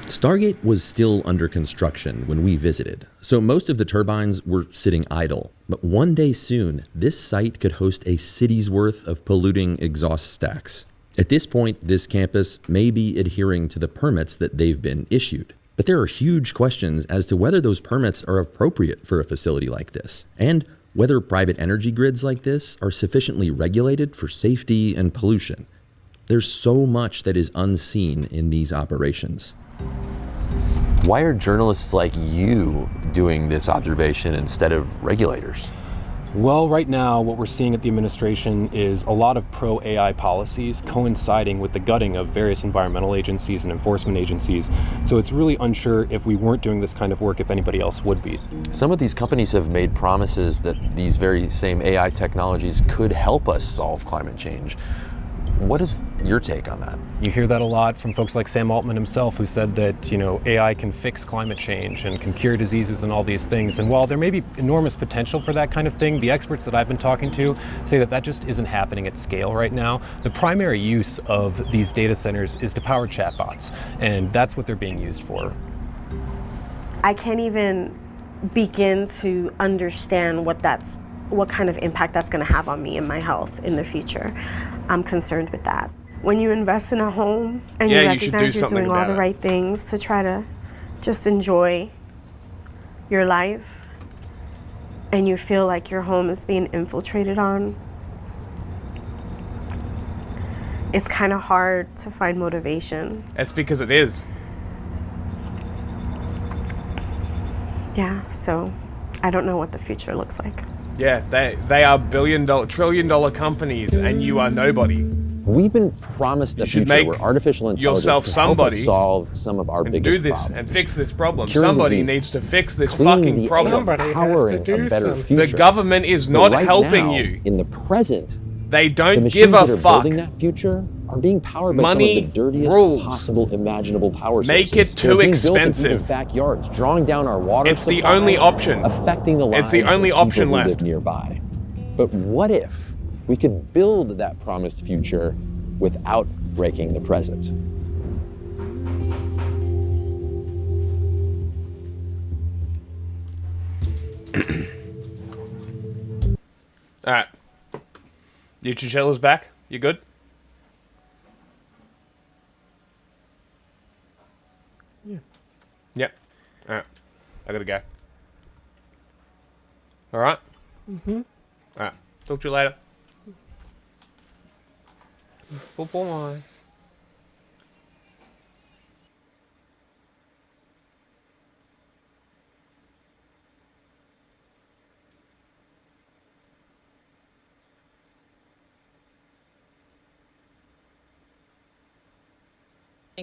Stargate was still under construction when we visited, so most of the turbines were sitting idle. But one day soon, this site could host a city's worth of polluting exhaust stacks. At this point, this campus may be adhering to the permits that they've been issued. But there are huge questions as to whether those permits are appropriate for a facility like this, and whether private energy grids like this are sufficiently regulated for safety and pollution. There's so much that is unseen in these operations. Why are journalists like you doing this observation instead of regulators? Well, right now, what we're seeing at the administration is a lot of pro-AI policies coinciding with the gutting of various environmental agencies and enforcement agencies. So it's really unsure if we weren't doing this kind of work, if anybody else would be. Some of these companies have made promises that these very same AI technologies could help us solve climate change. What is your take on that? You hear that a lot from folks like Sam Altman himself, who said that, AI can fix climate change and can cure diseases and all these things. And while there may be enormous potential for that kind of thing, the experts that I've been talking to say that that just isn't happening at scale right now. The primary use of these data centers is to power chatbots, and that's what they're being used for. I can't even begin to understand what kind of impact that's going to have on me and my health in the future. I'm concerned with that. When you invest in a home and you recognize you're doing all the right things to try to just enjoy your life, and you feel like your home is being infiltrated on, it's kind of hard to find motivation. It's because it is. Yeah, so I don't know what the future looks like. Yeah, they are trillion-dollar companies, and you are nobody. We've been promised a future where artificial intelligence can help us solve some of our biggest do this problems. And fix this problem. Curing Somebody diseases, needs to fix this cleaning fucking the problem. air, powering a better future. The government is But not right helping now, you. In the present, They the don't machines give that a are fuck. building that future are being powered by Money some of the dirtiest rules. possible imaginable power sources. Make it They're too being built in expensive. people's backyards, drawing down our water It's the supply, only option. affecting the lives It's the only of people option who left. live nearby. But what if we could build that promised future without breaking the present? All right. Your chinchilla's back? You good? Yeah. Yep. All right. I gotta go. All right? Mm-hmm. All right. Talk to you later. Bye-bye.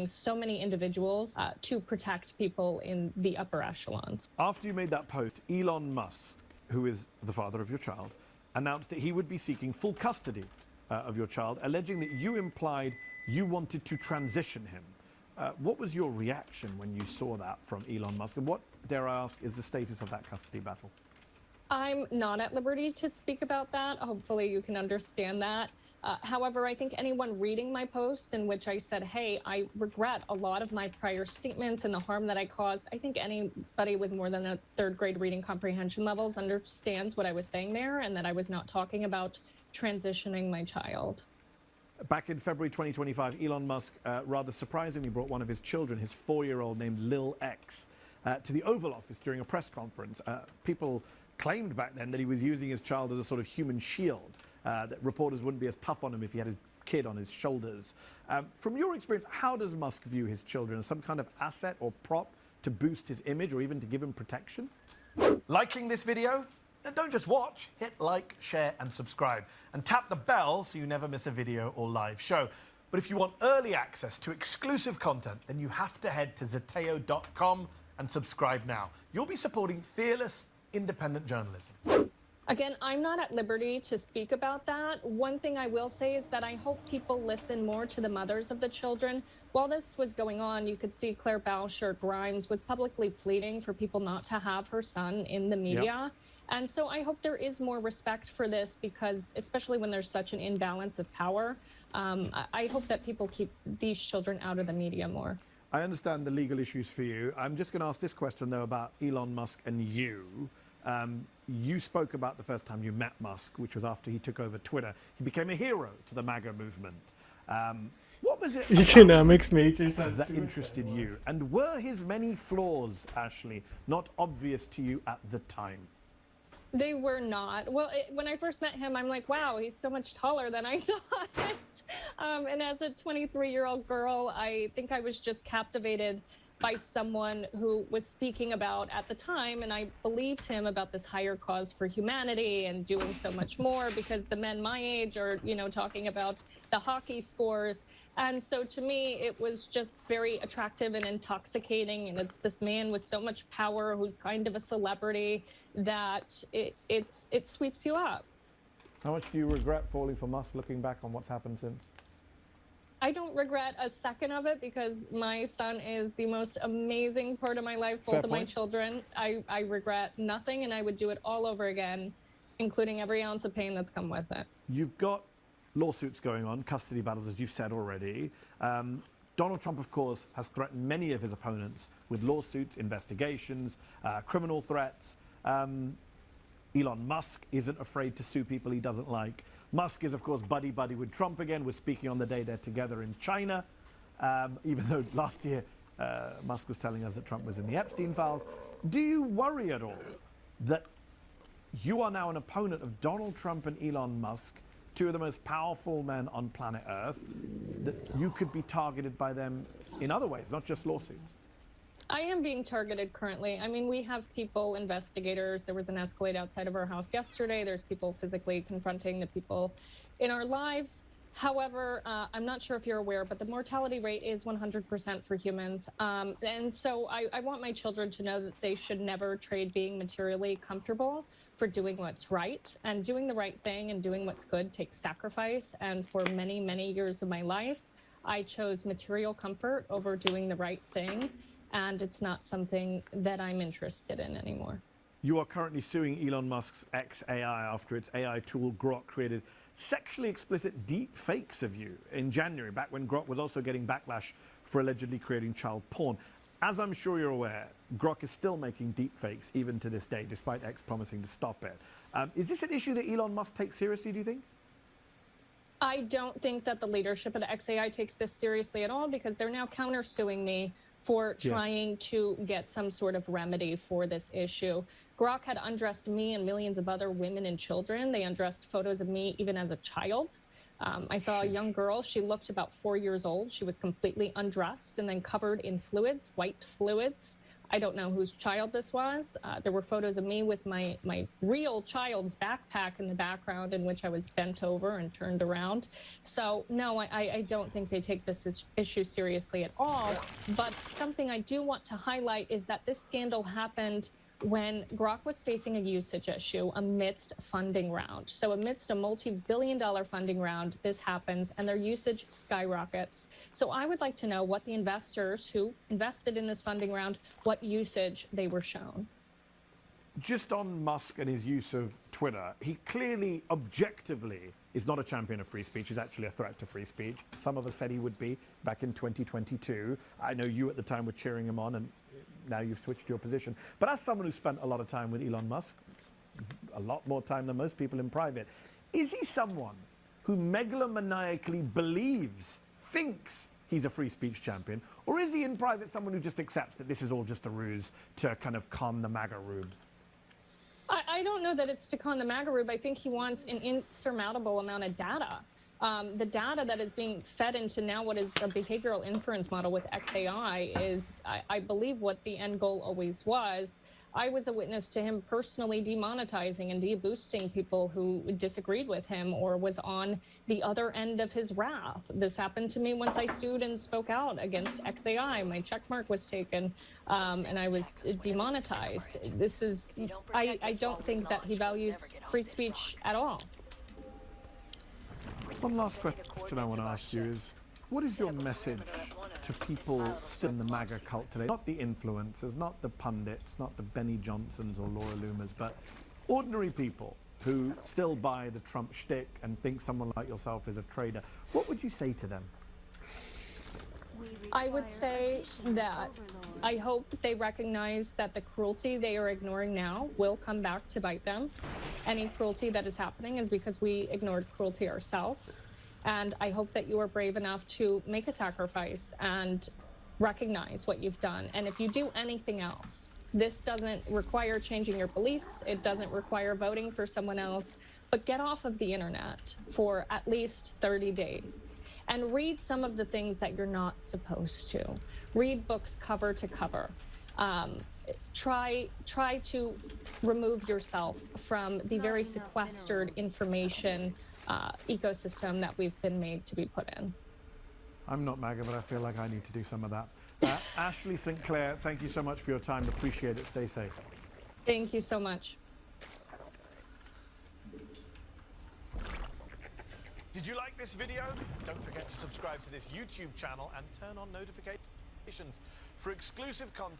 So many individuals to protect people in the upper echelons. After you made that post, Elon Musk, who is the father of your child, announced that he would be seeking full custody of your child, alleging that you implied you wanted to transition him. What was your reaction when you saw that from Elon Musk? And what, dare I ask, is the status of that custody battle? I'm not at liberty to speak about that. Hopefully you can understand that. However, I think anyone reading my post in which I said, hey, I regret a lot of my prior statements and the harm that I caused, I think anybody with more than a third grade reading comprehension levels understands what I was saying there and that I was not talking about transitioning my child. Back in February 2025, Elon Musk rather surprisingly brought one of his children, his 4-year-old named Lil X, to the Oval Office during a press conference. People claimed back then that he was using his child as a sort of human shield, that reporters wouldn't be as tough on him if he had his kid on his shoulders. From your experience, how does Musk view his children? As some kind of asset or prop to boost his image or even to give him protection? Liking this video? Then don't just watch, hit like, share and subscribe. And tap the bell so you never miss a video or live show. But if you want early access to exclusive content, then you have to head to zeteo.com and subscribe now. You'll be supporting fearless, independent journalism. Again, I'm not at liberty to speak about that. One thing I will say is that I hope people listen more to the mothers of the children. While this was going on, you could see Claire Bowsher Grimes was publicly pleading for people not to have her son in the media. Yep. And so I hope there is more respect for this because, especially when there's such an imbalance of power, I hope that people keep these children out of the media more. I understand the legal issues for you. I'm just going to ask this question, though, about Elon Musk and you. You spoke about the first time you met Musk, which was after he took over Twitter. He became a hero to the MAGA movement. What was it Economics major that interested you? And were his many flaws, Ashley, not obvious to you at the time? They were not. Well, when I first met him, I'm like, wow, he's so much taller than I thought. And as a 23-year-old girl, I think I was just captivated by someone who was speaking about, at the time, and I believed him about this higher cause for humanity and doing so much more because the men my age are, you know, talking about the hockey scores. And so to me, it was just very attractive and intoxicating. And it's this man with so much power who's kind of a celebrity that it sweeps you up. How much do you regret falling for Musk looking back on what's happened since? I don't regret a second of it because my son is the most amazing part of my life, both of my children. I regret nothing, and I would do it all over again, including every ounce of pain that's come with it. You've got lawsuits going on, custody battles, as you've said already. Donald Trump, of course, has threatened many of his opponents with lawsuits, investigations, criminal threats. Elon Musk isn't afraid to sue people he doesn't like. Musk is, of course, buddy-buddy with Trump again. We're speaking on the day they're together in China, even though last year Musk was telling us that Trump was in the Epstein files. Do you worry at all that you are now an opponent of Donald Trump and Elon Musk, two of the most powerful men on planet Earth, that you could be targeted by them in other ways, not just lawsuits? I am being targeted currently. I mean, we have people, investigators. There was an Escalade outside of our house yesterday. There's people physically confronting the people in our lives. However, I'm not sure if you're aware, but the mortality rate is 100% for humans. And so I want my children to know that they should never trade being materially comfortable for doing what's right. And doing the right thing and doing what's good takes sacrifice. And for many, many years of my life, I chose material comfort over doing the right thing. And it's not something that I'm interested in anymore. You are currently suing Elon Musk's XAI after its AI tool Grok created sexually explicit deep fakes of you in January, back when Grok was also getting backlash for allegedly creating child porn. As I'm sure you're aware, Grok is still making deep fakes even to this day, despite X promising to stop it. Is this an issue that Elon Musk takes seriously, do you think? I don't think that the leadership of the XAI takes this seriously at all because they're now countersuing me for trying to get some sort of remedy for this issue. Grok had undressed me and millions of other women and children. They undressed photos of me even as a child. I saw a young girl. She looked about 4 years old. She was completely undressed and then covered in fluids, white fluids. I don't know whose child this was. There were photos of me with my real child's backpack in the background in which I was bent over and turned around. So no, I don't think they take this issue seriously at all. But something I do want to highlight is that this scandal happened when Grok was facing a usage issue amidst a funding round. So amidst a multi-billion-dollar funding round, this happens and their usage skyrockets. So I would like to know what the investors who invested in this funding round, what usage they were shown. Just on Musk and his use of Twitter, he clearly, objectively, is not a champion of free speech. He's actually a threat to free speech. Some of us said he would be back in 2022. I know you at the time were cheering him on, and now you've switched your position. But as someone who spent a lot of time with Elon Musk, a lot more time than most people in private, is he someone who megalomaniacally thinks he's a free speech champion? Or is he in private someone who just accepts that this is all just a ruse to kind of calm the MAGA rubes? I don't know that it's to con the MAGA rube. I think he wants an insurmountable amount of data. The data that is being fed into now what is a behavioral inference model with XAI is, I believe, what the end goal always was. I was a witness to him personally demonetizing and deboosting people who disagreed with him or was on the other end of his wrath. This happened to me once I sued and spoke out against XAI. My checkmark was taken and I was demonetized. This is, I don't think that he values free speech at all. One last question I want to ask you is, what is your message to people still in the MAGA cult today? Not the influencers, not the pundits, not the Benny Johnsons or Laura Loomers, but ordinary people who still buy the Trump shtick and think someone like yourself is a traitor. What would you say to them? I would say that I hope they recognize that the cruelty they are ignoring now will come back to bite them. Any cruelty that is happening is because we ignored cruelty ourselves. And I hope that you are brave enough to make a sacrifice and recognize what you've done. And if you do anything else, this doesn't require changing your beliefs. It doesn't require voting for someone else, but get off of the internet for at least 30 days and read some of the things that you're not supposed to. Read books cover to cover. Try to remove yourself from the very sequestered information ecosystem that we've been made to be put in. I'm not MAGA, but I feel like I need to do some of that. Ashley St. Clair, thank you so much for your time. Appreciate it. Stay safe. Thank you so much. Did you like this video? Don't forget to subscribe to this YouTube channel and turn on notifications for exclusive content.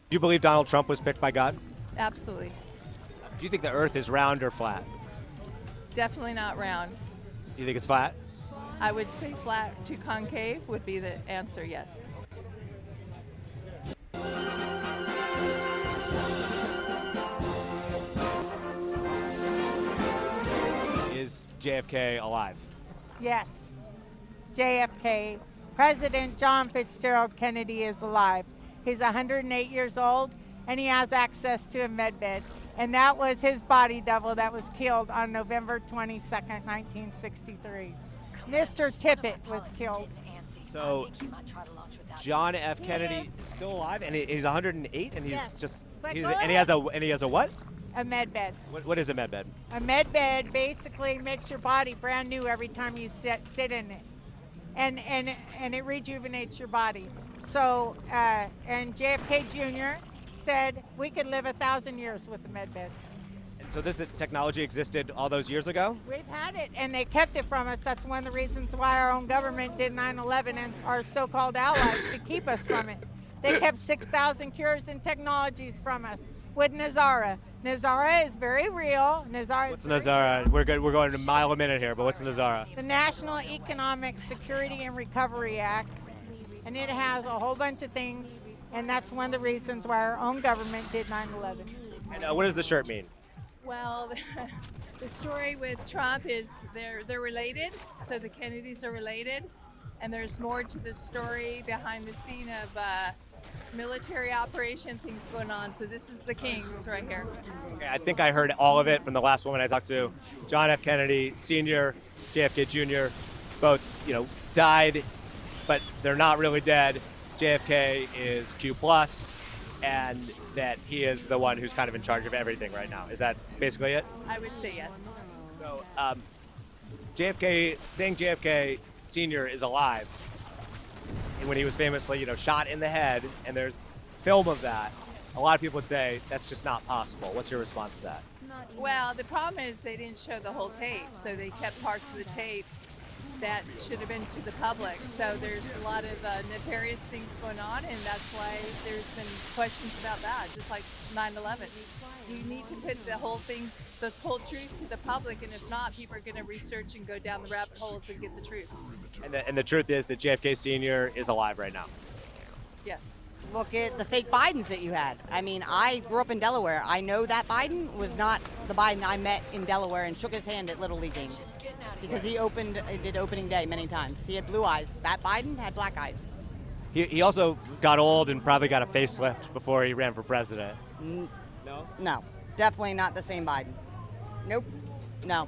Do you believe Donald Trump was picked by God? Absolutely. Do you think the Earth is round or flat? Definitely not round. Do you think it's flat? I would say flat to concave would be the answer, yes. Is JFK alive? Yes. JFK, President John Fitzgerald Kennedy is alive. He's 108 years old, and he has access to a med bed. And that was his body double that was killed on November 22nd, 1963. Mr. Tippit was killed. So, John F. Kennedy is still alive, and he's 108, and he's Yes. just, But he's, go and he has a what? A med bed. What is a med bed? A med bed basically makes your body brand new every time you sit in it. And it rejuvenates your body. So, and JFK Jr. said we could live 1,000 years with the med beds. And so this technology existed all those years ago? We've had it, and they kept it from us. That's one of the reasons why our own government did 9/11 and our so-called allies to keep us from it. They kept 6,000 cures and technologies from us with Nazara. Nazara is very real. What's Nazara? We're going a mile a minute here, but what's Nazara? The National Economic Security and Recovery Act, and it has a whole bunch of things, and that's one of the reasons why our own government did 9/11. And what does the shirt mean? Well, the story with Trump is they're related, so the Kennedys are related, and there's more to the story behind the scene of military operation things going on. So this is the Kings right here. Okay, I think I heard all of it from the last woman I talked to. John F. Kennedy Sr., JFK Jr., both, died, but they're not really dead. JFK is Q+, and that he is the one who's kind of in charge of everything right now. Is that basically it? I would say yes. So, saying JFK Sr. is alive, and when he was famously, shot in the head, and there's film of that, a lot of people would say that's just not possible. What's your response to that? Well, the problem is they didn't show the whole tape, so they kept parts of the tape that should have been to the public. So there's a lot of nefarious things going on, and that's why there's been questions about that, just like 9/11. You need to put the whole thing, the whole truth to the public, and if not, people are going to research and go down the rabbit holes and get the truth. And the truth is that JFK Sr. is alive right now. Yes. Look at the fake Bidens that you had. I mean, I grew up in Delaware. I know that Biden was not the Biden I met in Delaware and shook his hand at Little League games because he did opening day many times. He had blue eyes. That Biden had black eyes. He also got old and probably got a facelift before he ran for president. No? No, definitely not the same Biden. Nope, no.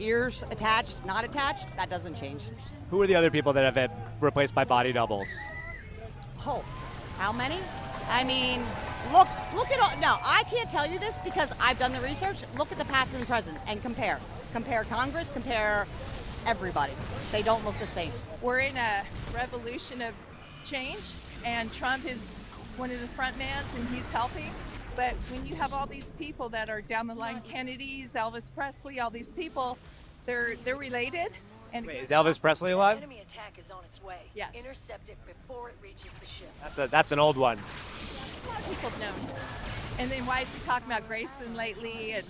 Ears attached, not attached, that doesn't change. Who are the other people that have been replaced by body doubles? Oh, how many? I mean, look at all, no, I can't tell you this because I've done the research. Look at the past and the present and compare. Compare Congress, compare everybody. They don't look the same. We're in a revolution of change, and Trump is one of the front mans, and he's helping. But when you have all these people that are down the line, Kennedys, Elvis Presley, all these people, they're related. And wait, is Elvis Presley alive? Enemy attack is on its way. Yes. Intercept it before it reaches the ship. That's an old one. A lot of people know. And then why is he talking about Graceland lately? And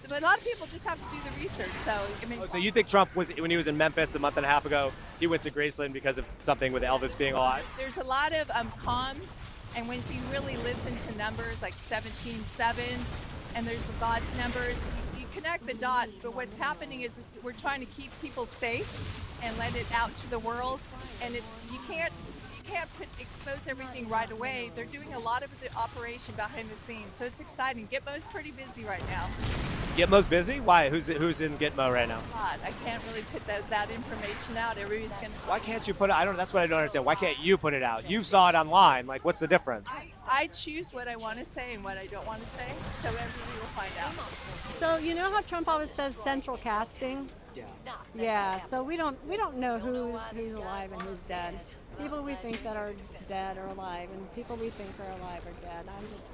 so, but a lot of people just have to do the research. So I mean, So you think Trump was, when he was in Memphis a month and a half ago, he went to Graceland because of something with Elvis being alive? there's a lot of comms, and when you really listen to numbers like 17 sevens, and there's God's numbers, you connect the dots. But what's happening is we're trying to keep people safe and let it out to the world, and you can't expose everything right away. They're doing a lot of the operation behind the scenes, so it's exciting. Gitmo's pretty busy right now. Gitmo's busy? Why? Who's in Gitmo right now? God, I can't really put that information out. Everybody's gonna. Why can't you put it? That's what I don't understand. Why can't you put it out? You saw it online. Like, what's the difference? I choose what I want to say and what I don't want to say, so everybody will find out. So you know how Trump always says central casting? Yeah. So we don't know who's alive and who's dead. People we think that are dead are alive, and people we think are alive are dead. I'm just.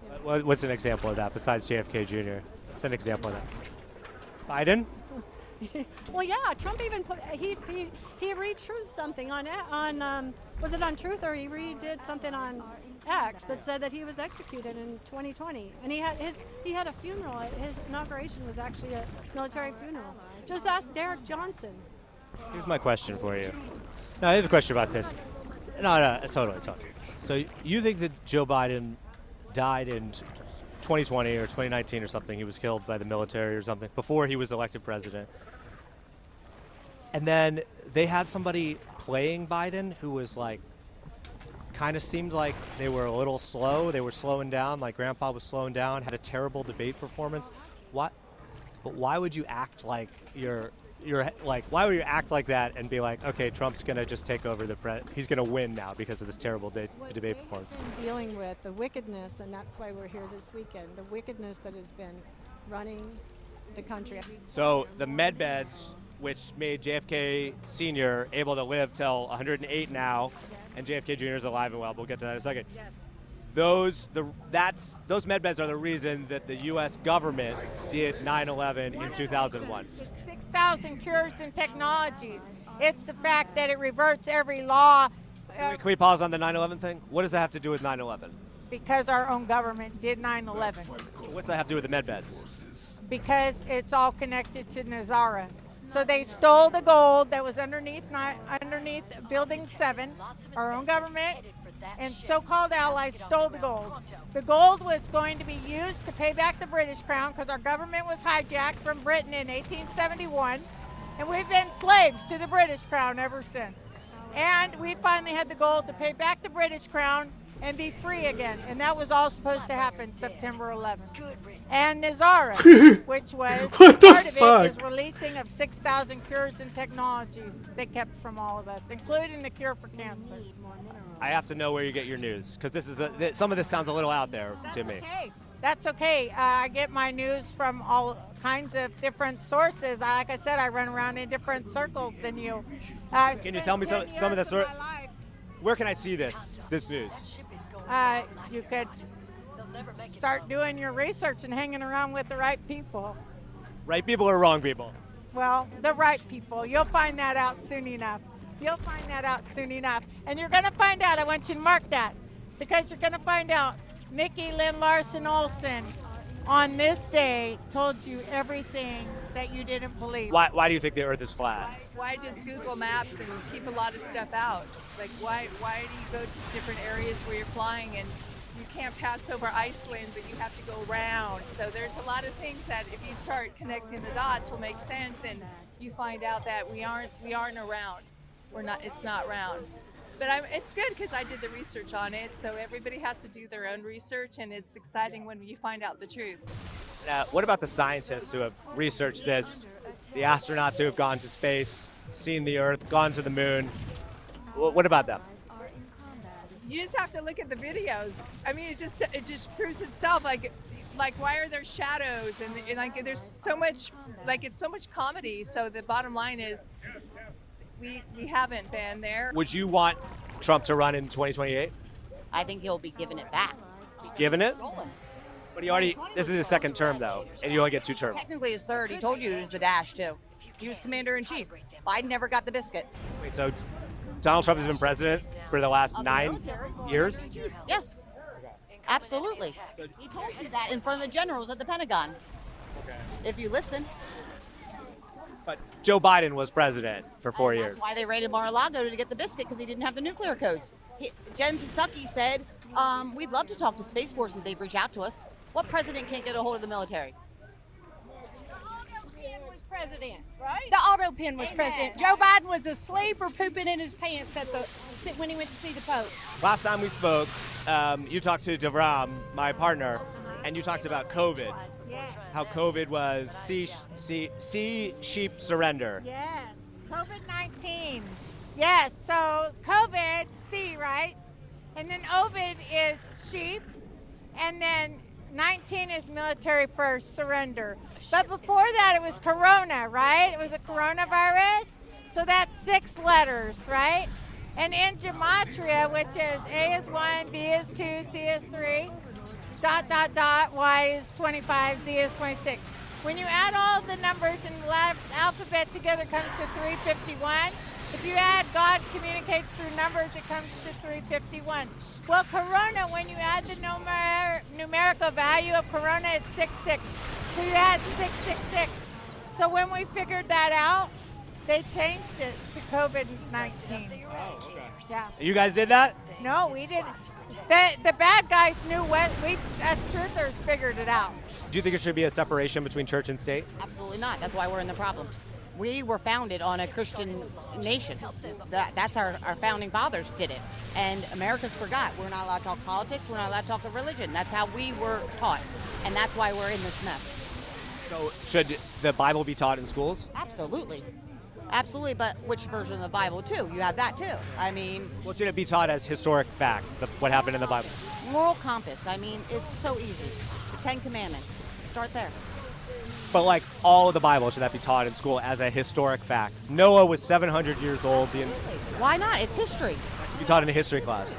You know. What's an example of that besides JFK Jr.? What's an example of that? Biden? Well, yeah. Trump even put he retruth something on was it on Truth, or he redid something on X that said that he was executed in 2020, and he had a funeral. His inauguration was actually a military funeral. Just ask Derek Johnson. Here's my question for you. No, I have a question about this. No, totally. So you think that Joe Biden died in 2020 or 2019 or something? He was killed by the military or something before he was elected president. And then they had somebody playing Biden who was like, kind of seemed like they were a little slow. They were slowing down, like Grandpa was slowing down, had a terrible debate performance. What? But why would you act like why would you act like that and be like, okay, Trump's going to just take over he's going to win now because of this terrible debate performance? We've been dealing with the wickedness, and that's why we're here this weekend, the wickedness that has been running the country. So the med beds, which made JFK Sr. able to live till 108 now, and JFK Jr. is alive and well, we'll get to that in a second. Those med beds are the reason that the U.S. government did 9/11 in 2001. 6,000 cures and technologies. It's the fact that it reverts every law. Can we pause on the 9/11 thing? What does that have to do with 9/11? Because our own government did 9/11. What's that have to do with the med beds? Because it's all connected to Nazara. So they stole the gold that was underneath Building 7, our own government, and so-called allies stole the gold. The gold was going to be used to pay back the British Crown because our government was hijacked from Britain in 1871, and we've been slaves to the British Crown ever since. And we finally had the gold to pay back the British Crown and be free again, and that was all supposed to happen September 11th. And Nazara, which was part of it, is releasing of 6,000 cures and technologies they kept from all of us, including the cure for cancer. I have to know where you get your news, because some of this sounds a little out there to me. Okay. That's okay. I get my news from all kinds of different sources. Like I said, I run around in different circles than you. Can you tell me some of the sources? Where can I see this news? You could start doing your research and hanging around with the right people. Right people or wrong people? Well, the right people. You'll find that out soon enough. You'll find that out soon enough. And you're going to find out, I want you to mark that, because you're going to find out Mickey Lynn Larson Olsen on this day told you everything that you didn't believe. Why do you think the Earth is flat? Why does Google Maps and keep a lot of stuff out? Like, why do you go to different areas where you're flying and you can't pass over Iceland, but you have to go around? So there's a lot of things that if you start connecting the dots will make sense, and you find out that we aren't around. It's not round. But it's good because I did the research on it, so everybody has to do their own research, and it's exciting when you find out the truth. What about the scientists who have researched this, the astronauts who have gone to space, seen the Earth, gone to the moon? What about them? You just have to look at the videos. I mean, it just proves itself. Like why are there shadows? And like there's so much, like it's so much comedy. So the bottom line is, we haven't been there. Would you want Trump to run in 2028? I think he'll be giving it back. Giving it? But this is his second term though, and you only get 2 terms. Technically his third. He told you he was the dash too. He was commander-in-chief. Biden never got the biscuit. Wait, so Donald Trump has been president for the last 9 years? Yes, absolutely. He told you that in front of the generals at the Pentagon. Okay. If you listen. But Joe Biden was president for 4 years. That's why they raided Mar-a-Lago to get the biscuit, because he didn't have the nuclear codes. Jen Psaki said, we'd love to talk to Space Force if they'd reach out to us. What president can't get a hold of the military? President, right? The auto pen was president. Joe Biden was asleep or pooping in his pants when he went to see the Pope. Last time we spoke, you talked to Devram, my partner, and you talked about COVID. Yeah. How COVID was see sheep surrender. Yes. COVID-19. Yes. So COVID, see, right? And then Ovid is sheep, and then 19 is military first, surrender. But before that, it was Corona, right? It was a coronavirus. So that's 6 letters, right? And in gematria, which is A is 1, B is 2, C is 3, ... Y is 25, Z is 26. When you add all the numbers in the alphabet together, it comes to 351. If you add God communicates through numbers, it comes to 351. Well, Corona, when you add the numerical value of Corona, it's 66. So you add 666. So when we figured that out, they changed it to COVID-19. Oh, okay. Yeah. You guys did that? No, we didn't. The bad guys knew what we as truthers figured it out. Do you think it should be a separation between church and state? Absolutely not. That's why we're in the problem. We were founded on a Christian nation. That's our founding fathers did it. And America's forgot. We're not allowed to talk politics. We're not allowed to talk religion. That's how we were taught. And that's why we're in this mess. So should the Bible be taught in schools? Absolutely. Absolutely, but which version of the Bible, too? You have that, too. I mean... Well, should it be taught as historic fact, what happened in the Bible? Moral compass. I mean, it's so easy. The 10 Commandments. Start there. But like all of the Bible, should that be taught in school as a historic fact? Noah was 700 years old. Why not? It's history. It should be taught in a history class.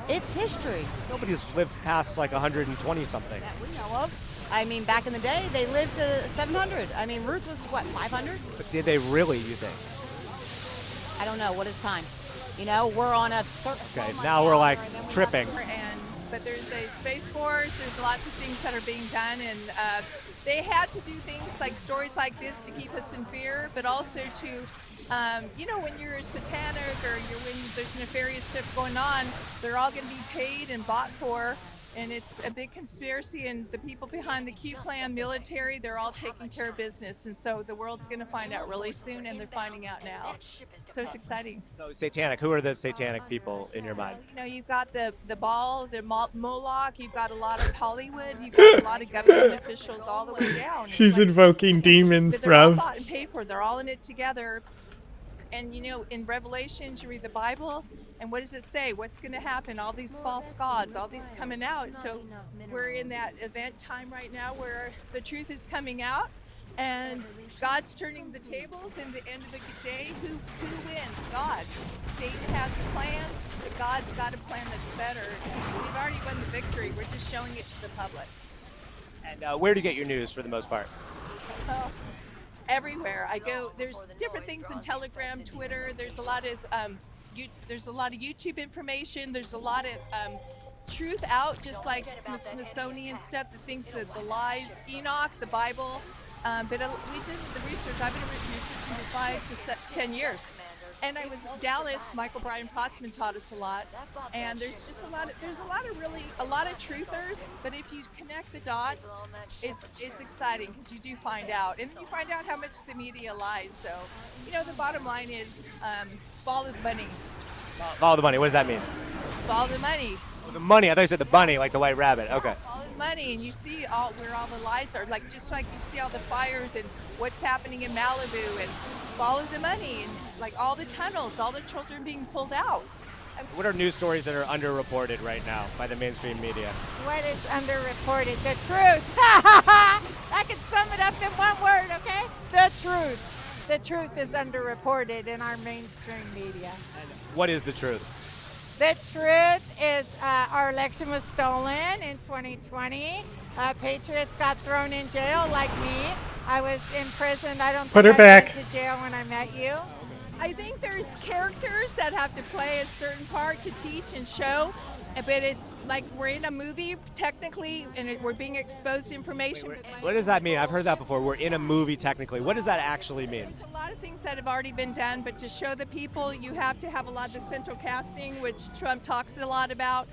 It's history. Nobody's lived past like 120 something. That we know of. I mean, back in the day, they lived to 700. I mean, Ruth was, what, 500? But did they really, you think? I don't know. What is time? You know, we're on a... Okay, now we're like tripping. But there's a Space Force, there's lots of things that are being done, and they had to do things like stories like this to keep us in fear, but also to, you know, when you're satanic or when there's nefarious stuff going on, they're all going to be paid and bought for. And it's a big conspiracy, and the people behind the Q Plan, military, they're all taking care of business. And so the world's going to find out really soon, and they're finding out now. So it's exciting. So satanic, who are the satanic people in your mind? You know, you've got the Baal, the Moloch, you've got a lot of Hollywood, you've got a lot of government officials all the way down. She's invoking demons, but they're all bruv. bought and paid for. They're all in it together. And you know, in Revelations, you read the Bible, and what does it say? What's going to happen? All these false gods, all these coming out. So we're in that event time right now where the truth is coming out, and God's turning the tables. In the end of the day, who wins? God. Satan has a plan, but God's got a plan that's better. We've already won the victory. We're just showing it to the public. And where do you get your news for the most part? everywhere. I go. There's different things in Telegram, Twitter. There's a lot of there's a lot of YouTube information. There's a lot of truth out, just like Smithsonian stuff, the things that the lies, Enoch, the Bible. But we did the research. I've been researching for 5 to 10 years. And I was in Dallas. Michael Brian Potsman taught us a lot, and there's just a lot of truthers. But if you connect the dots, it's exciting because you do find out, and then you find out how much the media lies. So, the bottom line is follow the money. Follow the money. What does that mean? Follow the money. Oh, the money. I thought you said the bunny, like the white rabbit. Okay. Follow the money, and you see where all the lies are. Just like you see all the fires and what's happening in Malibu, and follow the money, and like all the tunnels, all the children being pulled out. What are news stories that are underreported right now by the mainstream media? What is underreported? The truth. I can sum it up in one word, okay? The truth. The truth is underreported in our mainstream media. And what is the truth? The truth is our election was stolen in 2020. Patriots got thrown in jail like me. I was in prison. I don't Put her think I back. went to jail when I met you. I think there's characters that have to play a certain part to teach and show, but it's like we're in a movie technically, and we're being exposed to information. What does that mean? I've heard that before. We're in a movie technically. What does that actually mean? There's a lot of things that have already been done, but to show the people, you have to have a lot of the central casting, which Trump talks a lot about.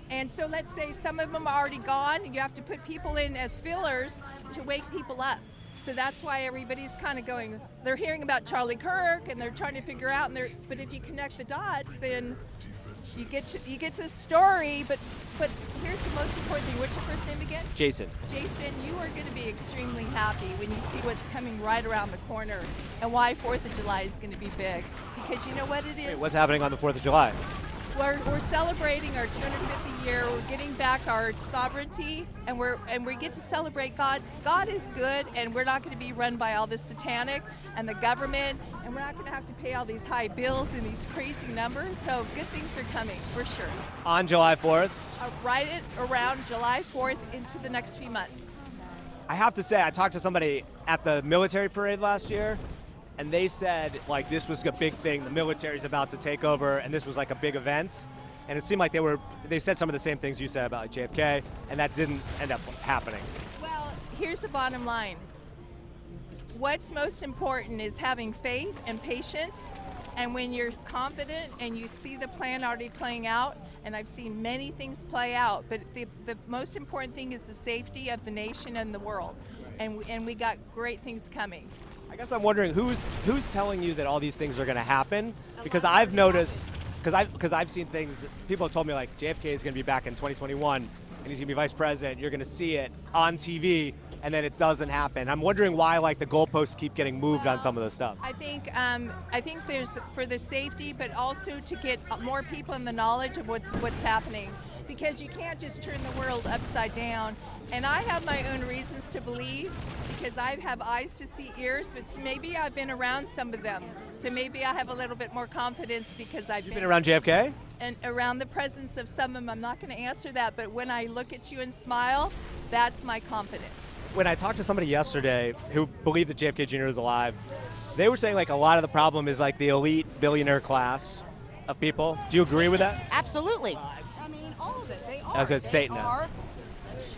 And so let's say some of them are already gone, and you have to put people in as fillers to wake people up. So that's why everybody's kind of going, they're hearing about Charlie Kirk and they're trying to figure out, but if you connect the dots, then you get to the story, but here's the most important thing. What's your first name again? Jason. Jason, you are going to be extremely happy when you see what's coming right around the corner and why 4th of July is going to be big. Because you know what it is? Wait, what's happening on the 4th of July? We're celebrating our 250th year. We're getting back our sovereignty, and we get to celebrate God. God is good, and we're not going to be run by all this satanic and the government, and we're not going to have to pay all these high bills and these crazy numbers. So good things are coming for sure. On July 4th? Right around July 4th into the next few months. I have to say, I talked to somebody at the military parade last year, and they said like this was a big thing. The military's about to take over, and this was like a big event. And it seemed like they said some of the same things you said about like JFK, and that didn't end up happening. Well, here's the bottom line. What's most important is having faith and patience. And when you're confident and you see the plan already playing out, and I've seen many things play out, but the most important thing is the safety of the nation and the world. And we got great things coming. I guess I'm wondering who's telling you that all these things are going to happen? Because I've noticed, because I've seen things. People have told me like JFK is going to be back in 2021, and he's going to be vice president. You're going to see it on TV, and then it doesn't happen. I'm wondering why like the goalposts keep getting moved on some of the stuff. I think there's for the safety, but also to get more people in the knowledge of what's happening, because you can't just turn the world upside down. And I have my own reasons to believe, because I have eyes to see ears, but maybe I've been around some of them. So maybe I have a little bit more confidence because I've been around JFK? And around the presence of some of them. I'm not going to answer that, but when I look at you and smile, that's my confidence. When I talked to somebody yesterday who believed that JFK Jr. was alive, they were saying like a lot of the problem is like the elite billionaire class of people. Do you agree with that? Absolutely. I mean, all of it. They are. As it's Satan.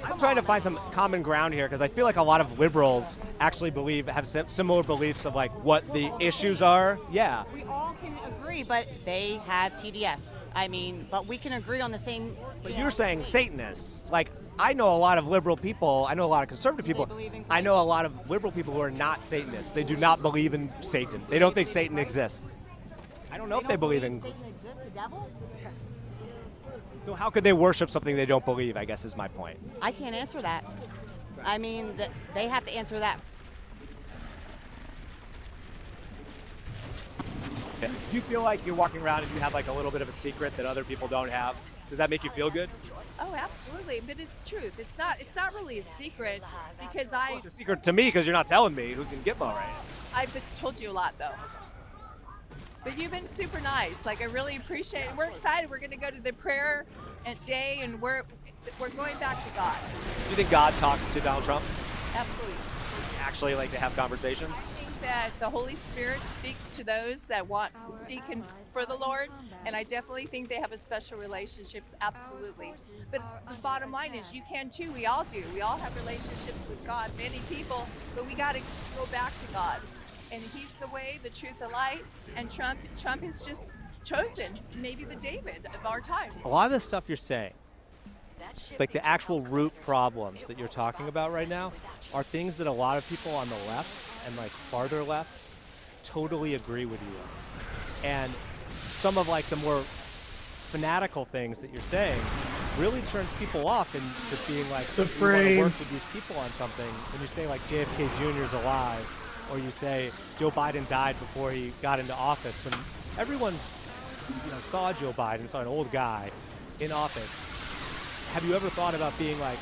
I'm trying to find some common ground here because I feel like a lot of liberals actually have similar beliefs of like what the issues are. Yeah. We all can agree, but they have TDS. I mean, but we can agree on the same. But you're saying Satanists. Like, I know a lot of liberal people. I know a lot of conservative people. I know a lot of liberal people who are not Satanists. They do not believe in Satan. They don't think Satan exists. I don't know if they believe in Satan exists, the devil. So how could they worship something they don't believe, I guess is my point. I can't answer that. I mean, they have to answer that. Do you feel like you're walking around and you have like a little bit of a secret that other people don't have? Does that make you feel good? Oh, absolutely. But it's truth. It's not really a secret because It's a secret to me because you're not telling me who's in Gitmo right now. I've told you a lot, though. But you've been super nice. Like, I really appreciate it. We're excited. We're going to go to the prayer day, and we're going back to God. Do you think God talks to Donald Trump? Absolutely. Actually, like, to have conversations? I think that the Holy Spirit speaks to those that seek and for the Lord, and I definitely think they have a special relationship, absolutely. But the bottom line is you can too, we all do. We all have relationships with God, many people, but we got to go back to God. And he's the way, the truth, the light, and Trump is just chosen, maybe the David of our time. A lot of the stuff you're saying, like the actual root problems that you're talking about right now, are things that a lot of people on the left and like farther left totally agree with you on. And some of like the more fanatical things that you're saying really turns people off into being like, the you want to work frames. with these people on something. When you say like JFK Jr. is alive, or you say Joe Biden died before he got into office, when everyone saw Joe Biden, saw an old guy in office, have you ever thought about being like,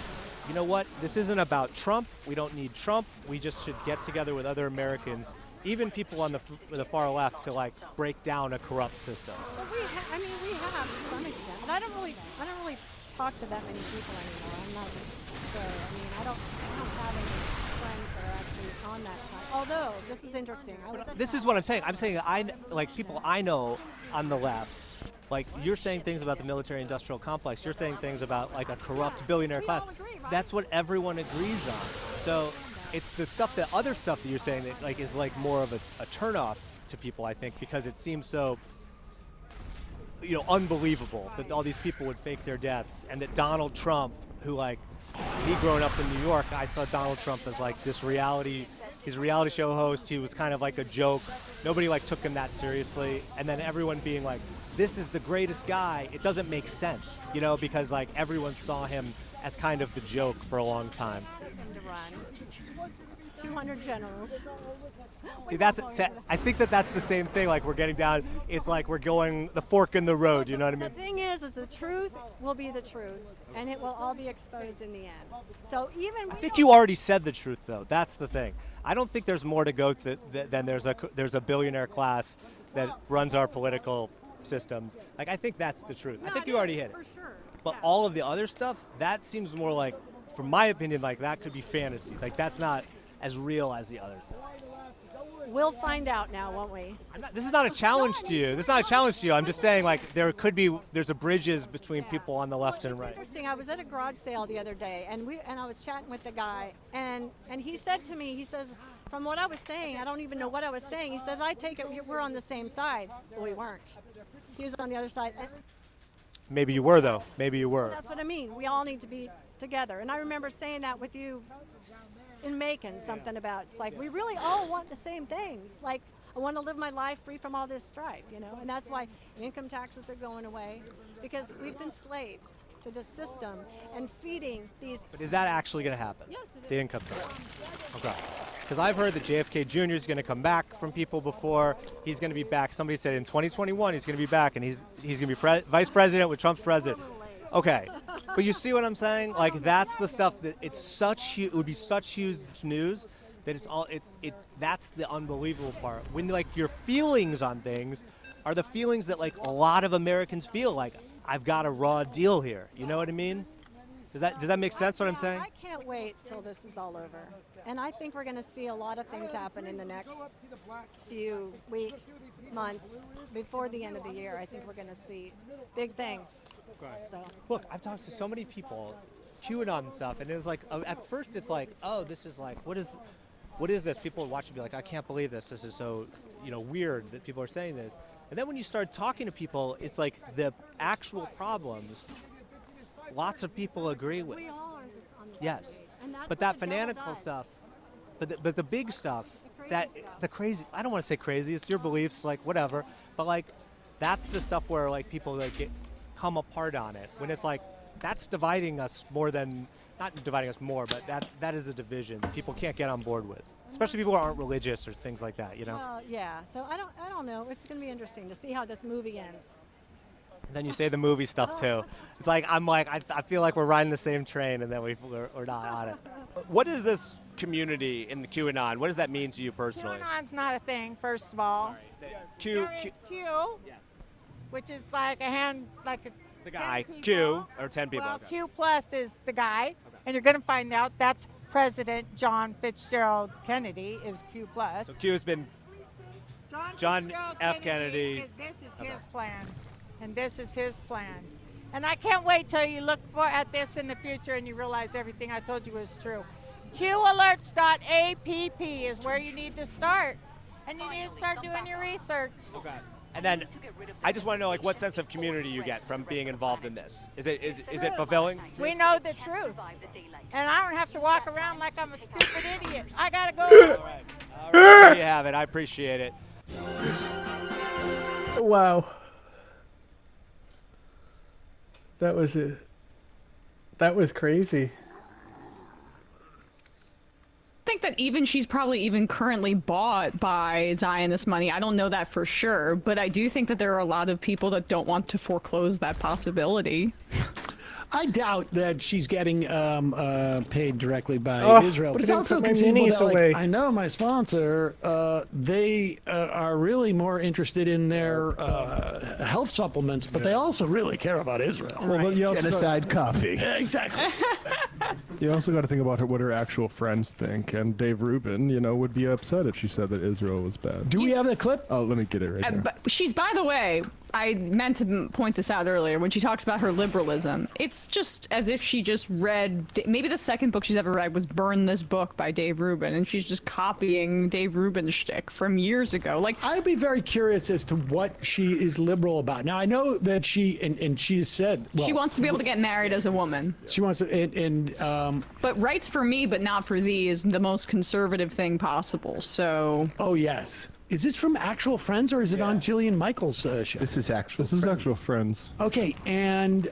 you know what, this isn't about Trump, we don't need Trump, we just should get together with other Americans, even people on the far left, to like break down a corrupt system? Well, we have to some extent, but I don't really talk to that many people anymore. I'm not so. I don't have any friends that are actually on that side. Although this is interesting. This is what I'm saying. I'm saying that people I know on the left, like you're saying things about the military-industrial complex. You're saying things about like a corrupt billionaire class. That's what everyone agrees on. So it's the stuff, the other stuff that you're saying that like is like more of a turnoff to people, I think, because it seems so unbelievable that all these people would fake their deaths, and that Donald Trump, who like me growing up in New York, I saw Donald Trump as like this he's a reality show host. He was kind of like a joke. Nobody like took him that seriously, and then everyone being like, this is the greatest guy. It doesn't make sense, because like everyone saw him as kind of the joke for a long time. 200 generals. See, I think that's the same thing. Like we're getting down. It's like we're going the fork in the road. You know what I mean? The thing is the truth will be the truth, and it will all be exposed in the end. So even I think you already said the truth, though. That's the thing. I don't think there's more to go than there's a billionaire class that runs our political systems. Like I think that's the truth. I think you already hit it. For sure. But all of the other stuff, that seems more like, from my opinion, like that could be fantasy. Like that's not as real as the others. We'll find out now, won't we? This is not a challenge to you. This is not a challenge to you. I'm just saying, like, there's a bridges between people on the left and right. Interesting. I was at a garage sale the other day, and I was chatting with the guy, and he said to me, he says, from what I was saying, I don't even know what I was saying. He says, I take it we're on the same side. Well, we weren't. He was on the other side. Maybe you were, though. Maybe you were. That's what I mean. We all need to be together. And I remember saying that with you in Macon, something about, it's like, we really all want the same things. Like, I want to live my life free from all this strife, and that's why income taxes are going away, because we've been slaves to the system and feeding these. But is that actually going to happen? Yes, it is. The income tax. Okay. Because I've heard that JFK Jr. is going to come back from people before. He's going to be back. Somebody said in 2021 he's going to be back, and he's going to be vice president with Trump's president. Okay, but you see what I'm saying? Like that's the stuff that it would be such huge news that that's the unbelievable part. When like your feelings on things are the feelings that like a lot of Americans feel, like I've got a raw deal here. You know what I mean? Does that make sense what I'm saying? I can't wait till this is all over. And I think we're going to see a lot of things happen in the next few weeks, months, before the end of the year. I think we're going to see big things. So. Look, I've talked to so many people, QAnon and stuff, and it was like, at first it's like, oh, this is like, what is this? People would watch and be like, I can't believe this. This is so, weird that people are saying this. And then when you start talking to people, it's like the actual problems, lots of people agree with. We all are on the yes. But that fanatical stuff, but the big stuff, the crazy, I don't want to say crazy, it's your beliefs, like whatever, but like that's the stuff where like people like come apart on it, when it's like that's dividing us more than, not dividing us more, but that is a division that people can't get on board with, especially people who aren't religious or things like that, Well, yeah, so I don't know, it's going to be interesting to see how this movie ends. And then you say the movie stuff too. It's like I feel like we're riding the same train, and then we're not on it. What is this community in the QAnon? What does that mean to you personally? QAnon's not a thing, first of all. Q, which is like the guy. Q, or 10 people. Well, okay. Q plus is the guy, and you're going to find out that's President John Fitzgerald Kennedy is Q+. So Q has been John F. Kennedy. This is his plan, and this is his plan. And I can't wait till you look at this in the future and you realize everything I told you was true. QAlerts.app is where you need to start. And you need to start doing your research. Okay. And then I just want to know, like, what sense of community you get from being involved in this. Is it fulfilling? We know the truth. And I don't have to walk around like I'm a stupid idiot. I got to go. All right. There you have it. I appreciate it. Wow. That was it. That was crazy. I think that even she's probably even currently bought by Zionist money. I don't know that for sure, but I do think that there are a lot of people that don't want to foreclose that possibility. I doubt that she's getting paid directly by Israel, but it's also conceivable that, like, I know my sponsor, they are really more interested in their health supplements, but they also really care about Israel. Well, but you also genocide coffee. Exactly. You also got to think about what her actual friends think, and Dave Rubin, would be upset if she said that Israel was bad. Do we have that clip? Oh, let me get it right here. But she's, by the way, I meant to point this out earlier, when she talks about her liberalism, it's just as if she just read, maybe the second book she's ever read was Burn This Book by Dave Rubin, and she's just copying Dave Rubin's shtick from years ago. Like, I'd be very curious as to what she is liberal about. Now, I know that she, and she said, well, she wants to be able to get married as a woman. She wants to, but rights for me, but not for thee, is the most conservative thing possible, so. Oh, yes. Is this from actual friends, or is it on Jillian Michaels' show? This is actual friends. Okay, and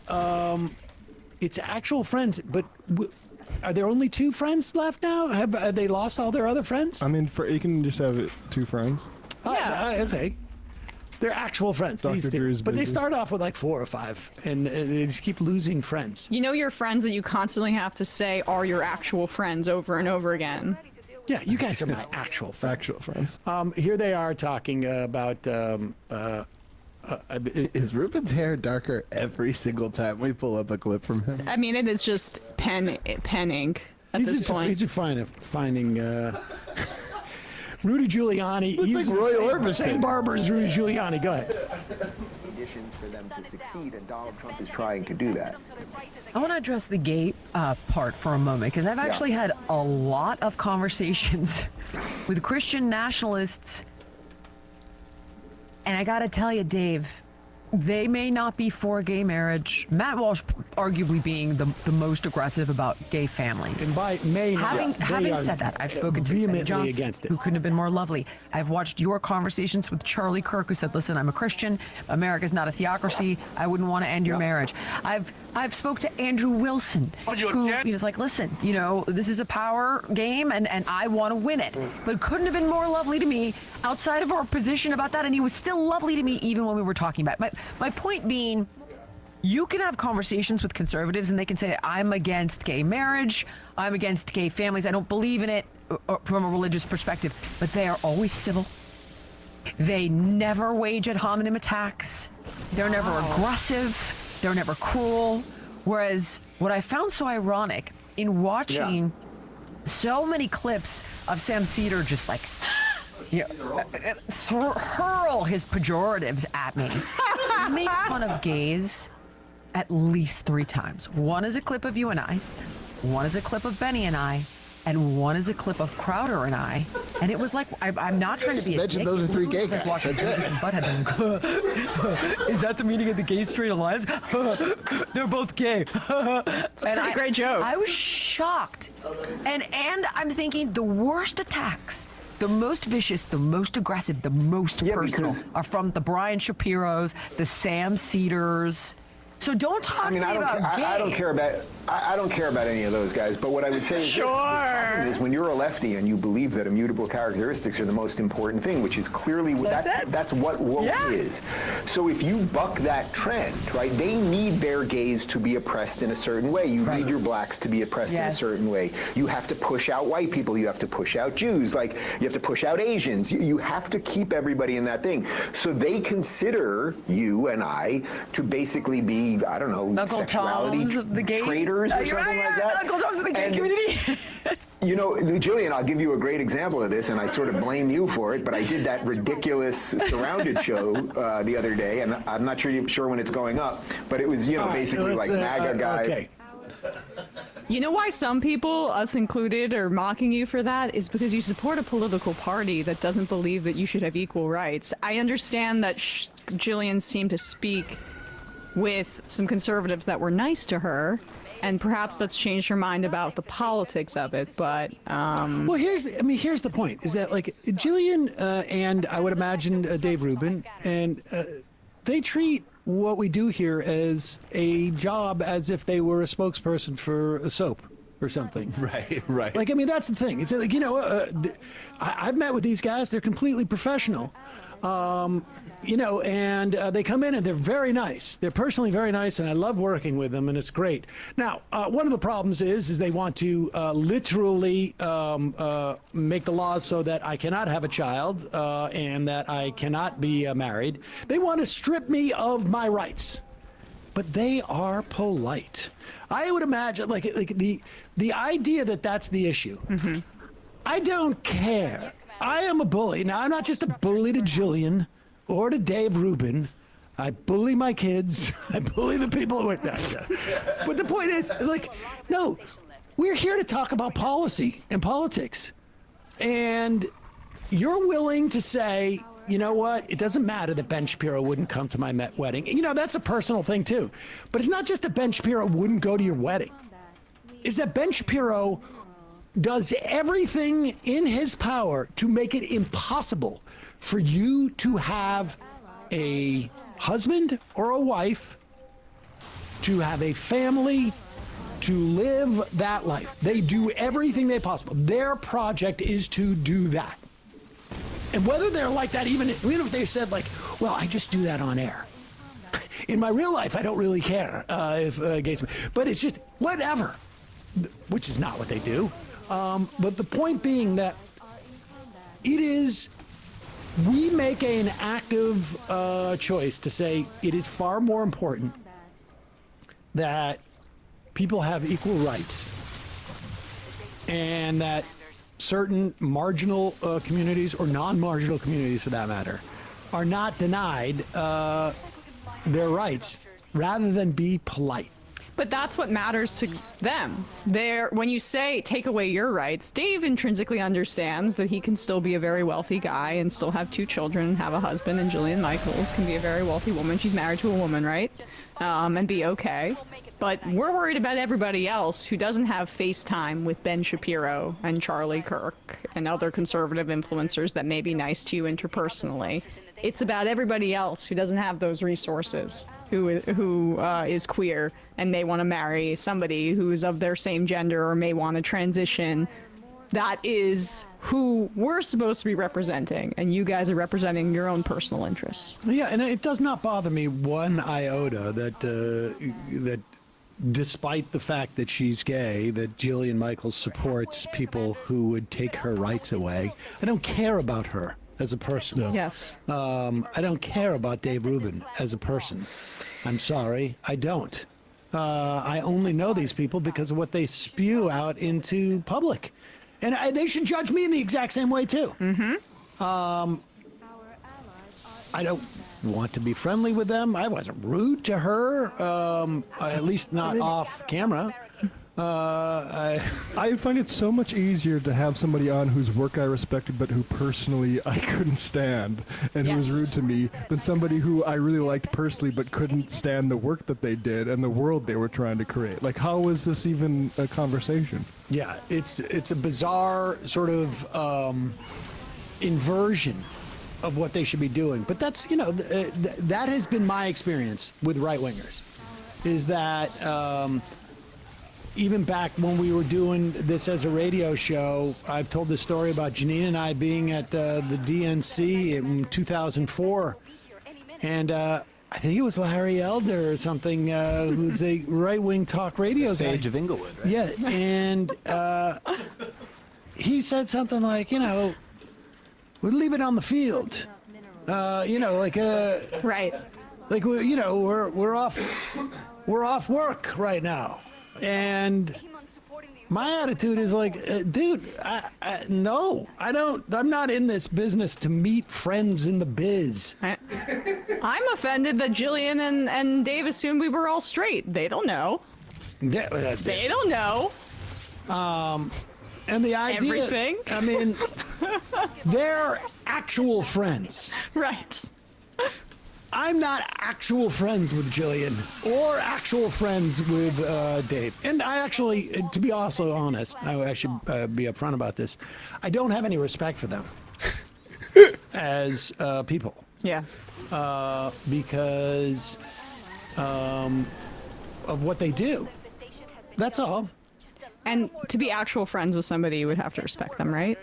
it's actual friends, but are there only 2 friends left now? Have they lost all their other friends? I mean, you can just have 2 friends. Yeah. Okay. They're actual friends, these two. But they start off with like 4 or 5, and they just keep losing friends. You know your friends that you constantly have to say are your actual friends over and over again. Yeah, you guys are my actual friends. Actual friends. Here they are talking about... is Rubin's hair darker every single time we pull up a clip from him? I mean, it is just pen ink at this point. He's just finding Rudy Giuliani. Looks like Roy Orbison. Same barber as Rudy Giuliani. Go ahead. Conditions for them to succeed, and Donald Trump is trying to do that. I want to address the gay part for a moment, because I've actually had a lot of conversations with Christian nationalists, and I got to tell you, Dave, they may not be for gay marriage. Matt Walsh arguably being the most aggressive about gay families. And by may having said that, I've spoken to Benny Johnson, against it. who couldn't have been more lovely. I've watched your conversations with Charlie Kirk, who said, listen, I'm a Christian. America's not a theocracy. I wouldn't want to end your marriage. I've spoke to Andrew Wilson, who is like, listen, this is a power game, and I want to win it. But couldn't have been more lovely to me outside of our position about that, and he was still lovely to me even when we were talking about it. My point being, you can have conversations with conservatives, and they can say, I'm against gay marriage, I'm against gay families, I don't believe in it from a religious perspective, but they are always civil. They never wage ad hominem attacks. They're never aggressive. They're never cruel. Whereas what I found so ironic in watching so many clips of Sam Cedar just like hurl his pejoratives at me, make fun of gays at least 3 times. One is a clip of you and I, one is a clip of Benny and I, and one is a clip of Crowder and I, and it was like, I'm not trying to be a dick. Those are 3 gay guys. Like watching That's it. Butthead. Is that the meaning of the Gay Straight Alliance? They're both gay. It's a great joke. I was shocked, and I'm thinking the worst attacks, the most vicious, the most aggressive, the most personal are from the Brian Shapiros, the Sam Cedars. So don't talk to me about gay. I don't care about any of those guys. But what I would say is, the problem is when you're a lefty and you believe that immutable characteristics are the most important thing, which is clearly that's what woke is. So if you buck that trend, right? They need their gays to be oppressed in a certain way. You need your blacks to be oppressed in a certain way. You have to push out white people. You have to push out Jews. Like you have to push out Asians. You have to keep everybody in that thing. So they consider you and I to basically be, I don't know, Uncle sexuality Toms of the gay traitors or something like that. Uncle Toms of the gay community. You know, Jillian, I'll give you a great example of this, and I sort of blame you for it, but I did that ridiculous Surrounded show the other day, and I'm not sure when it's going up, but it was, you know, basically like MAGA guy. Okay. You know why some people, us included, are mocking you for that? Is because you support a political party that doesn't believe that you should have equal rights. I understand that Jillian seemed to speak with some conservatives that were nice to her, and perhaps that's changed her mind about the politics of it, but... Well, here's the point, is that, like, Jillian and I would imagine Dave Rubin, and they treat what we do here as a job as if they were a spokesperson for a soap or something. Right. Like, I mean, that's the thing. It's like, you know, I've met with these guys. They're completely professional. You know, and they come in and they're very nice. They're personally very nice, and I love working with them, and it's great. Now, one of the problems is they want to literally make the laws so that I cannot have a child and that I cannot be married. They want to strip me of my rights, but they are polite. I would imagine, like the idea that that's the issue. Mm-hmm. I don't care. I am a bully. Now, I'm not just a bully to Jillian or to Dave Rubin. I bully my kids. I bully the people who are not. But the point is, like, no, we're here to talk about policy and politics. And you're willing to say, you know what, it doesn't matter that Ben Shapiro wouldn't come to my wedding. You know, that's a personal thing, too. But it's not just that Ben Shapiro wouldn't go to your wedding. It's that Ben Shapiro does everything in his power to make it impossible for you to have a husband or a wife, to have a family, to live that life. They do everything they possible. Their project is to do that. And whether they're like that, even if they said, like, well, I just do that on air. In my real life, I don't really care if Gates, but it's just whatever, which is not what they do. But the point being that it is, we make an active choice to say it is far more important that people have equal rights and that certain marginal communities, or non-marginal communities for that matter, are not denied their rights, rather than be polite. But that's what matters to them. When you say take away your rights, Dave intrinsically understands that he can still be a very wealthy guy and still have 2 children and have a husband, and Jillian Michaels can be a very wealthy woman. She's married to a woman, right? And be okay. But we're worried about everybody else who doesn't have FaceTime with Ben Shapiro and Charlie Kirk and other conservative influencers that may be nice to you interpersonally. It's about everybody else who doesn't have those resources, who is queer and may want to marry somebody who is of their same gender or may want to transition. That is who we're supposed to be representing, and you guys are representing your own personal interests. Yeah, and it does not bother me one iota that despite the fact that she's gay, that Jillian Michaels supports people who would take her rights away. I don't care about her as a person. Yeah. Yes. I don't care about Dave Rubin as a person. I'm sorry, I don't. I only know these people because of what they spew out into public. And they should judge me in the exact same way, too. Mm-hmm. I don't want to be friendly with them. I wasn't rude to her, at least not off camera. I find it so much easier to have somebody on whose work I respected but who personally I couldn't stand and who was rude to me than somebody who I really liked personally but couldn't stand the work that they did and the world they were trying to create. Like, how is this even a conversation? Yeah, it's a bizarre sort of inversion of what they should be doing. But that's, you know, that has been my experience with right-wingers, is that even back when we were doing this as a radio show, I've told this story about Janine and I being at the DNC in 2004, and I think it was Larry Elder or something, who's a right-wing talk radio guy. Sage of Inglewood, right? Yeah, and he said something like, you know, we'll leave it on the field. You know, like right. Like, you know, we're off work right now, and My attitude is like, dude, no, I don't. I'm not in this business to meet friends in the biz. I'm offended that Jillian and Dave assumed we were all straight. They don't know. They don't know. And the idea, Everything. I mean, they're actual friends. Right. I'm not actual friends with Jillian or actual friends with Dave. And I actually, to be also honest, I should be upfront about this. I don't have any respect for them as people. Yeah. Because of what they do. That's all. And to be actual friends with somebody, you would have to respect them, right?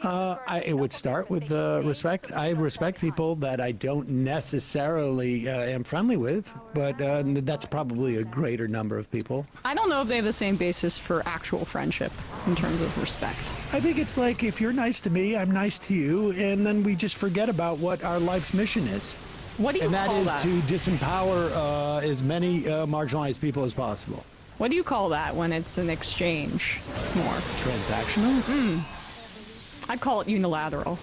It would start with respect. I respect people that I don't necessarily am friendly with, but that's probably a greater number of people. I don't know if they have the same basis for actual friendship in terms of respect. I think it's like, if you're nice to me, I'm nice to you, and then we just forget about what our life's mission is. What do you and that call is that? to disempower as many marginalized people as possible. What do you call that when it's an exchange more? Transactional? I'd call it unilateral.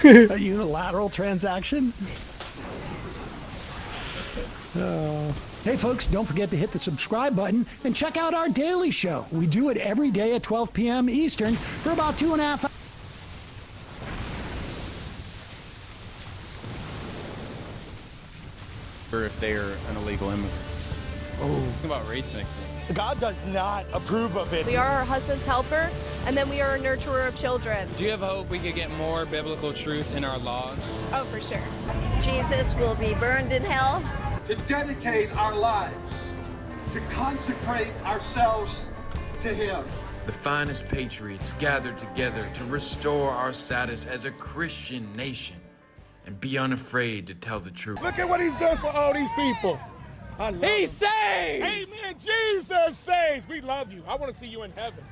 A unilateral transaction? Hey folks, don't forget to hit the subscribe button and check out our daily show. We do it every day at 12 p.m. Eastern for about 2.5 hours. Or if they're an illegal immigrant. Think about race mixing. God does not approve of it. We are our husband's helper, and then we are a nurturer of children. Do you have hope we could get more biblical truth in our laws? Oh, for sure. Jesus will be burned in hell. To dedicate our lives, to consecrate ourselves to Him. The finest patriots gathered together to restore our status as a Christian nation and be unafraid to tell the truth. Look at what he's done for all these people. He saves! Amen. Jesus saves. We love you. I want to see you in heaven.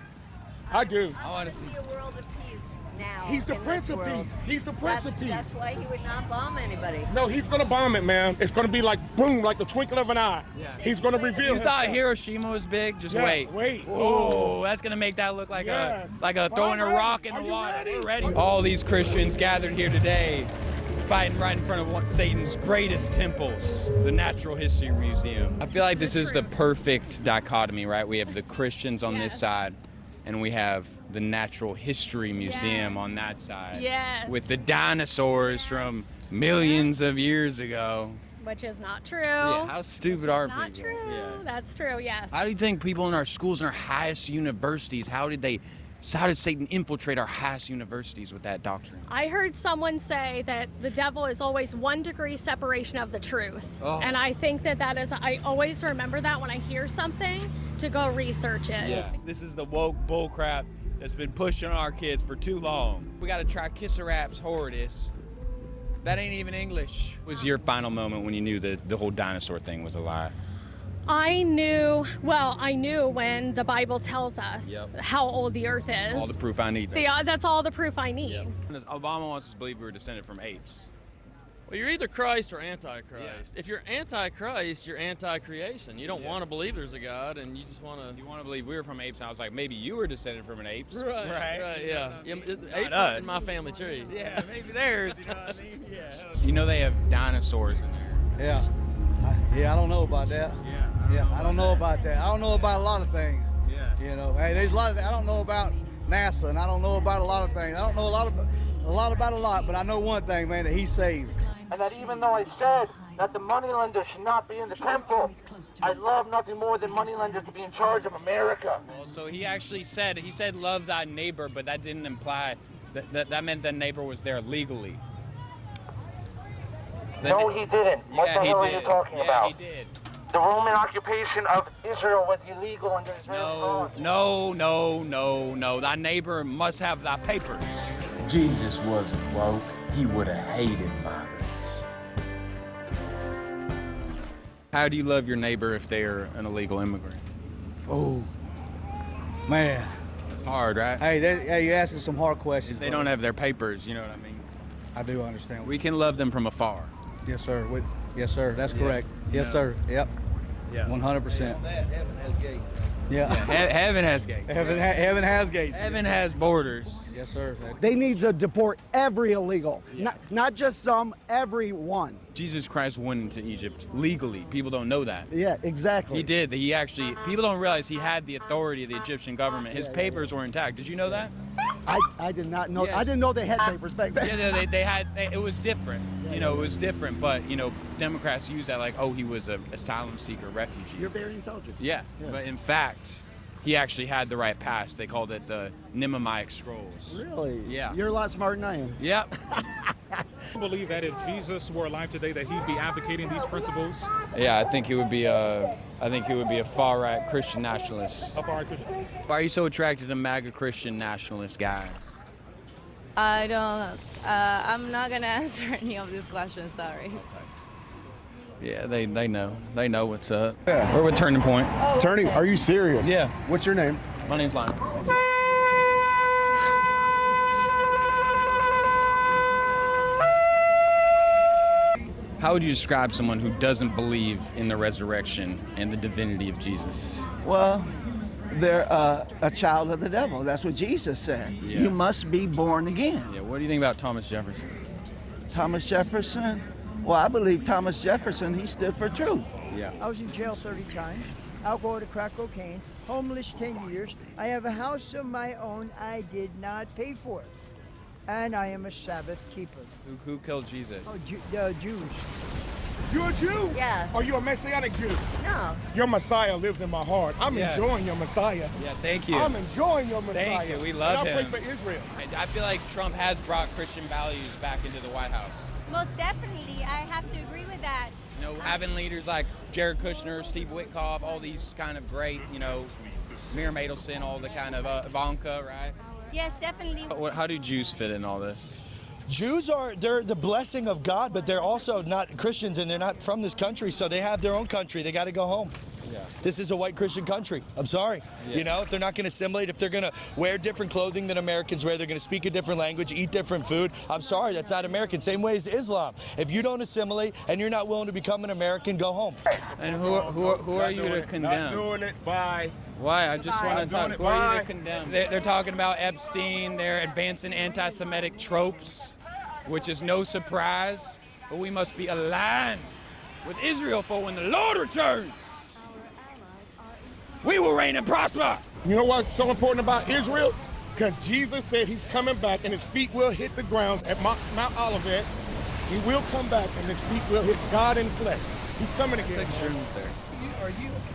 I do. I want to see a world of peace now. He's the in Prince this of world. Peace. He's the Prince of Peace. That's why he would not bomb anybody. No, he's going to bomb it, man. It's going to be like, boom, like the twinkle of an eye. Yeah. He's going to reveal You thought himself. Hiroshima was big? Just Yeah, wait. wait. Oh, that's gonna make that look like a throwing a rock in the water. We're ready. All these Christians gathered here today, fighting right in front of one of Satan's greatest temples, the Natural History Museum. I feel like this is the perfect dichotomy, right? We have the Christians on this side, and we have the Natural History Museum on that side. Yes. With the dinosaurs from millions of years ago. Which is not true. Yeah, how stupid are Not people? true. Yeah. That's true, yes. How do you think people in our schools and our highest universities, how did Satan infiltrate our highest universities with that doctrine? I heard someone say that the devil is always 1 degree separation of the truth. Oh. And I think that is, I always remember that when I hear something to go research it. Yeah, this is the woke bullcrap that's been pushing our kids for too long. We gotta try Kisseraps Horridus. That ain't even English. What was your final moment when you knew that the whole dinosaur thing was a lie? I knew when the Bible tells us how old the earth is. All the proof I need. That's all the proof I need. Obama wants us to believe we were descended from apes. Well, you're either Christ or Antichrist. If you're Antichrist, you're anti-creation. You don't want to believe there's a God, and you just want to... You want to believe we were from apes, and I was like, maybe you were descended from an ape. Right, yeah. Apes us. are in my family tree. Yeah, maybe theirs, you know what I mean? Yeah. You know they have dinosaurs in there. Yeah, I don't know about that. I don't know about that. I don't know about a lot of things. Yeah. You know, hey, there's a lot of. I don't know about NASA, and I don't know about a lot of things. I don't know a lot about a lot, but I know one thing, man, that He saved. And that even though I said that the moneylender should not be in the temple, I love nothing more than moneylenders to be in charge of America. Well, so he actually said, love thy neighbor, but that didn't imply, that meant that neighbor was there legally. No, he didn't. What the hell are you talking about? Yeah, he did. The Roman occupation of Israel was illegal under Israeli law. No. Thy neighbor must have thy papers. Jesus wasn't woke. He would have hated migrants. How do you love your neighbor if they're an illegal immigrant? Oh, man. It's hard, right? Hey, you're asking some hard questions. If they don't have their papers, you know what I mean? I do understand. We can love them from afar. Yes, sir. Yes, sir. That's correct. Yes, sir. Yep. Yeah. 100%. Heaven has gates. Yeah. Heaven has gates. Heaven has gates. Heaven has borders. Yes, sir. They need to deport every illegal, not just some, everyone. Jesus Christ went into Egypt legally. People don't know that. Yeah, exactly. He did. He actually, people don't realize he had the authority of the Egyptian government. His papers were intact. Did you know that? I did not know. Yes. I didn't know they had papers back then. Yeah, they had, it was different. You know, it was different, but, you know, Democrats use that like, oh, he was an asylum seeker, refugee. You're very intelligent. Yeah, but in fact, he actually had the right pass. They called it the Nimamaic Scrolls. Really? Yeah. You're a lot smarter than I am. Yep. I believe that if Jesus were alive today, that he'd be advocating these principles. Yeah, I think he would be a far-right Christian nationalist. A far-right Christian. Why are you so attracted to MAGA Christian nationalist guys? I don't. I'm not gonna answer any of these questions. Sorry. Yeah, they know. They know what's up. Yeah. We're with Turning Point. Turning? Are you serious? Yeah. What's your name? My name's Lionel. How would you describe someone who doesn't believe in the resurrection and the divinity of Jesus? Well, they're a child of the devil. That's what Jesus said. Yeah. You must be born again. Yeah. What do you think about Thomas Jefferson? Thomas Jefferson? Well, I believe Thomas Jefferson, he stood for truth. Yeah. I was in jail 30 times. Alcohol to crack cocaine. Homeless 10 years. I have a house of my own. I did not pay for it. And I am a Sabbath keeper. Who killed Jesus? Oh, Jews. You a Jew? Yeah. Are you a Messianic Jew? No. Your Messiah lives in my heart. I'm Yes. enjoying your Messiah. Yeah, thank you. I'm enjoying your Messiah. Thank you. We love and I him. pray for Israel. I feel like Trump has brought Christian values back into the White House. Most definitely. I have to agree with that. You know, having leaders like Jared Kushner, Steve Witkoff, all these kind of great, you know, Miriam Adelson, all the kind of Ivanka, right? Yes, definitely. How do Jews fit in all this? Jews they're the blessing of God, but they're also not Christians and they're not from this country, so they have their own country. They got to go home. Yeah. This is a white Christian country. I'm sorry. Yeah. You know, if they're not going to assimilate, if they're going to wear different clothing than Americans wear, they're going to speak a different language, eat different food. I'm sorry, that's not American. Same way as Islam. If you don't assimilate and you're not willing to become an American, go home. And who are you to condemn? Not doing it. Bye. Why? I just want to talk. Who are you to Bye. condemn? They're talking about Epstein. They're advancing anti-Semitic tropes, which is no surprise. But we must be aligned with Israel for when the Lord returns, we will reign and prosper. You know what's so important about Israel? Because Jesus said he's coming back and his feet will hit the ground at Mount Olivet. He will come back and his feet will hit God in flesh. He's coming again.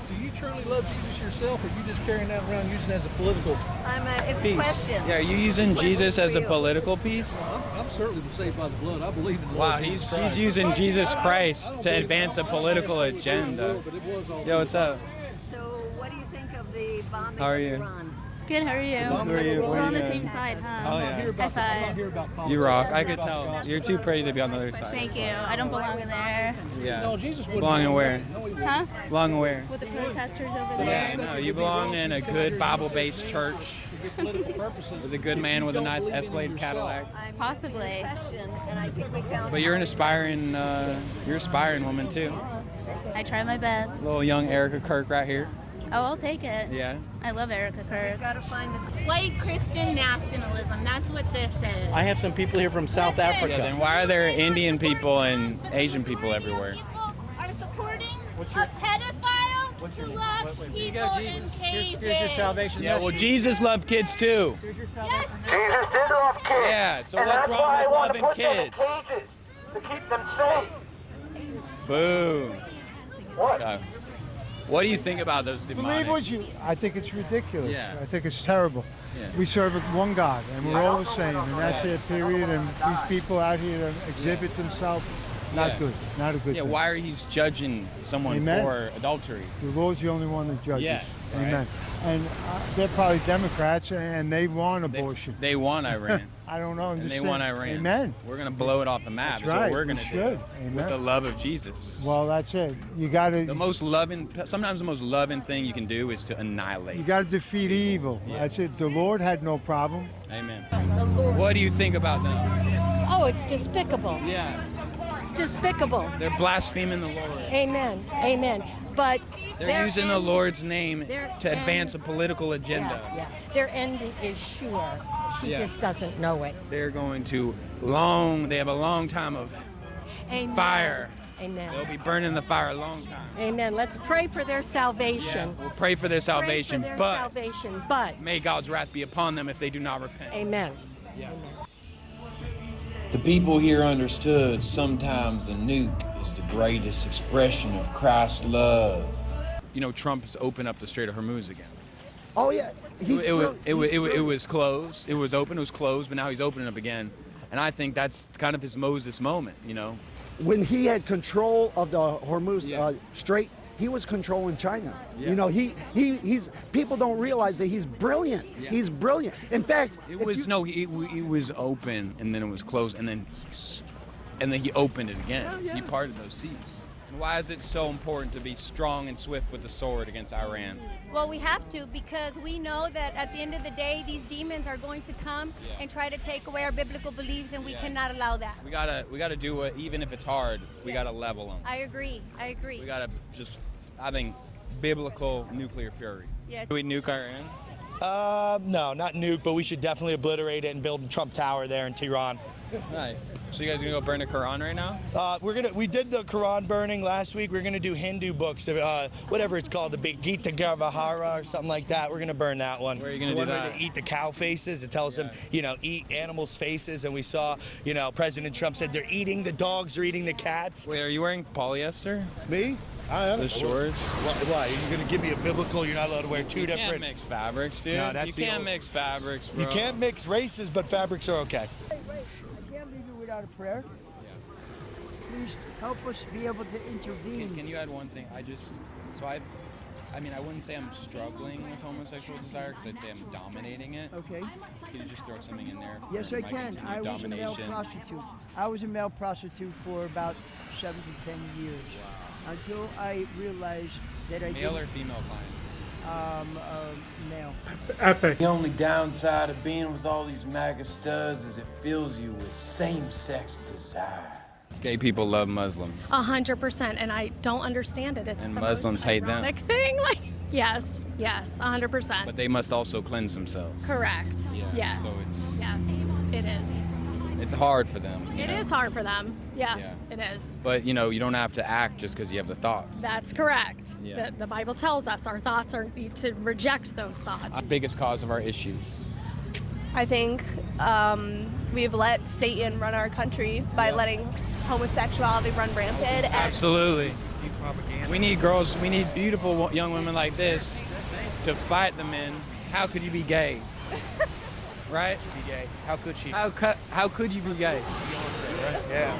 Do you truly love Jesus yourself, or are you just carrying that around using it as a political It's piece? a question. Yeah, are you using Jesus as a political piece? I'm certainly saved by the blood. I believe in the Wow, Lord Jesus Christ. he's using Jesus Christ to advance a political agenda. Yo, what's up? So what do you think of the bombing How are of you? Iran? Good, how are you? Who are you? We're What are on you the doing? same side, huh? Oh, yeah. High five. You rock. I could tell. You're too pretty to be on the other side. Thank you. I don't belong in there. Yeah. Belong in where? Huh? Belong in where? With the protesters over Yeah, there. no, you belong in a good Bible-based church with a good man with a nice Escalade Cadillac. Possibly. And I think we found But you're an aspiring woman too. I try my best. Little young Erica Kirk right here. Oh, I'll take it. Yeah. I love Erica Kirk. Gotta find the White Christian nationalism. That's what this is. I have some people here from South Africa. Yeah, then why are there Indian people and Asian people everywhere? Are supporting a pedophile who locks people in cages. Here's your salvation Yeah, well, message. Jesus loved kids too. Yes. Jesus did love kids. Yeah, so and what's that's wrong why with I want loving to put kids? them in cages to keep them safe. Boom. What? What do you think about those demonic? Believe what you. I think it's ridiculous. Yeah. I think it's terrible. Yeah. We serve one God, and we're all the same, and that's it. Period. And these people out here that exhibit themselves, not Yeah. good. Not a good Yeah, thing. why are he judging someone Amen. for adultery? The Lord's the only one that judges. Yeah, right. Amen. And they're probably Democrats, and they want abortion. They want Iran. I don't know. I'm And just they saying. want Iran. Amen. We're going to blow it off the map. That's That's right. what we're We going to do. should. With Amen. the love of Jesus. Well, that's it. You got to. The most loving, sometimes the most loving thing you can do is to annihilate. You got to defeat evil. Yeah. That's it. The Lord had no problem. Amen. What do you think about them? Oh, it's despicable. Yeah. It's despicable. They're blaspheming the Lord. Amen. Amen. But They're using the Lord's name their to advance a end- political agenda. Yeah. Their end is sure. She Yeah. just doesn't know it. They're going to they have a long time of Amen. fire. Amen. They'll be burning the fire a long time. Amen. Let's pray for their salvation. We'll pray for their salvation, Pray for their but salvation, but may God's wrath be upon them if they do not repent. amen. Yeah. The people here understood sometimes the nuke is the greatest expression of Christ's love. You know, Trump's opened up the Strait of Hormuz again. Oh yeah, It was closed. It was open. It was closed, but now he's opening up again. And I think that's kind of his Moses moment. You know, when he had control of the Hormuz Strait, he was controlling China. Yeah. You know, he's people don't realize that he's brilliant. Yeah. He's brilliant. In fact, it was open and then it was closed and then he opened it again. He parted those seas. Why is it so important to be strong and swift with the sword against Iran? Well, we have to, because we know that at the end of the day, these demons are going to come and try to take away our biblical beliefs, and we cannot allow that. We gotta do it, even if it's hard. We gotta level them. I agree. We gotta I think, biblical nuclear fury. Yes. Do we nuke Iran? No, not nuke, but we should definitely obliterate it and build a Trump Tower there in Tehran. Nice. So you guys gonna go burn the Quran right now? We did the Quran burning last week. We're gonna do Hindu books, whatever it's called, the Gita Garbahara or something like that. We're gonna burn that one. Where are you gonna the do one that? Where they eat the cow faces. It tells them, eat animals' faces. And we saw, President Trump said they're eating the dogs, they're eating the cats. Wait, are you wearing polyester? Me? I am. The shorts? Why? You're gonna give me a biblical? You're not allowed to wear two different. You can't mix fabrics, dude. No, that's you can't mix fabrics, bro. You can't mix races, but fabrics are okay. I can't leave you without a prayer. Please help us be able to intervene. Can you add one thing? I wouldn't say I'm struggling with homosexual desire, because I'd say I'm dominating it. Okay. Can you just throw something in there? Yes, for I my can. continued I was a male domination? prostitute. I was a male prostitute for about 7 to 10 years. Until I realized that I Male or didn't- female clients? Male. Epic. The only downside of being with all these MAGA studs is it fills you with same-sex desire. Gay people love Muslims. 100%, and I don't understand it. It's And the Muslims most hate them. ironic thing. Like, yes, 100%. But they must also cleanse themselves. Correct. Yeah, Yes. so yes, it is. It's hard for them. It is hard for them. Yes, it is. But you don't have to act just because you have the thoughts. That's correct. Yeah. The Bible tells us our thoughts are to reject those thoughts. The biggest cause of our issues. I think we've let Satan run our country by letting homosexuality run rampant. And Absolutely. We need beautiful young women like this to fight the men. How could you be gay? Right? Be gay. How could she? How could you be gay? Right? Yeah.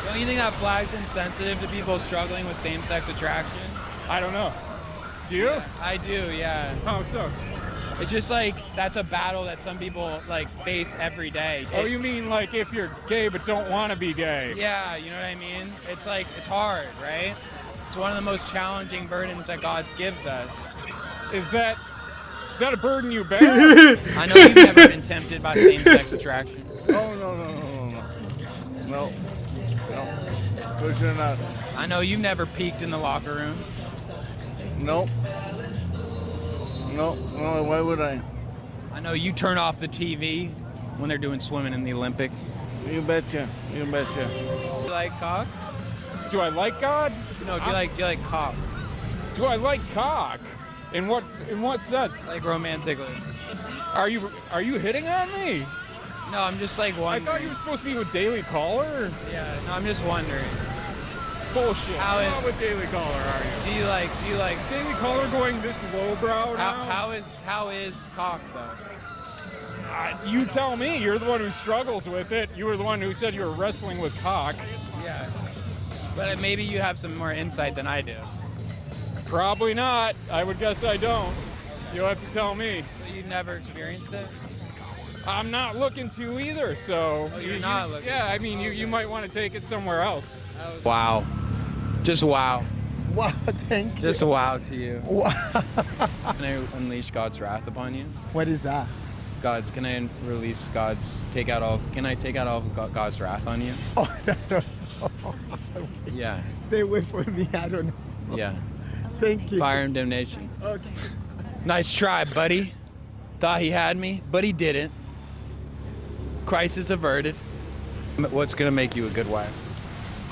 Don't you think that flag's insensitive to people struggling with same-sex attraction? I don't know. Do you? I do, yeah. How so? It's just like that's a battle that some people face every day. Oh, you mean like if you're gay but don't want to be gay? Yeah, you know what I mean? It's hard, right? It's one of the most challenging burdens that God gives us. Is that a burden you bear? I know you've never been tempted by same-sex attraction. Oh, no. Push it enough. I know you've never peeked in the locker room. Nope. No, why would I? I know you turn off the TV when they're doing swimming in the Olympics. You betcha. Do you like cock? Do I like God? No, do you like cock? Do I like cock? In what sense? Like romantically. Are you hitting on me? No, I'm just wondering. I thought you were supposed to be with Daily Caller. Yeah, no, I'm just wondering. Bullshit. I'm not with Daily Caller, are you? Do you like Daily Caller going this lowbrow now? How is cock though? You tell me. You're the one who struggles with it. You were the one who said you were wrestling with cock. Yeah. But maybe you have some more insight than I do. Probably not. I would guess I don't. You'll have to tell me. So you've never experienced it? I'm not looking to either, so... Oh, you're not looking? Yeah, I mean, you might want to take it somewhere else. Wow. Just wow. Wow, thank you. Just a wow to you. Wow. Can I unleash God's wrath upon you? What is that? Can I release God's, can I take out all of God's wrath on you? Oh, Yeah. Stay away from me. I don't know. Yeah. Thank you. Fire and damnation. Okay. Nice try, buddy. Thought he had me, but he didn't. Crisis averted. What's gonna make you a good wife?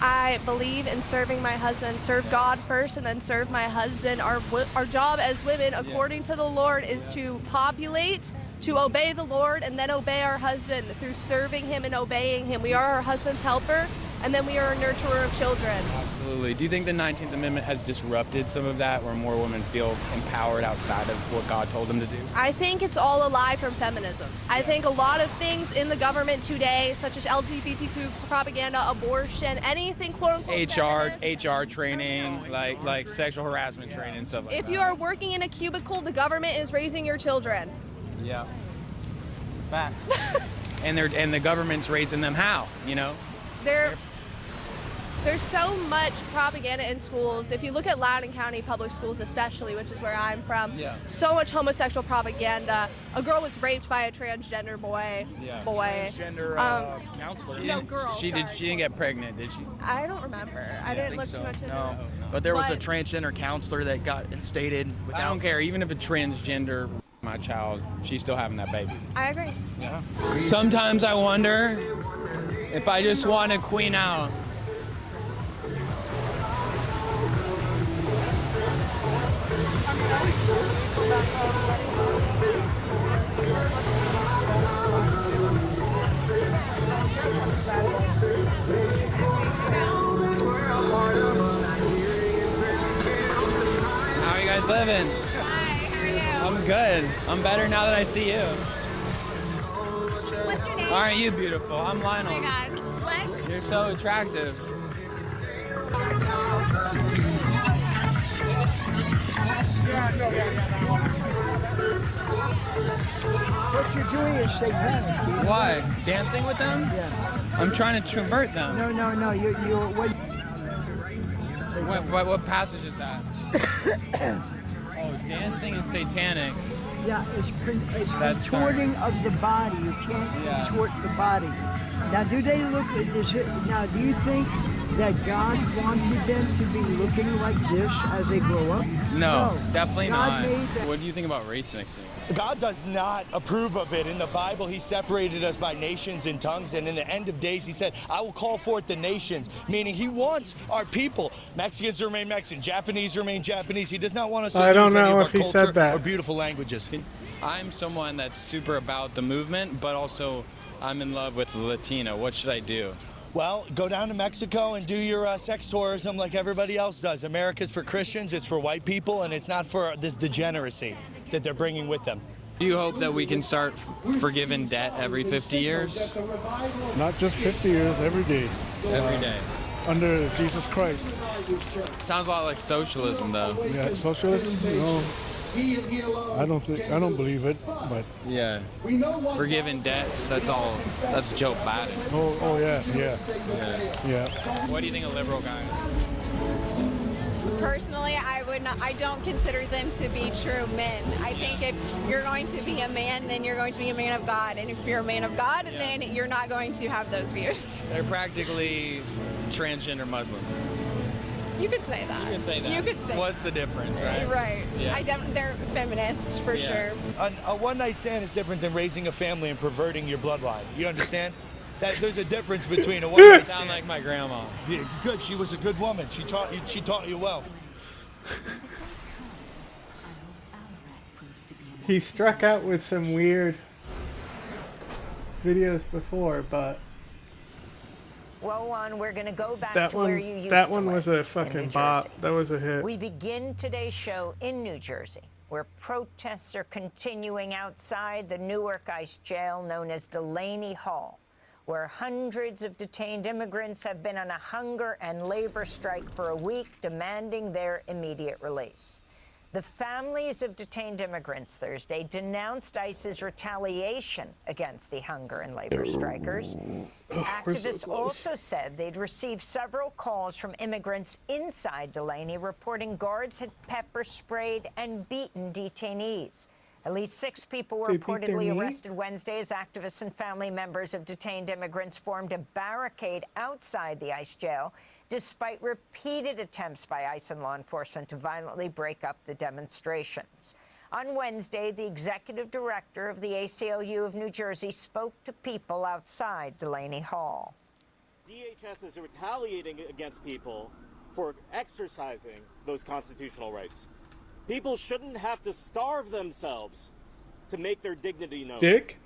I believe in serving my husband. Serve God first and then serve my husband. Our job as women, according to the Lord, is to populate, to obey the Lord, and then obey our husband through serving him and obeying him. We are our husband's helper, and then we are a nurturer of children. Absolutely. Do you think the 19th Amendment has disrupted some of that, where more women feel empowered outside of what God told them to do? I think it's all a lie from feminism. I think a lot of things in the government today, such as LGBTQ propaganda, abortion, anything quote-unquote HR training, like sexual harassment training and stuff like that. If you are working in a cubicle, the government is raising your children. Yeah. Facts. and the government's raising them how, you know? There's so much propaganda in schools. If you look at Loudoun County public schools especially, which is where I'm from, so much homosexual propaganda. A girl was raped by a transgender boy. Transgender counselor. No, girl. She didn't get pregnant, did she? I don't remember. I didn't look too much into it. But there was a transgender counselor that got instated. I don't care. Even if a transgender my child, she's still having that baby. I agree. Yeah. Sometimes I wonder if I just want to queen out. How are you guys living? Hi, how are you? I'm good. I'm better now that I see you. What's your name? Aren't you beautiful? I'm Lionel. Oh my God. What? You're so attractive. What you're doing is satanic. Why? Dancing with them? Yeah. I'm trying to convert them. No. What passage is that? Oh, dancing is satanic. Yeah, it's That's contorting of the body. You can't contort the body. Now, do they look at this? Now, do you think that God wanted them to be looking like this as they grow up? No, definitely God not. made that- What do you think about race mixing? God does not approve of it. In the Bible, he separated us by nations and tongues, and in the end of days, he said, I will call forth the nations, meaning he wants our people. Mexicans to remain Mexican, Japanese to remain Japanese. He does not want us to lose any of our culture or beautiful languages. I'm someone that's super about the movement, but also I'm in love with Latino. What should I do? Well, go down to Mexico and do your sex tourism like everybody else does. America's for Christians, it's for white people, and it's not for this degeneracy that they're bringing with them. Do you hope that we can start forgiving debt every 50 years? Not just 50 years, every day. Every day. Under Jesus Christ. Sounds a lot like socialism, though. Yeah, socialism? No. I don't believe it, but yeah. Forgiving debts, that's Joe Biden. Oh yeah. What do you think of liberal guys? Personally, I don't consider them to be true men. I think if you're going to be a man, then you're going to be a man of God. And if you're a man of God, then you're not going to have those views. They're practically transgender Muslims. You could say that. You could say that. You could say What's the difference, right? Right. Yeah. They're feminist for sure. A one-night stand is different than raising a family and perverting your bloodline. You understand? That there's a difference between a one-night stand. Sound like my grandma. Yeah, good. She was a good woman. She taught you well. He struck out with some weird videos before, but Well, we're going to go back that to one, where you used that to one live was a in fucking New bot. Jersey. That was a hit. We begin today's show in New Jersey, where protests are continuing outside the Newark ICE jail known as Delaney Hall, where hundreds of detained immigrants have been on a hunger and labor strike for a week, demanding their immediate release. The families of detained immigrants Thursday denounced ICE's retaliation against the hunger and labor strikers. Activists also said they'd received several calls from immigrants inside Delaney reporting guards had pepper sprayed and beaten detainees. At least 6 people were They beat their reportedly meat? arrested Wednesday as activists and family members of detained immigrants formed a barricade outside the ICE jail, despite repeated attempts by ICE and law enforcement to violently break up the demonstrations. On Wednesday, the executive director of the ACLU of New Jersey spoke to people outside Delaney Hall. DHS is retaliating against people for exercising those constitutional rights. People shouldn't have to starve themselves to make their dignity known. Dick?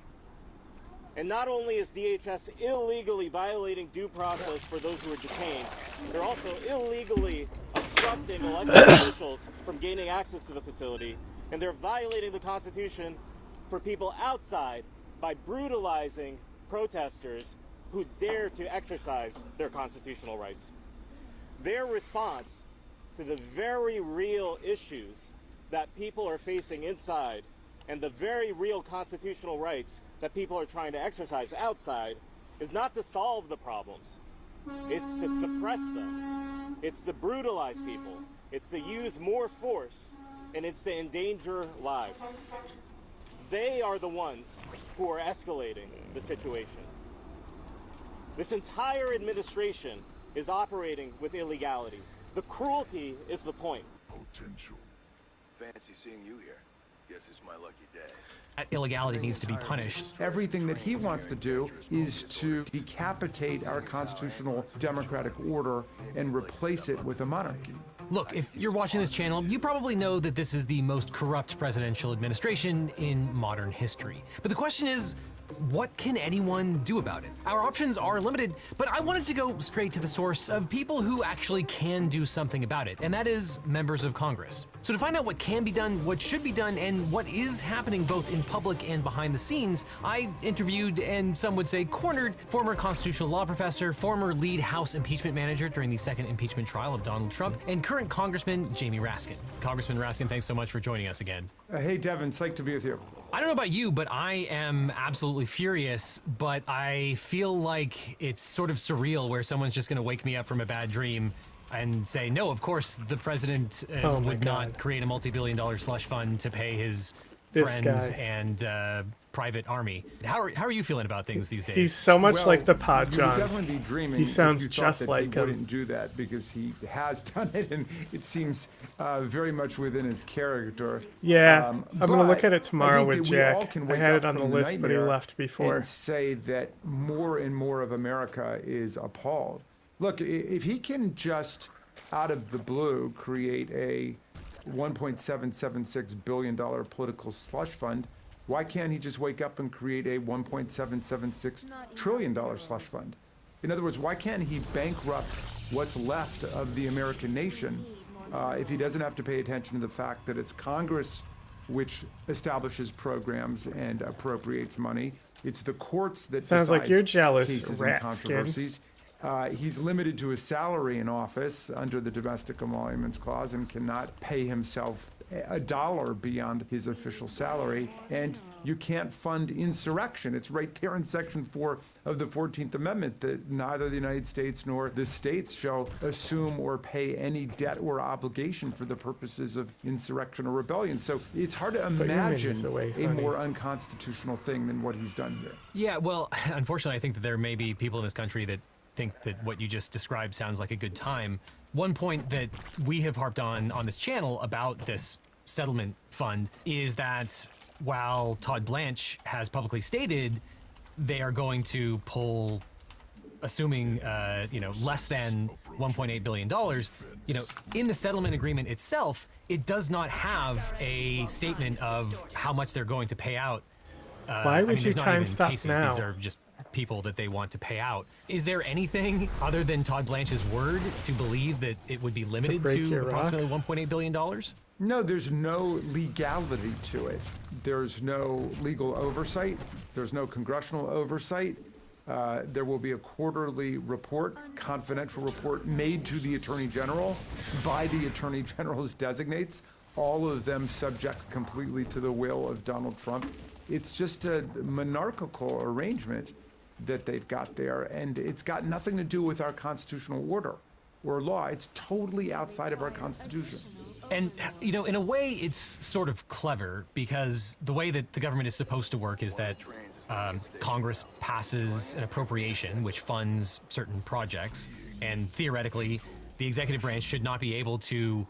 And not only is DHS illegally violating due process for those who are detained, they're also illegally obstructing elected officials from gaining access to the facility, and they're violating the Constitution for people outside by brutalizing protesters who dare to exercise their constitutional rights. Their response to the very real issues that people are facing inside and the very real constitutional rights that people are trying to exercise outside is not to solve the problems. It's to suppress them. It's to brutalize people. It's to use more force, and it's to endanger lives. They are the ones who are escalating the situation. This entire administration is operating with illegality. The cruelty is the point. Potential. Fancy seeing you here. Guess it's my lucky day. That illegality needs to be punished. Everything that he wants to do is to decapitate our constitutional democratic order and replace it with a monarchy. Look, if you're watching this channel, you probably know that this is the most corrupt presidential administration in modern history. But the question is, what can anyone do about it? Our options are limited, but I wanted to go straight to the source of people who actually can do something about it, and that is members of Congress. So to find out what can be done, what should be done, and what is happening both in public and behind the scenes, I interviewed, and some would say cornered, former constitutional law professor, former lead House impeachment manager during the second impeachment trial of Donald Trump, and current Congressman Jamie Raskin. Congressman Raskin, thanks so much for joining us again. Hey, Devin, psyched to be with you. I don't know about you, but I am absolutely furious, but I feel like it's sort of surreal where someone's just going to wake me up from a bad dream and say, no, of course, the president would not create a multi-billion-dollar slush fund to pay his friends and private army. How are you feeling about things these days? He's so much like the Pod You John. would definitely be dreaming. He sounds if you just thought that like he him. wouldn't do that because he has done it, and it seems very much within his character. Yeah, I'm gonna look at it tomorrow I think with that we all Jack. can I wake had up it on the from list, but he nightmare left before. and say that more and more of America is appalled. Look, if he can just out of the blue create a $1.776 billion political slush fund, why can't he just wake up and create a $1.776 trillion slush fund? In other words, why can't he bankrupt what's left of the American nation if he doesn't have to pay attention to the fact that it's Congress which establishes programs and appropriates money? It's the courts that Sounds like you're jealous, cases and controversies. He's limited to his salary in office under the Domestic Emoluments Clause and cannot pay himself a dollar beyond his official salary. And you can't fund insurrection. It's right there in Section 4 of the 14th Amendment that neither the United States nor the states shall assume or pay any debt or obligation for the purposes of insurrection or rebellion. So it's hard to imagine a more unconstitutional thing than what he's done here. Yeah, well, unfortunately, I think that there may be people in this country that think that what you just described sounds like a good time. One point that we have harped on this channel about this settlement fund is that while Todd Blanche has publicly stated they are going to pull, assuming less than $1.8 billion, in the settlement agreement itself, it does not have a statement of how much they're going to pay out. Why would you time stop now? These are just people that they want to pay out. Is there anything other than Todd Blanche's word to believe that it would be limited to approximately $1.8 billion? No, there's no legality to it. There's no legal oversight. There's no congressional oversight. There will be a quarterly report, confidential report made to the Attorney General by the Attorney General's designates, all of them subject completely to the will of Donald Trump. It's just a monarchical arrangement that they've got there, and it's got nothing to do with our constitutional order or law. It's totally outside of our Constitution. And, you know, in a way, it's sort of clever because the way that the government is supposed to work is that Congress passes an appropriation which funds certain projects, and theoretically, the executive branch should not be able to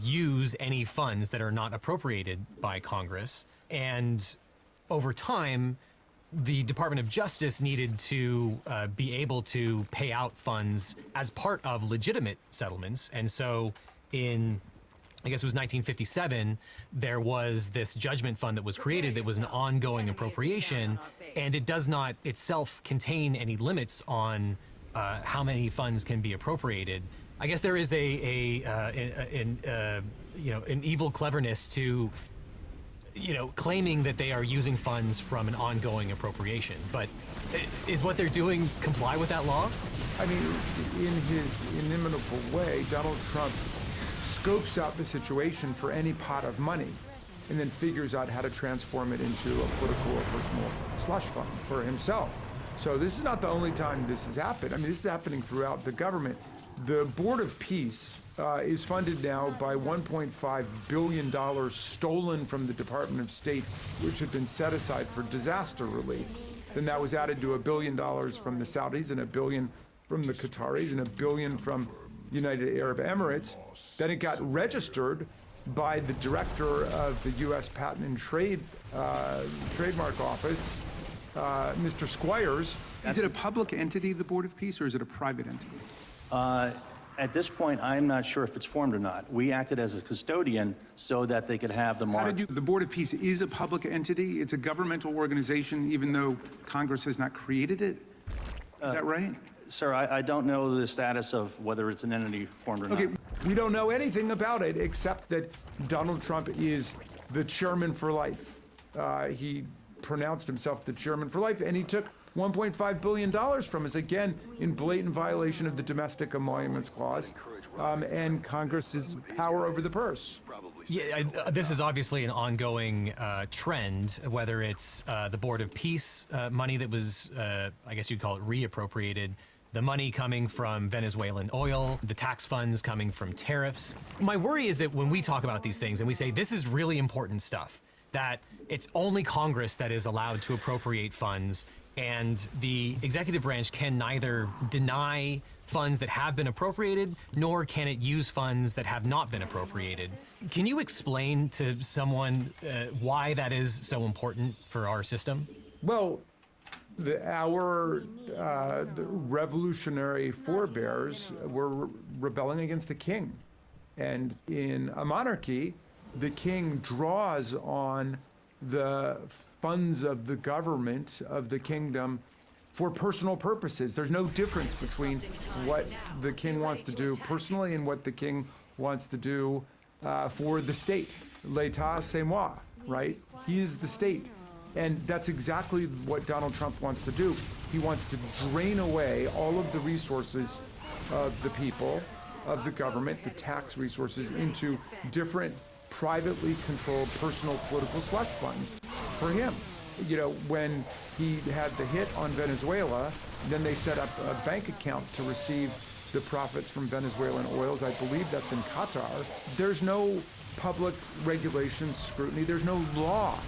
use any funds that are not appropriated by Congress. And over time, the Department of Justice needed to be able to pay out funds as part of legitimate settlements. And so in, I guess it was 1957, there was this judgment fund that was created that was an ongoing appropriation, and it does not itself contain any limits on how many funds can be appropriated. I guess there is an evil cleverness to, you know, claiming that they are using funds from an ongoing appropriation. But is what they're doing comply with that law? I mean, in his inimitable way, Donald Trump scopes out the situation for any pot of money and then figures out how to transform it into a political or personal slush fund for himself. So this is not the only time this has happened. I mean, this is happening throughout the government. The Board of Peace is funded now by $1.5 billion stolen from the Department of State, which had been set aside for disaster relief. Then that was added to $1 billion from the Saudis and $1 billion from the Qataris and $1 billion from United Arab Emirates. Then it got registered by the director of the U.S. Patent and Trademark Office, Mr. Squires. Is it a public entity, the Board of Peace, or is it a private entity? At this point, I'm not sure if it's formed or not. We acted as a custodian so that they could have the mark. The Board of Peace is a public entity. It's a governmental organization, even though Congress has not created it. Is that right? Sir, I don't know the status of whether it's an entity formed or not. Okay, we don't know anything about it except that Donald Trump is the chairman for life. He pronounced himself the chairman for life, and he took $1.5 billion from us, again, in blatant violation of the Domestic Emoluments Clause and Congress's power over the purse. Yeah, this is obviously an ongoing trend, whether it's the Board of Peace money that was, I guess you'd call it reappropriated, the money coming from Venezuelan oil, the tax funds coming from tariffs. My worry is that when we talk about these things and we say this is really important stuff, that it's only Congress that is allowed to appropriate funds, and the executive branch can neither deny funds that have been appropriated, nor can it use funds that have not been appropriated. Can you explain to someone why that is so important for our system? Well, our revolutionary forebears were rebelling against the king. And in a monarchy, the king draws on the funds of the government, of the kingdom, for personal purposes. There's no difference between what the king wants to do personally and what the king wants to do for the state. L'état, c'est moi, right? He is the state. And that's exactly what Donald Trump wants to do. He wants to drain away all of the resources of the people, of the government, the tax resources, into different privately controlled personal political slush funds for him. You know, when he had the hit on Venezuela, then they set up a bank account to receive the profits from Venezuelan oils. I believe that's in Qatar. There's no public regulation, scrutiny. There's no law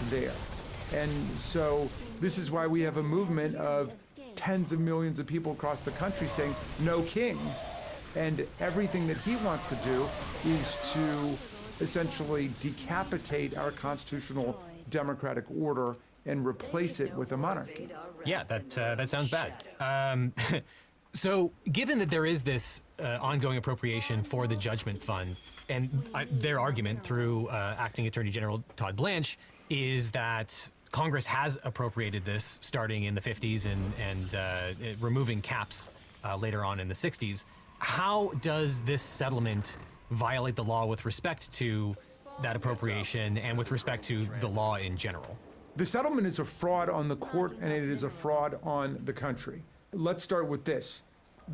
there. And so this is why we have a movement of tens of millions of people across the country saying no kings. And everything that he wants to do is to essentially decapitate our constitutional democratic order and replace it with a monarchy. Yeah, that sounds bad. So given that there is this ongoing appropriation for the judgment fund, and their argument through Acting Attorney General Todd Blanche is that Congress has appropriated this starting in the 50s and removing caps later on in the 60s. How does this settlement violate the law with respect to that appropriation and with respect to the law in general? The settlement is a fraud on the court and it is a fraud on the country. Let's start with this.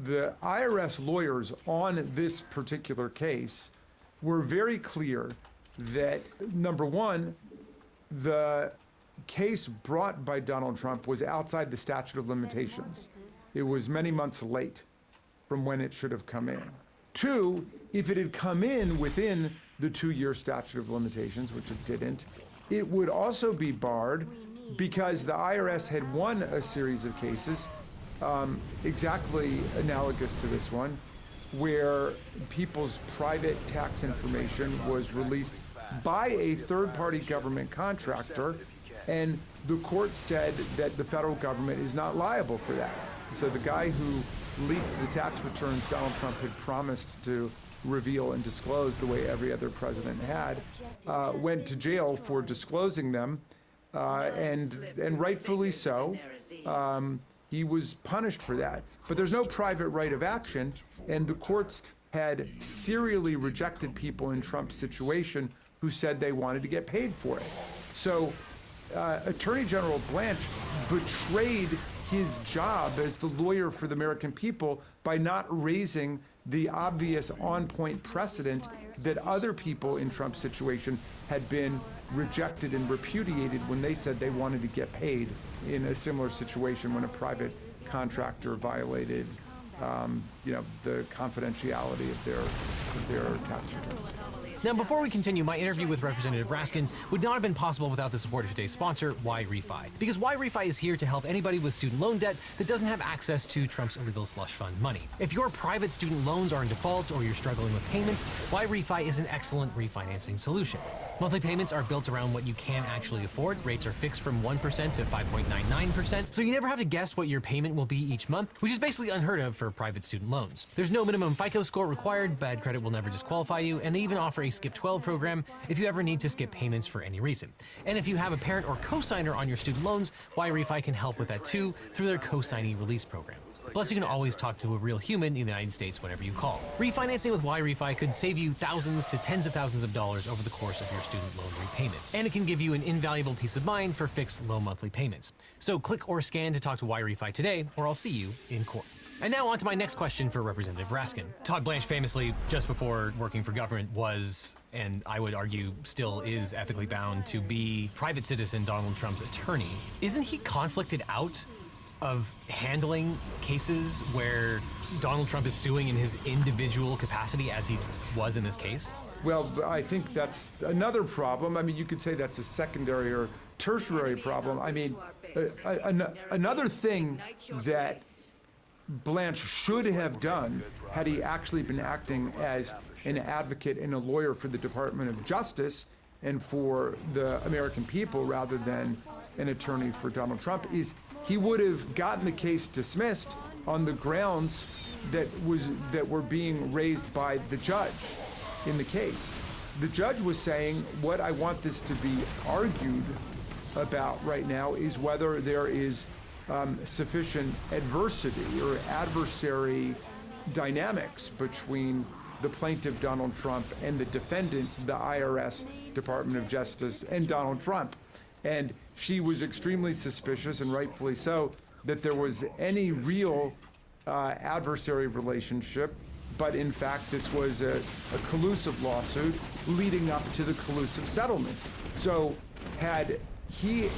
The IRS lawyers on this particular case were very clear that, number one, the case brought by Donald Trump was outside the statute of limitations. It was many months late from when it should have come in. Two, if it had come in within the 2-year statute of limitations, which it didn't, it would also be barred because the IRS had won a series of cases exactly analogous to this one, where people's private tax information was released by a third-party government contractor, and the court said that the federal government is not liable for that. So the guy who leaked the tax returns Donald Trump had promised to reveal and disclose the way every other president had, went to jail for disclosing them, and rightfully so. He was punished for that. But there's no private right of action, and the courts had serially rejected people in Trump's situation who said they wanted to get paid for it. So Attorney General Blanche betrayed his job as the lawyer for the American people by not raising the obvious on-point precedent that other people in Trump's situation had been rejected and repudiated when they said they wanted to get paid in a similar situation when a private contractor violated the confidentiality of their tax returns. Now, before we continue, my interview with Representative Raskin would not have been possible without the support of today's sponsor, YRefi. Because YRefi is here to help anybody with student loan debt that doesn't have access to Trump's illegal slush fund money. If your private student loans are in default or you're struggling with payments, YRefi is an excellent refinancing solution. Monthly payments are built around what you can actually afford. Rates are fixed from 1% to 5.99%, so you never have to guess what your payment will be each month, which is basically unheard of for private student loans. There's no minimum FICO score required, bad credit will never disqualify you, and they even offer a Skip 12 program if you ever need to skip payments for any reason. And if you have a parent or co-signer on your student loans, YRefi can help with that too through their co-signee release program. Plus, you can always talk to a real human in the United States whenever you call. Refinancing with YRefi could save you thousands to tens of thousands of dollars over the course of your student loan repayment. And it can give you an invaluable peace of mind for fixed low monthly payments. So click or scan to talk to YRefi today, or I'll see you in court. And now on to my next question for Representative Raskin. Todd Blanche famously, just before working for government, was, and I would argue still is, ethically bound to be private citizen Donald Trump's attorney. Isn't he conflicted out of handling cases where Donald Trump is suing in his individual capacity as he was in this case? Well, I think that's another problem. I mean, you could say that's a secondary or tertiary problem. I mean, another thing that Blanche should have done had he actually been acting as an advocate and a lawyer for the Department of Justice and for the American people rather than an attorney for Donald Trump is he would have gotten the case dismissed on the grounds that were being raised by the judge in the case. The judge was saying, what I want this to be argued about right now is whether there is sufficient adversity or adversary dynamics between the plaintiff, Donald Trump, and the defendant, the IRS, Department of Justice, and Donald Trump. And she was extremely suspicious, and rightfully so, that there was any real adversary relationship. But in fact, this was a collusive lawsuit leading up to the collusive settlement. So had he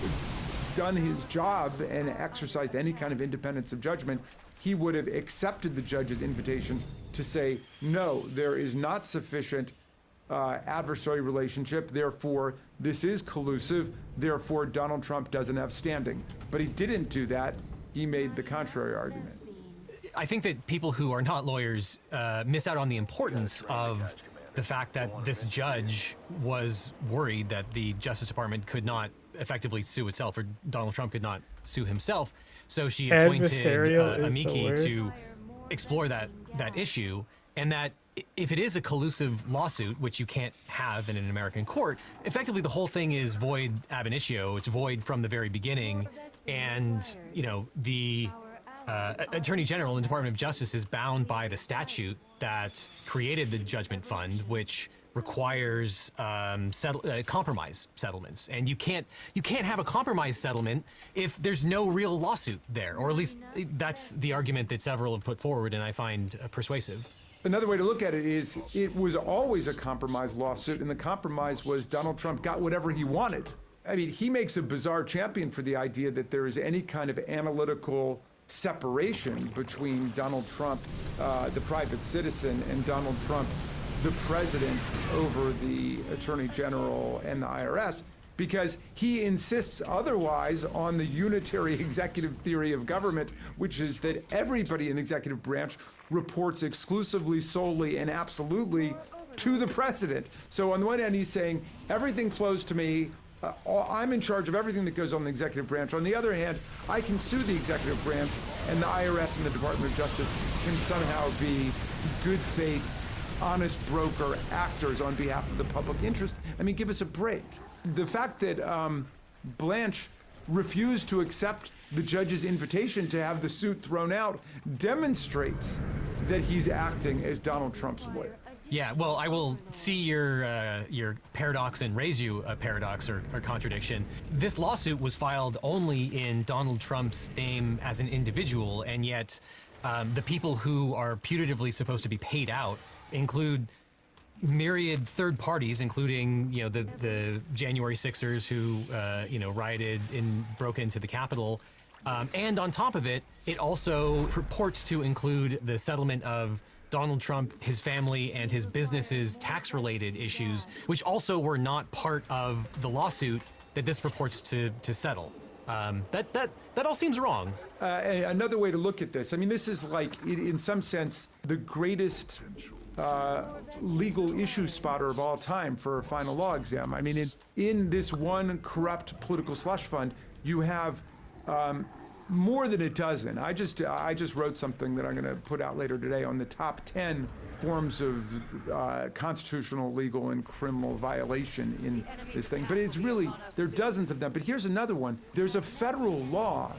done his job and exercised any kind of independence of judgment, he would have accepted the judge's invitation to say, no, there is not sufficient adversary relationship, therefore this is collusive, therefore Donald Trump doesn't have standing. But he didn't do that. He made the contrary argument. I think that people who are not lawyers miss out on the importance of the fact that this judge was worried that the Justice Department could not effectively sue itself, or Donald Trump could not sue himself. So she appointed amici to explore that issue, and that if it is a collusive lawsuit, which you can't have in an American court, effectively the whole thing is void ab initio. It's void from the very beginning, and the Attorney General in the Department of Justice is bound by the statute that created the judgment fund, which requires compromise settlements, and you can't have a compromise settlement if there's no real lawsuit there, or at least that's the argument that several have put forward, and I find persuasive. Another way to look at it is it was always a compromise lawsuit, and the compromise was Donald Trump got whatever he wanted. I mean, he makes a bizarre champion for the idea that there is any kind of analytical separation between Donald Trump, the private citizen, and Donald Trump, the president, over the attorney general and the IRS, because he insists otherwise on the unitary executive theory of government, which is that everybody in the executive branch reports exclusively, solely, and absolutely to the president. So on the one hand, he's saying everything flows to me. I'm in charge of everything that goes on in the executive branch. On the other hand, I can sue the executive branch, and the IRS and the Department of Justice can somehow be good faith, honest broker actors on behalf of the public interest. I mean, give us a break. The fact that Blanche refused to accept the judge's invitation to have the suit thrown out demonstrates that he's acting as Donald Trump's lawyer. Yeah, well, I will see your paradox and raise you a paradox or contradiction. This lawsuit was filed only in Donald Trump's name as an individual, and yet the people who are putatively supposed to be paid out include myriad third parties, including the January 6ers who rioted and broke into the Capitol, and on top of it, it also purports to include the settlement of Donald Trump, his family, and his business's tax-related issues, which also were not part of the lawsuit that this purports to settle. That all seems wrong. Another way to look at this, I mean, this is like, in some sense, the greatest legal issue spotter of all time for a final law exam. I mean, in this one corrupt political slush fund, you have more than a dozen. I just wrote something that I'm going to put out later today on the top 10 forms of constitutional, legal, and criminal violation in this thing. But it's really, there are dozens of them. But here's another one. There's a federal law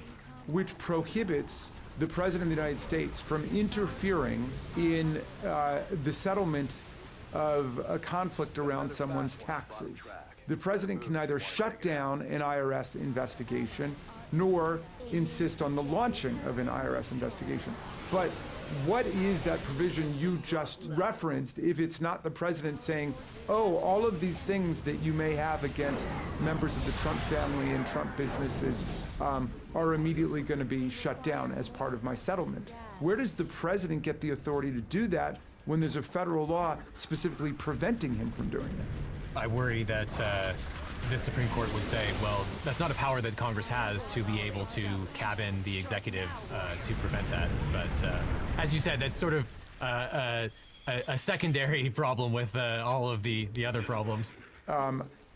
which prohibits the President of the United States from interfering in the settlement of a conflict around someone's taxes. The President can neither shut down an IRS investigation nor insist on the launching of an IRS investigation. But what is that provision you just referenced if it's not the president saying, oh, all of these things that you may have against members of the Trump family and Trump businesses are immediately going to be shut down as part of my settlement? Where does the president get the authority to do that when there's a federal law specifically preventing him from doing that? I worry that the Supreme Court would say, well, that's not a power that Congress has to be able to cabin the executive to prevent that. But as you said, that's sort of a secondary problem with all of the other problems.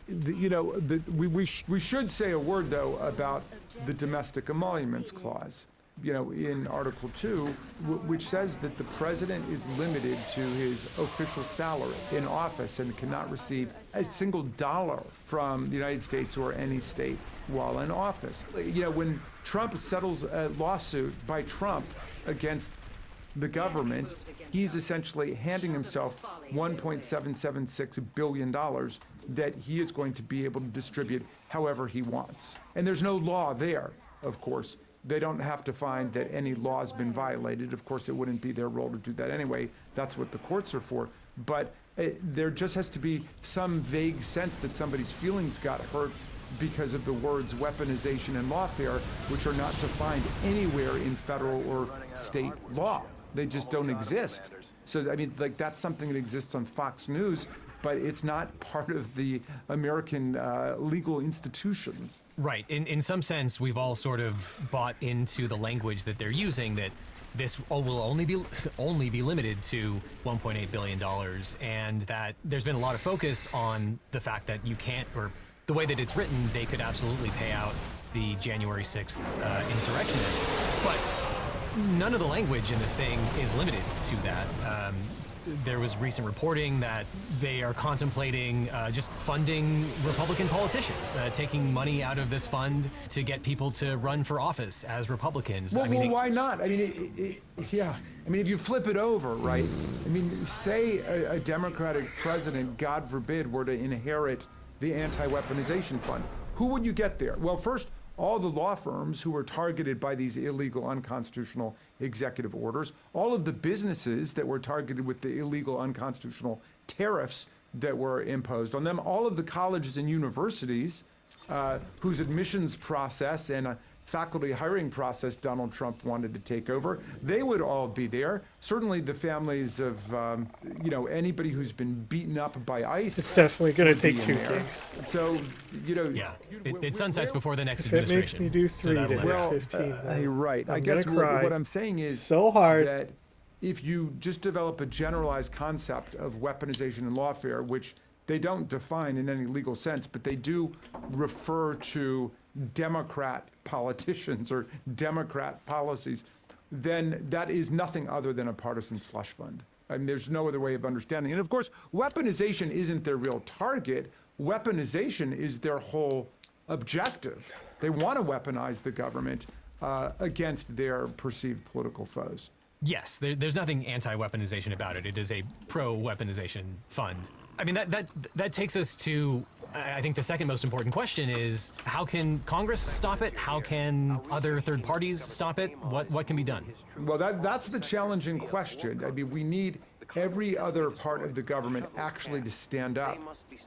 We should say a word, though, about the domestic emoluments clause. In Article 2, which says that the president is limited to his official salary in office and cannot receive a single dollar from the United States or any state while in office. When Trump settles a lawsuit by Trump against the government, he's essentially handing himself $1.776 billion that he is going to be able to distribute however he wants. And there's no law there, of course. They don't have to find that any law has been violated. Of course, it wouldn't be their role to do that anyway. That's what the courts are for. But there just has to be some vague sense that somebody's feelings got hurt because of the words weaponization and lawfare, which are not defined anywhere in federal or state law. They just don't exist. So, I mean, like, that's something that exists on Fox News, but it's not part of the American legal institutions. Right. In some sense, we've all sort of bought into the language that they're using, that this will only be limited to $1.8 billion, and that there's been a lot of focus on the fact that you can't, or the way that it's written, they could absolutely pay out the January 6th insurrectionists. But none of the language in this thing is limited to that. There was recent reporting that they are contemplating just funding Republican politicians, taking money out of this fund to get people to run for office as Republicans. Well, why not? I mean, yeah. I mean, if you flip it over, right? I mean, say a Democratic president, God forbid, were to inherit the anti-weaponization fund. Who would you get there? Well, first, all the law firms who were targeted by these illegal, unconstitutional executive orders, all of the businesses that were targeted with the illegal, unconstitutional tariffs that were imposed on them, all of the colleges and universities whose admissions process and faculty hiring process Donald Trump wanted to take over, they would all be there. Certainly the families of, anybody who's been beaten up by ICE. It's definitely going to take 2 there. games. So, Yeah, it sunsets before the next If it administration. makes me do 3 that'll to end. hit 15, You're right. I I'm guess gonna cry what I'm saying is so hard. that if you just develop a generalized concept of weaponization and lawfare, which they don't define in any legal sense, but they do refer to Democrat politicians or Democrat policies, then that is nothing other than a partisan slush fund. I mean, there's no other way of understanding it. And of course, weaponization isn't their real target. Weaponization is their whole objective. They want to weaponize the government against their perceived political foes. Yes, there's nothing anti-weaponization about it. It is a pro-weaponization fund. I mean, that takes us to, I think the second most important question is, how can Congress stop it? How can other third parties stop it? What can be done? Well, that's the challenging question. I mean, we need every other part of the government actually to stand up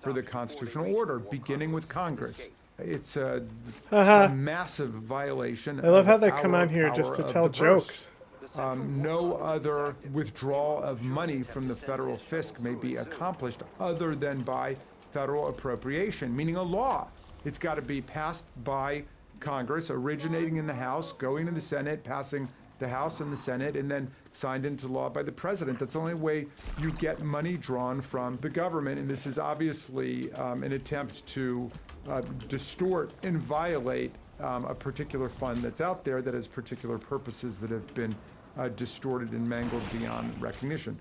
for the constitutional order, beginning with Congress. It's a massive violation. I love how they of come our on here just power to of tell the purse. jokes. No other withdrawal of money from the federal fisc may be accomplished other than by federal appropriation, meaning a law. It's got to be passed by Congress, originating in the House, going to the Senate, passing the House and the Senate, and then signed into law by the president. That's the only way you get money drawn from the government, and this is obviously an attempt to distort and violate a particular fund that's out there that has particular purposes that have been distorted and mangled beyond recognition.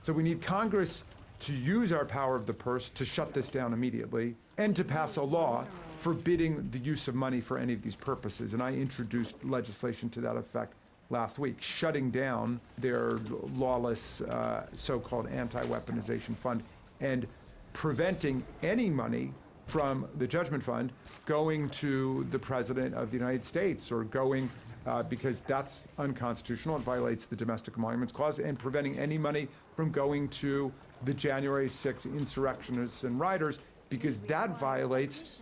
So we need Congress to use our power of the purse to shut this down immediately and to pass a law forbidding the use of money for any of these purposes. And I introduced legislation to that effect last week, shutting down their lawless so-called anti-weaponization fund and preventing any money from the judgment fund going to the President of the United States or going, because that's unconstitutional, it violates the Domestic Emoluments Clause, and preventing any money from going to the January 6th insurrectionists and rioters, because that violates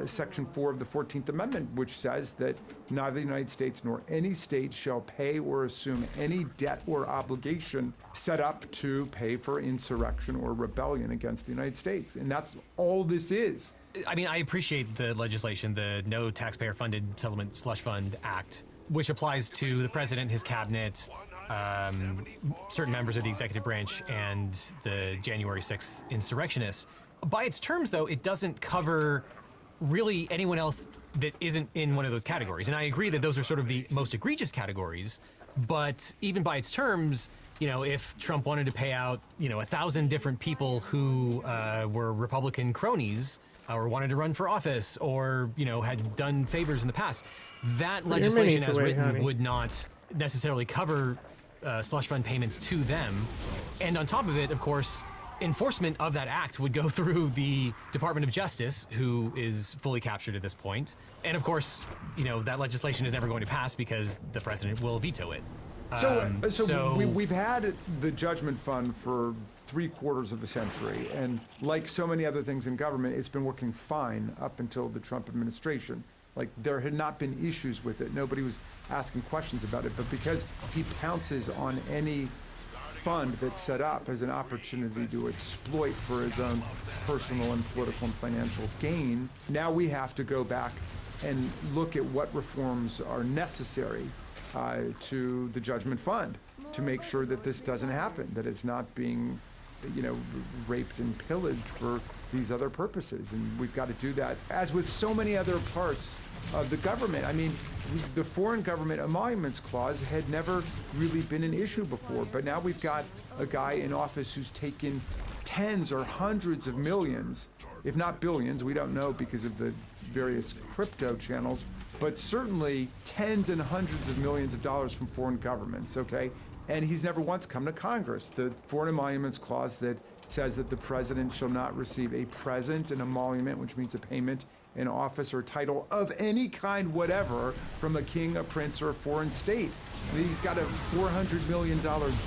Section 4 of the 14th Amendment, which says that neither the United States nor any state shall pay or assume any debt or obligation set up to pay for insurrection or rebellion against the United States. And that's all this is. I mean, I appreciate the legislation, the No Taxpayer-Funded Settlement Slush Fund Act, which applies to the president, his cabinet, certain members of the executive branch, and the January 6th insurrectionists. By its terms, though, it doesn't cover really anyone else that isn't in one of those categories. And I agree that those are sort of the most egregious categories, but even by its terms, if Trump wanted to pay out, 1,000 different people who were Republican cronies or wanted to run for office or, had done favors in the past, that legislation as written would not necessarily cover slush fund payments to them. And on top of it, of course, enforcement of that act would go through the Department of Justice, who is fully captured at this point. And of course, that legislation is never going to pass because the president will veto it. We've had the judgment fund for 3/4 of a century, and like so many other things in government, it's been working fine up until the Trump administration. Like, there had not been issues with it. Nobody was asking questions about it, but because he pounces on any fund that's set up as an opportunity to exploit for his own personal and political and financial gain, now we have to go back and look at what reforms are necessary to the judgment fund to make sure that this doesn't happen, that it's not being, raped and pillaged for these other purposes. And we've got to do that. As with so many other parts of the government, I mean, the Foreign Government Emoluments Clause had never really been an issue before, but now we've got a guy in office who's taken tens or hundreds of millions, if not billions, we don't know because of the various crypto channels, but certainly tens and hundreds of millions of dollars from foreign governments, okay? And he's never once come to Congress. The Foreign Emoluments Clause that says that the president shall not receive a present, an emolument, which means a payment, an office or title of any kind whatever from a king, a prince, or a foreign state. He's got a $400 million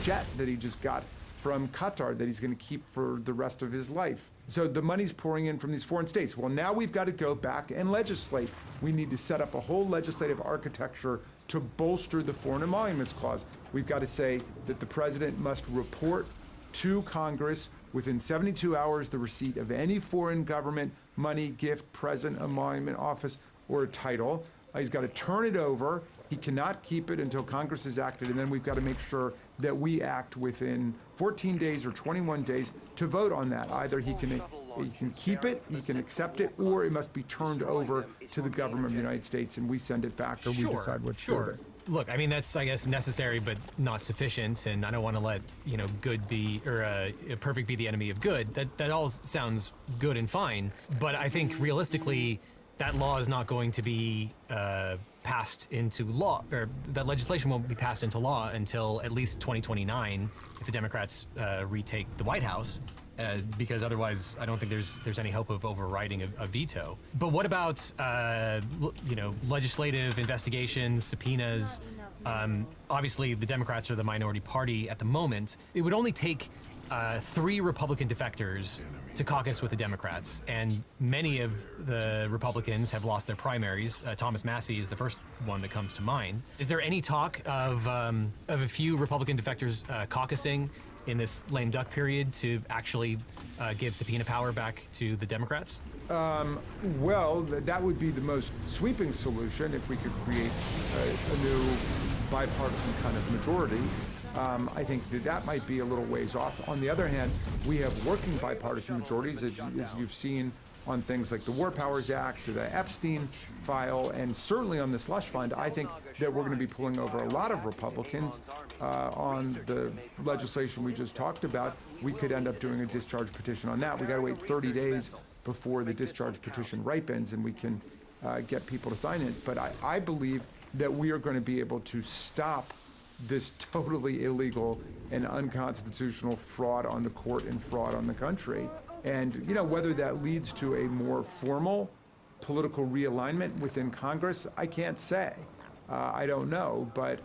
jet that he just got from Qatar that he's going to keep for the rest of his life. So the money's pouring in from these foreign states. Well, now we've got to go back and legislate. We need to set up a whole legislative architecture to bolster the Foreign Emoluments Clause. We've got to say that the president must report to Congress within 72 hours the receipt of any foreign government money, gift, present, emolument, office, or title. He's got to turn it over. He cannot keep it until Congress has acted, and then we've got to make sure that we act within 14 days or 21 days to vote on that. Either he can keep it, he can accept it, or it must be turned over to the government of the United States, and we send it back, or we decide what to do with it. Look, I mean, that's, I guess, necessary but not sufficient, and I don't want to let, good be, or perfect be the enemy of good. That all sounds good and fine, but I think realistically, that law is not going to be passed into law, or that legislation won't be passed into law until at least 2029 if the Democrats retake the White House. Because otherwise, I don't think there's any hope of overriding a veto. But what about legislative investigations, subpoenas? Obviously, the Democrats are the minority party at the moment. It would only take 3 Republican defectors to caucus with the Democrats, and many of the Republicans have lost their primaries. Thomas Massey is the first one that comes to mind. Is there any talk of a few Republican defectors caucusing in this lame duck period to actually give subpoena power back to the Democrats? Well, that would be the most sweeping solution if we could create a new bipartisan kind of majority. I think that might be a little ways off. On the other hand, we have working bipartisan majorities, as you've seen on things like the War Powers Act, the Epstein file, and certainly on the slush fund. I think that we're going to be pulling over a lot of Republicans on the legislation we just talked about. We could end up doing a discharge petition on that. We got to wait 30 days before the discharge petition ripens, and we can get people to sign it. But I believe that we are going to be able to stop this totally illegal and unconstitutional fraud on the court and fraud on the country. And, whether that leads to a more formal political realignment within Congress, I can't say. I don't know, but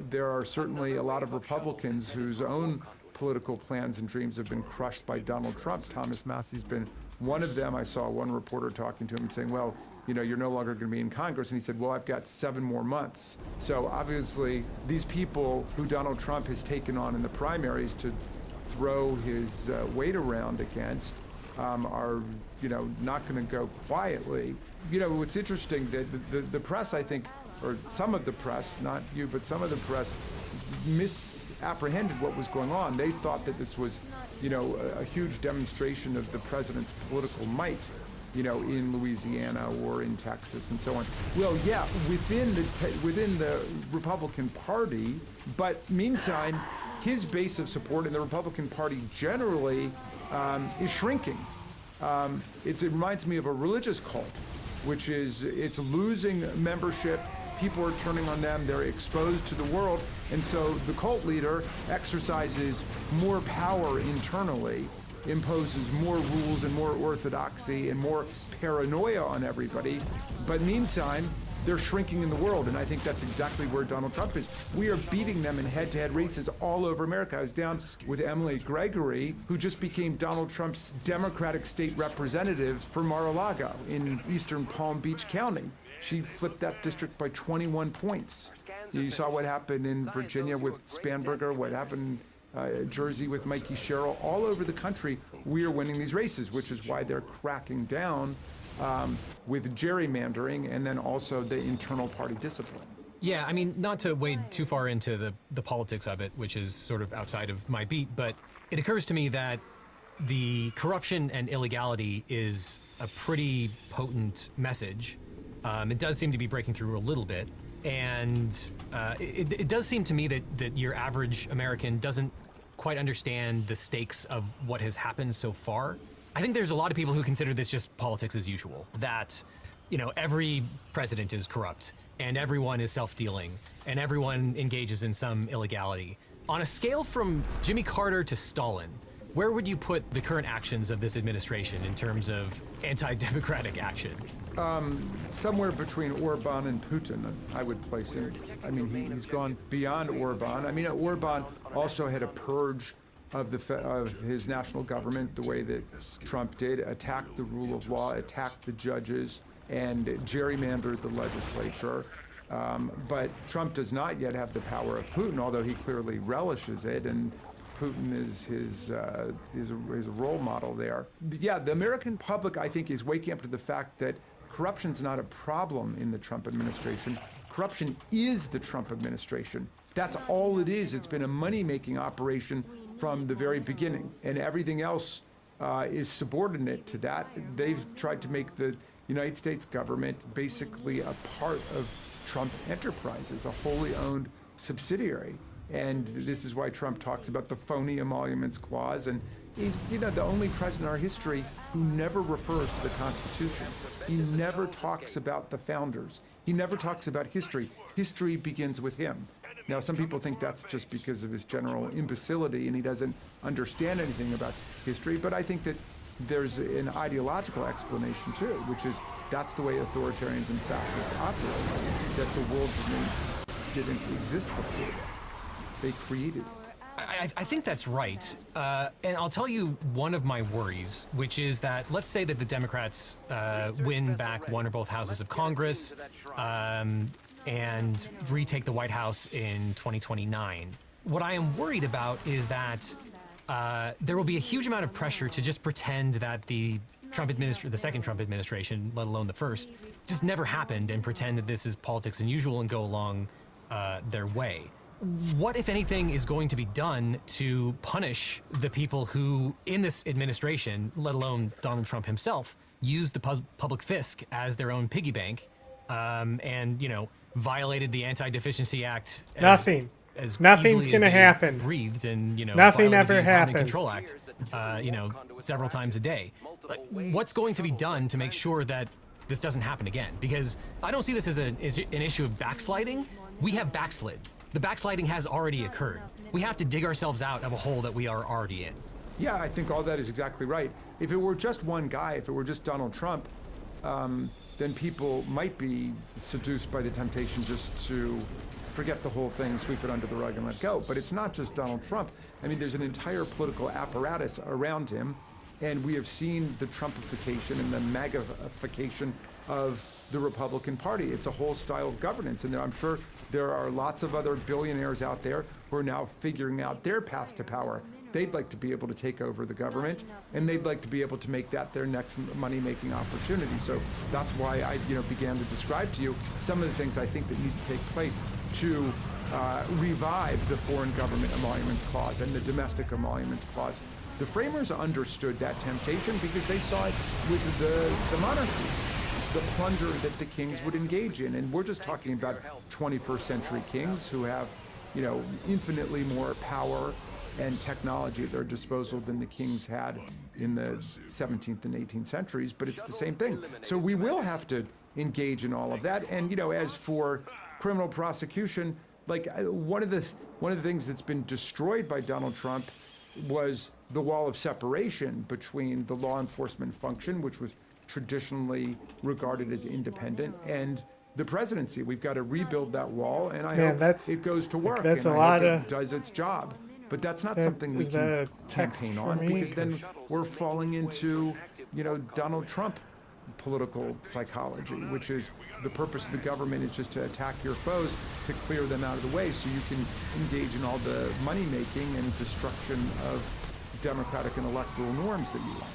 there are certainly a lot of Republicans whose own political plans and dreams have been crushed by Donald Trump. Thomas Massey's been one of them. I saw one reporter talking to him and saying, well, you're no longer going to be in Congress. And he said, well, I've got 7 more months. So obviously, these people who Donald Trump has taken on in the primaries to throw his weight around against are, not going to go quietly. What's interesting, that the press, I think, or some of the press, not you, but some of the press misapprehended what was going on. They thought that this was, a huge demonstration of the president's political might, in Louisiana or in Texas and so on. Well, yeah, within the Republican Party, but meantime, his base of support in the Republican Party generally is shrinking. It reminds me of a religious cult, which is it's losing membership. People are turning on them. They're exposed to the world. And so the cult leader exercises more power internally, imposes more rules and more orthodoxy and more paranoia on everybody. But meantime, they're shrinking in the world, and I think that's exactly where Donald Trump is. We are beating them in head-to-head races all over America. I was down with Emily Gregory, who just became Donald Trump's Democratic state representative for Mar-a-Lago in eastern Palm Beach County. She flipped that district by 21 points. You saw what happened in Virginia with Spanberger, what happened in Jersey with Mikey Sherrill. All over the country, we are winning these races, which is why they're cracking down with gerrymandering and then also the internal party discipline. Yeah, I mean, not to wade too far into the politics of it, which is sort of outside of my beat, but it occurs to me that the corruption and illegality is a pretty potent message. It does seem to be breaking through a little bit, and it does seem to me that your average American doesn't quite understand the stakes of what has happened so far. I think there's a lot of people who consider this just politics as usual, that, every president is corrupt, and everyone is self-dealing, and everyone engages in some illegality. On a scale from Jimmy Carter to Stalin, where would you put the current actions of this administration in terms of anti-democratic action? Somewhere between Orban and Putin, I would place him. I mean, he's gone beyond Orban. I mean, Orban also had a purge of his national government the way that Trump did, attacked the rule of law, attacked the judges, and gerrymandered the legislature. But Trump does not yet have the power of Putin, although he clearly relishes it, and Putin is his role model there. Yeah, the American public, I think, is waking up to the fact that corruption's not a problem in the Trump administration. Corruption is the Trump administration. That's all it is. It's been a money-making operation from the very beginning, and everything else is subordinate to that. They've tried to make the United States government basically a part of Trump Enterprises, a wholly owned subsidiary. And this is why Trump talks about the phony emoluments clause. And he's, the only president in our history who never refers to the Constitution. He never talks about the founders. He never talks about history. History begins with him. Now, some people think that's just because of his general imbecility and he doesn't understand anything about history. But I think that there's an ideological explanation too, which is that's the way authoritarians and fascists operate, that the world didn't exist before that. They created it. I think that's right. And I'll tell you one of my worries, which is that let's say that the Democrats win back one or both houses of Congress and retake the White House in 2029. What I am worried about is that there will be a huge amount of pressure to just pretend that the second Trump administration, let alone the first, just never happened, and pretend that this is politics unusual and go along their way. What, if anything, is going to be done to punish the people who, in this administration, let alone Donald Trump himself, used the public fisc as their own piggy bank, and violated the Anti-Deficiency Act? Nothing. Nothing's going to happen. Breathed and nothing ever happens. happens. Control Act, several times a day. What's going to be done to make sure that this doesn't happen again? Because I don't see this as an issue of backsliding. We have backslid. The backsliding has already occurred. We have to dig ourselves out of a hole that we are already in. Yeah, I think all that is exactly right. If it were just one guy, if it were just Donald Trump, then people might be seduced by the temptation just to forget the whole thing, sweep it under the rug and let go. But it's not just Donald Trump. I mean, there's an entire political apparatus around him, and we have seen the Trumpification and the MAGAification of the Republican Party. It's a whole style of governance, and I'm sure there are lots of other billionaires out there who are now figuring out their path to power. They'd like to be able to take over the government, and they'd like to be able to make that their next money-making opportunity. So that's why I, began to describe to you some of the things I think that need to take place to revive the Foreign Government Emoluments Clause and the Domestic Emoluments Clause. The framers understood that temptation because they saw it with the monarchies, the plunder that the kings would engage in. And we're just talking about 21st century kings who have, infinitely more power and technology at their disposal than the kings had in the 17th and 18th centuries, but it's the same thing. So we will have to engage in all of that. And, as for criminal prosecution, one of the things that's been destroyed by Donald Trump was the wall of separation between the law enforcement function, which was traditionally regarded as independent, and the presidency. We've got to rebuild that wall, and I hope it goes to work, and I hope it does its job. But that's not something we can campaign on, because then we're falling into, Donald Trump political psychology, which is the purpose of the government is just to attack your foes, to clear them out of the way so you can engage in all the money-making and destruction of democratic and electoral norms that you want.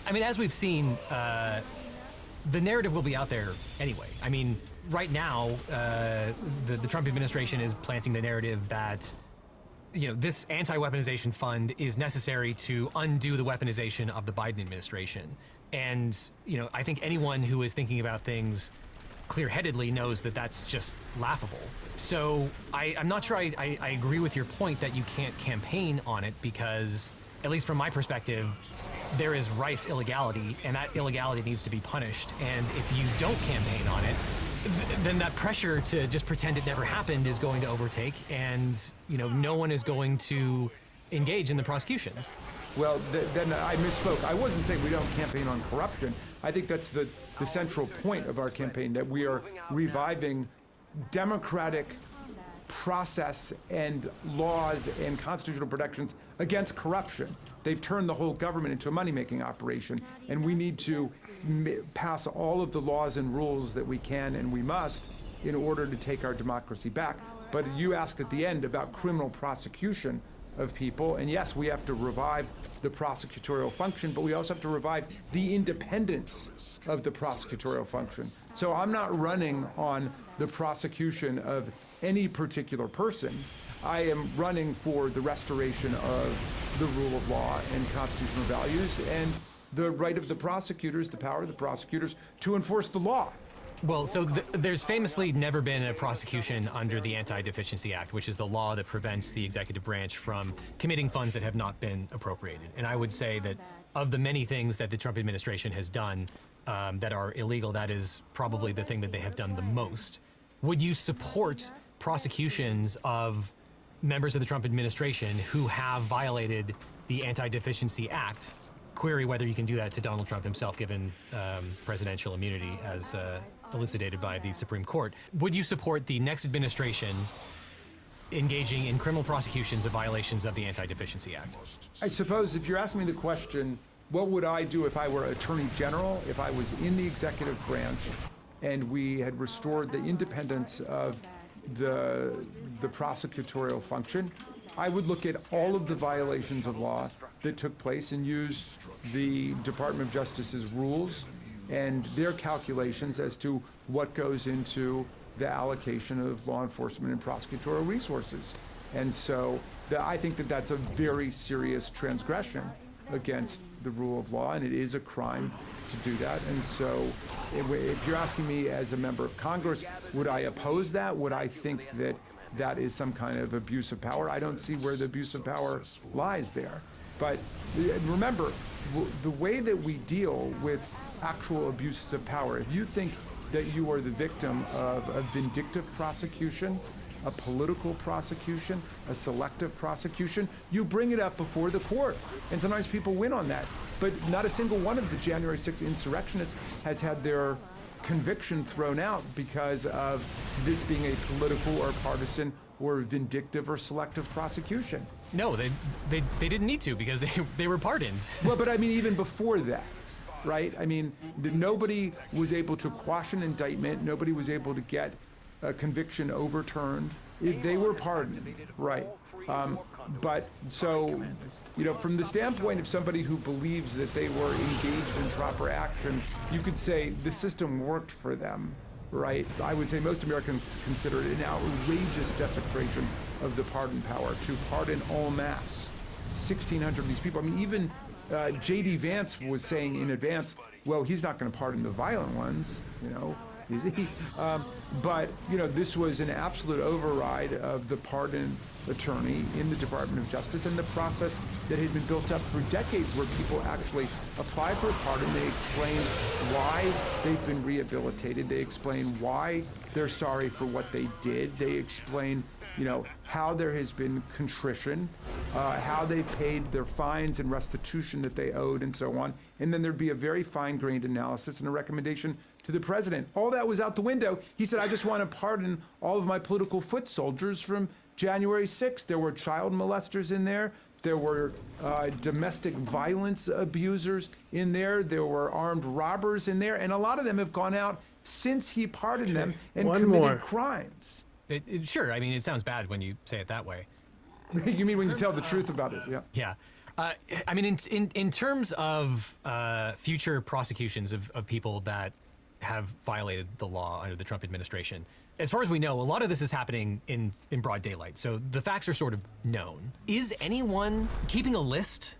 I mean, as we've seen, the narrative will be out there anyway. I mean, right now, the Trump administration is planting the narrative that, this anti-weaponization fund is necessary to undo the weaponization of the Biden administration. And, I think anyone who is thinking about things clear-headedly knows that that's just laughable. So I'm not sure I agree with your point that you can't campaign on it because, at least from my perspective, there is rife illegality, and that illegality needs to be punished. And if you don't campaign on it, then that pressure to just pretend it never happened is going to overtake, and no one is going to engage in the prosecutions. Well, then I misspoke. I wasn't saying we don't campaign on corruption. I think that's the central point of our campaign, that we are reviving democratic process and laws and constitutional protections against corruption. They've turned the whole government into a money-making operation, and we need to pass all of the laws and rules that we can and we must in order to take our democracy back. But you asked at the end about criminal prosecution of people, and yes, we have to revive the prosecutorial function, but we also have to revive the independence of the prosecutorial function. So I'm not running on the prosecution of any particular person. I am running for the restoration of the rule of law and constitutional values and the right of the prosecutors, the power of the prosecutors to enforce the law. Well, so there's famously never been a prosecution under the Anti-Deficiency Act, which is the law that prevents the executive branch from committing funds that have not been appropriated. And I would say that of the many things that the Trump administration has done that are illegal, that is probably the thing that they have done the most. Would you support prosecutions of members of the Trump administration who have violated the Anti-Deficiency Act? Query whether you can do that to Donald Trump himself, given presidential immunity as elucidated by the Supreme Court. Would you support the next administration engaging in criminal prosecutions of violations of the Anti-Deficiency Act? I suppose if you're asking me the question, what would I do if I were Attorney General, if I was in the executive branch and we had restored the independence of the prosecutorial function, I would look at all of the violations of law that took place and use the Department of Justice's rules and their calculations as to what goes into the allocation of law enforcement and prosecutorial resources. And so I think that that's a very serious transgression against the rule of law, and it is a crime to do that. And so if you're asking me as a member of Congress, would I oppose that? Would I think that that is some kind of abuse of power? I don't see where the abuse of power lies there. But remember, the way that we deal with actual abuses of power, if you think that you are the victim of a vindictive prosecution, a political prosecution, a selective prosecution, you bring it up before the court. And sometimes people win on that. But not a single one of the January 6th insurrectionists has had their conviction thrown out because of this being a political or partisan or vindictive or selective prosecution. No, they didn't need to because they were pardoned. Well, but I mean, even before that, right? I mean, nobody was able to quash an indictment. Nobody was able to get a conviction overturned. They were pardoned, right? But so, you know, from the standpoint of somebody who believes that they were engaged in proper action, you could say the system worked for them, right? I would say most Americans consider it an outrageous desecration of the pardon power to pardon en masse 1,600 of these people. I mean, even J.D. Vance was saying in advance, well, he's not going to pardon the violent ones, you know, is he? But, you know, this was an absolute override of the pardon attorney in the Department of Justice and the process that had been built up for decades where people actually apply for a pardon. They explain why they've been rehabilitated. They explain why they're sorry for what they did. They explain, you know, how there has been contrition, how they've paid their fines and restitution that they owed and so on. And then there'd be a very fine-grained analysis and a recommendation to the president. All that was out the window. He said, I just want to pardon all of my political foot soldiers from January 6th. There were child molesters in there. There were domestic violence abusers in there. There were armed robbers in there. And a lot of them have gone out since he pardoned them and committed crimes. Sure, I mean, it sounds bad when you say it that way. You mean when you tell the truth about it, yeah. Yeah. I mean, in terms of future prosecutions of people that have violated the law under the Trump administration, as far as we know, a lot of this is happening in broad daylight. So the facts are sort of known. Is anyone keeping a list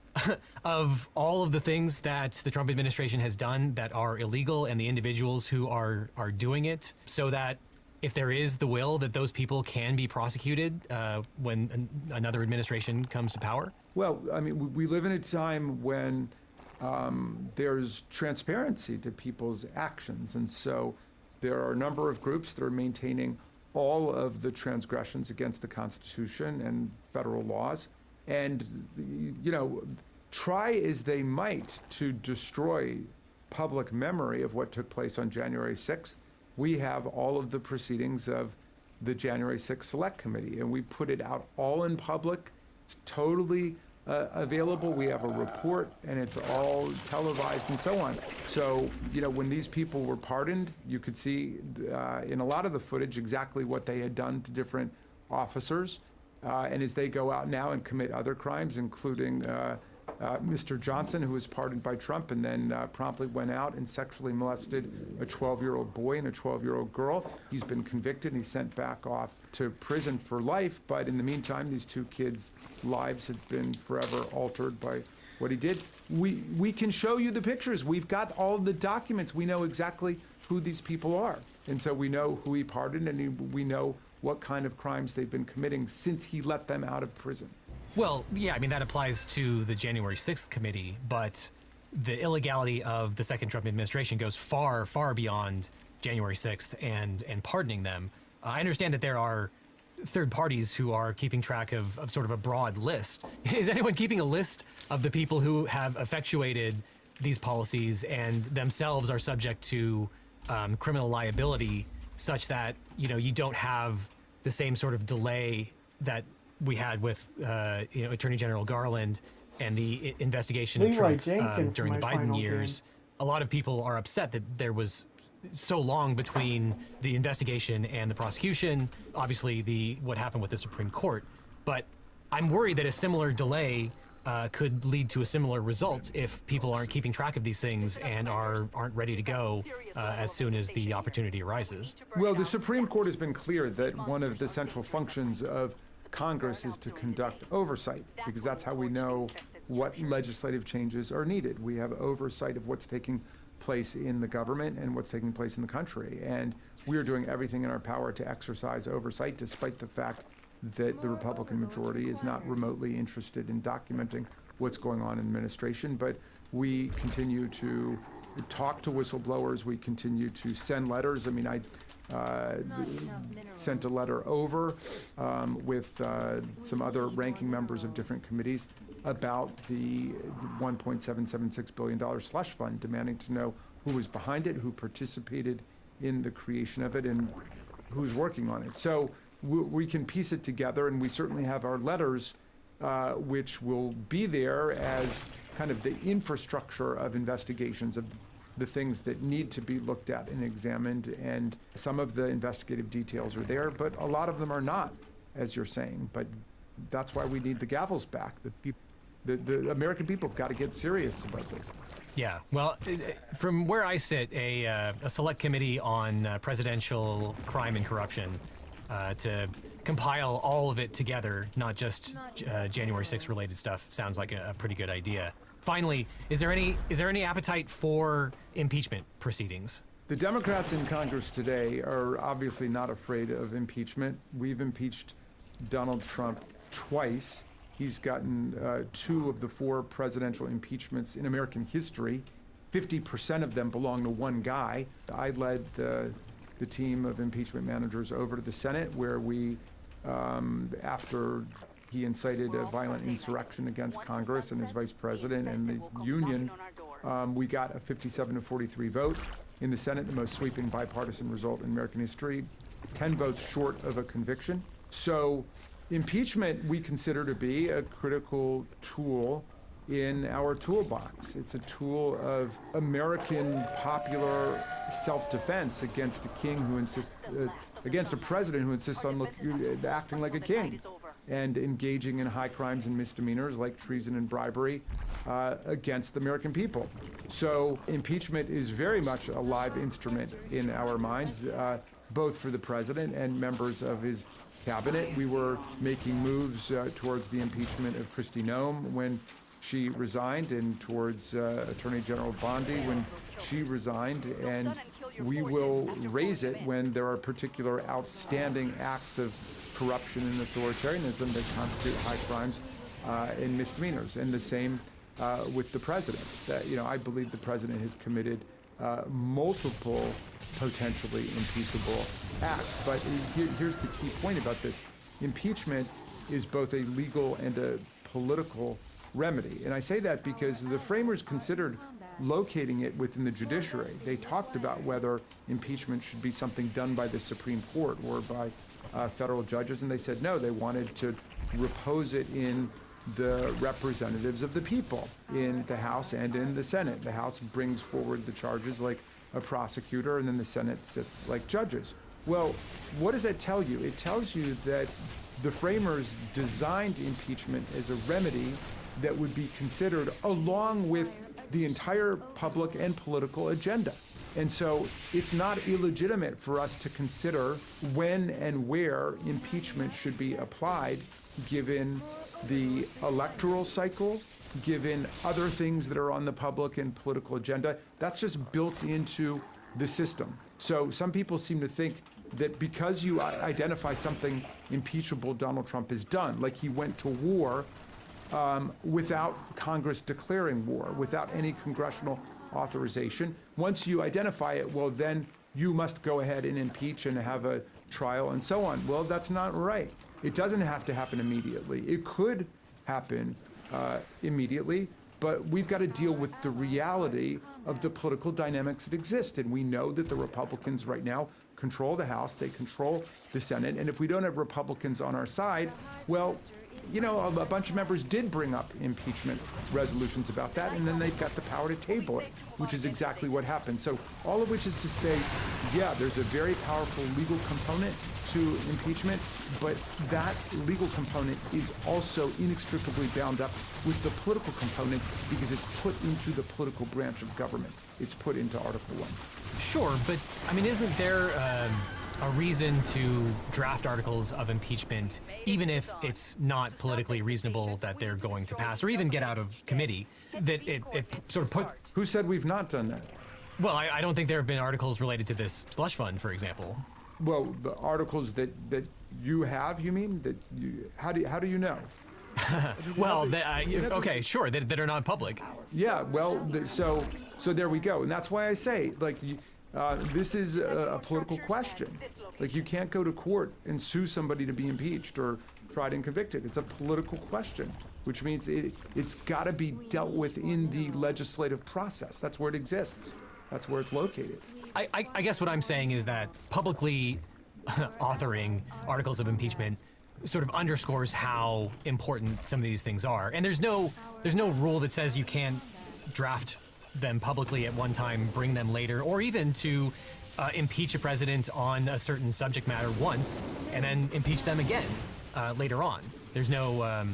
of all of the things that the Trump administration has done that are illegal and the individuals who are doing it, so that if there is the will, that those people can be prosecuted when another administration comes to power? Well, I mean, we live in a time when there's transparency to people's actions. And so there are a number of groups that are maintaining all of the transgressions against the Constitution and federal laws. And, you know, try as they might to destroy public memory of what took place on January 6th, we have all of the proceedings of the January 6th Select Committee, and we put it out all in public. It's totally available. We have a report, and it's all televised and so on. So, you know, when these people were pardoned, you could see in a lot of the footage exactly what they had done to different officers. And as they go out now and commit other crimes, including Mr. Johnson, who was pardoned by Trump and then promptly went out and sexually molested a 12-year-old boy and a 12-year-old girl. He's been convicted and he's sent back off to prison for life. But in the meantime, these two kids' lives have been forever altered by what he did. We can show you the pictures. We've got all the documents. We know exactly who these people are. And so we know who he pardoned, and we know what kind of crimes they've been committing since he let them out of prison. Well, yeah, I mean, that applies to the January 6th committee, but the illegality of the second Trump administration goes far, far beyond January 6th and pardoning them. I understand that there are third parties who are keeping track of sort of a broad list. Is anyone keeping a list of the people who have effectuated these policies and themselves are subject to criminal liability, such that, you know, you don't have the same sort of delay that we had with you know, Attorney General Garland and the investigation of Trump during the Biden years? A lot of people are upset that there was so long between the investigation and the prosecution, obviously what happened with the Supreme Court. But I'm worried that a similar delay could lead to a similar result if people aren't keeping track of these things and aren't ready to go as soon as the opportunity arises. Well, the Supreme Court has been clear that one of the central functions of Congress is to conduct oversight, because that's how we know what legislative changes are needed. We have oversight of what's taking place in the government and what's taking place in the country. And we are doing everything in our power to exercise oversight, despite the fact that the Republican majority is not remotely interested in documenting what's going on in the administration. But we continue to talk to whistleblowers. We continue to send letters. I mean, I sent a letter over with some other ranking members of different committees about the $1.776 billion slush fund, demanding to know who was behind it, who participated in the creation of it, and who's working on it. So we can piece it together, and we certainly have our letters, which will be there as kind of the infrastructure of investigations of the things that need to be looked at and examined. And some of the investigative details are there, but a lot of them are not, as you're saying. But that's why we need the gavels back. The American people have got to get serious about this. Yeah, well, from where I sit, a select committee on presidential crime and corruption to compile all of it together, not just January 6th related stuff, sounds like a pretty good idea. Finally, is there any appetite for impeachment proceedings? The Democrats in Congress today are obviously not afraid of impeachment. We've impeached Donald Trump twice. He's gotten 2 of the 4 presidential impeachments in American history. 50% of them belong to one guy. I led the team of impeachment managers over to the Senate, where we, after he incited a violent insurrection against Congress and his vice president and the union, we got a 57-43 vote in the Senate, the most sweeping bipartisan result in American history, 10 votes short of a conviction. So impeachment we consider to be a critical tool in our toolbox. It's a tool of American popular self-defense against a king who insists, against a president who insists on acting like a king and engaging in high crimes and misdemeanors like treason and bribery against the American people. So impeachment is very much a live instrument in our minds, both for the president and members of his cabinet. We were making moves towards the impeachment of Kristi Noem when she resigned, and towards Attorney General Bondi when she resigned, and we will raise it when there are particular outstanding acts of corruption and authoritarianism that constitute high crimes and misdemeanors. And the same with the president. I believe the president has committed multiple potentially impeachable acts. But here's the key point about this. Impeachment is both a legal and a political remedy. And I say that because the framers considered locating it within the judiciary. They talked about whether impeachment should be something done by the Supreme Court or by federal judges, and they said no, they wanted to repose it in the representatives of the people in the House and in the Senate. The House brings forward the charges like a prosecutor, and then the Senate sits like judges. Well, what does that tell you? It tells you that the framers designed impeachment as a remedy that would be considered along with the entire public and political agenda. And so it's not illegitimate for us to consider when and where impeachment should be applied, given the electoral cycle, given other things that are on the public and political agenda. That's just built into the system. So some people seem to think that because you identify something impeachable Donald Trump has done, like he went to war without Congress declaring war, without any congressional authorization. Once you identify it, well, then you must go ahead and impeach and have a trial and so on. Well, that's not right. It doesn't have to happen immediately. It could happen immediately, but we've got to deal with the reality of the political dynamics that exist. And we know that the Republicans right now control the House, they control the Senate, and if we don't have Republicans on our side, well, you know, a bunch of members did bring up impeachment resolutions about that, and then they've got the power to table it, which is exactly what happened. So all of which is to say, yeah, there's a very powerful legal component to impeachment, but that legal component is also inextricably bound up with the political component because it's put into the political branch of government. It's put into Article 1. Sure, but I mean, isn't there a reason to draft articles of impeachment, even if it's not politically reasonable that they're going to pass, or even get out of committee, that it sort of put... Who said we've not done that? Well, I don't think there have been articles related to this slush fund, for example. Well, the articles that you have, you mean? That you, how do you know? Well, okay, sure, that are not public. Yeah, well, so there we go. And that's why I say, like, this is a political question. Like, you can't go to court and sue somebody to be impeached or tried and convicted. It's a political question, which means it's got to be dealt with in the legislative process. That's where it exists. That's where it's located. I guess what I'm saying is that publicly authoring articles of impeachment sort of underscores how important some of these things are. And there's no rule that says you can't draft them publicly at one time, bring them later, or even to impeach a president on a certain subject matter once and then impeach them again later on. There's no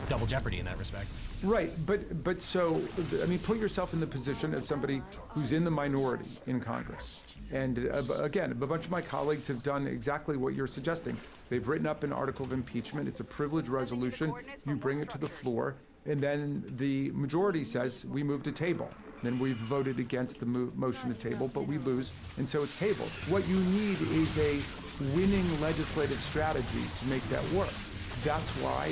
double jeopardy in that respect. Right, but so, I mean, put yourself in the position of somebody who's in the minority in Congress. And again, a bunch of my colleagues have done exactly what you're suggesting. They've written up an article of impeachment. It's a privileged resolution. You bring it to the floor, and then the majority says, we move to table. Then we've voted against the motion to table, but we lose, and so it's tabled. What you need is a winning legislative strategy to make that work. That's why,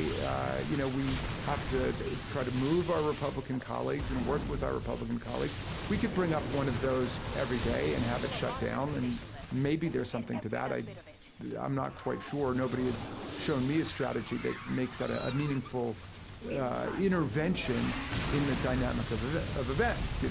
we have to try to move our Republican colleagues and work with our Republican colleagues. We could bring up one of those every day and have it shut down, and maybe there's something to that. I'm not quite sure. Nobody has shown me a strategy that makes that a meaningful intervention in the dynamic of events,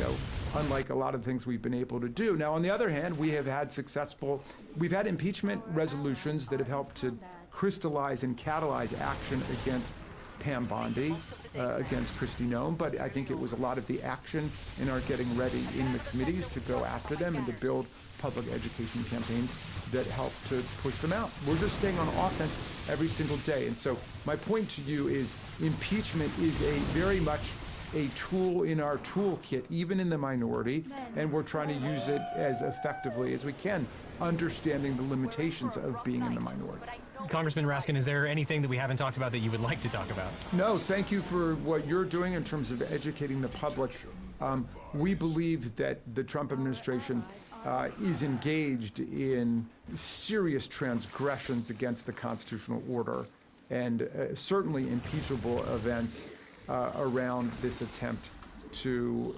unlike a lot of things we've been able to do. Now, on the other hand, we've had impeachment resolutions that have helped to crystallize and catalyze action against Pam Bondi, against Kristi Noem, but I think it was a lot of the action in our getting ready in the committees to go after them and to build public education campaigns that helped to push them out. We're just staying on offense every single day. And so my point to you is impeachment is very much a tool in our toolkit, even in the minority, and we're trying to use it as effectively as we can, understanding the limitations of being in the minority. Congressman Raskin, is there anything that we haven't talked about that you would like to talk about? No, thank you for what you're doing in terms of educating the public. We believe that the Trump administration is engaged in serious transgressions against the constitutional order and certainly impeachable events around this attempt to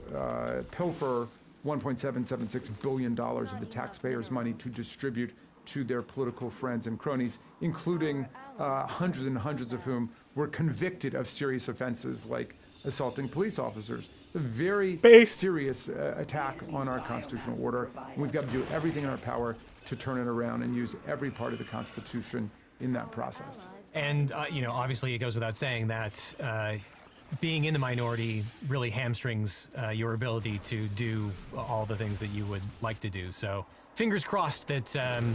pilfer $1.776 billion of the taxpayers' money to distribute to their political friends and cronies, including hundreds and hundreds of whom were convicted of serious offenses like assaulting police officers. A very serious attack on our constitutional order. And we've got to do everything in our power to turn it around and use every part of the Constitution in that process. And, obviously it goes without saying that being in the minority really hamstrings your ability to do all the things that you would like to do. So fingers crossed that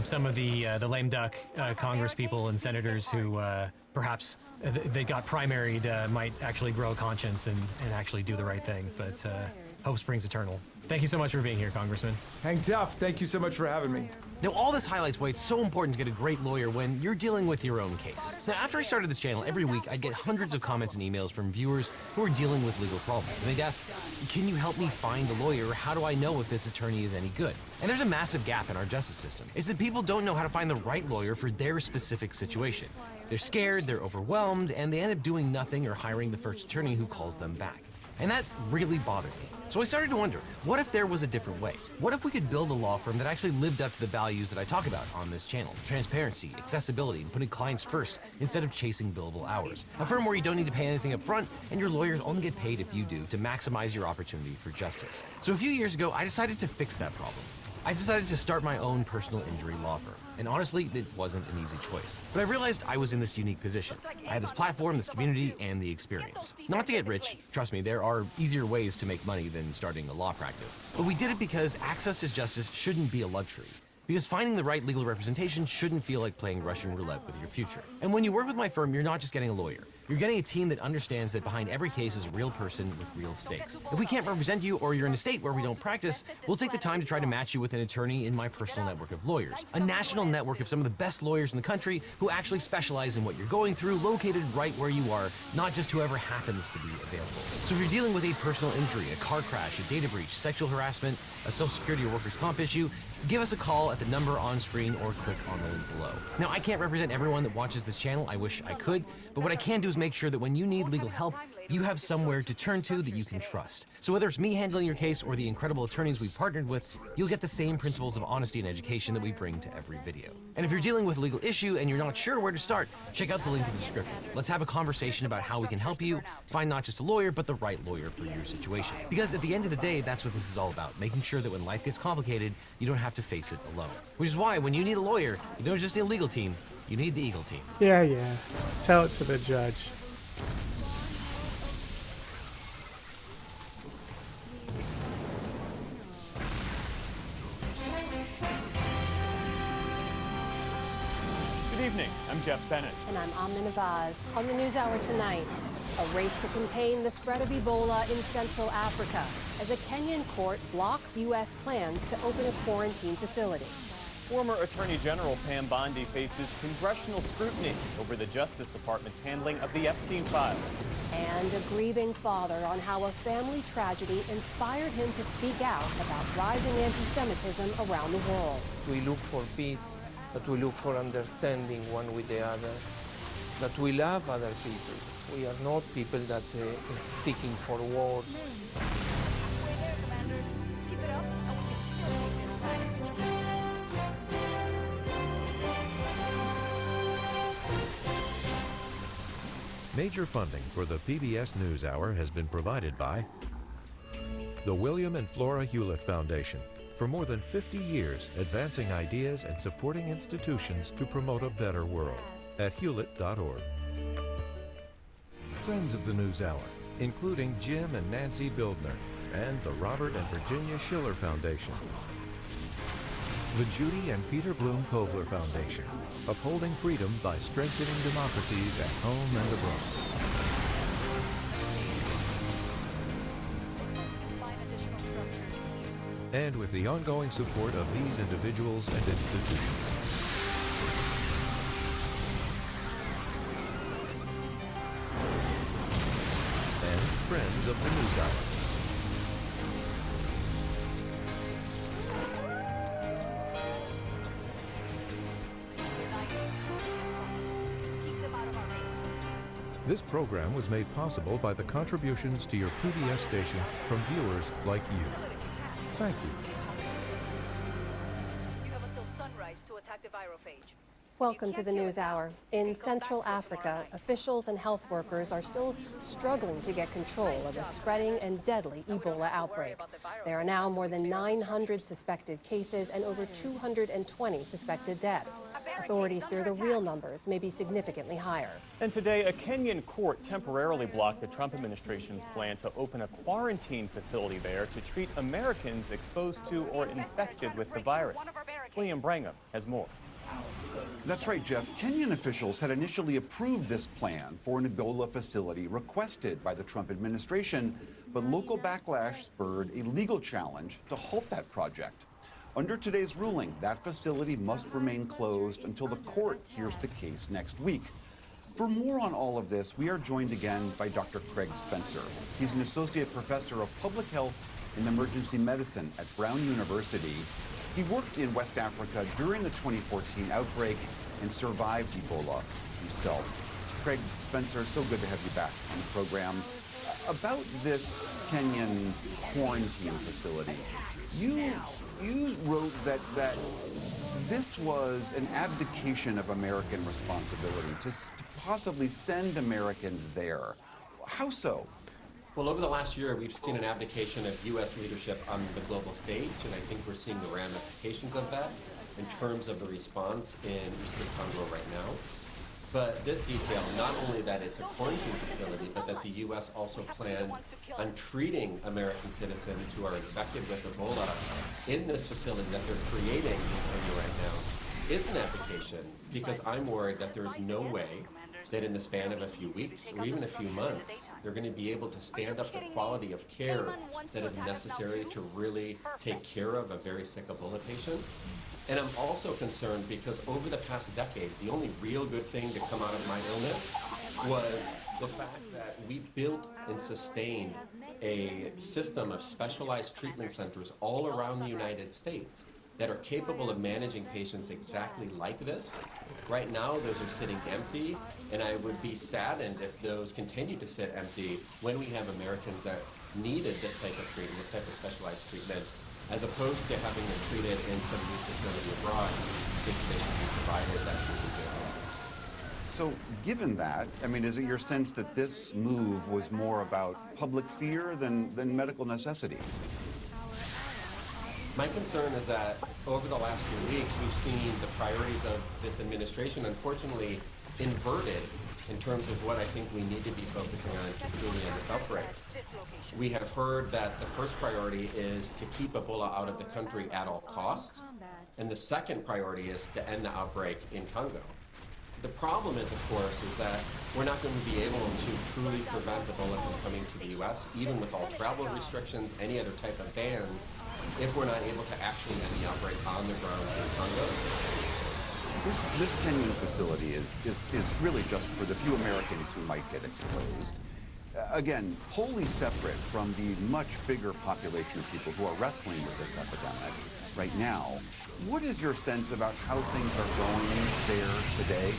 some of the lame duck Congress people and senators who perhaps they got primaried might actually grow a conscience and actually do the right thing. But hope springs eternal. Thank you so much for being here, Congressman. Hang tough. Thank you so much for having me. Now, all this highlights why it's so important to get a great lawyer when you're dealing with your own case. Now, after I started this channel, every week I'd get hundreds of comments and emails from viewers who are dealing with legal problems. And they'd ask, can you help me find a lawyer? How do I know if this attorney is any good? And there's a massive gap in our justice system. It's that people don't know how to find the right lawyer for their specific situation. They're scared, they're overwhelmed, and they end up doing nothing or hiring the first attorney who calls them back. And that really bothered me. So I started to wonder, what if there was a different way? What if we could build a law firm that actually lived up to the values that I talk about on this channel? Transparency, accessibility, and putting clients first instead of chasing billable hours. A firm where you don't need to pay anything up front, and your lawyers only get paid if you do to maximize your opportunity for justice. So a few years ago, I decided to fix that problem. I decided to start my own personal injury law firm. And honestly, it wasn't an easy choice. But I realized I was in this unique position. I had this platform, this community, and the experience. Not to get rich, trust me, there are easier ways to make money than starting a law practice. But we did it because access to justice shouldn't be a luxury. Because finding the right legal representation shouldn't feel like playing Russian roulette with your future. And when you work with my firm, you're not just getting a lawyer. You're getting a team that understands that behind every case is a real person with real stakes. If we can't represent you or you're in a state where we don't practice, we'll take the time to try to match you with an attorney in my personal network of lawyers. A national network of some of the best lawyers in the country who actually specialize in what you're going through, located right where you are, not just whoever happens to be available. So if you're dealing with a personal injury, a car crash, a data breach, sexual harassment, a social security or workers' comp issue, give us a call at the number on screen or click on the link below. Now, I can't represent everyone that watches this channel. I wish I could, but what I can do is make sure that when you need legal help, you have somewhere to turn to that you can trust. So whether it's me handling your case or the incredible attorneys we've partnered with, you'll get the same principles of honesty and education that we bring to every video. And if you're dealing with a legal issue and you're not sure where to start, check out the link in the description. Let's have a conversation about how we can help you find not just a lawyer, but the right lawyer for your situation. Because at the end of the day, that's what this is all about, making sure that when life gets complicated, you don't have to face it alone. Which is why when you need a lawyer, you don't just need a legal team, you need the Eagle team. Yeah. Tell it to the judge. Good evening, I'm Jeff Bennett. And I'm Amna Navaz. On the NewsHour tonight, a race to contain the spread of Ebola in Central Africa as a Kenyan court blocks U.S. plans to open a quarantine facility. Former Attorney General Pam Bondi faces congressional scrutiny over the Justice Department's handling of the Epstein files. And a grieving father on how a family tragedy inspired him to speak out about rising anti-Semitism around the world. We look for peace, that we look for understanding one with the other, that we love other people. We are not people that is seeking for war. Major funding for the PBS NewsHour has been provided by the William and Flora Hewlett Foundation. For more than 50 years, advancing ideas and supporting institutions to promote a better world at hewlett.org. Friends of the NewsHour, including Jim and Nancy Bildner, and the Robert and Virginia Schiller Foundation. The Judy and Peter Bloom Kovler Foundation, upholding freedom by strengthening democracies at home and abroad. And with the ongoing support of these individuals and institutions. And friends of the NewsHour. This program was made possible by the contributions to your PBS station from viewers like you. Thank you. You have until sunrise to attack the virophage. Welcome to the News Hour. In Central Africa, officials and health workers are still struggling to get control of a spreading and deadly Ebola outbreak. There are now more than 900 suspected cases and over 220 suspected deaths. Authorities fear the real numbers may be significantly higher. And today, a Kenyan court temporarily blocked the Trump administration's plan to open a quarantine facility there to treat Americans exposed to or infected with the virus. William Brangham has more. That's right, Jeff. Kenyan officials had initially approved this plan for an Ebola facility requested by the Trump administration, but local backlash spurred a legal challenge to halt that project. Under today's ruling, that facility must remain closed until the court hears the case next week. For more on all of this, we are joined again by Dr. Craig Spencer. He's an associate professor of public health and emergency medicine at Brown University. He worked in West Africa during the 2014 outbreak and survived Ebola himself. Craig Spencer, so good to have you back on the program. About this Kenyan quarantine facility, you wrote that this was an abdication of American responsibility to possibly send Americans there. How so? Well, over the last year, we've seen an abdication of U.S. leadership on the global stage, and I think we're seeing the ramifications of that in terms of the response in Eastern Congo right now. But this detail, not only that it's a quarantine facility, but that the U.S. also planned on treating American citizens who are infected with Ebola in this facility that they're creating in Kenya right now, is an abdication, because I'm worried that there's no way that in the span of a few weeks or even a few months, they're going to be able to stand up the quality of care that is necessary to really take care of a very sick Ebola patient. And I'm also concerned because over the past decade, the only real good thing to come out of my illness was the fact that we built and sustained a system of specialized treatment centers all around the United States that are capable of managing patients exactly like this. Right now, those are sitting empty, and I would be saddened if those continue to sit empty when we have Americans that needed this type of treatment, this type of specialized treatment, as opposed to having them treated in some new facility abroad. I think they should be provided that treatment here. So given that, I mean, is it your sense that this move was more about public fear than medical necessity? My concern is that over the last few weeks, we've seen the priorities of this administration, unfortunately, inverted in terms of what I think we need to be focusing on to truly end this outbreak. We have heard that the first priority is to keep Ebola out of the country at all costs, and the second priority is to end the outbreak in Congo. The problem is, of course, is that we're not going to be able to truly prevent Ebola from coming to the U.S., even with all travel restrictions, any other type of ban, if we're not able to actually end the outbreak on the ground in Congo. This Kenyan facility is really just for the few Americans who might get exposed. Again, wholly separate from the much bigger population of people who are wrestling with this epidemic right now. What is your sense about how things are going there today?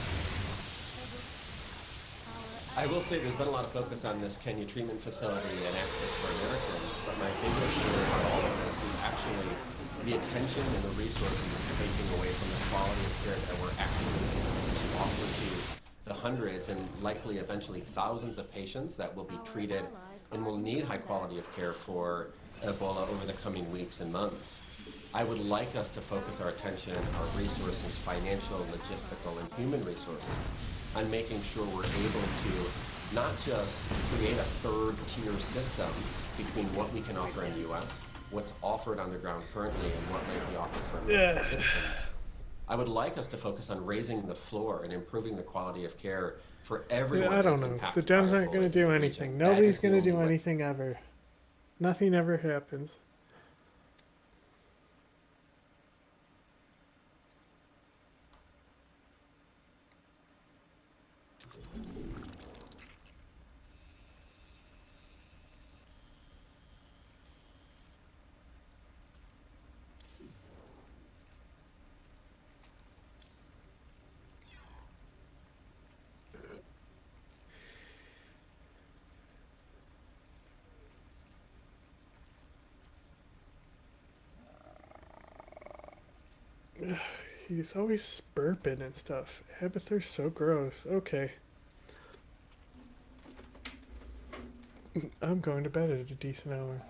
I will say there's been a lot of focus on this Kenya treatment facility and access for Americans, but my biggest fear about all of this is actually the attention and the resources it's taking away from the quality of care that we're actually able to offer to the hundreds and likely eventually thousands of patients that will be treated and will need high quality of care for Ebola over the coming weeks and months. I would like us to focus our attention, our resources, financial, logistical, and human resources, on making sure we're able to not just create a third-tier system between what we can offer in the U.S., what's offered on the ground currently, and what might be offered for American citizens. I would like us to focus on raising the floor and improving the quality of care for everyone. I don't know. The Dems aren't going to do anything. Nobody's going to do anything ever. Nothing ever happens. He's always burping and stuff. Yeah, but they're so gross. Okay. I'm going to bed at a decent hour.